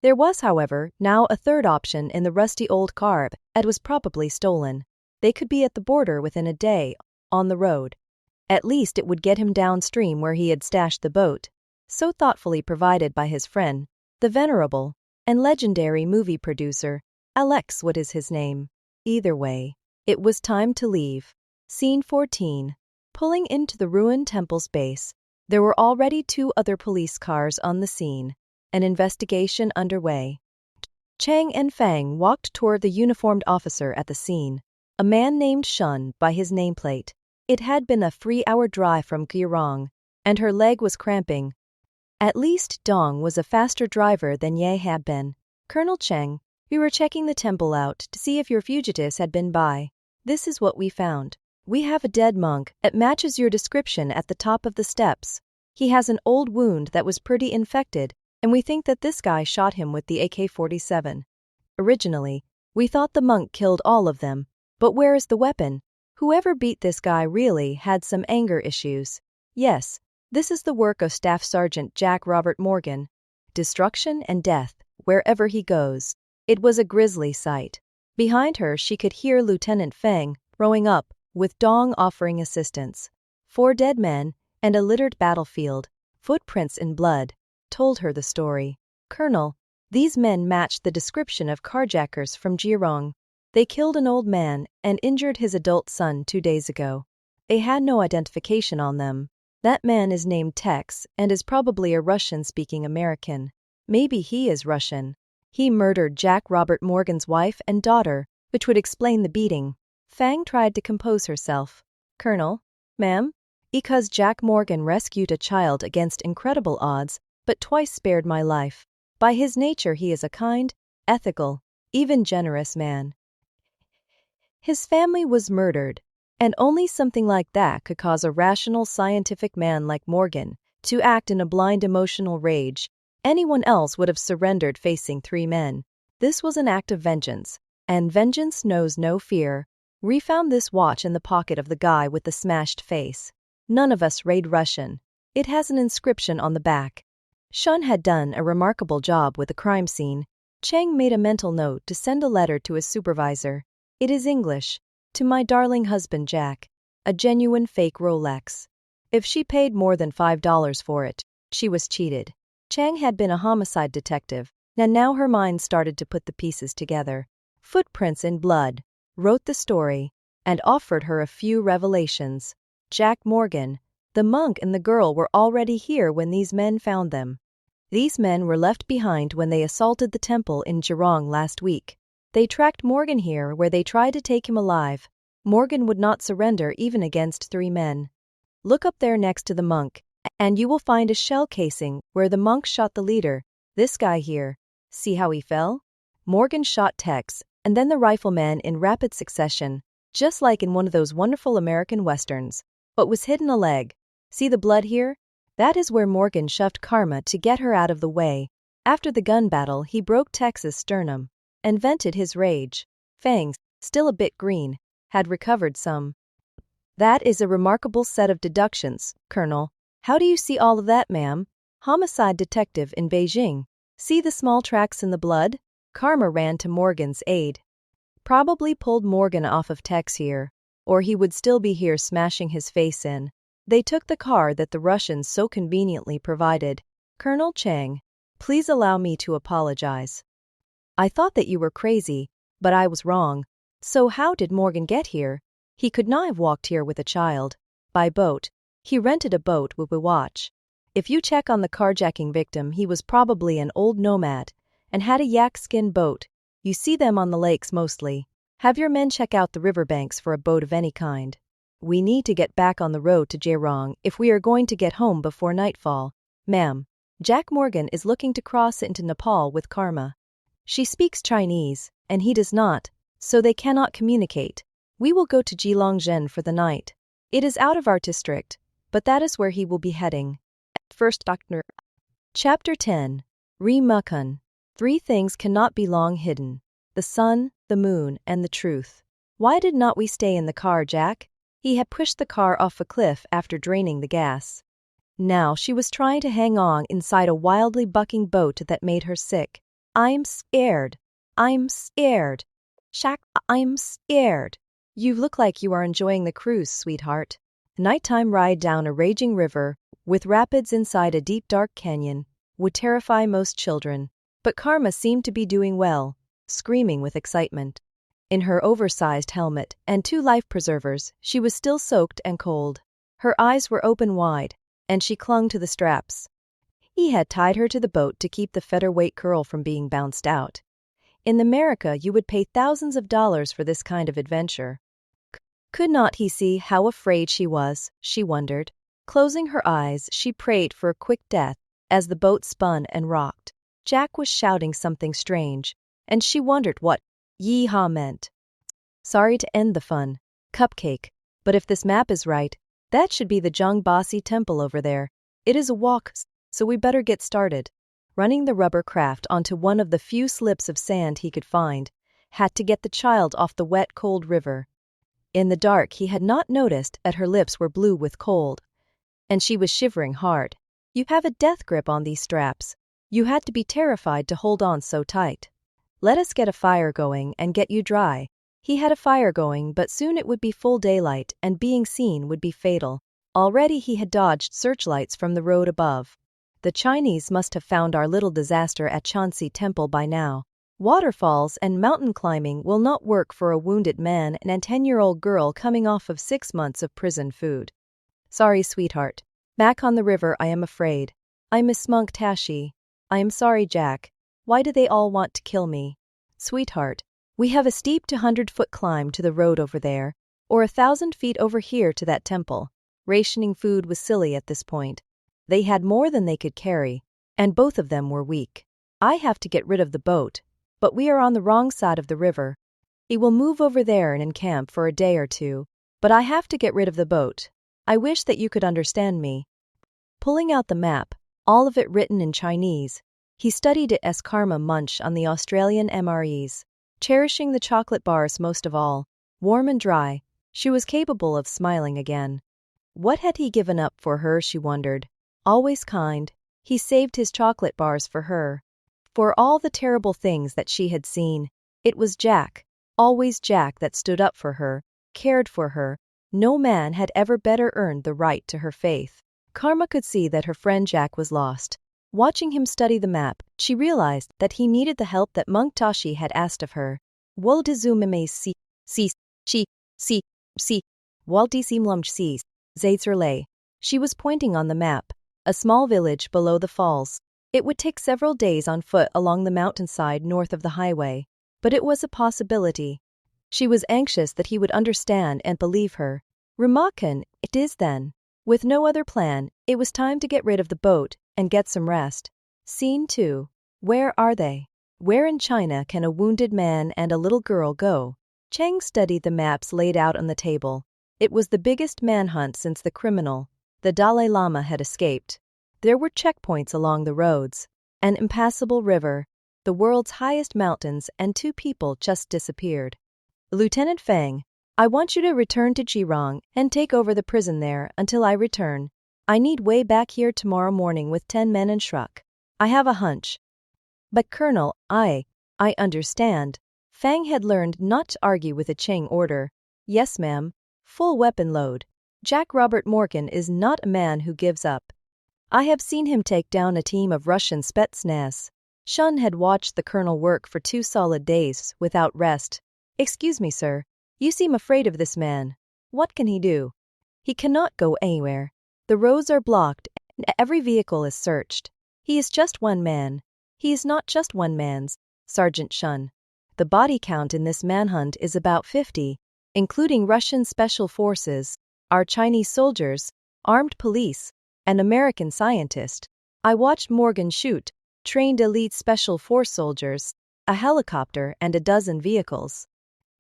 There was, however, now a third option in the rusty old car that was probably stolen. They could be at the border within a day, on the road. At least it would get him downstream where he had stashed the boat, so thoughtfully provided by his friend, the venerable and legendary movie producer, Alex. What is his name? Either way, it was time to leave. Scene 14. Pulling into the ruined temple's base, there were already 2 other police cars on the scene. An investigation underway. Chang and Fang walked toward the uniformed officer at the scene, a man named Shun by his nameplate. It had been a 3-hour drive from Girong, and her leg was cramping. At least Dong was a faster driver than Ye had been. "Colonel Cheng, we were checking the temple out to see if your fugitives had been by. This is what we found. We have a dead monk that matches your description at the top of the steps. He has an old wound that was pretty infected, and we think that this guy shot him with the AK-47. Originally, we thought the monk killed all of them, but where is the weapon? Whoever beat this guy really had some anger issues. Yes, this is the work of Staff Sergeant Jack Robert Morgan. Destruction and death, wherever he goes." It was a grisly sight. Behind her she could hear Lieutenant Feng rowing up, with Dong offering assistance. 4 dead men, and a littered battlefield, footprints in blood, told her the story. "Colonel, these men matched the description of carjackers from Girong. They killed an old man and injured his adult son 2 days ago. They had no identification on them. That man is named Tex and is probably a Russian-speaking American. Maybe he is Russian. He murdered Jack Robert Morgan's wife and daughter, which would explain the beating." Fang tried to compose herself. "Colonel, ma'am, because Jack Morgan rescued a child against incredible odds, but twice spared my life. By his nature he is a kind, ethical, even generous man. His family was murdered, and only something like that could cause a rational scientific man like Morgan to act in a blind emotional rage. Anyone else would have surrendered facing 3 men. This was an act of vengeance, and vengeance knows no fear. We found this watch in the pocket of the guy with the smashed face. None of us read Russian. It has an inscription on the back." Shun had done a remarkable job with the crime scene. Cheng made a mental note to send a letter to his supervisor. "It is English. To my darling husband Jack. A genuine fake Rolex. If she paid more than $5 for it, she was cheated." Chang had been a homicide detective, and now her mind started to put the pieces together. "Footprints in blood," wrote the story, and offered her a few revelations. Jack Morgan, the monk and the girl were already here when these men found them. These men were left behind when they assaulted the temple in Girong last week. They tracked Morgan here where they tried to take him alive. Morgan would not surrender even against 3 men. Look up there next to the monk, and you will find a shell casing where the monk shot the leader, this guy here. See how he fell? Morgan shot Tex, and then the rifleman in rapid succession, just like in one of those wonderful American westerns. But was hidden a leg. See the blood here? That is where Morgan shoved Karma to get her out of the way. After the gun battle, he broke Tex's sternum and vented his rage. Fang, still a bit green, had recovered some. That is a remarkable set of deductions, Colonel. How do you see all of that, ma'am? Homicide detective in Beijing. See the small tracks in the blood? Karma ran to Morgan's aid. Probably pulled Morgan off of Tex here, or he would still be here smashing his face in. They took the car that the Russians so conveniently provided. Colonel Chang, please allow me to apologize. I thought that you were crazy, but I was wrong. So how did Morgan get here? He could not have walked here with a child. By boat. He rented a boat with a watch. If you check on the carjacking victim, he was probably an old nomad and had a yak skin boat. You see them on the lakes mostly. Have your men check out the riverbanks for a boat of any kind. We need to get back on the road to Jairong if we are going to get home before nightfall. Ma'am, Jack Morgan is looking to cross into Nepal with Karma. She speaks Chinese, and he does not, so they cannot communicate. We will go to Jilongzhen for the night. It is out of our district, but that is where he will be heading. First Doctor. Chapter 10. Re-Mukun. 3 things cannot be long hidden: the sun, the moon, and the truth. Why did not we stay in the car, Jack? He had pushed the car off a cliff after draining the gas. Now she was trying to hang on inside a wildly bucking boat that made her sick. I'm scared. I'm scared. Shaq, I'm scared. You look like you are enjoying the cruise, sweetheart. Nighttime ride down a raging river, with rapids inside a deep dark canyon, would terrify most children. But Karma seemed to be doing well, screaming with excitement. In her oversized helmet and 2 life preservers, she was still soaked and cold. Her eyes were open wide, and she clung to the straps. He had tied her to the boat to keep the featherweight curl from being bounced out. In America, you would pay thousands of dollars for this kind of adventure. Could not he see how afraid she was, she wondered. Closing her eyes, she prayed for a quick death as the boat spun and rocked. Jack was shouting something strange, and she wondered what "yee-haw" meant. Sorry to end the fun, Cupcake, but if this map is right, that should be the Zhongbasi temple over there. It is a walk, so we better get started. Running the rubber craft onto one of the few slips of sand he could find, had to get the child off the wet, cold river. In the dark he had not noticed that her lips were blue with cold, and she was shivering hard. You have a death grip on these straps. You had to be terrified to hold on so tight. Let us get a fire going and get you dry. He had a fire going, but soon it would be full daylight and being seen would be fatal. Already he had dodged searchlights from the road above. The Chinese must have found our little disaster at Chansi Temple by now. Waterfalls and mountain climbing will not work for a wounded man and a 10-year-old girl coming off of 6 months of prison food. Sorry, sweetheart. Back on the river, I am afraid. I miss Monk Tashi. I am sorry, Jack. Why do they all want to kill me? Sweetheart, we have a steep 200-foot climb to the road over there, or 1,000 feet over here to that temple. Rationing food was silly at this point. They had more than they could carry, and both of them were weak. I have to get rid of the boat, but we are on the wrong side of the river. He will move over there and encamp for a day or 2, but I have to get rid of the boat. I wish that you could understand me. Pulling out the map, all of it written in Chinese, he studied it as Karma munched on the Australian MREs, cherishing the chocolate bars most of all. Warm and dry, she was capable of smiling again. What had he given up for her, she wondered. Always kind, he saved his chocolate bars for her. For all the terrible things that she had seen, it was Jack, always Jack, that stood up for her, cared for her. No man had ever better earned the right to her faith. Karma could see that her friend Jack was lost. Watching him study the map, she realized that he needed the help that Monk Tashi had asked of her. Woldizumime si, Waldisimlumj si, Zazerlay. She was pointing on the map, a small village below the falls. It would take several days on foot along the mountainside north of the highway, but it was a possibility. She was anxious that he would understand and believe her. Ramakan, it is then. With no other plan, it was time to get rid of the boat and get some rest. Scene 2. Where are they? Where in China can a wounded man and a little girl go? Chang studied the maps laid out on the table. It was the biggest manhunt since the criminal, the Dalai Lama, had escaped. There were checkpoints along the roads, an impassable river, the world's highest mountains, and 2 people just disappeared. Lieutenant Fang, I want you to return to Jirong and take over the prison there until I return. I need way back here tomorrow morning with 10 men and Shruk. I have a hunch. But Colonel, I understand. Fang had learned not to argue with a Chang order. Yes, ma'am. Full weapon load. Jack Robert Morgan is not a man who gives up. I have seen him take down a team of Russian Spetsnaz. Shun had watched the colonel work for 2 solid days without rest. Excuse me, sir. You seem afraid of this man. What can he do? He cannot go anywhere. The roads are blocked and every vehicle is searched. He is just one man. He is not just one man's, Sergeant Shun. The body count in this manhunt is about 50, including Russian special forces, our Chinese soldiers, armed police, an American scientist. I watched Morgan shoot, trained elite special force soldiers, a helicopter and a dozen vehicles.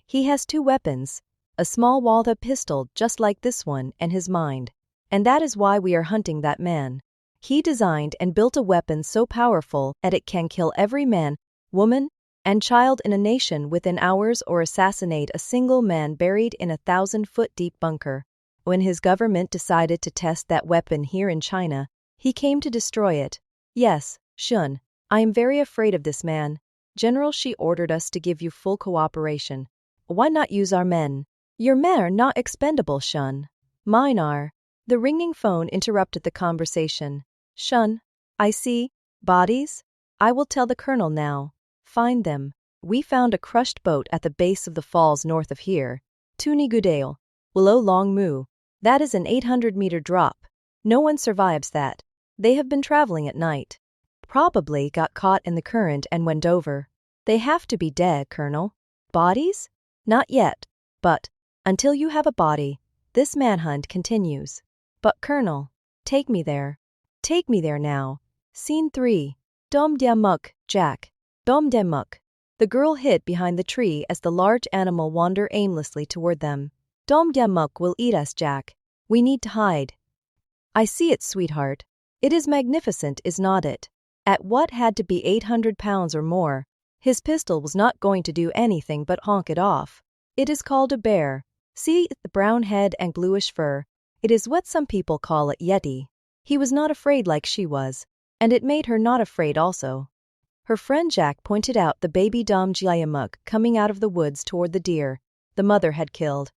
He has 2 weapons, a small Walther pistol just like this one and his mind. And that is why we are hunting that man. He designed and built a weapon so powerful that it can kill every man, woman, and child in a nation within hours or assassinate a single man buried in a 1,000-foot-deep bunker. When his government decided to test that weapon here in China, he came to destroy it. Yes, Shun, I am very afraid of this man. General Shi ordered us to give you full cooperation. Why not use our men? Your men are not expendable, Shun. Mine are. The ringing phone interrupted the conversation. Shun, I see. Bodies? I will tell the colonel now. Find them. We found a crushed boat at the base of the falls north of here. Tuni Gudale. Below Long Mu. That is an 800-meter drop. No one survives that. They have been traveling at night. Probably got caught in the current and went over. They have to be dead, Colonel. Bodies? Not yet. But, until you have a body, this manhunt continues. But Colonel, take me there. Take me there now. Scene 3. Dom Dem Muk, Jack. Dom Dem Muk. The girl hid behind the tree as the large animal wandered aimlessly toward them. Dom Dem Muk will eat us, Jack. We need to hide. I see it, sweetheart. It is magnificent, is not it? At what had to be 800 pounds or more, his pistol was not going to do anything but honk it off. It is called a bear. See the brown head and bluish fur. It is what some people call it yeti. He was not afraid like she was, and it made her not afraid also. Her friend Jack pointed out the baby Dom Jiayamuk coming out of the woods toward the deer the mother had killed.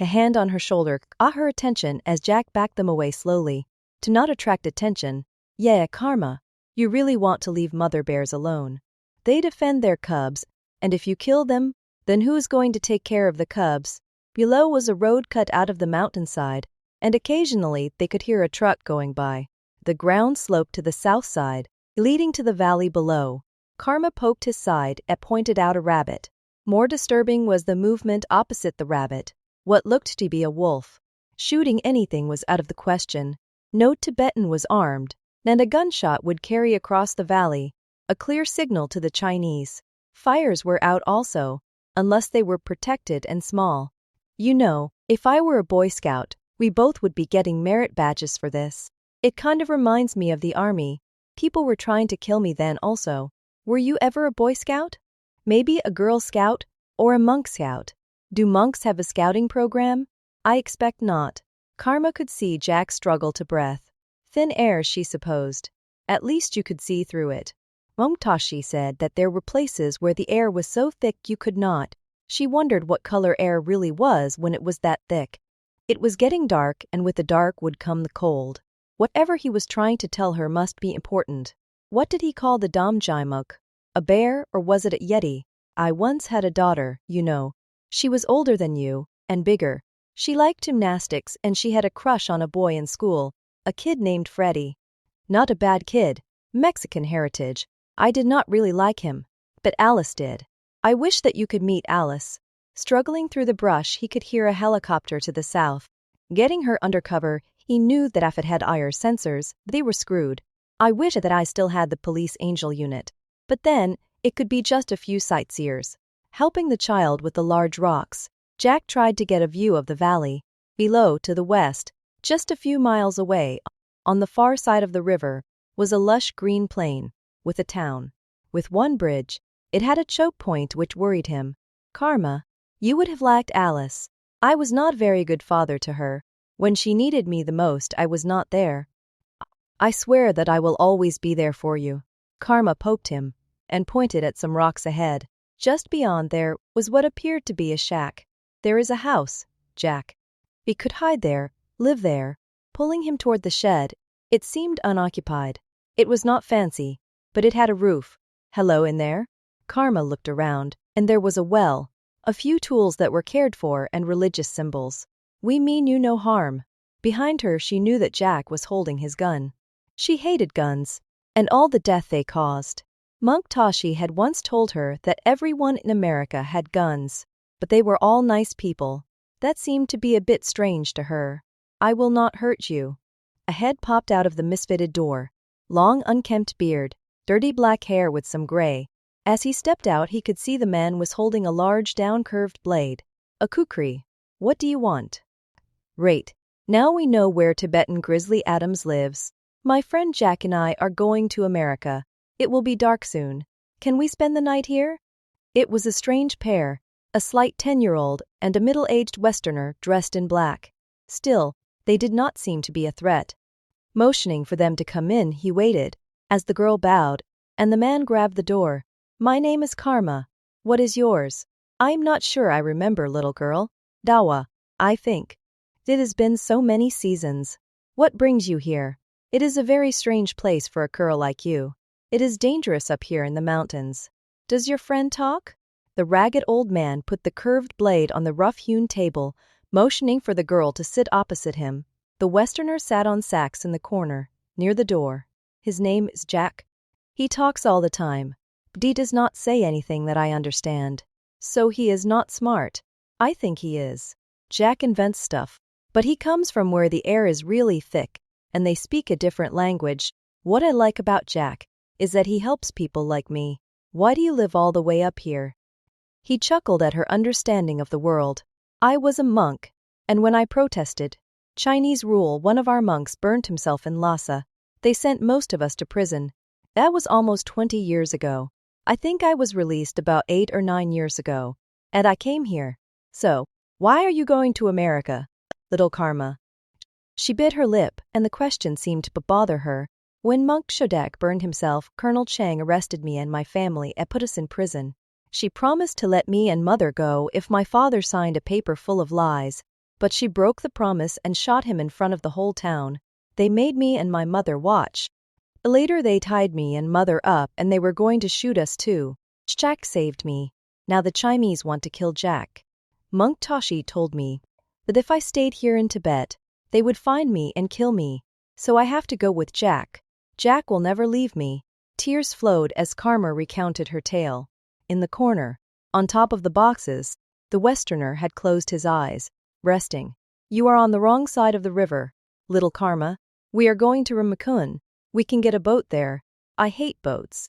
A hand on her shoulder caught her attention as Jack backed them away slowly. To not attract attention, yeah, Karma, you really want to leave mother bears alone. They defend their cubs, and if you kill them, then who is going to take care of the cubs? Below was a road cut out of the mountainside, and occasionally they could hear a truck going by. The ground sloped to the south side, leading to the valley below. Karma poked his side and pointed out a rabbit. More disturbing was the movement opposite the rabbit, what looked to be a wolf. Shooting anything was out of the question. No Tibetan was armed, and a gunshot would carry across the valley, a clear signal to the Chinese. Fires were out also, unless they were protected and small. You know, if I were a Boy Scout, we both would be getting merit badges for this. It kind of reminds me of the army. People were trying to kill me then also. Were you ever a Boy Scout? Maybe a Girl Scout or a Monk Scout? Do monks have a scouting program? I expect not. Karma could see Jack struggle to breath. Thin air, she supposed. At least you could see through it. Mongtashi said that there were places where the air was so thick you could not. She wondered what color air really was when it was that thick. It was getting dark, and with the dark would come the cold. Whatever he was trying to tell her must be important. What did he call the Dom Jaimuk? A bear, or was it a yeti? I once had a daughter, you know. She was older than you, and bigger. She liked gymnastics and she had a crush on a boy in school, a kid named Freddie. Not a bad kid, Mexican heritage. I did not really like him, but Alice did. I wish that you could meet Alice. Struggling through the brush, he could hear a helicopter to the south. Getting her under cover, he knew that if it had IR sensors, they were screwed. I wish that I still had the police angel unit. But then, it could be just a few sightseers. Helping the child with the large rocks, Jack tried to get a view of the valley. Below, to the west, just a few miles away, on the far side of the river, was a lush green plain, with a town. With one bridge, it had a choke point which worried him. Karma, you would have lacked Alice. I was not a very good father to her. When she needed me the most, I was not there. I swear that I will always be there for you. Karma poked him, and pointed at some rocks ahead. Just beyond there was what appeared to be a shack. "There is a house, Jack. We could hide there, live there." Pulling him toward the shed, it seemed unoccupied. It was not fancy, but it had a roof. "Hello in there?" Karma looked around, and there was a well, a few tools that were cared for, and religious symbols. "We mean you no harm." Behind her, she knew that Jack was holding his gun. She hated guns, and all the death they caused. Monk Tashi had once told her that everyone in America had guns, but they were all nice people. That seemed to be a bit strange to her. "I will not hurt you." A head popped out of the misfitted door. Long unkempt beard, dirty black hair with some gray. As he stepped out, he could see the man was holding a large down-curved blade. "A kukri. What do you want?" "Right. Now we know where Tibetan Grizzly Adams lives. My friend Jack and I are going to America. It will be dark soon. Can we spend the night here?" It was a strange pair, a slight 10-year-old and a middle-aged Westerner dressed in black. Still, they did not seem to be a threat. Motioning for them to come in, he waited, as the girl bowed, and the man grabbed the door. "My name is Karma. What is yours?" "I'm not sure I remember, little girl. Dawa, I think. It has been so many seasons. What brings you here?" "It is a very strange place for a girl like you. It is dangerous up here in the mountains." "Does your friend talk?" The ragged old man put the curved blade on the rough-hewn table, motioning for the girl to sit opposite him. The Westerner sat on sacks in the corner, near the door. "His name is Jack. He talks all the time, but he does not say anything that I understand. So he is not smart." "I think he is. Jack invents stuff. But he comes from where the air is really thick, and they speak a different language. What I like about Jack is that he helps people like me. Why do you live all the way up here?" He chuckled at her understanding of the world. "I was a monk, and when I protested Chinese rule, one of our monks burned himself in Lhasa. They sent most of us to prison. That was almost 20 years ago. I think I was released about 8 or 9 years ago, and I came here. So, why are you going to America, little Karma?" She bit her lip, and the question seemed to bother her. "When Monk Shodak burned himself, Colonel Chang arrested me and my family and put us in prison. She promised to let me and mother go if my father signed a paper full of lies, but she broke the promise and shot him in front of the whole town. They made me and my mother watch. Later they tied me and mother up and they were going to shoot us too. Jack saved me. Now the Chinese want to kill Jack. Monk Tashi told me that if I stayed here in Tibet, they would find me and kill me. So I have to go with Jack. Jack will never leave me." Tears flowed as Karma recounted her tale. In the corner, on top of the boxes, the Westerner had closed his eyes, resting. "You are on the wrong side of the river, little Karma. We are going to Ramakun. We can get a boat there. I hate boats.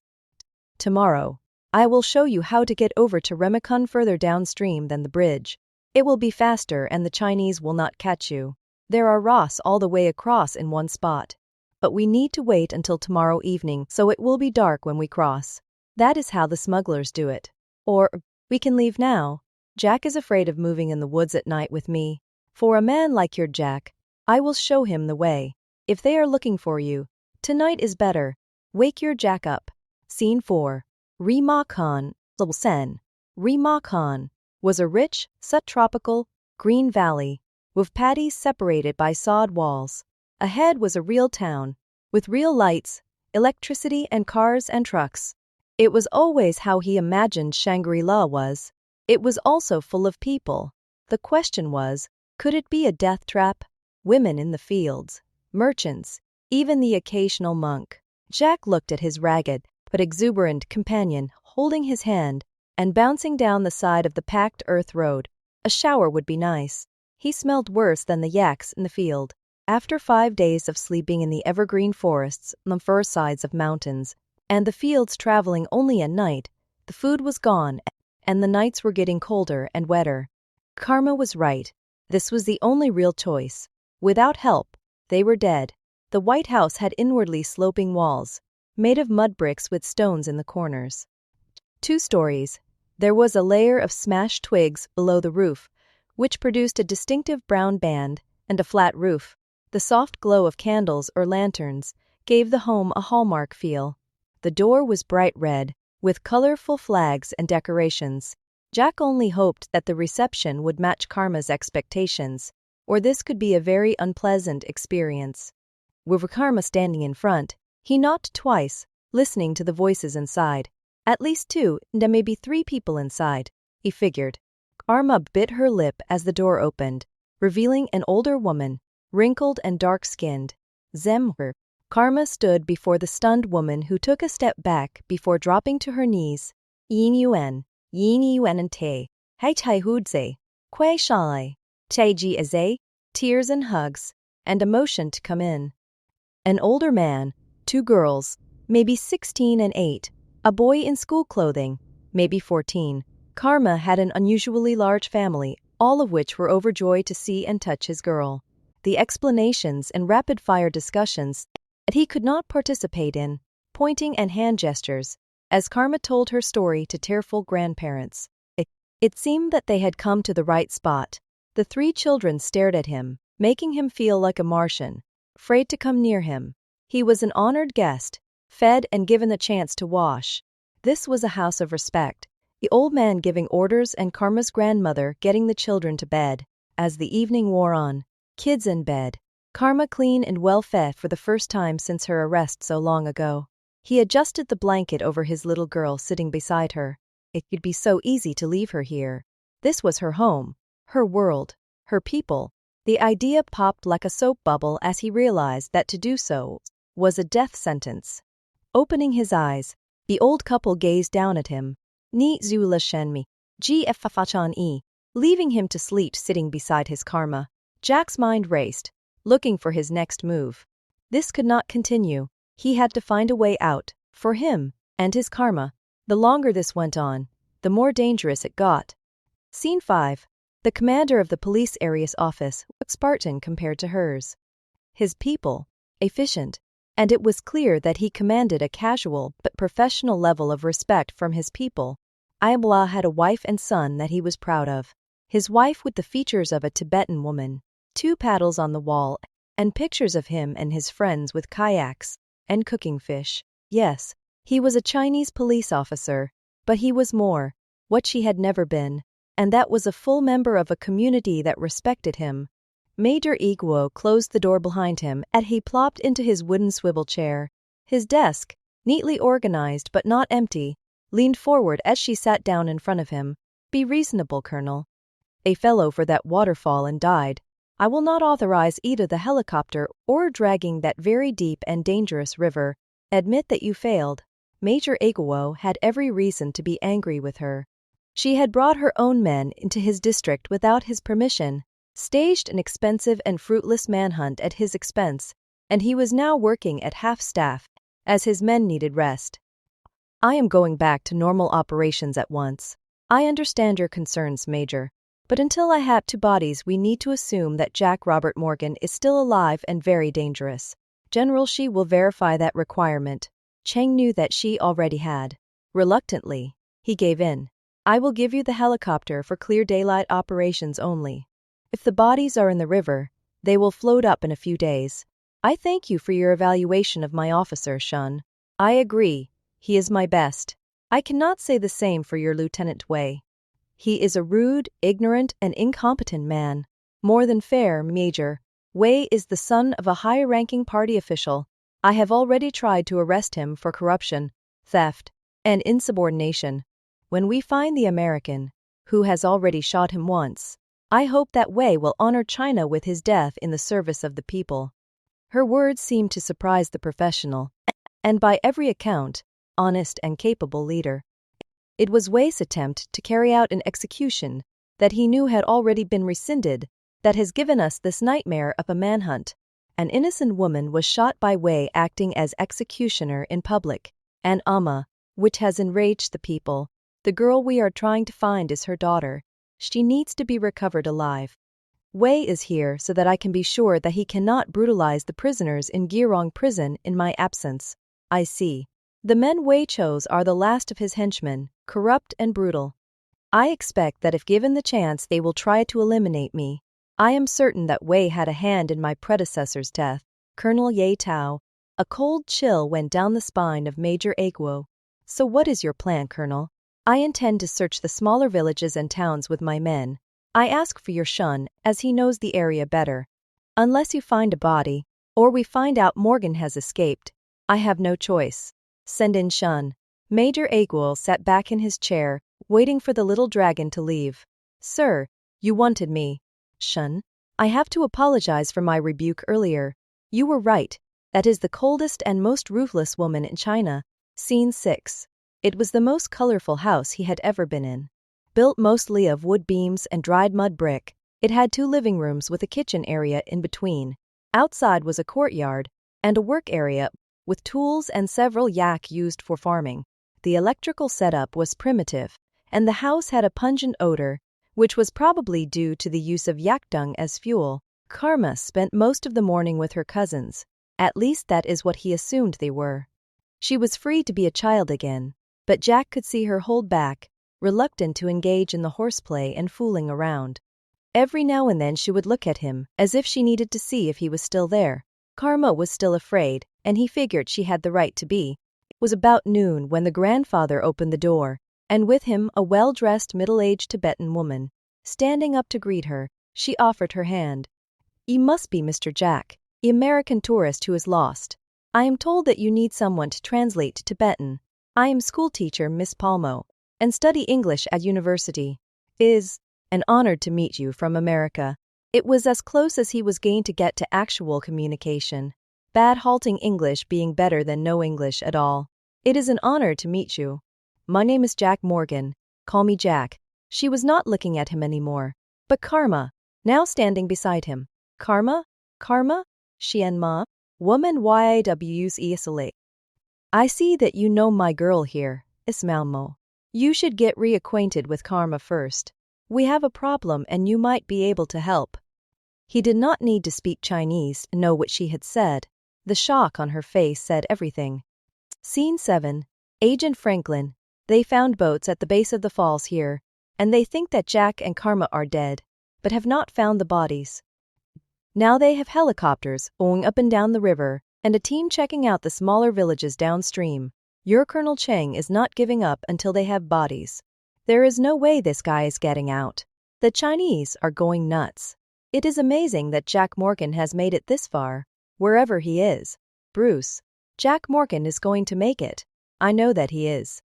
Tomorrow, I will show you how to get over to Ramakun further downstream than the bridge. It will be faster and the Chinese will not catch you. There are rocks all the way across in one spot. But we need to wait until tomorrow evening, so it will be dark when we cross. That is how the smugglers do it. Or, we can leave now. Jack is afraid of moving in the woods at night with me. For a man like your Jack, I will show him the way. If they are looking for you, tonight is better. Wake your Jack up." Scene 4. Rima Khan, Sen. Rima Khan was a rich, subtropical, green valley, with paddies separated by sod walls. Ahead was a real town, with real lights, electricity and cars and trucks. It was always how he imagined Shangri-La was. It was also full of people. The question was, could it be a death trap? Women in the fields, merchants, even the occasional monk. Jack looked at his ragged but exuberant companion holding his hand and bouncing down the side of the packed earth road. A shower would be nice. He smelled worse than the yaks in the field. After 5 days of sleeping in the evergreen forests on the far sides of mountains, and the fields traveling only at night, the food was gone, and the nights were getting colder and wetter. Karma was right. This was the only real choice. Without help, they were dead. The White House had inwardly sloping walls, made of mud bricks with stones in the corners. 2 stories. There was a layer of smashed twigs below the roof, which produced a distinctive brown band, and a flat roof. The soft glow of candles or lanterns gave the home a hallmark feel. The door was bright red, with colorful flags and decorations. Jack only hoped that the reception would match Karma's expectations, or this could be a very unpleasant experience. With Karma standing in front, he knocked twice, listening to the voices inside. At least 2, and maybe 3 people inside, he figured. Karma bit her lip as the door opened, revealing an older woman, wrinkled and dark-skinned. Zemher. Karma stood before the stunned woman, who took a step back before dropping to her knees. Yin Yuan and Te. Hai Tai Hudze. Kwei Shalai. Tai Ji Aze. Tears and hugs, and a motion to come in. An older man, 2 girls, maybe 16 and 8, a boy in school clothing, maybe 14. Karma had an unusually large family, all of which were overjoyed to see and touch his girl. The explanations and rapid-fire discussions that he could not participate in, pointing and hand gestures, as Karma told her story to tearful grandparents. It seemed that they had come to the right spot. The 3 children stared at him, making him feel like a Martian, afraid to come near him. He was an honored guest, fed and given the chance to wash. This was a house of respect, the old man giving orders and Karma's grandmother getting the children to bed. As the evening wore on, kids in bed, Karma clean and well-fed for the first time since her arrest so long ago. He adjusted the blanket over his little girl sitting beside her. It could be so easy to leave her here. This was her home, her world, her people. The idea popped like a soap bubble as he realized that to do so was a death sentence. Opening his eyes, the old couple gazed down at him. Ni Zula Shenmi, Gfafachan E, leaving him to sleep sitting beside his Karma. Jack's mind raced, looking for his next move. This could not continue. He had to find a way out, for him and his Karma. The longer this went on, the more dangerous it got. Scene 5. The commander of the police area's office was Spartan compared to hers. His people, efficient, and it was clear that he commanded a casual but professional level of respect from his people. Ayabla had a wife and son that he was proud of. His wife with the features of a Tibetan woman, 2 paddles on the wall, and pictures of him and his friends with kayaks and cooking fish. Yes, he was a Chinese police officer, but he was more, what she had never been, and that was a full member of a community that respected him. Major Iguo closed the door behind him as he plopped into his wooden swivel chair. His desk, neatly organized but not empty, leaned forward as she sat down in front of him. Be reasonable, Colonel. A fellow for that waterfall and died. I will not authorize either the helicopter or dragging that very deep and dangerous river. Admit that you failed. Major Iguo had every reason to be angry with her. She had brought her own men into his district without his permission, staged an expensive and fruitless manhunt at his expense, and he was now working at half-staff, as his men needed rest. I am going back to normal operations at once. I understand your concerns, Major, but until I have 2 bodies we need to assume that Jack Robert Morgan is still alive and very dangerous. General Shi will verify that requirement. Cheng knew that Shi already had. Reluctantly, he gave in. I will give you the helicopter for clear daylight operations only. If the bodies are in the river, they will float up in a few days. I thank you for your evaluation of my officer, Shun. I agree, he is my best. I cannot say the same for your Lieutenant Wei. He is a rude, ignorant, and incompetent man. More than fair, Major. Wei is the son of a high-ranking party official. I have already tried to arrest him for corruption, theft, and insubordination. When we find the American, who has already shot him once, I hope that Wei will honor China with his death in the service of the people. Her words seemed to surprise the professional, and by every account, honest and capable leader. It was Wei's attempt to carry out an execution that he knew had already been rescinded that has given us this nightmare of a manhunt. An innocent woman was shot by Wei acting as executioner in public, and which has enraged the people. The girl we are trying to find is her daughter. She needs to be recovered alive. Wei is here so that I can be sure that he cannot brutalize the prisoners in Girong prison in my absence. I see. The men Wei chose are the last of his henchmen, corrupt and brutal. I expect that if given the chance they will try to eliminate me. I am certain that Wei had a hand in my predecessor's death. Colonel Ye Tao. A cold chill went down the spine of Major Iguo. So what is your plan, Colonel? I intend to search the smaller villages and towns with my men. I ask for your Shun, as he knows the area better. Unless you find a body, or we find out Morgan has escaped, I have no choice. Send in Shun. Major Aguil sat back in his chair, waiting for the little dragon to leave. Sir, you wanted me. Shun, I have to apologize for my rebuke earlier. You were right. That is the coldest and most ruthless woman in China. Scene 6. It was the most colorful house he had ever been in. Built mostly of wood beams and dried mud brick, it had 2 living rooms with a kitchen area in between. Outside was a courtyard and a work area with tools and several yak used for farming. The electrical setup was primitive, and the house had a pungent odor, which was probably due to the use of yak dung as fuel. Karma spent most of the morning with her cousins. At least that is what he assumed they were. She was free to be a child again, but Jack could see her hold back, reluctant to engage in the horseplay and fooling around. Every now and then she would look at him, as if she needed to see if he was still there. Karma was still afraid, and he figured she had the right to be. It was about noon when the grandfather opened the door, and with him a well-dressed middle-aged Tibetan woman. Standing up to greet her, she offered her hand. You must be Mr. Jack, the American tourist who is lost. I am told that you need someone to translate to Tibetan. I am schoolteacher Miss Palmo, and study English at university. Is an honor to meet you from America. It was as close as he was going to get to actual communication. Bad halting English being better than no English at all. It is an honor to meet you. My name is Jack Morgan. Call me Jack. She was not looking at him anymore, but Karma, now standing beside him. Karma? Karma? Xian Ma? Woman YW's Isale. I see that you know my girl here, Ismalmo. You should get reacquainted with Karma first. We have a problem and you might be able to help. He did not need to speak Chinese to know what she had said. The shock on her face said everything. Scene 7. Agent Franklin. They found boats at the base of the falls here, and they think that Jack and Karma are dead, but have not found the bodies. Now they have helicopters going up and down the river, and a team checking out the smaller villages downstream. Your Colonel Cheng is not giving up until they have bodies. There is no way this guy is getting out. The Chinese are going nuts. It is amazing that Jack Morgan has made it this far, wherever he is. Bruce, Jack Morgan is going to make it. I know that he is.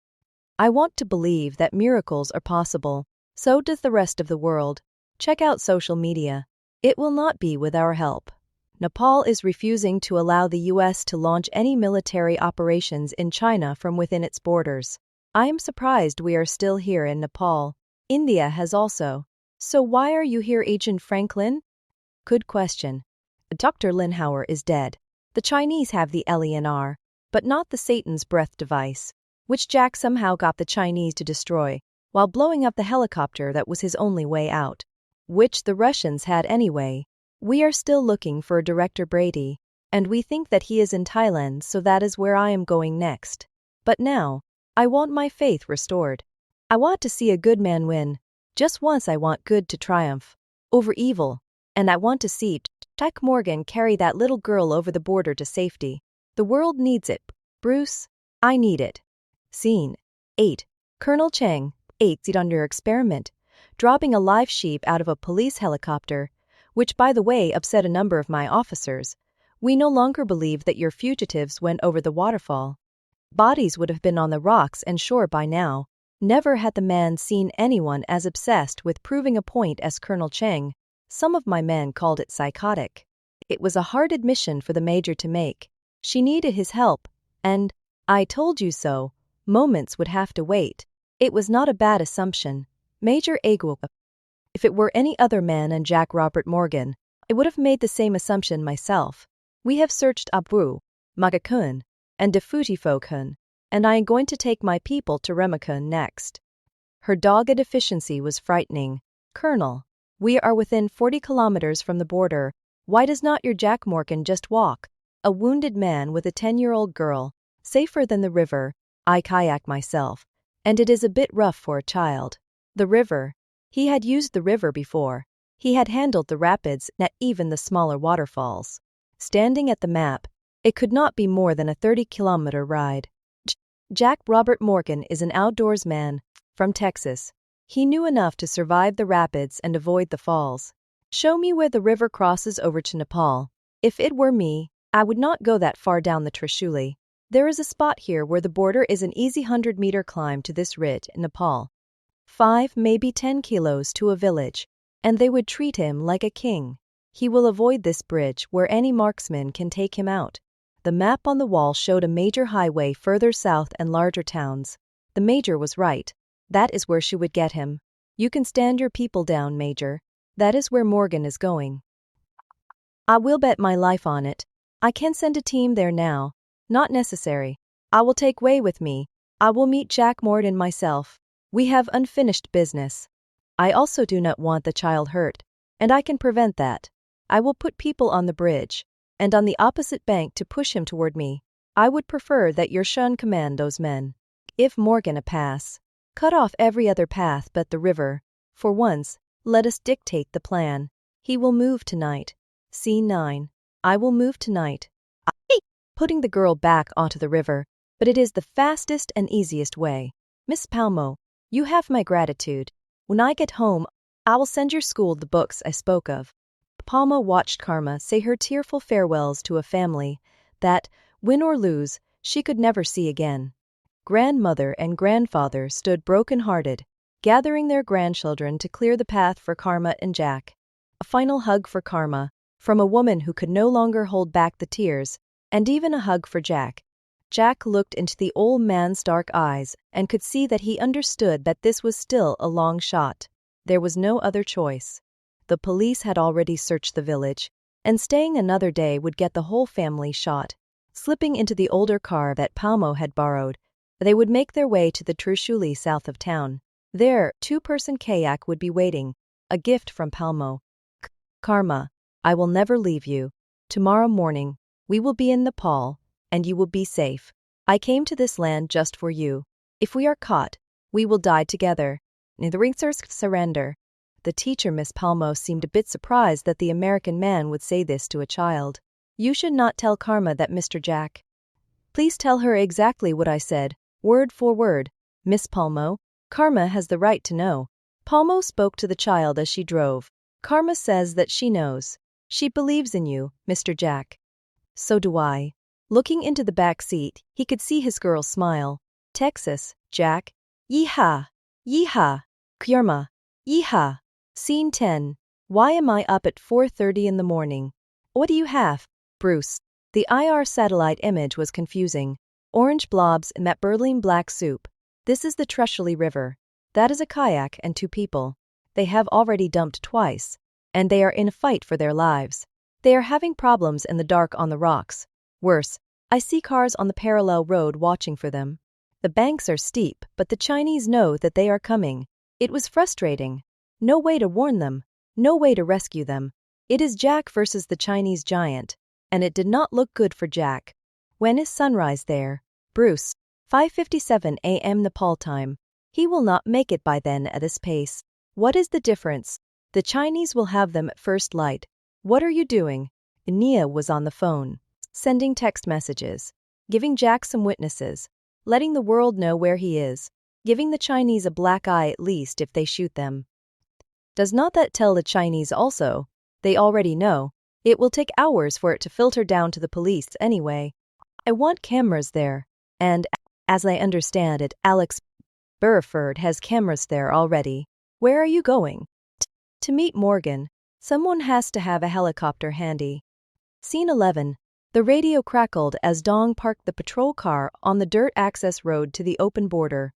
I want to believe that miracles are possible. So does the rest of the world. Check out social media. It will not be with our help. Nepal is refusing to allow the US to launch any military operations in China from within its borders. I am surprised we are still here in Nepal. India has also. So why are you here, Agent Franklin? Good question. Dr. Linhauer is dead. The Chinese have the LENR, but not the Satan's breath device, which Jack somehow got the Chinese to destroy, while blowing up the helicopter that was his only way out, which the Russians had anyway. We are still looking for Director Brady, and we think that he is in Thailand, so that is where I am going next. But now, I want my faith restored. I want to see a good man win. Just once I want good to triumph over evil, and I want to see Jack Morgan carry that little girl over the border to safety. The world needs it, Bruce. I need it. Scene 8. Colonel Cheng, 8 under experiment, dropping a live sheep out of a police helicopter, which by the way upset a number of my officers. We no longer believe that your fugitives went over the waterfall. Bodies would have been on the rocks and shore by now. Never had the man seen anyone as obsessed with proving a point as Colonel Cheng. Some of my men called it psychotic. It was a hard admission for the major to make. She needed his help, and, I told you so, moments would have to wait. It was not a bad assumption. Major Aguil. If it were any other man and Jack Robert Morgan, I would have made the same assumption myself. We have searched Abu, Magakun, and Defutifokun, and I am going to take my people to Remakun next. Her dogged efficiency was frightening. Colonel, we are within 40 kilometers from the border. Why does not your Jack Morgan just walk? A wounded man with a 10-year-old girl, safer than the river. I kayak myself, and it is a bit rough for a child. The river. He had used the river before. He had handled the rapids and even the smaller waterfalls. Standing at the map, it could not be more than a 30-kilometer ride. Jack Robert Morgan is an outdoors man from Texas. He knew enough to survive the rapids and avoid the falls. Show me where the river crosses over to Nepal. If it were me, I would not go that far down the Trishuli. There is a spot here where the border is an easy 100-meter climb to this ridge in Nepal. 5, maybe 10 kilos to a village, and they would treat him like a king. He will avoid this bridge where any marksman can take him out. The map on the wall showed a major highway further south and larger towns. The Major was right. That is where she would get him. You can stand your people down, Major. That is where Morgan is going. I will bet my life on it. I can send a team there now. Not necessary. I will take Way with me. I will meet Jack Morgan myself. We have unfinished business. I also do not want the child hurt, and I can prevent that. I will put people on the bridge, and on the opposite bank to push him toward me. I would prefer that your son command those men. If Morgan a pass, cut off every other path but the river. For once, let us dictate the plan. He will move tonight. Scene 9. I will move tonight. Putting the girl back onto the river, but it is the fastest and easiest way. Miss Palmo, you have my gratitude. When I get home, I will send your school the books I spoke of. Palma watched Karma say her tearful farewells to a family that, win or lose, she could never see again. Grandmother and grandfather stood broken-hearted, gathering their grandchildren to clear the path for Karma and Jack. A final hug for Karma, from a woman who could no longer hold back the tears, and even a hug for Jack. Jack looked into the old man's dark eyes and could see that he understood that this was still a long shot. There was no other choice. The police had already searched the village, and staying another day would get the whole family shot. Slipping into the older car that Palmo had borrowed, they would make their way to the Trishuli south of town. There, two-person kayak would be waiting, a gift from Palmo. Karma, I will never leave you. Tomorrow morning, we will be in Nepal, and you will be safe. I came to this land just for you. If we are caught, we will die together. The ringers surrender. The teacher, Miss Palmo, seemed a bit surprised that the American man would say this to a child. You should not tell Karma that, Mr. Jack. Please tell her exactly what I said, word for word. Miss Palmo, Karma has the right to know. Palmo spoke to the child as she drove. Karma says that she knows. She believes in you, Mr. Jack. So do I. Looking into the back seat, he could see his girl smile. Texas, Jack. Yeehaw! Yeehaw! Karma! Yeehaw! Scene 10. Why am I up at 4:30 in the morning? What do you have, Bruce? The IR satellite image was confusing. Orange blobs met Berlin black soup. This is the Trishuli River. That is a kayak and 2 people. They have already dumped twice, and they are in a fight for their lives. They are having problems in the dark on the rocks. Worse, I see cars on the parallel road watching for them. The banks are steep, but the Chinese know that they are coming. It was frustrating. No way to warn them. No way to rescue them. It is Jack versus the Chinese giant, and it did not look good for Jack. When is sunrise there? Bruce. 5:57 a.m. Nepal time. He will not make it by then at this pace. What is the difference? The Chinese will have them at first light. What are you doing? Nia was on the phone, sending text messages, giving Jack some witnesses, letting the world know where he is, giving the Chinese a black eye at least if they shoot them. Does not that tell the Chinese also? They already know. It will take hours for it to filter down to the police anyway. I want cameras there. And, as I understand it, Alex Burford has cameras there already. Where are you going? To meet Morgan. Someone has to have a helicopter handy. Scene 11. The radio crackled as Dong parked the patrol car on the dirt access road to the open border.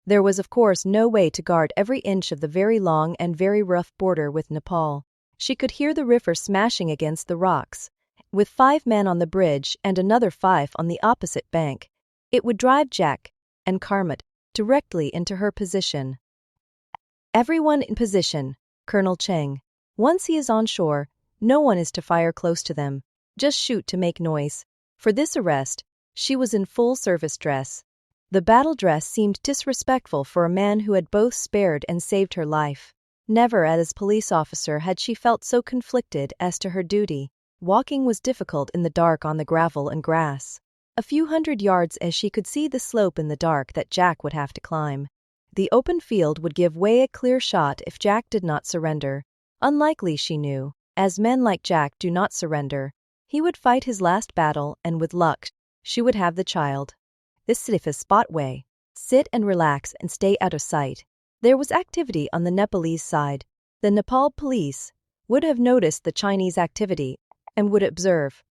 There was of course no way to guard every inch of the very long and very rough border with Nepal. She could hear the river smashing against the rocks. With 5 men on the bridge and another 5 on the opposite bank, it would drive Jack and Karma directly into her position. Everyone in position, Colonel Cheng. Once he is on shore, no one is to fire close to them. Just shoot to make noise. For this arrest, she was in full service dress. The battle dress seemed disrespectful for a man who had both spared and saved her life. Never as police officer had she felt so conflicted as to her duty. Walking was difficult in the dark on the gravel and grass. A few hundred yards as she could see the slope in the dark that Jack would have to climb. The open field would give way a clear shot if Jack did not surrender. Unlikely, she knew, as men like Jack do not surrender. He would fight his last battle, and with luck, she would have the child. This safest spot way. Sit and relax and stay out of sight. There was activity on the Nepalese side. The Nepal police would have noticed the Chinese activity and would observe.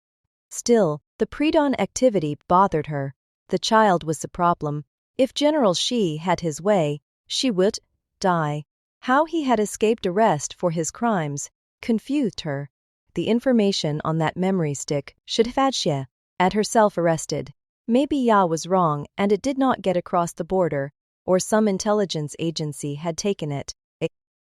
Still, the pre-dawn activity bothered her. The child was the problem. If General Shi had his way, she would die. How he had escaped arrest for his crimes confused her. The information on that memory stick should have had she had herself arrested. Maybe Ya was wrong and it did not get across the border, or some intelligence agency had taken it.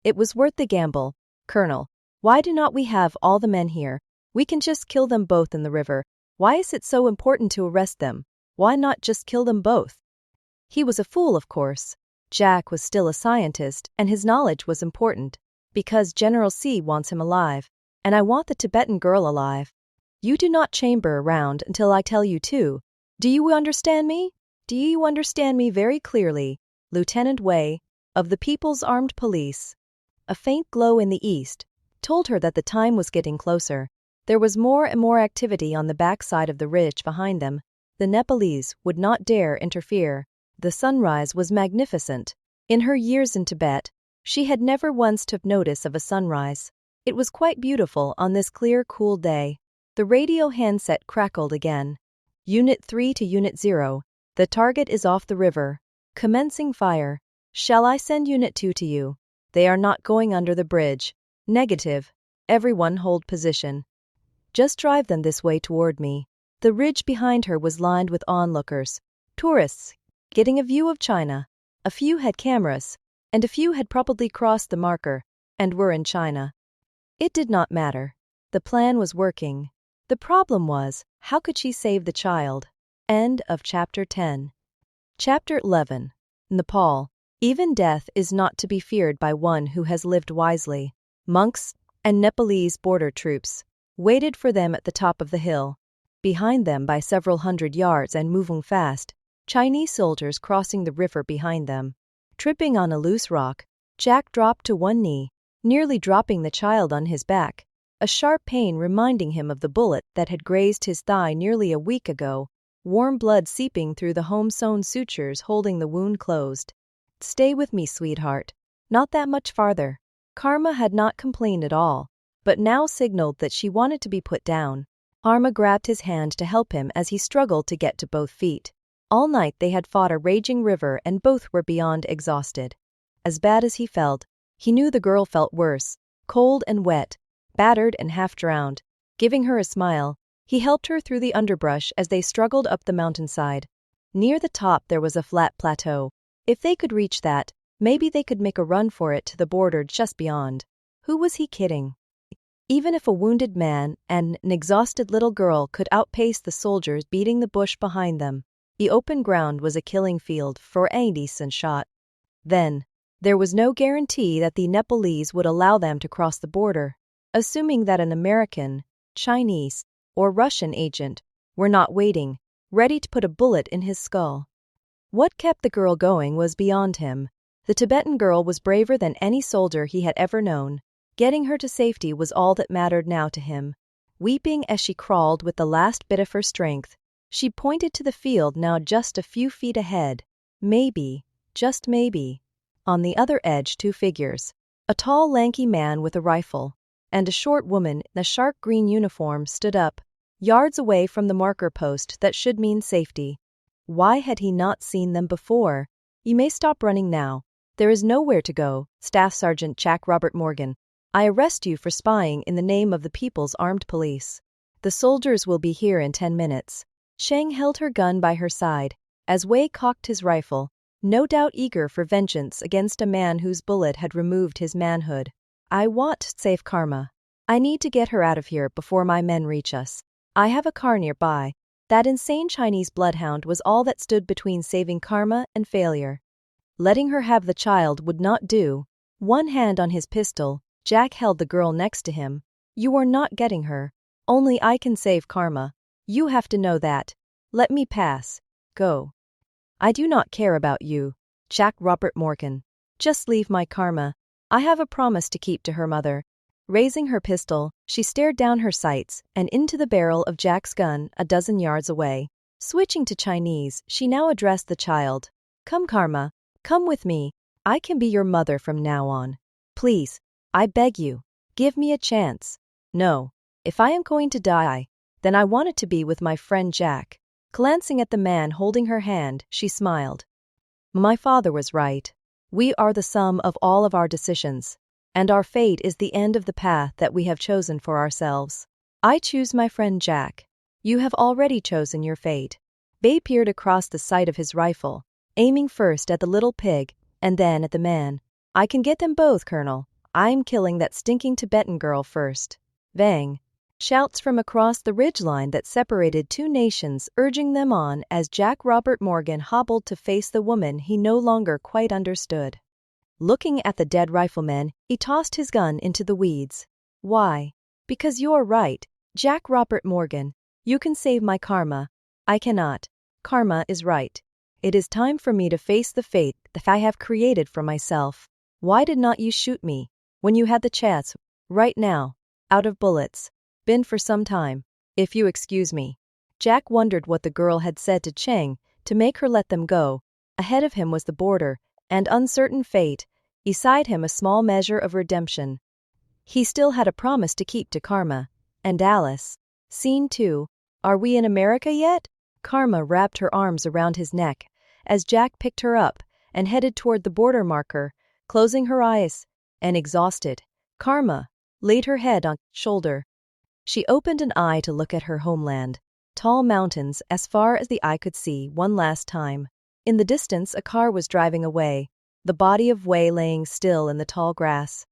It was worth the gamble. Colonel, why do not we have all the men here? We can just kill them both in the river. Why is it so important to arrest them? Why not just kill them both? He was a fool, of course. Jack was still a scientist, and his knowledge was important. Because General C wants him alive, and I want the Tibetan girl alive. You do not chamber around until I tell you to. Do you understand me? Do you understand me very clearly, Lieutenant Wei, of the People's Armed Police? A faint glow in the east told her that the time was getting closer. There was more and more activity on the backside of the ridge behind them. The Nepalese would not dare interfere. The sunrise was magnificent. In her years in Tibet, she had never once took notice of a sunrise. It was quite beautiful on this clear, cool day. The radio handset crackled again. Unit 3 to Unit 0. The target is off the river. Commencing fire. Shall I send Unit 2 to you? They are not going under the bridge. Negative. Everyone hold position. Just drive them this way toward me. The ridge behind her was lined with onlookers. Tourists, getting a view of China. A few had cameras, and a few had probably crossed the marker, and were in China. It did not matter. The plan was working. The problem was, how could she save the child? End of Chapter 10. Chapter 11. Nepal. Even death is not to be feared by one who has lived wisely. Monks and Nepalese border troops waited for them at the top of the hill. Behind them by several hundred yards and moving fast, Chinese soldiers crossing the river behind them. Tripping on a loose rock, Jack dropped to one knee, nearly dropping the child on his back, a sharp pain reminding him of the bullet that had grazed his thigh nearly a week ago, warm blood seeping through the home-sewn sutures holding the wound closed. Stay with me, sweetheart. Not that much farther. Karma had not complained at all, but now signaled that she wanted to be put down. Karma grabbed his hand to help him as he struggled to get to both feet. All night they had fought a raging river and both were beyond exhausted. As bad as he felt, he knew the girl felt worse, cold and wet, battered and half-drowned. Giving her a smile, he helped her through the underbrush as they struggled up the mountainside. Near the top there was a flat plateau. If they could reach that, maybe they could make a run for it to the border just beyond. Who was he kidding? Even if a wounded man and an exhausted little girl could outpace the soldiers beating the bush behind them, the open ground was a killing field for any decent shot. Then, there was no guarantee that the Nepalese would allow them to cross the border, assuming that an American, Chinese, or Russian agent were not waiting, ready to put a bullet in his skull. What kept the girl going was beyond him. The Tibetan girl was braver than any soldier he had ever known. Getting her to safety was all that mattered now to him. Weeping as she crawled with the last bit of her strength, she pointed to the field now just a few feet ahead. Maybe, just maybe. On the other edge, two figures. A tall, lanky man with a rifle, and a short woman in a sharp green uniform stood up, yards away from the marker post that should mean safety. Why had he not seen them before? You may stop running now. There is nowhere to go, Staff Sergeant Jack Robert Morgan. I arrest you for spying in the name of the People's Armed Police. The soldiers will be here in 10 minutes. Sheng held her gun by her side, as Wei cocked his rifle, no doubt eager for vengeance against a man whose bullet had removed his manhood. I want to save Karma. I need to get her out of here before my men reach us. I have a car nearby. That insane Chinese bloodhound was all that stood between saving Karma and failure. Letting her have the child would not do. One hand on his pistol, Jack held the girl next to him. You are not getting her. Only I can save Karma. You have to know that. Let me pass. Go. I do not care about you, Jack Robert Morgan. Just leave my Karma. I have a promise to keep to her mother. Raising her pistol, she stared down her sights and into the barrel of Jack's gun a dozen yards away. Switching to Chinese, she now addressed the child. Come, Karma. Come with me. I can be your mother from now on. Please, I beg you, give me a chance. No, if I am going to die, then I want it to be with my friend Jack. Glancing at the man holding her hand, she smiled. My father was right. We are the sum of all of our decisions, and our fate is the end of the path that we have chosen for ourselves. I choose my friend Jack. You have already chosen your fate. Bay peered across the sight of his rifle, aiming first at the little pig and then at the man. I can get them both, Colonel. I'm killing that stinking Tibetan girl first. Bang! Shouts from across the ridgeline that separated two nations urging them on as Jack Robert Morgan hobbled to face the woman he no longer quite understood. Looking at the dead rifleman, he tossed his gun into the weeds. Why? Because you're right, Jack Robert Morgan. You can save my Karma. I cannot. Karma is right. It is time for me to face the fate that I have created for myself. Why did not you shoot me when you had the chance? Right now, out of bullets. Been for some time, if you excuse me. Jack wondered what the girl had said to Cheng to make her let them go. Ahead of him was the border and uncertain fate, beside him a small measure of redemption. He still had a promise to keep to Karma. And Alice. Scene 2. Are we in America yet? Karma wrapped her arms around his neck as Jack picked her up and headed toward the border marker, closing her eyes, and exhausted. Karma laid her head on his shoulder. She opened an eye to look at her homeland, tall mountains as far as the eye could see one last time. In the distance a car was driving away, the body of Wei laying still in the tall grass.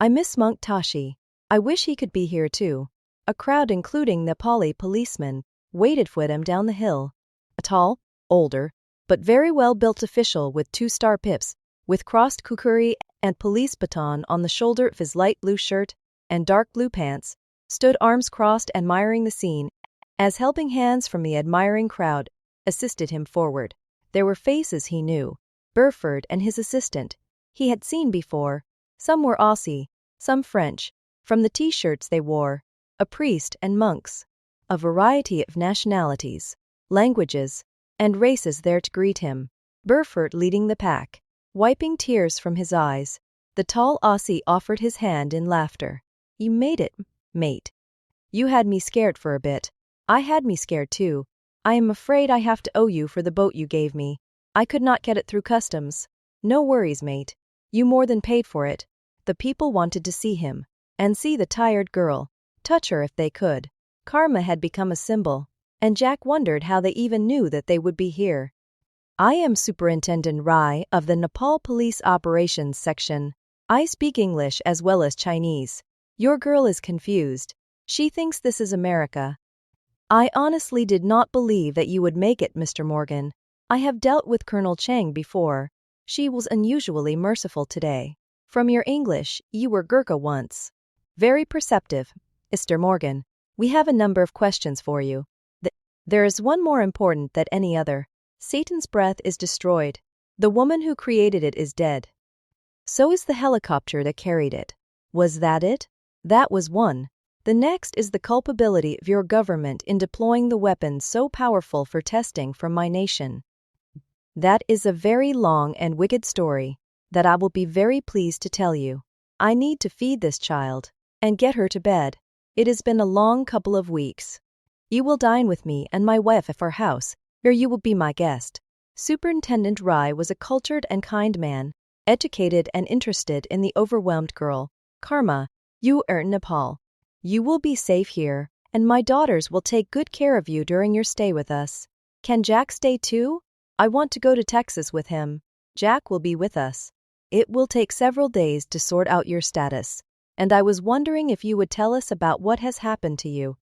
I miss Monk Tashi. I wish he could be here too. A crowd including Nepali policemen waited for them down the hill. A tall, older, but very well-built official with 2-star pips, with crossed kukuri and police baton on the shoulder of his light blue shirt and dark blue pants, stood arms crossed admiring the scene, as helping hands from the admiring crowd assisted him forward. There were faces he knew, Burford and his assistant, he had seen before. Some were Aussie, some French, from the t-shirts they wore, a priest and monks, a variety of nationalities, languages, and races there to greet him. Burford leading the pack, wiping tears from his eyes. The tall Aussie offered his hand in laughter. You made it, mate. You had me scared for a bit. I had me scared too. I am afraid I have to owe you for the boat you gave me. I could not get it through customs. No worries, mate. You more than paid for it. The people wanted to see him, and see the tired girl, touch her if they could. Karma had become a symbol, and Jack wondered how they even knew that they would be here. I am Superintendent Rai of the Nepal Police Operations Section. I speak English as well as Chinese. Your girl is confused. She thinks this is America. I honestly did not believe that you would make it, Mr. Morgan. I have dealt with Colonel Cheng before. She was unusually merciful today. From your English, you were Gurkha once. Very perceptive, Mr. Morgan. We have a number of questions for you. There is one more important than any other. Satan's breath is destroyed. The woman who created it is dead. So is the helicopter that carried it. Was that it? That was one. The next is the culpability of your government in deploying the weapons so powerful for testing from my nation. That is a very long and wicked story that I will be very pleased to tell you. I need to feed this child and get her to bed. It has been a long couple of weeks. You will dine with me and my wife at our house, where you will be my guest. Superintendent Rai was a cultured and kind man, educated and interested in the overwhelmed girl. Karma, you are in Nepal. You will be safe here, and my daughters will take good care of you during your stay with us. Can Jack stay too? I want to go to Texas with him. Jack will be with us. It will take several days to sort out your status, and I was wondering if you would tell us about what has happened to you.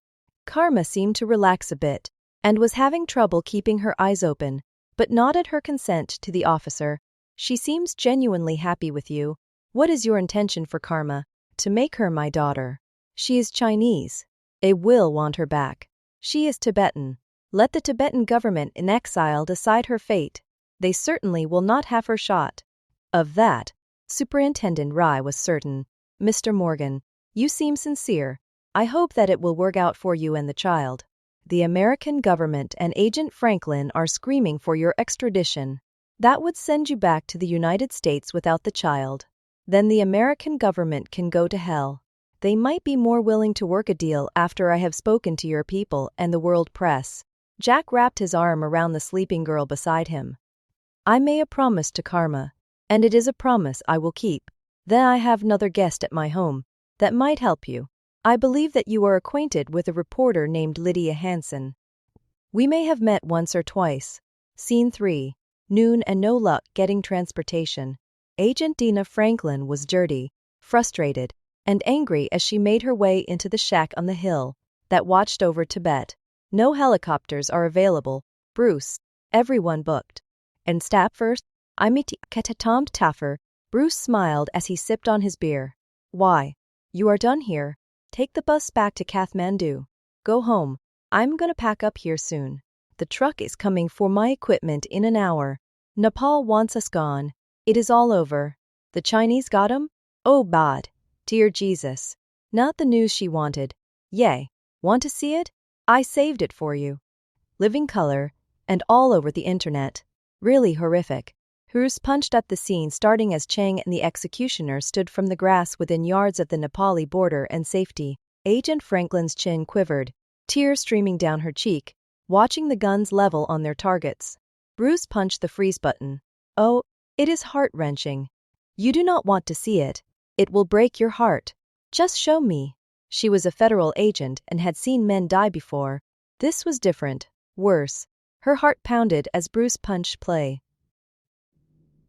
Karma seemed to relax a bit, and was having trouble keeping her eyes open, but nodded her consent to the officer. She seems genuinely happy with you. What is your intention for Karma? To make her my daughter. She is Chinese. I will want her back. She is Tibetan. Let the Tibetan government in exile decide her fate. They certainly will not have her shot. Of that, Superintendent Rai was certain. Mr. Morgan, you seem sincere. I hope that it will work out for you and the child. The American government and Agent Franklin are screaming for your extradition. That would send you back to the United States without the child. Then the American government can go to hell. They might be more willing to work a deal after I have spoken to your people and the world press. Jack wrapped his arm around the sleeping girl beside him. I made a promise to Karma, and it is a promise I will keep. Then I have another guest at my home that might help you. I believe that you are acquainted with a reporter named Lydia Hansen. We may have met once or twice. Scene 3. Noon and no luck getting transportation. Agent Dina Franklin was dirty, frustrated, and angry as she made her way into the shack on the hill that watched over Tibet. No helicopters are available, Bruce. Everyone booked. And Stafford, I meet Tom Taffer. Bruce smiled as he sipped on his beer. Why? You are done here. Take the bus back to Kathmandu. Go home. I'm gonna pack up here soon. The truck is coming for my equipment in an hour. Nepal wants us gone. It is all over. The Chinese got 'em? Oh bad. Dear Jesus. Not the news she wanted. Yay. Want to see it? I saved it for you. Living color, and all over the internet. Really horrific. Bruce punched at the scene starting as Chang and the executioner stood from the grass within yards of the Nepali border and safety. Agent Franklin's chin quivered, tears streaming down her cheek, watching the guns level on their targets. Bruce punched the freeze button. Oh, it is heart-wrenching. You do not want to see it. It will break your heart. Just show me. She was a federal agent and had seen men die before. This was different, worse. Her heart pounded as Bruce punched play.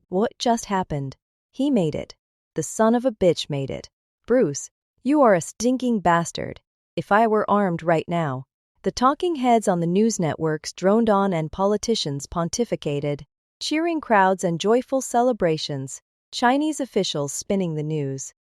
What just happened? He made it. The son of a bitch made it. Bruce, you are a stinking bastard. If I were armed right now. The talking heads on the news networks droned on and politicians pontificated. Cheering crowds and joyful celebrations. Chinese officials spinning the news.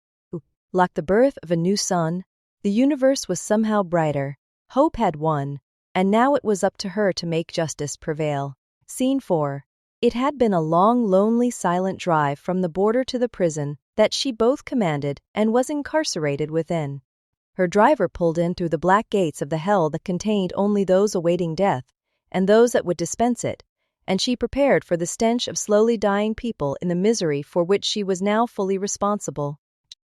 Like the birth of a new sun, the universe was somehow brighter. Hope had won, and now it was up to her to make justice prevail. Scene 4. It had been a long, lonely, silent drive from the border to the prison that she both commanded and was incarcerated within. Her driver pulled in through the black gates of the hell that contained only those awaiting death, and those that would dispense it, and she prepared for the stench of slowly dying people in the misery for which she was now fully responsible.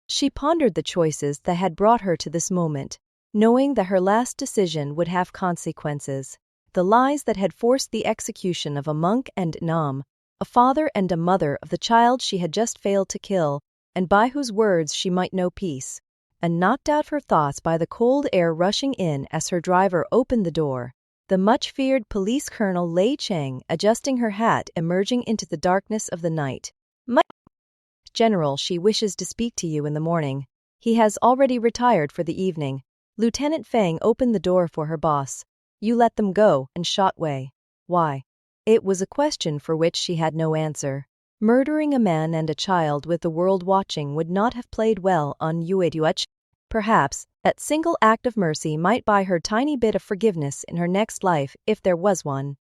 She pondered the choices that had brought her to this moment, knowing that her last decision would have consequences. The lies that had forced the execution of a monk and Nam, a father and a mother of the child she had just failed to kill, and by whose words she might know peace, and knocked out her thoughts by the cold air rushing in as her driver opened the door. The much-feared police colonel Lei Cheng, adjusting her hat, emerging into the darkness of the night. My General, she wishes to speak to you in the morning. He has already retired for the evening. Lieutenant Feng opened the door for her boss. You let them go, and shot Wei. Why? It was a question for which she had no answer. Murdering a man and a child with the world watching would not have played well on Yueduach. Perhaps that single act of mercy might buy her tiny bit of forgiveness in her next life if there was one.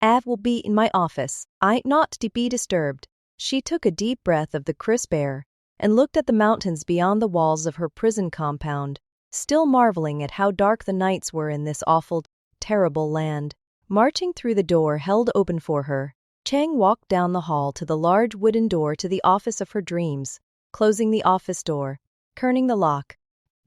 Av will be in my office. I not to be disturbed. She took a deep breath of the crisp air and looked at the mountains beyond the walls of her prison compound, still marveling at how dark the nights were in this awful, terrible land. Marching through the door held open for her, Chang walked down the hall to the large wooden door to the office of her dreams, closing the office door, turning the lock.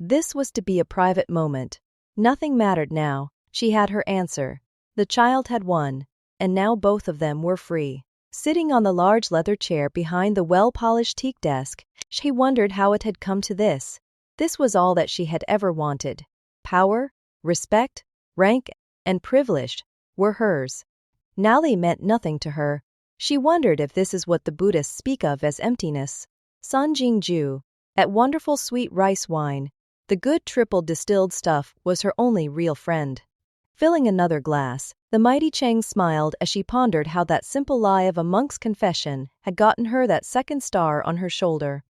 This was to be a private moment. Nothing mattered now. She had her answer. The child had won, and now both of them were free. Sitting on the large leather chair behind the well-polished teak desk, she wondered how it had come to this. This was all that she had ever wanted. Power, respect, rank, and privilege were hers. Now they meant nothing to her. She wondered if this is what the Buddhists speak of as emptiness. Sanjing Ju, that wonderful sweet rice wine, the good triple distilled stuff, was her only real friend. Filling another glass, the mighty Chang smiled as she pondered how that simple lie of a monk's confession had gotten her that second star on her shoulder.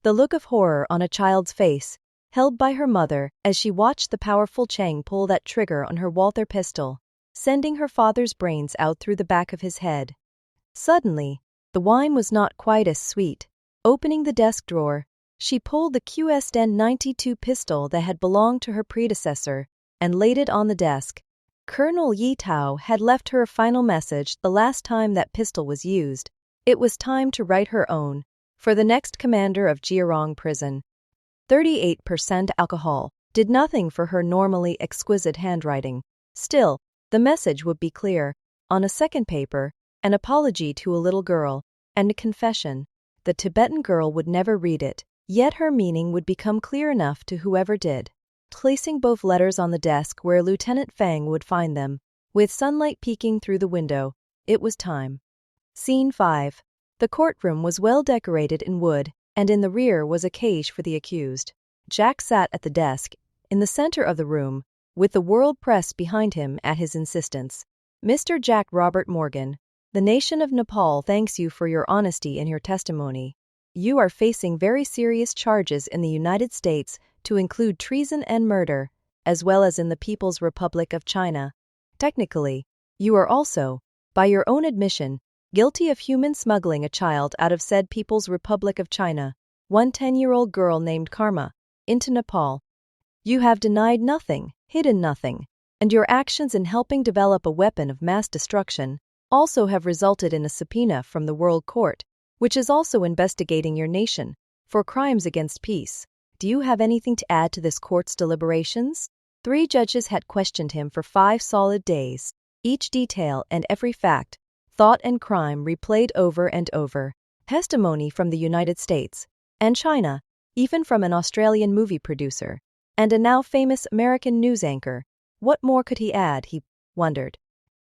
The look of horror on a child's face, held by her mother as she watched the powerful Chang pull that trigger on her Walther pistol. sending her father's brains out through the back of his head. Suddenly, the wine was not quite as sweet. Opening the desk drawer, she pulled the QSN-92 pistol that had belonged to her predecessor and laid it on the desk. Colonel Yi Tao had left her a final message the last time that pistol was used. It was time to write her own, for the next commander of Jiarong prison. 38% alcohol did nothing for her normally exquisite handwriting. Still, the message would be clear. On a second paper, an apology to a little girl, and a confession. The Tibetan girl would never read it, yet her meaning would become clear enough to whoever did. Placing both letters on the desk where Lieutenant Fang would find them, with sunlight peeking through the window, it was time. Scene 5. The courtroom was well decorated in wood, and in the rear was a cage for the accused. Jack sat at the desk, in the center of the room, with the world press behind him at his insistence. Mr. Jack Robert Morgan, the nation of Nepal thanks you for your honesty in your testimony. You are facing very serious charges in the United States, to include treason and murder, as well as in the People's Republic of China. Technically, you are also, by your own admission, guilty of human smuggling a child out of said People's Republic of China, one 10-year-old girl named Karma, into Nepal. You have denied nothing, hidden nothing, and your actions in helping develop a weapon of mass destruction also have resulted in a subpoena from the World Court, which is also investigating your nation for crimes against peace. Do you have anything to add to this court's deliberations? 3 judges had questioned him for 5 solid days, each detail and every fact, thought and crime replayed over and over. Testimony from the United States and China, even from an Australian movie producer, and a now famous American news anchor. What more could he add, he wondered.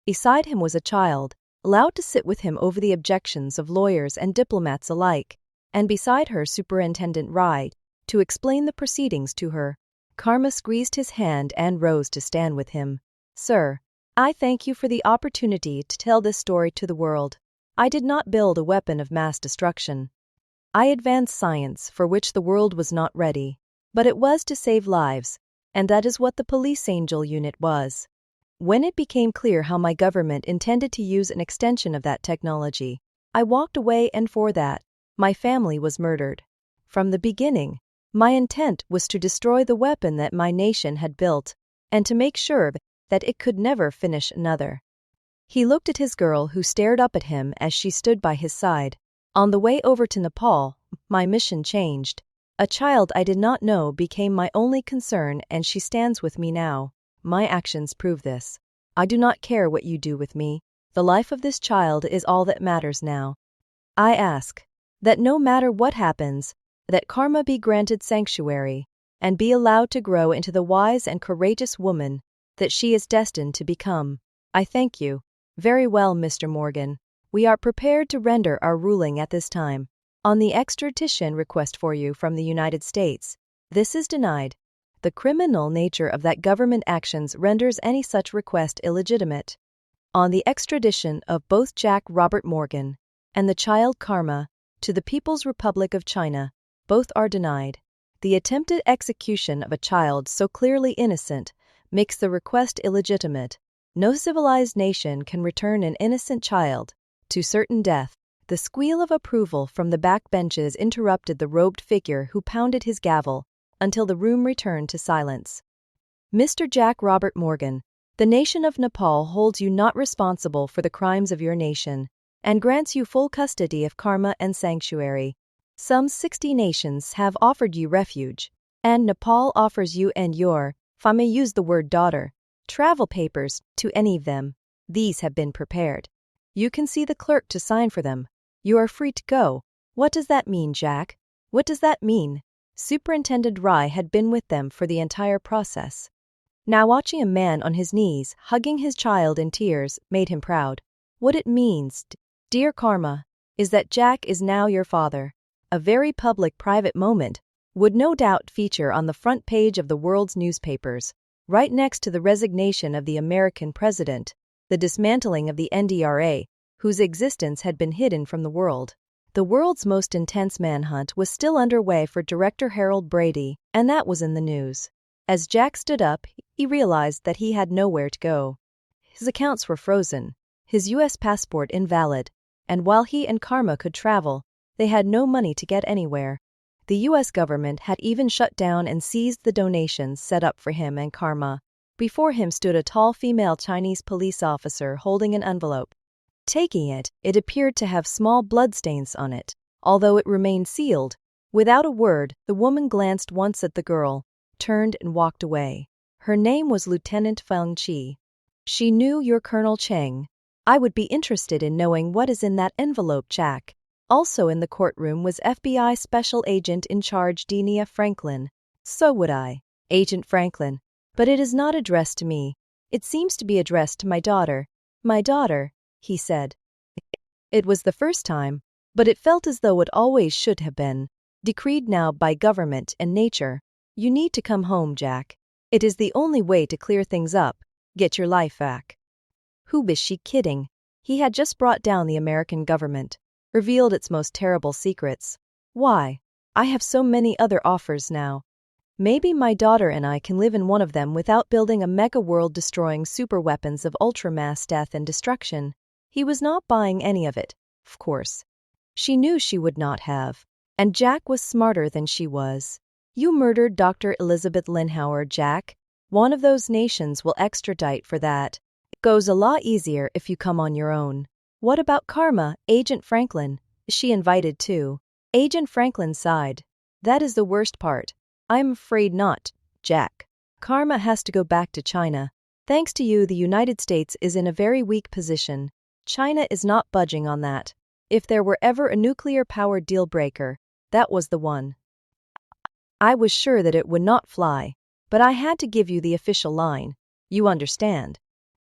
Beside him was a child, allowed to sit with him over the objections of lawyers and diplomats alike, and beside her Superintendent Rai, to explain the proceedings to her. Karma squeezed his hand and rose to stand with him. Sir, I thank you for the opportunity to tell this story to the world. I did not build a weapon of mass destruction. I advanced science for which the world was not ready, but it was to save lives, and that is what the Police Angel unit was. When it became clear how my government intended to use an extension of that technology, I walked away, and for that, my family was murdered. From the beginning, my intent was to destroy the weapon that my nation had built, and to make sure that it could never finish another. He looked at his girl, who stared up at him as she stood by his side. On the way over to Nepal, my mission changed. A child I did not know became my only concern, and she stands with me now. My actions prove this. I do not care what you do with me. The life of this child is all that matters now. I ask that no matter what happens, that Karma be granted sanctuary, and be allowed to grow into the wise and courageous woman that she is destined to become. I thank you. Very well, Mr. Morgan. We are prepared to render our ruling at this time. On the extradition request for you from the United States, this is denied. The criminal nature of that government actions renders any such request illegitimate. On the extradition of both Jack Robert Morgan and the child Karma to the People's Republic of China, both are denied. The attempted execution of a child so clearly innocent makes the request illegitimate. No civilized nation can return an innocent child to certain death. The squeal of approval from the backbenches interrupted the robed figure who pounded his gavel until the room returned to silence. Mr. Jack Robert Morgan, the nation of Nepal holds you not responsible for the crimes of your nation and grants you full custody of Karma and sanctuary. Some 60 nations have offered you refuge, and Nepal offers you and your, if I may use the word daughter, travel papers to any of them. These have been prepared. You can see the clerk to sign for them. You are free to go. What does that mean, Jack? What does that mean? Superintendent Rai had been with them for the entire process. Now watching a man on his knees, hugging his child in tears, made him proud. What it means, dear Karma, is that Jack is now your father. A very public-private moment would no doubt feature on the front page of the world's newspapers, right next to the resignation of the American president, the dismantling of the NDRA, whose existence had been hidden from the world. The world's most intense manhunt was still underway for director Harold Brady, and that was in the news. As Jack stood up, he realized that he had nowhere to go. His accounts were frozen, his U.S. passport invalid, and while he and Karma could travel, they had no money to get anywhere. The U.S. government had even shut down and seized the donations set up for him and Karma. Before him stood a tall female Chinese police officer holding an envelope. Taking it, it appeared to have small bloodstains on it, although it remained sealed. Without a word, the woman glanced once at the girl, turned and walked away. Her name was Lieutenant Feng Qi. She knew you're Colonel Cheng. I would be interested in knowing what is in that envelope, Jack. Also in the courtroom was FBI Special Agent in charge Denia Franklin. So would I. Agent Franklin. But it is not addressed to me. It seems to be addressed to my daughter. My daughter, he said. It was the first time, but it felt as though it always should have been. Decreed now by government and nature. You need to come home, Jack. It is the only way to clear things up, get your life back. Who was she kidding? He had just brought down the American government, revealed its most terrible secrets. Why? I have so many other offers now. Maybe my daughter and I can live in one of them without building a mega world-destroying superweapons of ultra-mass death and destruction. He was not buying any of it, of course. She knew she would not have. And Jack was smarter than she was. You murdered Dr. Elizabeth Linhauer, Jack. One of those nations will extradite for that. It goes a lot easier if you come on your own. What about Karma, Agent Franklin? Is she invited too? Agent Franklin sighed. That is the worst part. I'm afraid not, Jack. Karma has to go back to China. Thanks to you, the United States is in a very weak position. China is not budging on that. If there were ever a nuclear-powered deal-breaker, that was the one. I was sure that it would not fly, but I had to give you the official line. You understand.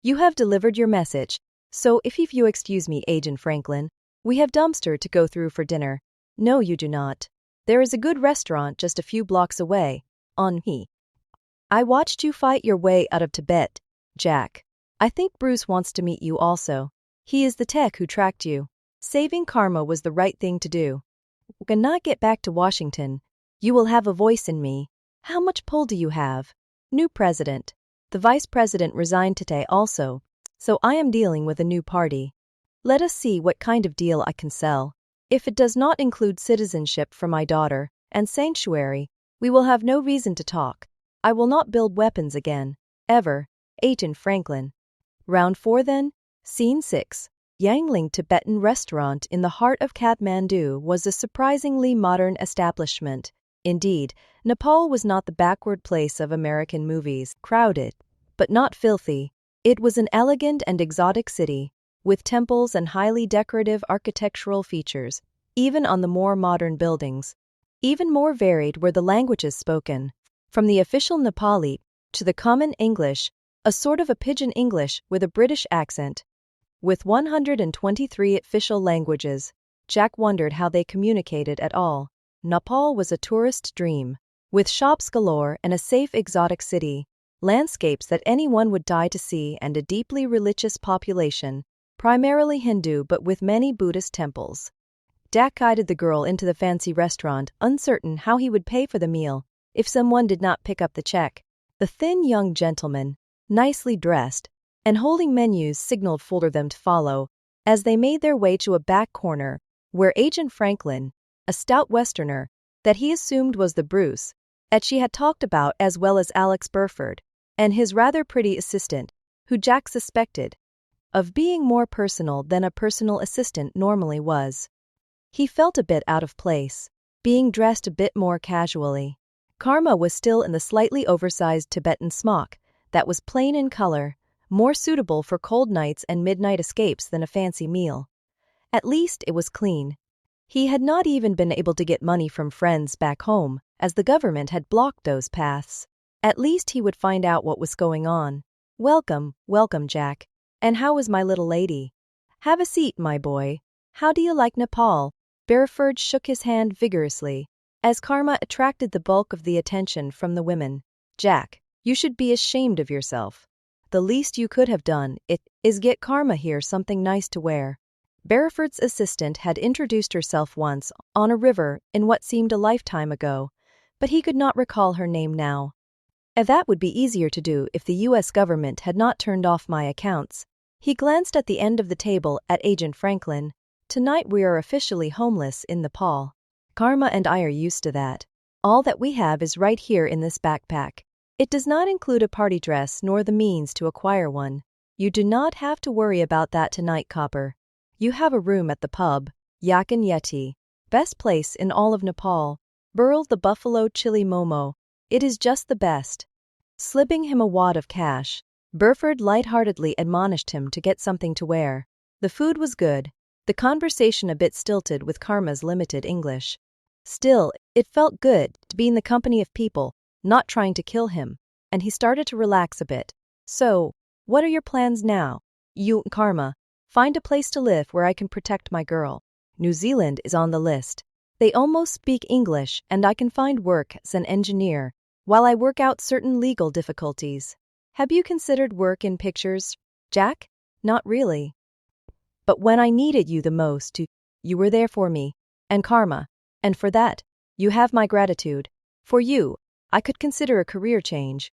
You have delivered your message, so if you excuse me, Agent Franklin, we have dumpster to go through for dinner. No, you do not. There is a good restaurant just a few blocks away, on me. I watched you fight your way out of Tibet, Jack. I think Bruce wants to meet you also. He is the tech who tracked you. Saving Karma was the right thing to do. You cannot get back to Washington. You will have a voice in me. How much pull do you have? New president. The vice president resigned today also, so I am dealing with a new party. Let us see what kind of deal I can sell. If it does not include citizenship for my daughter and sanctuary, we will have no reason to talk. I will not build weapons again, ever. Agent Franklin. Round 4 then? Scene 6. Yangling Tibetan restaurant in the heart of Kathmandu was a surprisingly modern establishment. Indeed, Nepal was not the backward place of American movies, crowded, but not filthy. It was an elegant and exotic city, with temples and highly decorative architectural features, even on the more modern buildings. Even more varied were the languages spoken, from the official Nepali to the common English, a sort of a pidgin English with a British accent. With 123 official languages, Jack wondered how they communicated at all. Nepal was a tourist dream, with shops galore and a safe exotic city, landscapes that anyone would die to see, and a deeply religious population, primarily Hindu but with many Buddhist temples. Jack guided the girl into the fancy restaurant, uncertain how he would pay for the meal if someone did not pick up the check. The thin young gentleman, nicely dressed, and holding menus signaled for them to follow, as they made their way to a back corner, where Agent Franklin, a stout Westerner, that he assumed was the Bruce, that she had talked about, as well as Alex Burford, and his rather pretty assistant, who Jack suspected of being more personal than a personal assistant normally was. He felt a bit out of place, being dressed a bit more casually. Karma was still in the slightly oversized Tibetan smock that was plain in color, more suitable for cold nights and midnight escapes than a fancy meal. At least it was clean. He had not even been able to get money from friends back home, as the government had blocked those paths. At least he would find out what was going on. Welcome, welcome, Jack. And how is my little lady? Have a seat, my boy. How do you like Nepal? Burford shook his hand vigorously, as Karma attracted the bulk of the attention from the women. Jack, you should be ashamed of yourself. The least you could have done is get Karma here something nice to wear. Burford's assistant had introduced herself once on a river in what seemed a lifetime ago, but he could not recall her name now. That would be easier to do if the US government had not turned off my accounts. He glanced at the end of the table at Agent Franklin. Tonight we are officially homeless in Nepal. Karma and I are used to that. All that we have is right here in this backpack. It does not include a party dress nor the means to acquire one. You do not have to worry about that tonight, Copper. You have a room at the pub, Yak and Yeti. Best place in all of Nepal. Burl the buffalo chili momo. It is just the best. Slipping him a wad of cash, Burford lightheartedly admonished him to get something to wear. The food was good, the conversation a bit stilted with Karma's limited English. Still, it felt good to be in the company of people not trying to kill him, and he started to relax a bit. So, what are your plans now? You, Karma, find a place to live where I can protect my girl. New Zealand is on the list. They almost speak English, and I can find work as an engineer while I work out certain legal difficulties. Have you considered work in pictures, Jack? Not really. But when I needed you the most, you were there for me, and Karma, and for that, you have my gratitude. For you, I could consider a career change.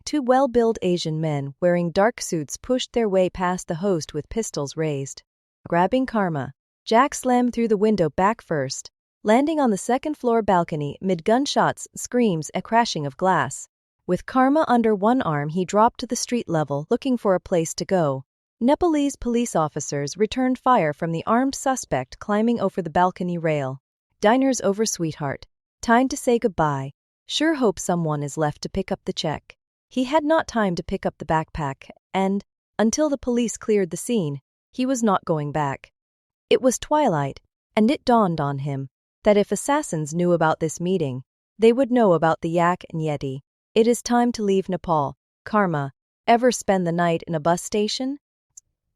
Two well-built Asian men wearing dark suits pushed their way past the host with pistols raised. Grabbing Karma, Jack slammed through the window back first, landing on the second-floor balcony mid gunshots, screams, and crashing of glass. With Karma under one arm, he dropped to the street level looking for a place to go. Nepalese police officers returned fire from the armed suspect climbing over the balcony rail. Diner's over, sweetheart. Time to say goodbye. Sure hope someone is left to pick up the check. He had not time to pick up the backpack, and, until the police cleared the scene, he was not going back. It was twilight, and it dawned on him that if assassins knew about this meeting, they would know about the Yak and Yeti. It is time to leave Nepal. Karma, ever spend the night in a bus station?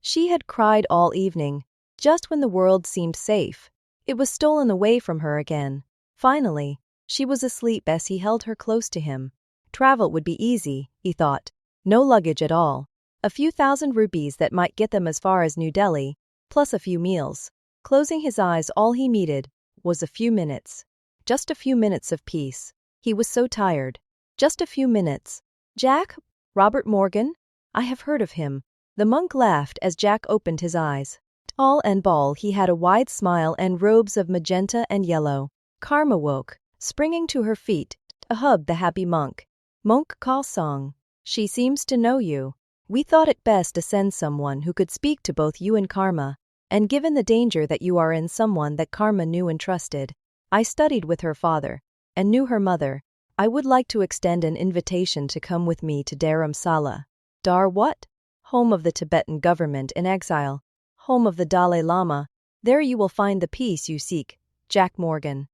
She had cried all evening, just when the world seemed safe. It was stolen away from her again. Finally, she was asleep as he held her close to him. Travel would be easy, he thought. No luggage at all. A few thousand rupees that might get them as far as New Delhi, plus a few meals. Closing his eyes, all he needed was a few minutes. Just a few minutes of peace. He was so tired. Just a few minutes. Jack? Robert Morgan? I have heard of him. The monk laughed as Jack opened his eyes. Tall and bald, he had a wide smile and robes of magenta and yellow. Karma woke, springing to her feet, to hug the happy monk. Monk Kalsong, she seems to know you. We thought it best to send someone who could speak to both you and Karma, and given the danger that you are in, someone that Karma knew and trusted. I studied with her father, and knew her mother. I would like to extend an invitation to come with me to Dharamsala. Dar what? Home of the Tibetan government in exile. Home of the Dalai Lama. There you will find the peace you seek, Jack Morgan.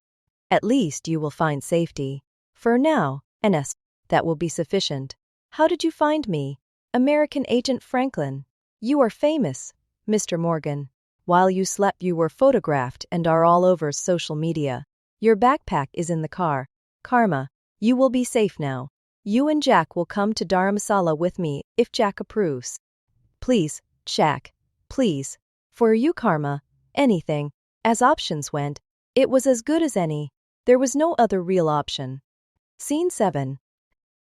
At least you will find safety. For now, NS. That will be sufficient. How did you find me? American Agent Franklin. You are famous, Mr. Morgan. While you slept you were photographed and are all over social media. Your backpack is in the car. Karma, you will be safe now. You and Jack will come to Dharamsala with me if Jack approves. Please, Jack. Please. For you, Karma. Anything. As options went, it was as good as any. There was no other real option. Scene 7.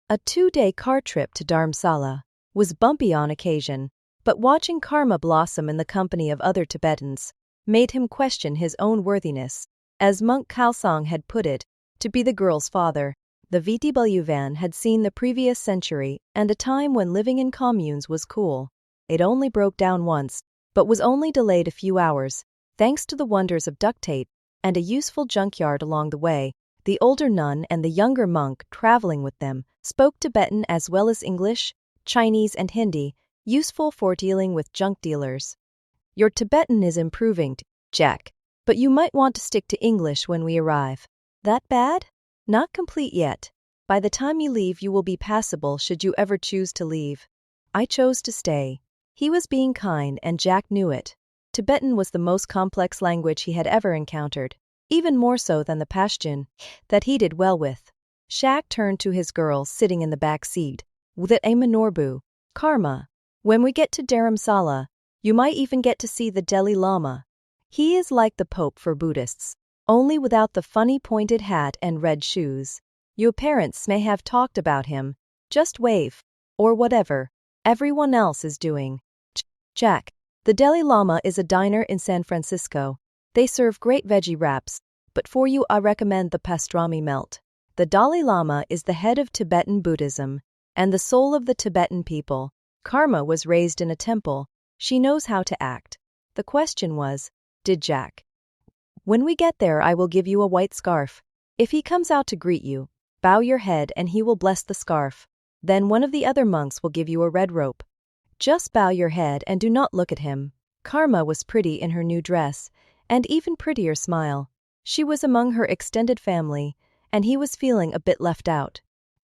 A 2-day car trip to Dharamsala was bumpy on occasion, but watching Karma blossom in the company of other Tibetans made him question his own worthiness. As Monk Kalsong had put it, to be the girl's father. The VTW van had seen the previous century and a time when living in communes was cool. It only broke down once, but was only delayed a few hours, thanks to the wonders of duct tape and a useful junkyard along the way. The older nun and the younger monk traveling with them spoke Tibetan as well as English, Chinese and Hindi, useful for dealing with junk dealers. Your Tibetan is improving, Jack, but you might want to stick to English when we arrive. That bad? Not complete yet. By the time you leave you will be passable should you ever choose to leave. I chose to stay. He was being kind and Jack knew it. Tibetan was the most complex language he had ever encountered, even more so than the Pashtun, that he did well with. Jack turned to his girl sitting in the back seat, with it Amanorbu. Karma, when we get to Dharamsala, you might even get to see the Dalai Lama. He is like the Pope for Buddhists, only without the funny pointed hat and red shoes. Your parents may have talked about him. Just wave. Or whatever everyone else is doing. Jack. The Dalai Lama is a diner in San Francisco. They serve great veggie wraps, but for you I recommend the pastrami melt. The Dalai Lama is the head of Tibetan Buddhism and the soul of the Tibetan people. Karma was raised in a temple. She knows how to act. The question was, did Jack? When we get there I will give you a white scarf. If he comes out to greet you, bow your head and he will bless the scarf. Then one of the other monks will give you a red rope. Just bow your head and do not look at him. Karma was pretty in her new dress, and even prettier smile. She was among her extended family, and he was feeling a bit left out.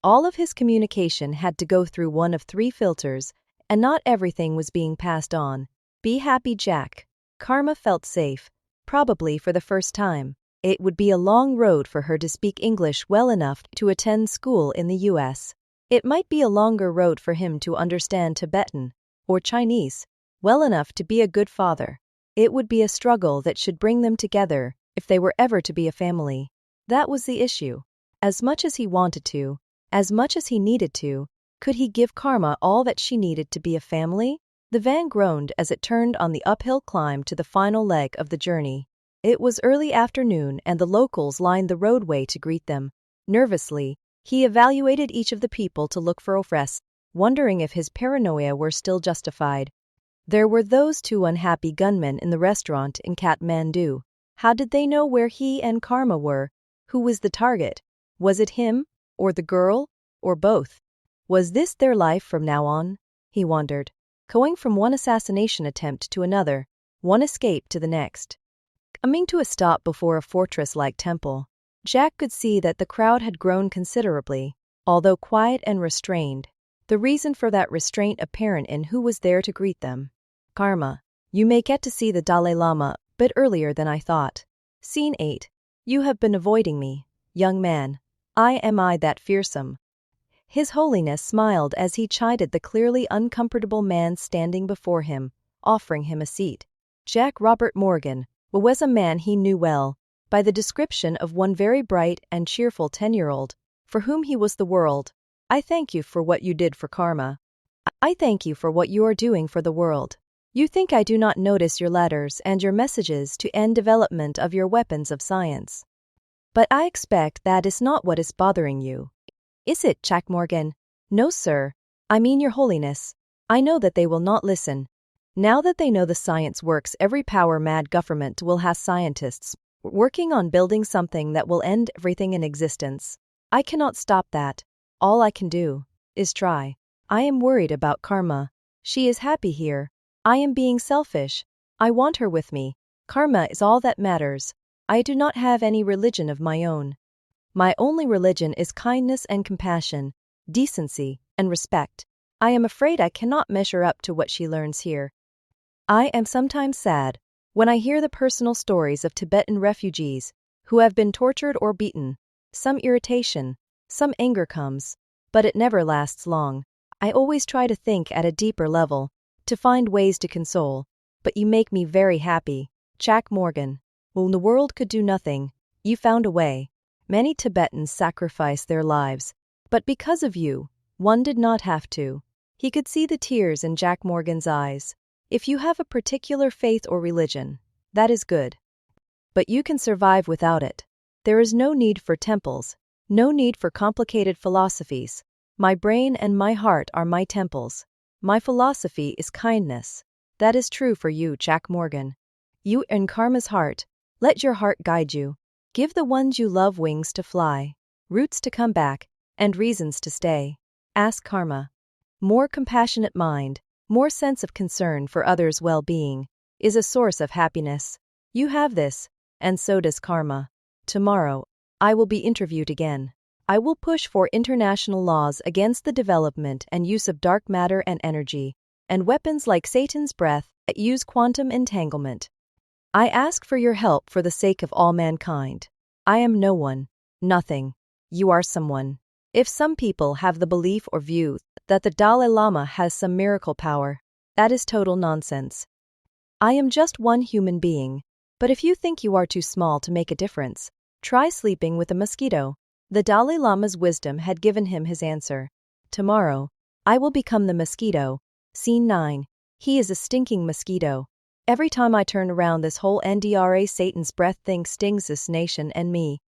All of his communication had to go through one of 3 filters, and not everything was being passed on. Be happy, Jack. Karma felt safe, probably for the first time. It would be a long road for her to speak English well enough to attend school in the US. It might be a longer road for him to understand Tibetan or Chinese well enough to be a good father. It would be a struggle that should bring them together if they were ever to be a family. That was the issue. As much as he wanted to, as much as he needed to, could he give Karma all that she needed to be a family? The van groaned as it turned on the uphill climb to the final leg of the journey. It was early afternoon and the locals lined the roadway to greet them. Nervously, he evaluated each of the people to look for offense, wondering if his paranoia were still justified. There were those 2 unhappy gunmen in the restaurant in Kathmandu. How did they know where he and Karma were? Who was the target? Was it him, or the girl, or both? Was this their life from now on? He wondered, going from one assassination attempt to another, one escape to the next. Coming to a stop before a fortress-like temple, Jack could see that the crowd had grown considerably, although quiet and restrained. The reason for that restraint apparent in who was there to greet them. Karma, you may get to see the Dalai Lama a bit earlier than I thought. Scene 8. You have been avoiding me, young man. Am I that fearsome? His Holiness smiled as he chided the clearly uncomfortable man standing before him, offering him a seat. Jack Robert Morgan was a man he knew well, by the description of one very bright and cheerful 10-year-old, for whom he was the world. I thank you for what you did for Karma. I thank you for what you are doing for the world. You think I do not notice your letters and your messages to end development of your weapons of science. But I expect that is not what is bothering you. Is it, Jack Morgan? No, sir. I mean, Your Holiness. I know that they will not listen. Now that they know the science works, every power-mad government will have scientists working on building something that will end everything in existence. I cannot stop that. All I can do is try. I am worried about Karma. She is happy here. I am being selfish. I want her with me. Karma is all that matters. I do not have any religion of my own. My only religion is kindness and compassion, decency and respect. I am afraid I cannot measure up to what she learns here. I am sometimes sad when I hear the personal stories of Tibetan refugees who have been tortured or beaten. Some irritation, some anger comes, but it never lasts long. I always try to think at a deeper level, to find ways to console, but you make me very happy. Jack Morgan. When the world could do nothing, you found a way. Many Tibetans sacrificed their lives, but because of you, one did not have to. He could see the tears in Jack Morgan's eyes. If you have a particular faith or religion, that is good. But you can survive without it. There is no need for temples, no need for complicated philosophies. My brain and my heart are my temples. My philosophy is kindness. That is true for you, Jack Morgan. You in Karma's heart. Let your heart guide you. Give the ones you love wings to fly, roots to come back, and reasons to stay. Ask Karma. More compassionate mind, more sense of concern for others' well-being, is a source of happiness. You have this, and so does Karma. Tomorrow, I will be interviewed again. I will push for international laws against the development and use of dark matter and energy, and weapons like Satan's breath that use quantum entanglement. I ask for your help for the sake of all mankind. I am no one, nothing. You are someone. If some people have the belief or view that the Dalai Lama has some miracle power, that is total nonsense. I am just one human being, but if you think you are too small to make a difference, try sleeping with a mosquito. The Dalai Lama's wisdom had given him his answer. Tomorrow, I will become the mosquito. Scene 9. He is a stinking mosquito. Every time I turn around, this whole NDRA Satan's breath thing stings this nation and me.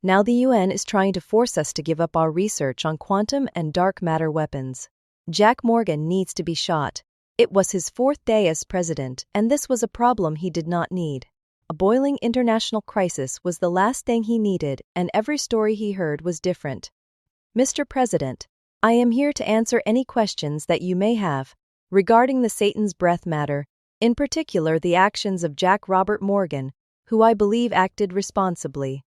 Now the UN is trying to force us to give up our research on quantum and dark matter weapons. Jack Morgan needs to be shot. It was his 4th day as president, and this was a problem he did not need. A boiling international crisis was the last thing he needed, and every story he heard was different. Mr. President, I am here to answer any questions that you may have regarding the Satan's breath matter, in particular the actions of Jack Robert Morgan, who I believe acted responsibly.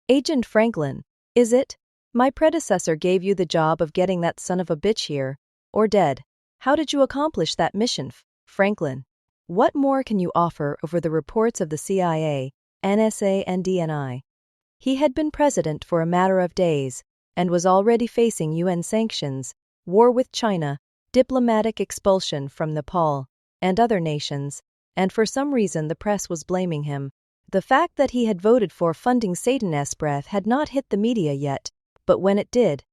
Agent Franklin, is it? My predecessor gave you the job of getting that son of a bitch here, or dead. How did you accomplish that mission, Franklin? What more can you offer over the reports of the CIA, NSA and DNI? He had been president for a matter of days, and was already facing UN sanctions, war with China, diplomatic expulsion from Nepal, and other nations, and for some reason the press was blaming him. The fact that he had voted for funding Satan's breath had not hit the media yet, but when it did,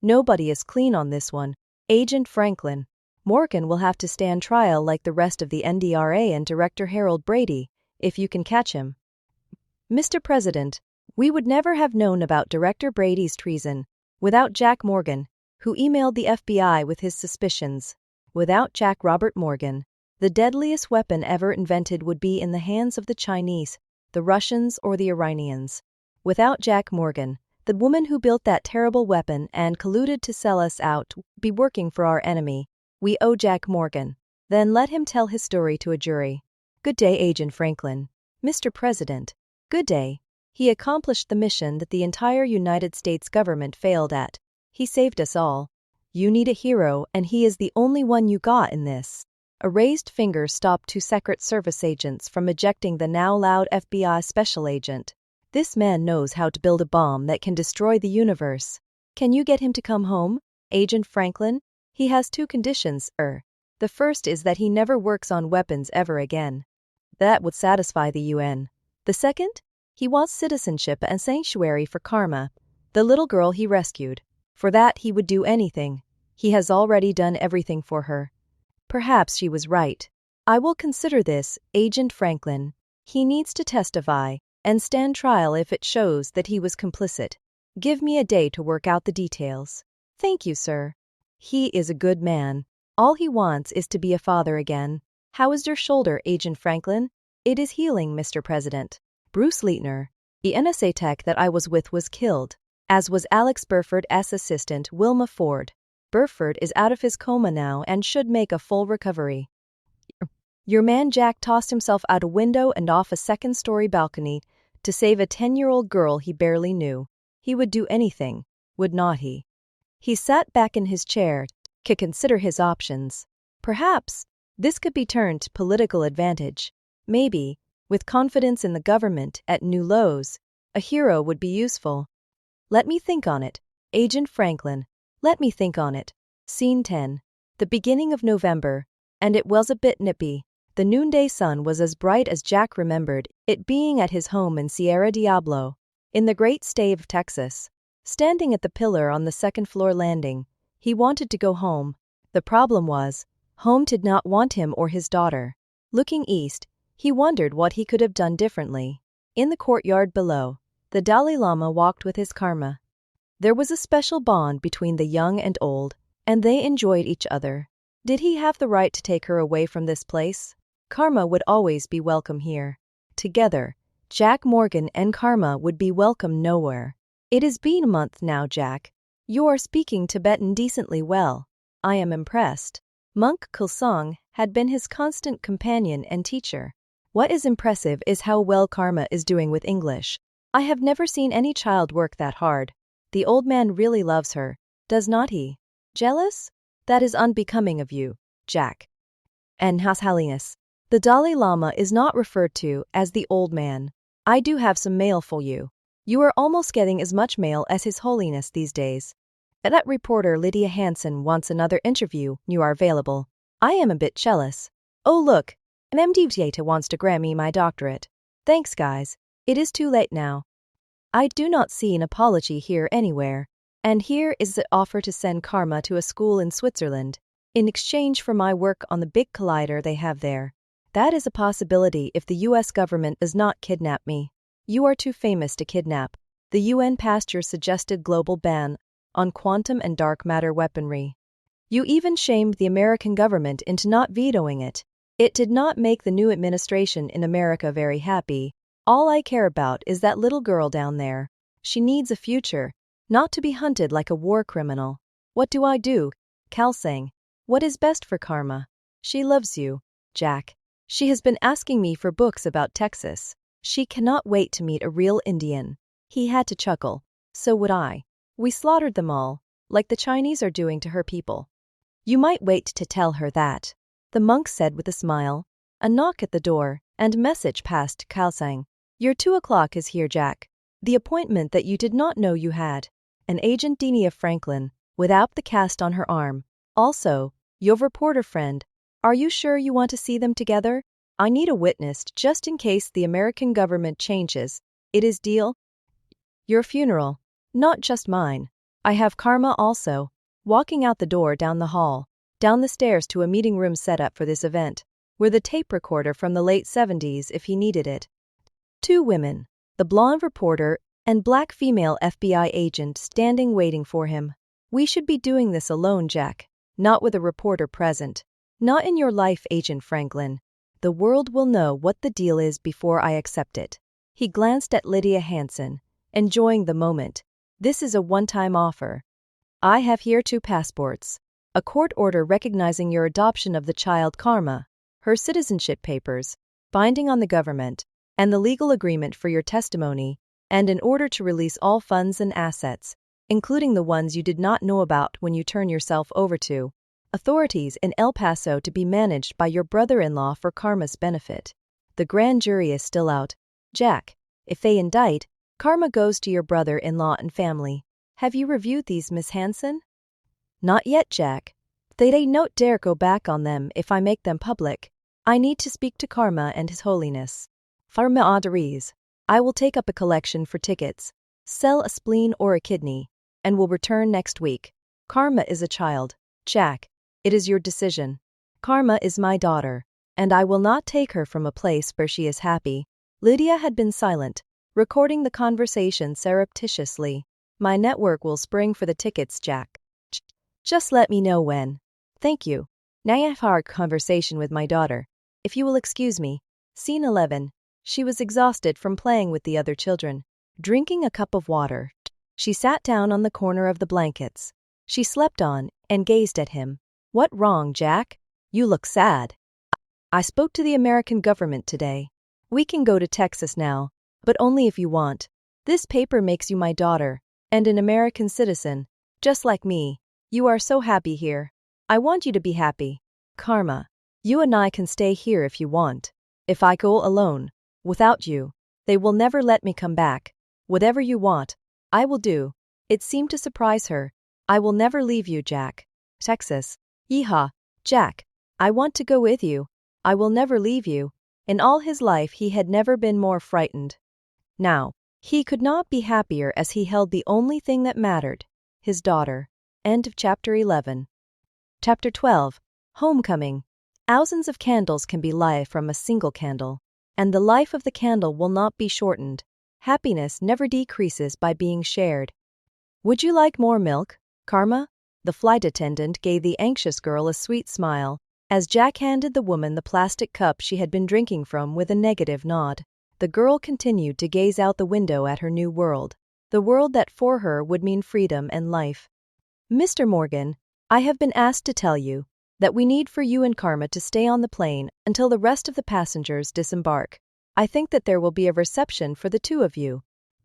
nobody is clean on this one. Agent Franklin, Morgan will have to stand trial like the rest of the NDRA and Director Harold Brady, if you can catch him. Mr. President, we would never have known about Director Brady's treason without Jack Morgan, who emailed the FBI with his suspicions. Without Jack Robert Morgan, the deadliest weapon ever invented would be in the hands of the Chinese, the Russians, or the Iranians. Without Jack Morgan, the woman who built that terrible weapon and colluded to sell us out would be working for our enemy. We owe Jack Morgan. Then let him tell his story to a jury. Good day, Agent Franklin. Mr. President, good day. He accomplished the mission that the entire United States government failed at. He saved us all. You need a hero, and he is the only one you got in this. A raised finger stopped 2 Secret Service agents from ejecting the now loud FBI special agent. This man knows how to build a bomb that can destroy the universe. Can you get him to come home, Agent Franklin? He has 2 conditions, The first is that he never works on weapons ever again. That would satisfy the UN. The second? He wants citizenship and sanctuary for Karma, the little girl he rescued. For that he would do anything. He has already done everything for her. Perhaps she was right. I will consider this, Agent Franklin. He needs to testify and stand trial if it shows that he was complicit. Give me a day to work out the details. Thank you, sir. He is a good man. All he wants is to be a father again. How is your shoulder, Agent Franklin? It is healing, Mr. President. Bruce Leitner, the NSA tech that I was with, was killed, as was Alex Burford's assistant, Wilma Ford. Burford is out of his coma now and should make a full recovery. Your man Jack tossed himself out a window and off a 2nd-story balcony to save a 10-year-old girl he barely knew. He would do anything, would not he? He sat back in his chair to consider his options. Perhaps this could be turned to political advantage. Maybe, with confidence in the government at new lows, a hero would be useful. Let me think on it, Agent Franklin. Let me think on it. Scene 10. The beginning of November, and it was a bit nippy. The noonday sun was as bright as Jack remembered it being at his home in Sierra Diablo, in the great state of Texas. Standing at the pillar on the 2nd-floor landing, he wanted to go home. The problem was, home did not want him or his daughter. Looking east, he wondered what he could have done differently. In the courtyard below, the Dalai Lama walked with his Karma. There was a special bond between the young and old, and they enjoyed each other. Did he have the right to take her away from this place? Karma would always be welcome here. Together, Jack Morgan and Karma would be welcome nowhere. It has been a month now, Jack. You are speaking Tibetan decently well. I am impressed. Monk Kulsung had been his constant companion and teacher. What is impressive is how well Karma is doing with English. I have never seen any child work that hard. The old man really loves her, does not he? Jealous? That is unbecoming of you, Jack. And His Holiness, the Dalai Lama is not referred to as the old man. I do have some mail for you. You are almost getting as much mail as His Holiness these days. That reporter Lydia Hansen wants another interview. You are available. I am a bit jealous. Oh look, an MD wants to grant me my doctorate. Thanks guys. It is too late now. I do not see an apology here anywhere. And here is the offer to send Karma to a school in Switzerland, in exchange for my work on the big collider they have there. That is a possibility if the US government does not kidnap me. You are too famous to kidnap. The UN passed your suggested global ban on quantum and dark matter weaponry. You even shamed the American government into not vetoing it. It did not make the new administration in America very happy. All I care about is that little girl down there. She needs a future, not to be hunted like a war criminal. What do I do? Cal sang. What is best for Karma? She loves you, Jack. She has been asking me for books about Texas. She cannot wait to meet a real Indian. He had to chuckle. So would I. We slaughtered them all, like the Chinese are doing to her people. You might wait to tell her that, the monk said with a smile. A knock at the door, and message passed Kalsang. Your 2 o'clock is here, Jack. The appointment that you did not know you had. An agent Denia Franklin, without the cast on her arm. Also, your reporter friend. Are you sure you want to see them together? I need a witness just in case the American government changes. It is deal? Your funeral. Not just mine. I have Karma also. Walking out the door down the hall, down the stairs to a meeting room set up for this event, with a tape recorder from the late 70s if he needed it. 2 women, the blonde reporter and black female FBI agent standing waiting for him. We should be doing this alone, Jack, not with a reporter present. Not in your life, Agent Franklin. The world will know what the deal is before I accept it. He glanced at Lydia Hansen, enjoying the moment. This is a one-time offer. I have here 2 passports, a court order recognizing your adoption of the child Karma, her citizenship papers, binding on the government, and the legal agreement for your testimony, and an order to release all funds and assets, including the ones you did not know about when you turn yourself over to authorities in El Paso to be managed by your brother-in-law for Karma's benefit. The grand jury is still out. Jack, if they indict, Karma goes to your brother-in-law and family. Have you reviewed these, Miss Hansen? Not yet, Jack. They not dare go back on them if I make them public. I need to speak to Karma and His Holiness. Pharma Audries. I will take up a collection for tickets, sell a spleen or a kidney, and will return next week. Karma is a child. Jack, it is your decision. Karma is my daughter, and I will not take her from a place where she is happy. Lydia had been silent, recording the conversation surreptitiously. My network will spring for the tickets, Jack. Just let me know when. Thank you. Now I have a conversation with my daughter. If you will excuse me. Scene 11. She was exhausted from playing with the other children. Drinking a cup of water, she sat down on the corner of the blankets. She slept on and gazed at him. What wrong, Jack? You look sad. I spoke to the American government today. We can go to Texas now, but only if you want. This paper makes you my daughter, and an American citizen, just like me. You are so happy here. I want you to be happy. Karma, you and I can stay here if you want. If I go alone, without you, they will never let me come back. Whatever you want, I will do. It seemed to surprise her. I will never leave you, Jack. Texas. Yeehaw, Jack. I want to go with you. I will never leave you. In all his life he had never been more frightened. Now, he could not be happier as he held the only thing that mattered, his daughter. End of chapter 11. Chapter 12. Homecoming. Thousands of candles can be lit from a single candle, and the life of the candle will not be shortened. Happiness never decreases by being shared. Would you like more milk, Karma? The flight attendant gave the anxious girl a sweet smile, as Jack handed the woman the plastic cup she had been drinking from with a negative nod. The girl continued to gaze out the window at her new world, the world that for her would mean freedom and life. Mr. Morgan, I have been asked to tell you that we need for you and Karma to stay on the plane until the rest of the passengers disembark. I think that there will be a reception for the 2 of you.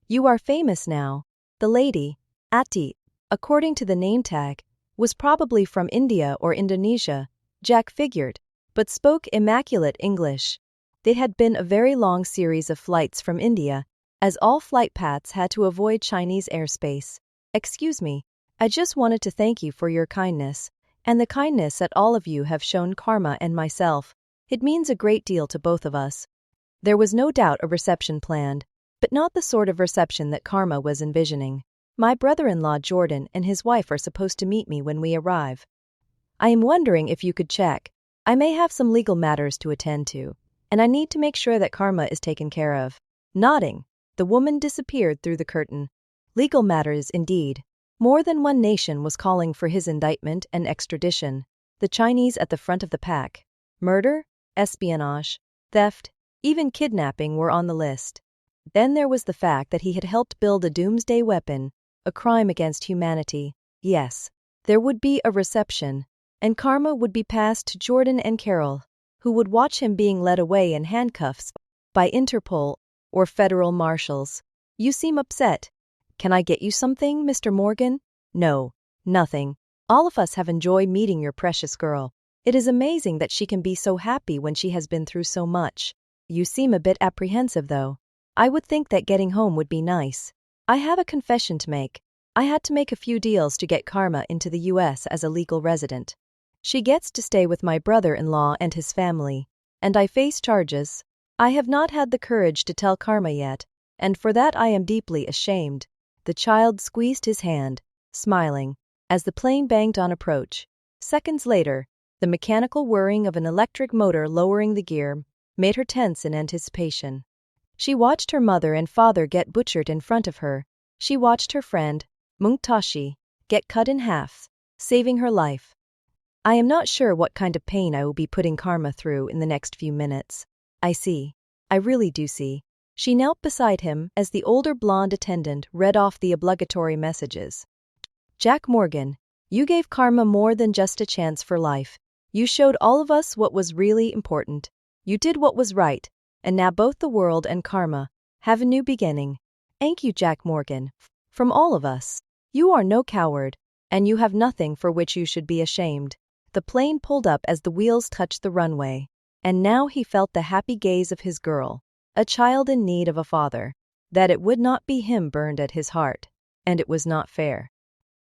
You are famous now. The lady, Ati, according to the name tag, was probably from India or Indonesia, Jack figured, but spoke immaculate English. They had been a very long series of flights from India, as all flight paths had to avoid Chinese airspace. Excuse me, I just wanted to thank you for your kindness, and the kindness that all of you have shown Karma and myself. It means a great deal to both of us. There was no doubt a reception planned. but not the sort of reception that Karma was envisioning. My brother-in-law Jordan and his wife are supposed to meet me when we arrive. I am wondering if you could check. I may have some legal matters to attend to, and I need to make sure that Karma is taken care of. Nodding, the woman disappeared through the curtain. Legal matters indeed. More than one nation was calling for his indictment and extradition. The Chinese at the front of the pack. Murder, espionage, theft, even kidnapping were on the list. Then there was the fact that he had helped build a doomsday weapon, a crime against humanity. Yes, there would be a reception, and Karma would be passed to Jordan and Carol, who would watch him being led away in handcuffs by Interpol or federal marshals. You seem upset. Can I get you something, Mr. Morgan? No, nothing. All of us have enjoyed meeting your precious girl. It is amazing that she can be so happy when she has been through so much. You seem a bit apprehensive, though. I would think that getting home would be nice. I have a confession to make. I had to make a few deals to get Karma into the US as a legal resident. She gets to stay with my brother-in-law and his family, and I face charges. I have not had the courage to tell Karma yet, and for that I am deeply ashamed. The child squeezed his hand, smiling, as the plane banked on approach. Seconds later, the mechanical whirring of an electric motor lowering the gear made her tense in anticipation. She watched her mother and father get butchered in front of her. She watched her friend, Mungtashi, get cut in half, saving her life. I am not sure what kind of pain I will be putting Karma through in the next few minutes. I see. I really do see. She knelt beside him as the older blonde attendant read off the obligatory messages. Jack Morgan, you gave Karma more than just a chance for life. You showed all of us what was really important. You did what was right, and now both the world and Karma have a new beginning. Thank you, Jack Morgan. From all of us. You are no coward, and you have nothing for which you should be ashamed. The plane pulled up as the wheels touched the runway, and now he felt the happy gaze of his girl, a child in need of a father. That it would not be him burned at his heart, and it was not fair.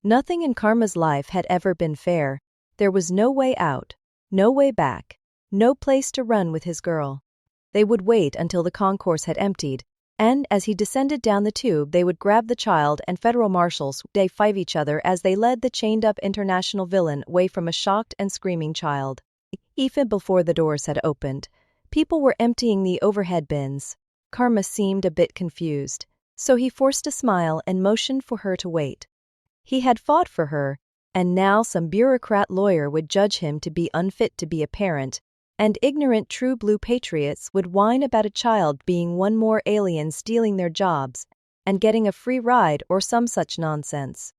Nothing in Karma's life had ever been fair. There was no way out, no way back, no place to run with his girl. They would wait until the concourse had emptied, and as he descended down the tube they would grab the child and federal marshals would fight each other as they led the chained-up international villain away from a shocked and screaming child. Even before the doors had opened, people were emptying the overhead bins. Karma seemed a bit confused, so he forced a smile and motioned for her to wait. He had fought for her, and now some bureaucrat lawyer would judge him to be unfit to be a parent, and ignorant true blue patriots would whine about a child being one more alien stealing their jobs and getting a free ride or some such nonsense.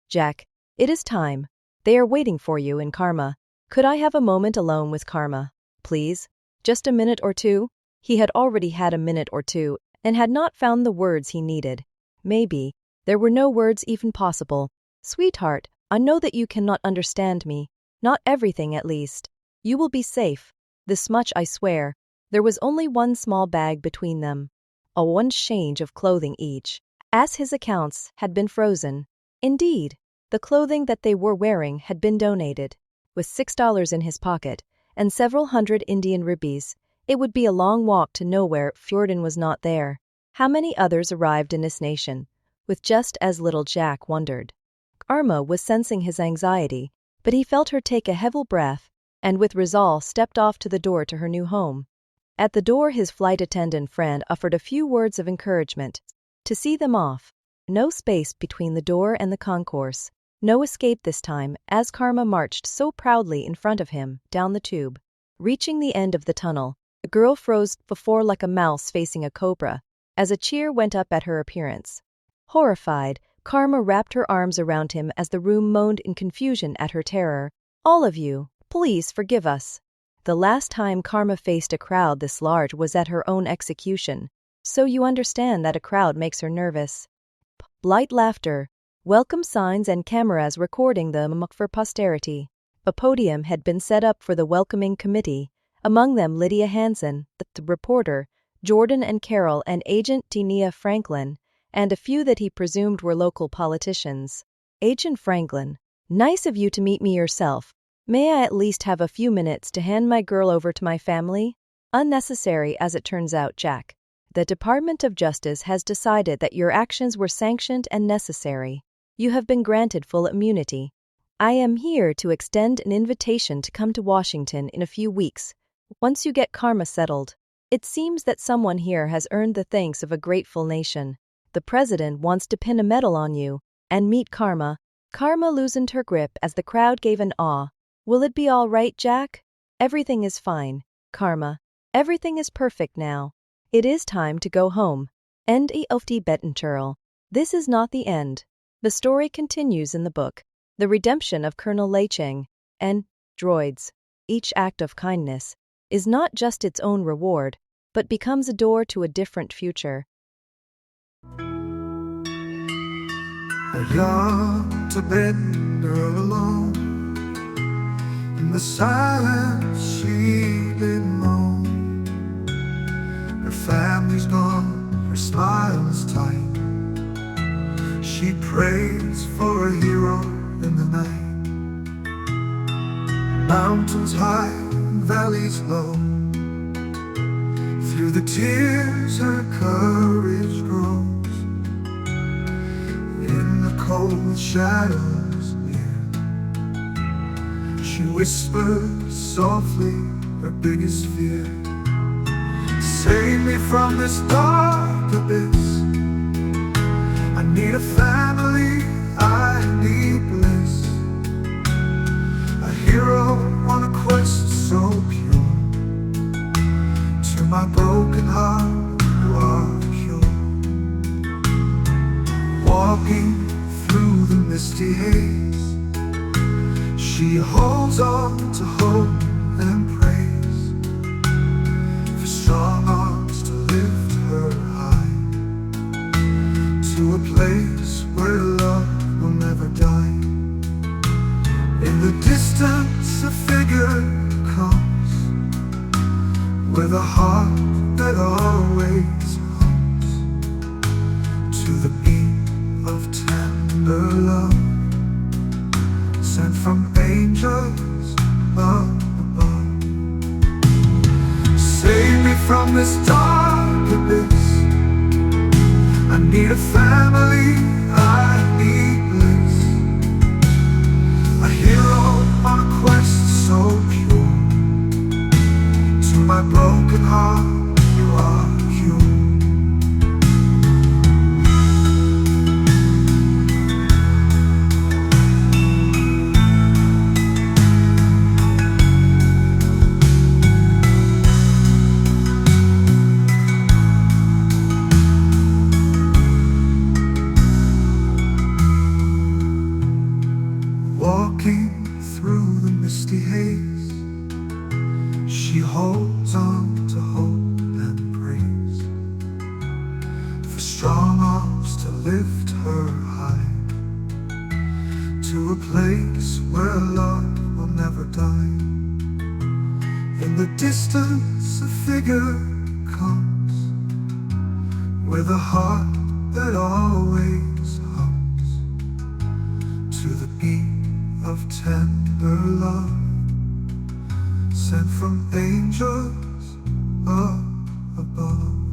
Jack, it is time. They are waiting for you in Karma. Could I have a moment alone with Karma, please? Just a minute or two? He had already had a minute or two and had not found the words he needed. Maybe there were no words even possible. Sweetheart, I know that you cannot understand me. Not everything, at least. You will be safe. This much I swear. There was only one small bag between them. A one change of clothing each, as his accounts had been frozen. Indeed, the clothing that they were wearing had been donated. With $6 in his pocket and several hundred Indian rupees, it would be a long walk to nowhere if Jordan was not there. How many others arrived in this nation, with just as little? Jack wondered. Karma was sensing his anxiety, but he felt her take a heavy breath, and with resolve stepped off to the door to her new home. At the door his flight attendant friend offered a few words of encouragement to see them off. No space between the door and the concourse, no escape this time, as Karma marched so proudly in front of him down the tube. Reaching the end of the tunnel, the girl froze before like a mouse facing a cobra, as a cheer went up at her appearance. Horrified, Karma wrapped her arms around him as the room moaned in confusion at her terror. All of you, please forgive us. The last time Karma faced a crowd this large was at her own execution, so you understand that a crowd makes her nervous. Light laughter, welcome signs and cameras recording them for posterity. A podium had been set up for the welcoming committee, among them Lydia Hansen, the reporter, Jordan and Carol and Agent Tia Franklin, and a few that he presumed were local politicians. Agent Franklin, nice of you to meet me yourself. May I at least have a few minutes to hand my girl over to my family? Unnecessary as it turns out, Jack. The Department of Justice has decided that your actions were sanctioned and necessary. You have been granted full immunity. I am here to extend an invitation to come to Washington in a few weeks, once you get karma settled. It seems that someone here has earned the thanks of a grateful nation. The president wants to pin a medal on you and meet Karma. Karma loosened her grip as the crowd gave an awe. Will it be all right, Jack? Everything is fine, Karma. Everything is perfect now. It is time to go home. End of Tibetan Churl. This is not the end. The story continues in the book, The Redemption of Colonel Leicheng, and Droids. Each act of kindness is not just its own reward, but becomes a door to a different future. A young Tibetan girl alone, in the silence she did moan. Her family's gone, her smile is tight. She prays for a hero in the night. Mountains high, valleys low. Through the tears her courage grows. In the cold shadows near, she whispers softly her biggest fear. Save me from this dark abyss. I need a family, I need bliss. A hero on a quest so pure. To my broken heart you are pure. Walking through the misty haze, she holds on to hope and praise. For strong arms to lift her high, to a place where love will never die. In the distance a figure comes, with a heart that always hums to the beat of tender love, sent from angels up above. Save me from this dark abyss. I need a family, I need bliss. A hero on a quest so pure. To my broken heart you are pure. Walking through the misty haze, she holds on to hope and praise. For strong arms to lift her high, to a place where love will never die. In the distance a figure comes, with a heart that always hums to the beat of tender love, sent from angels up above.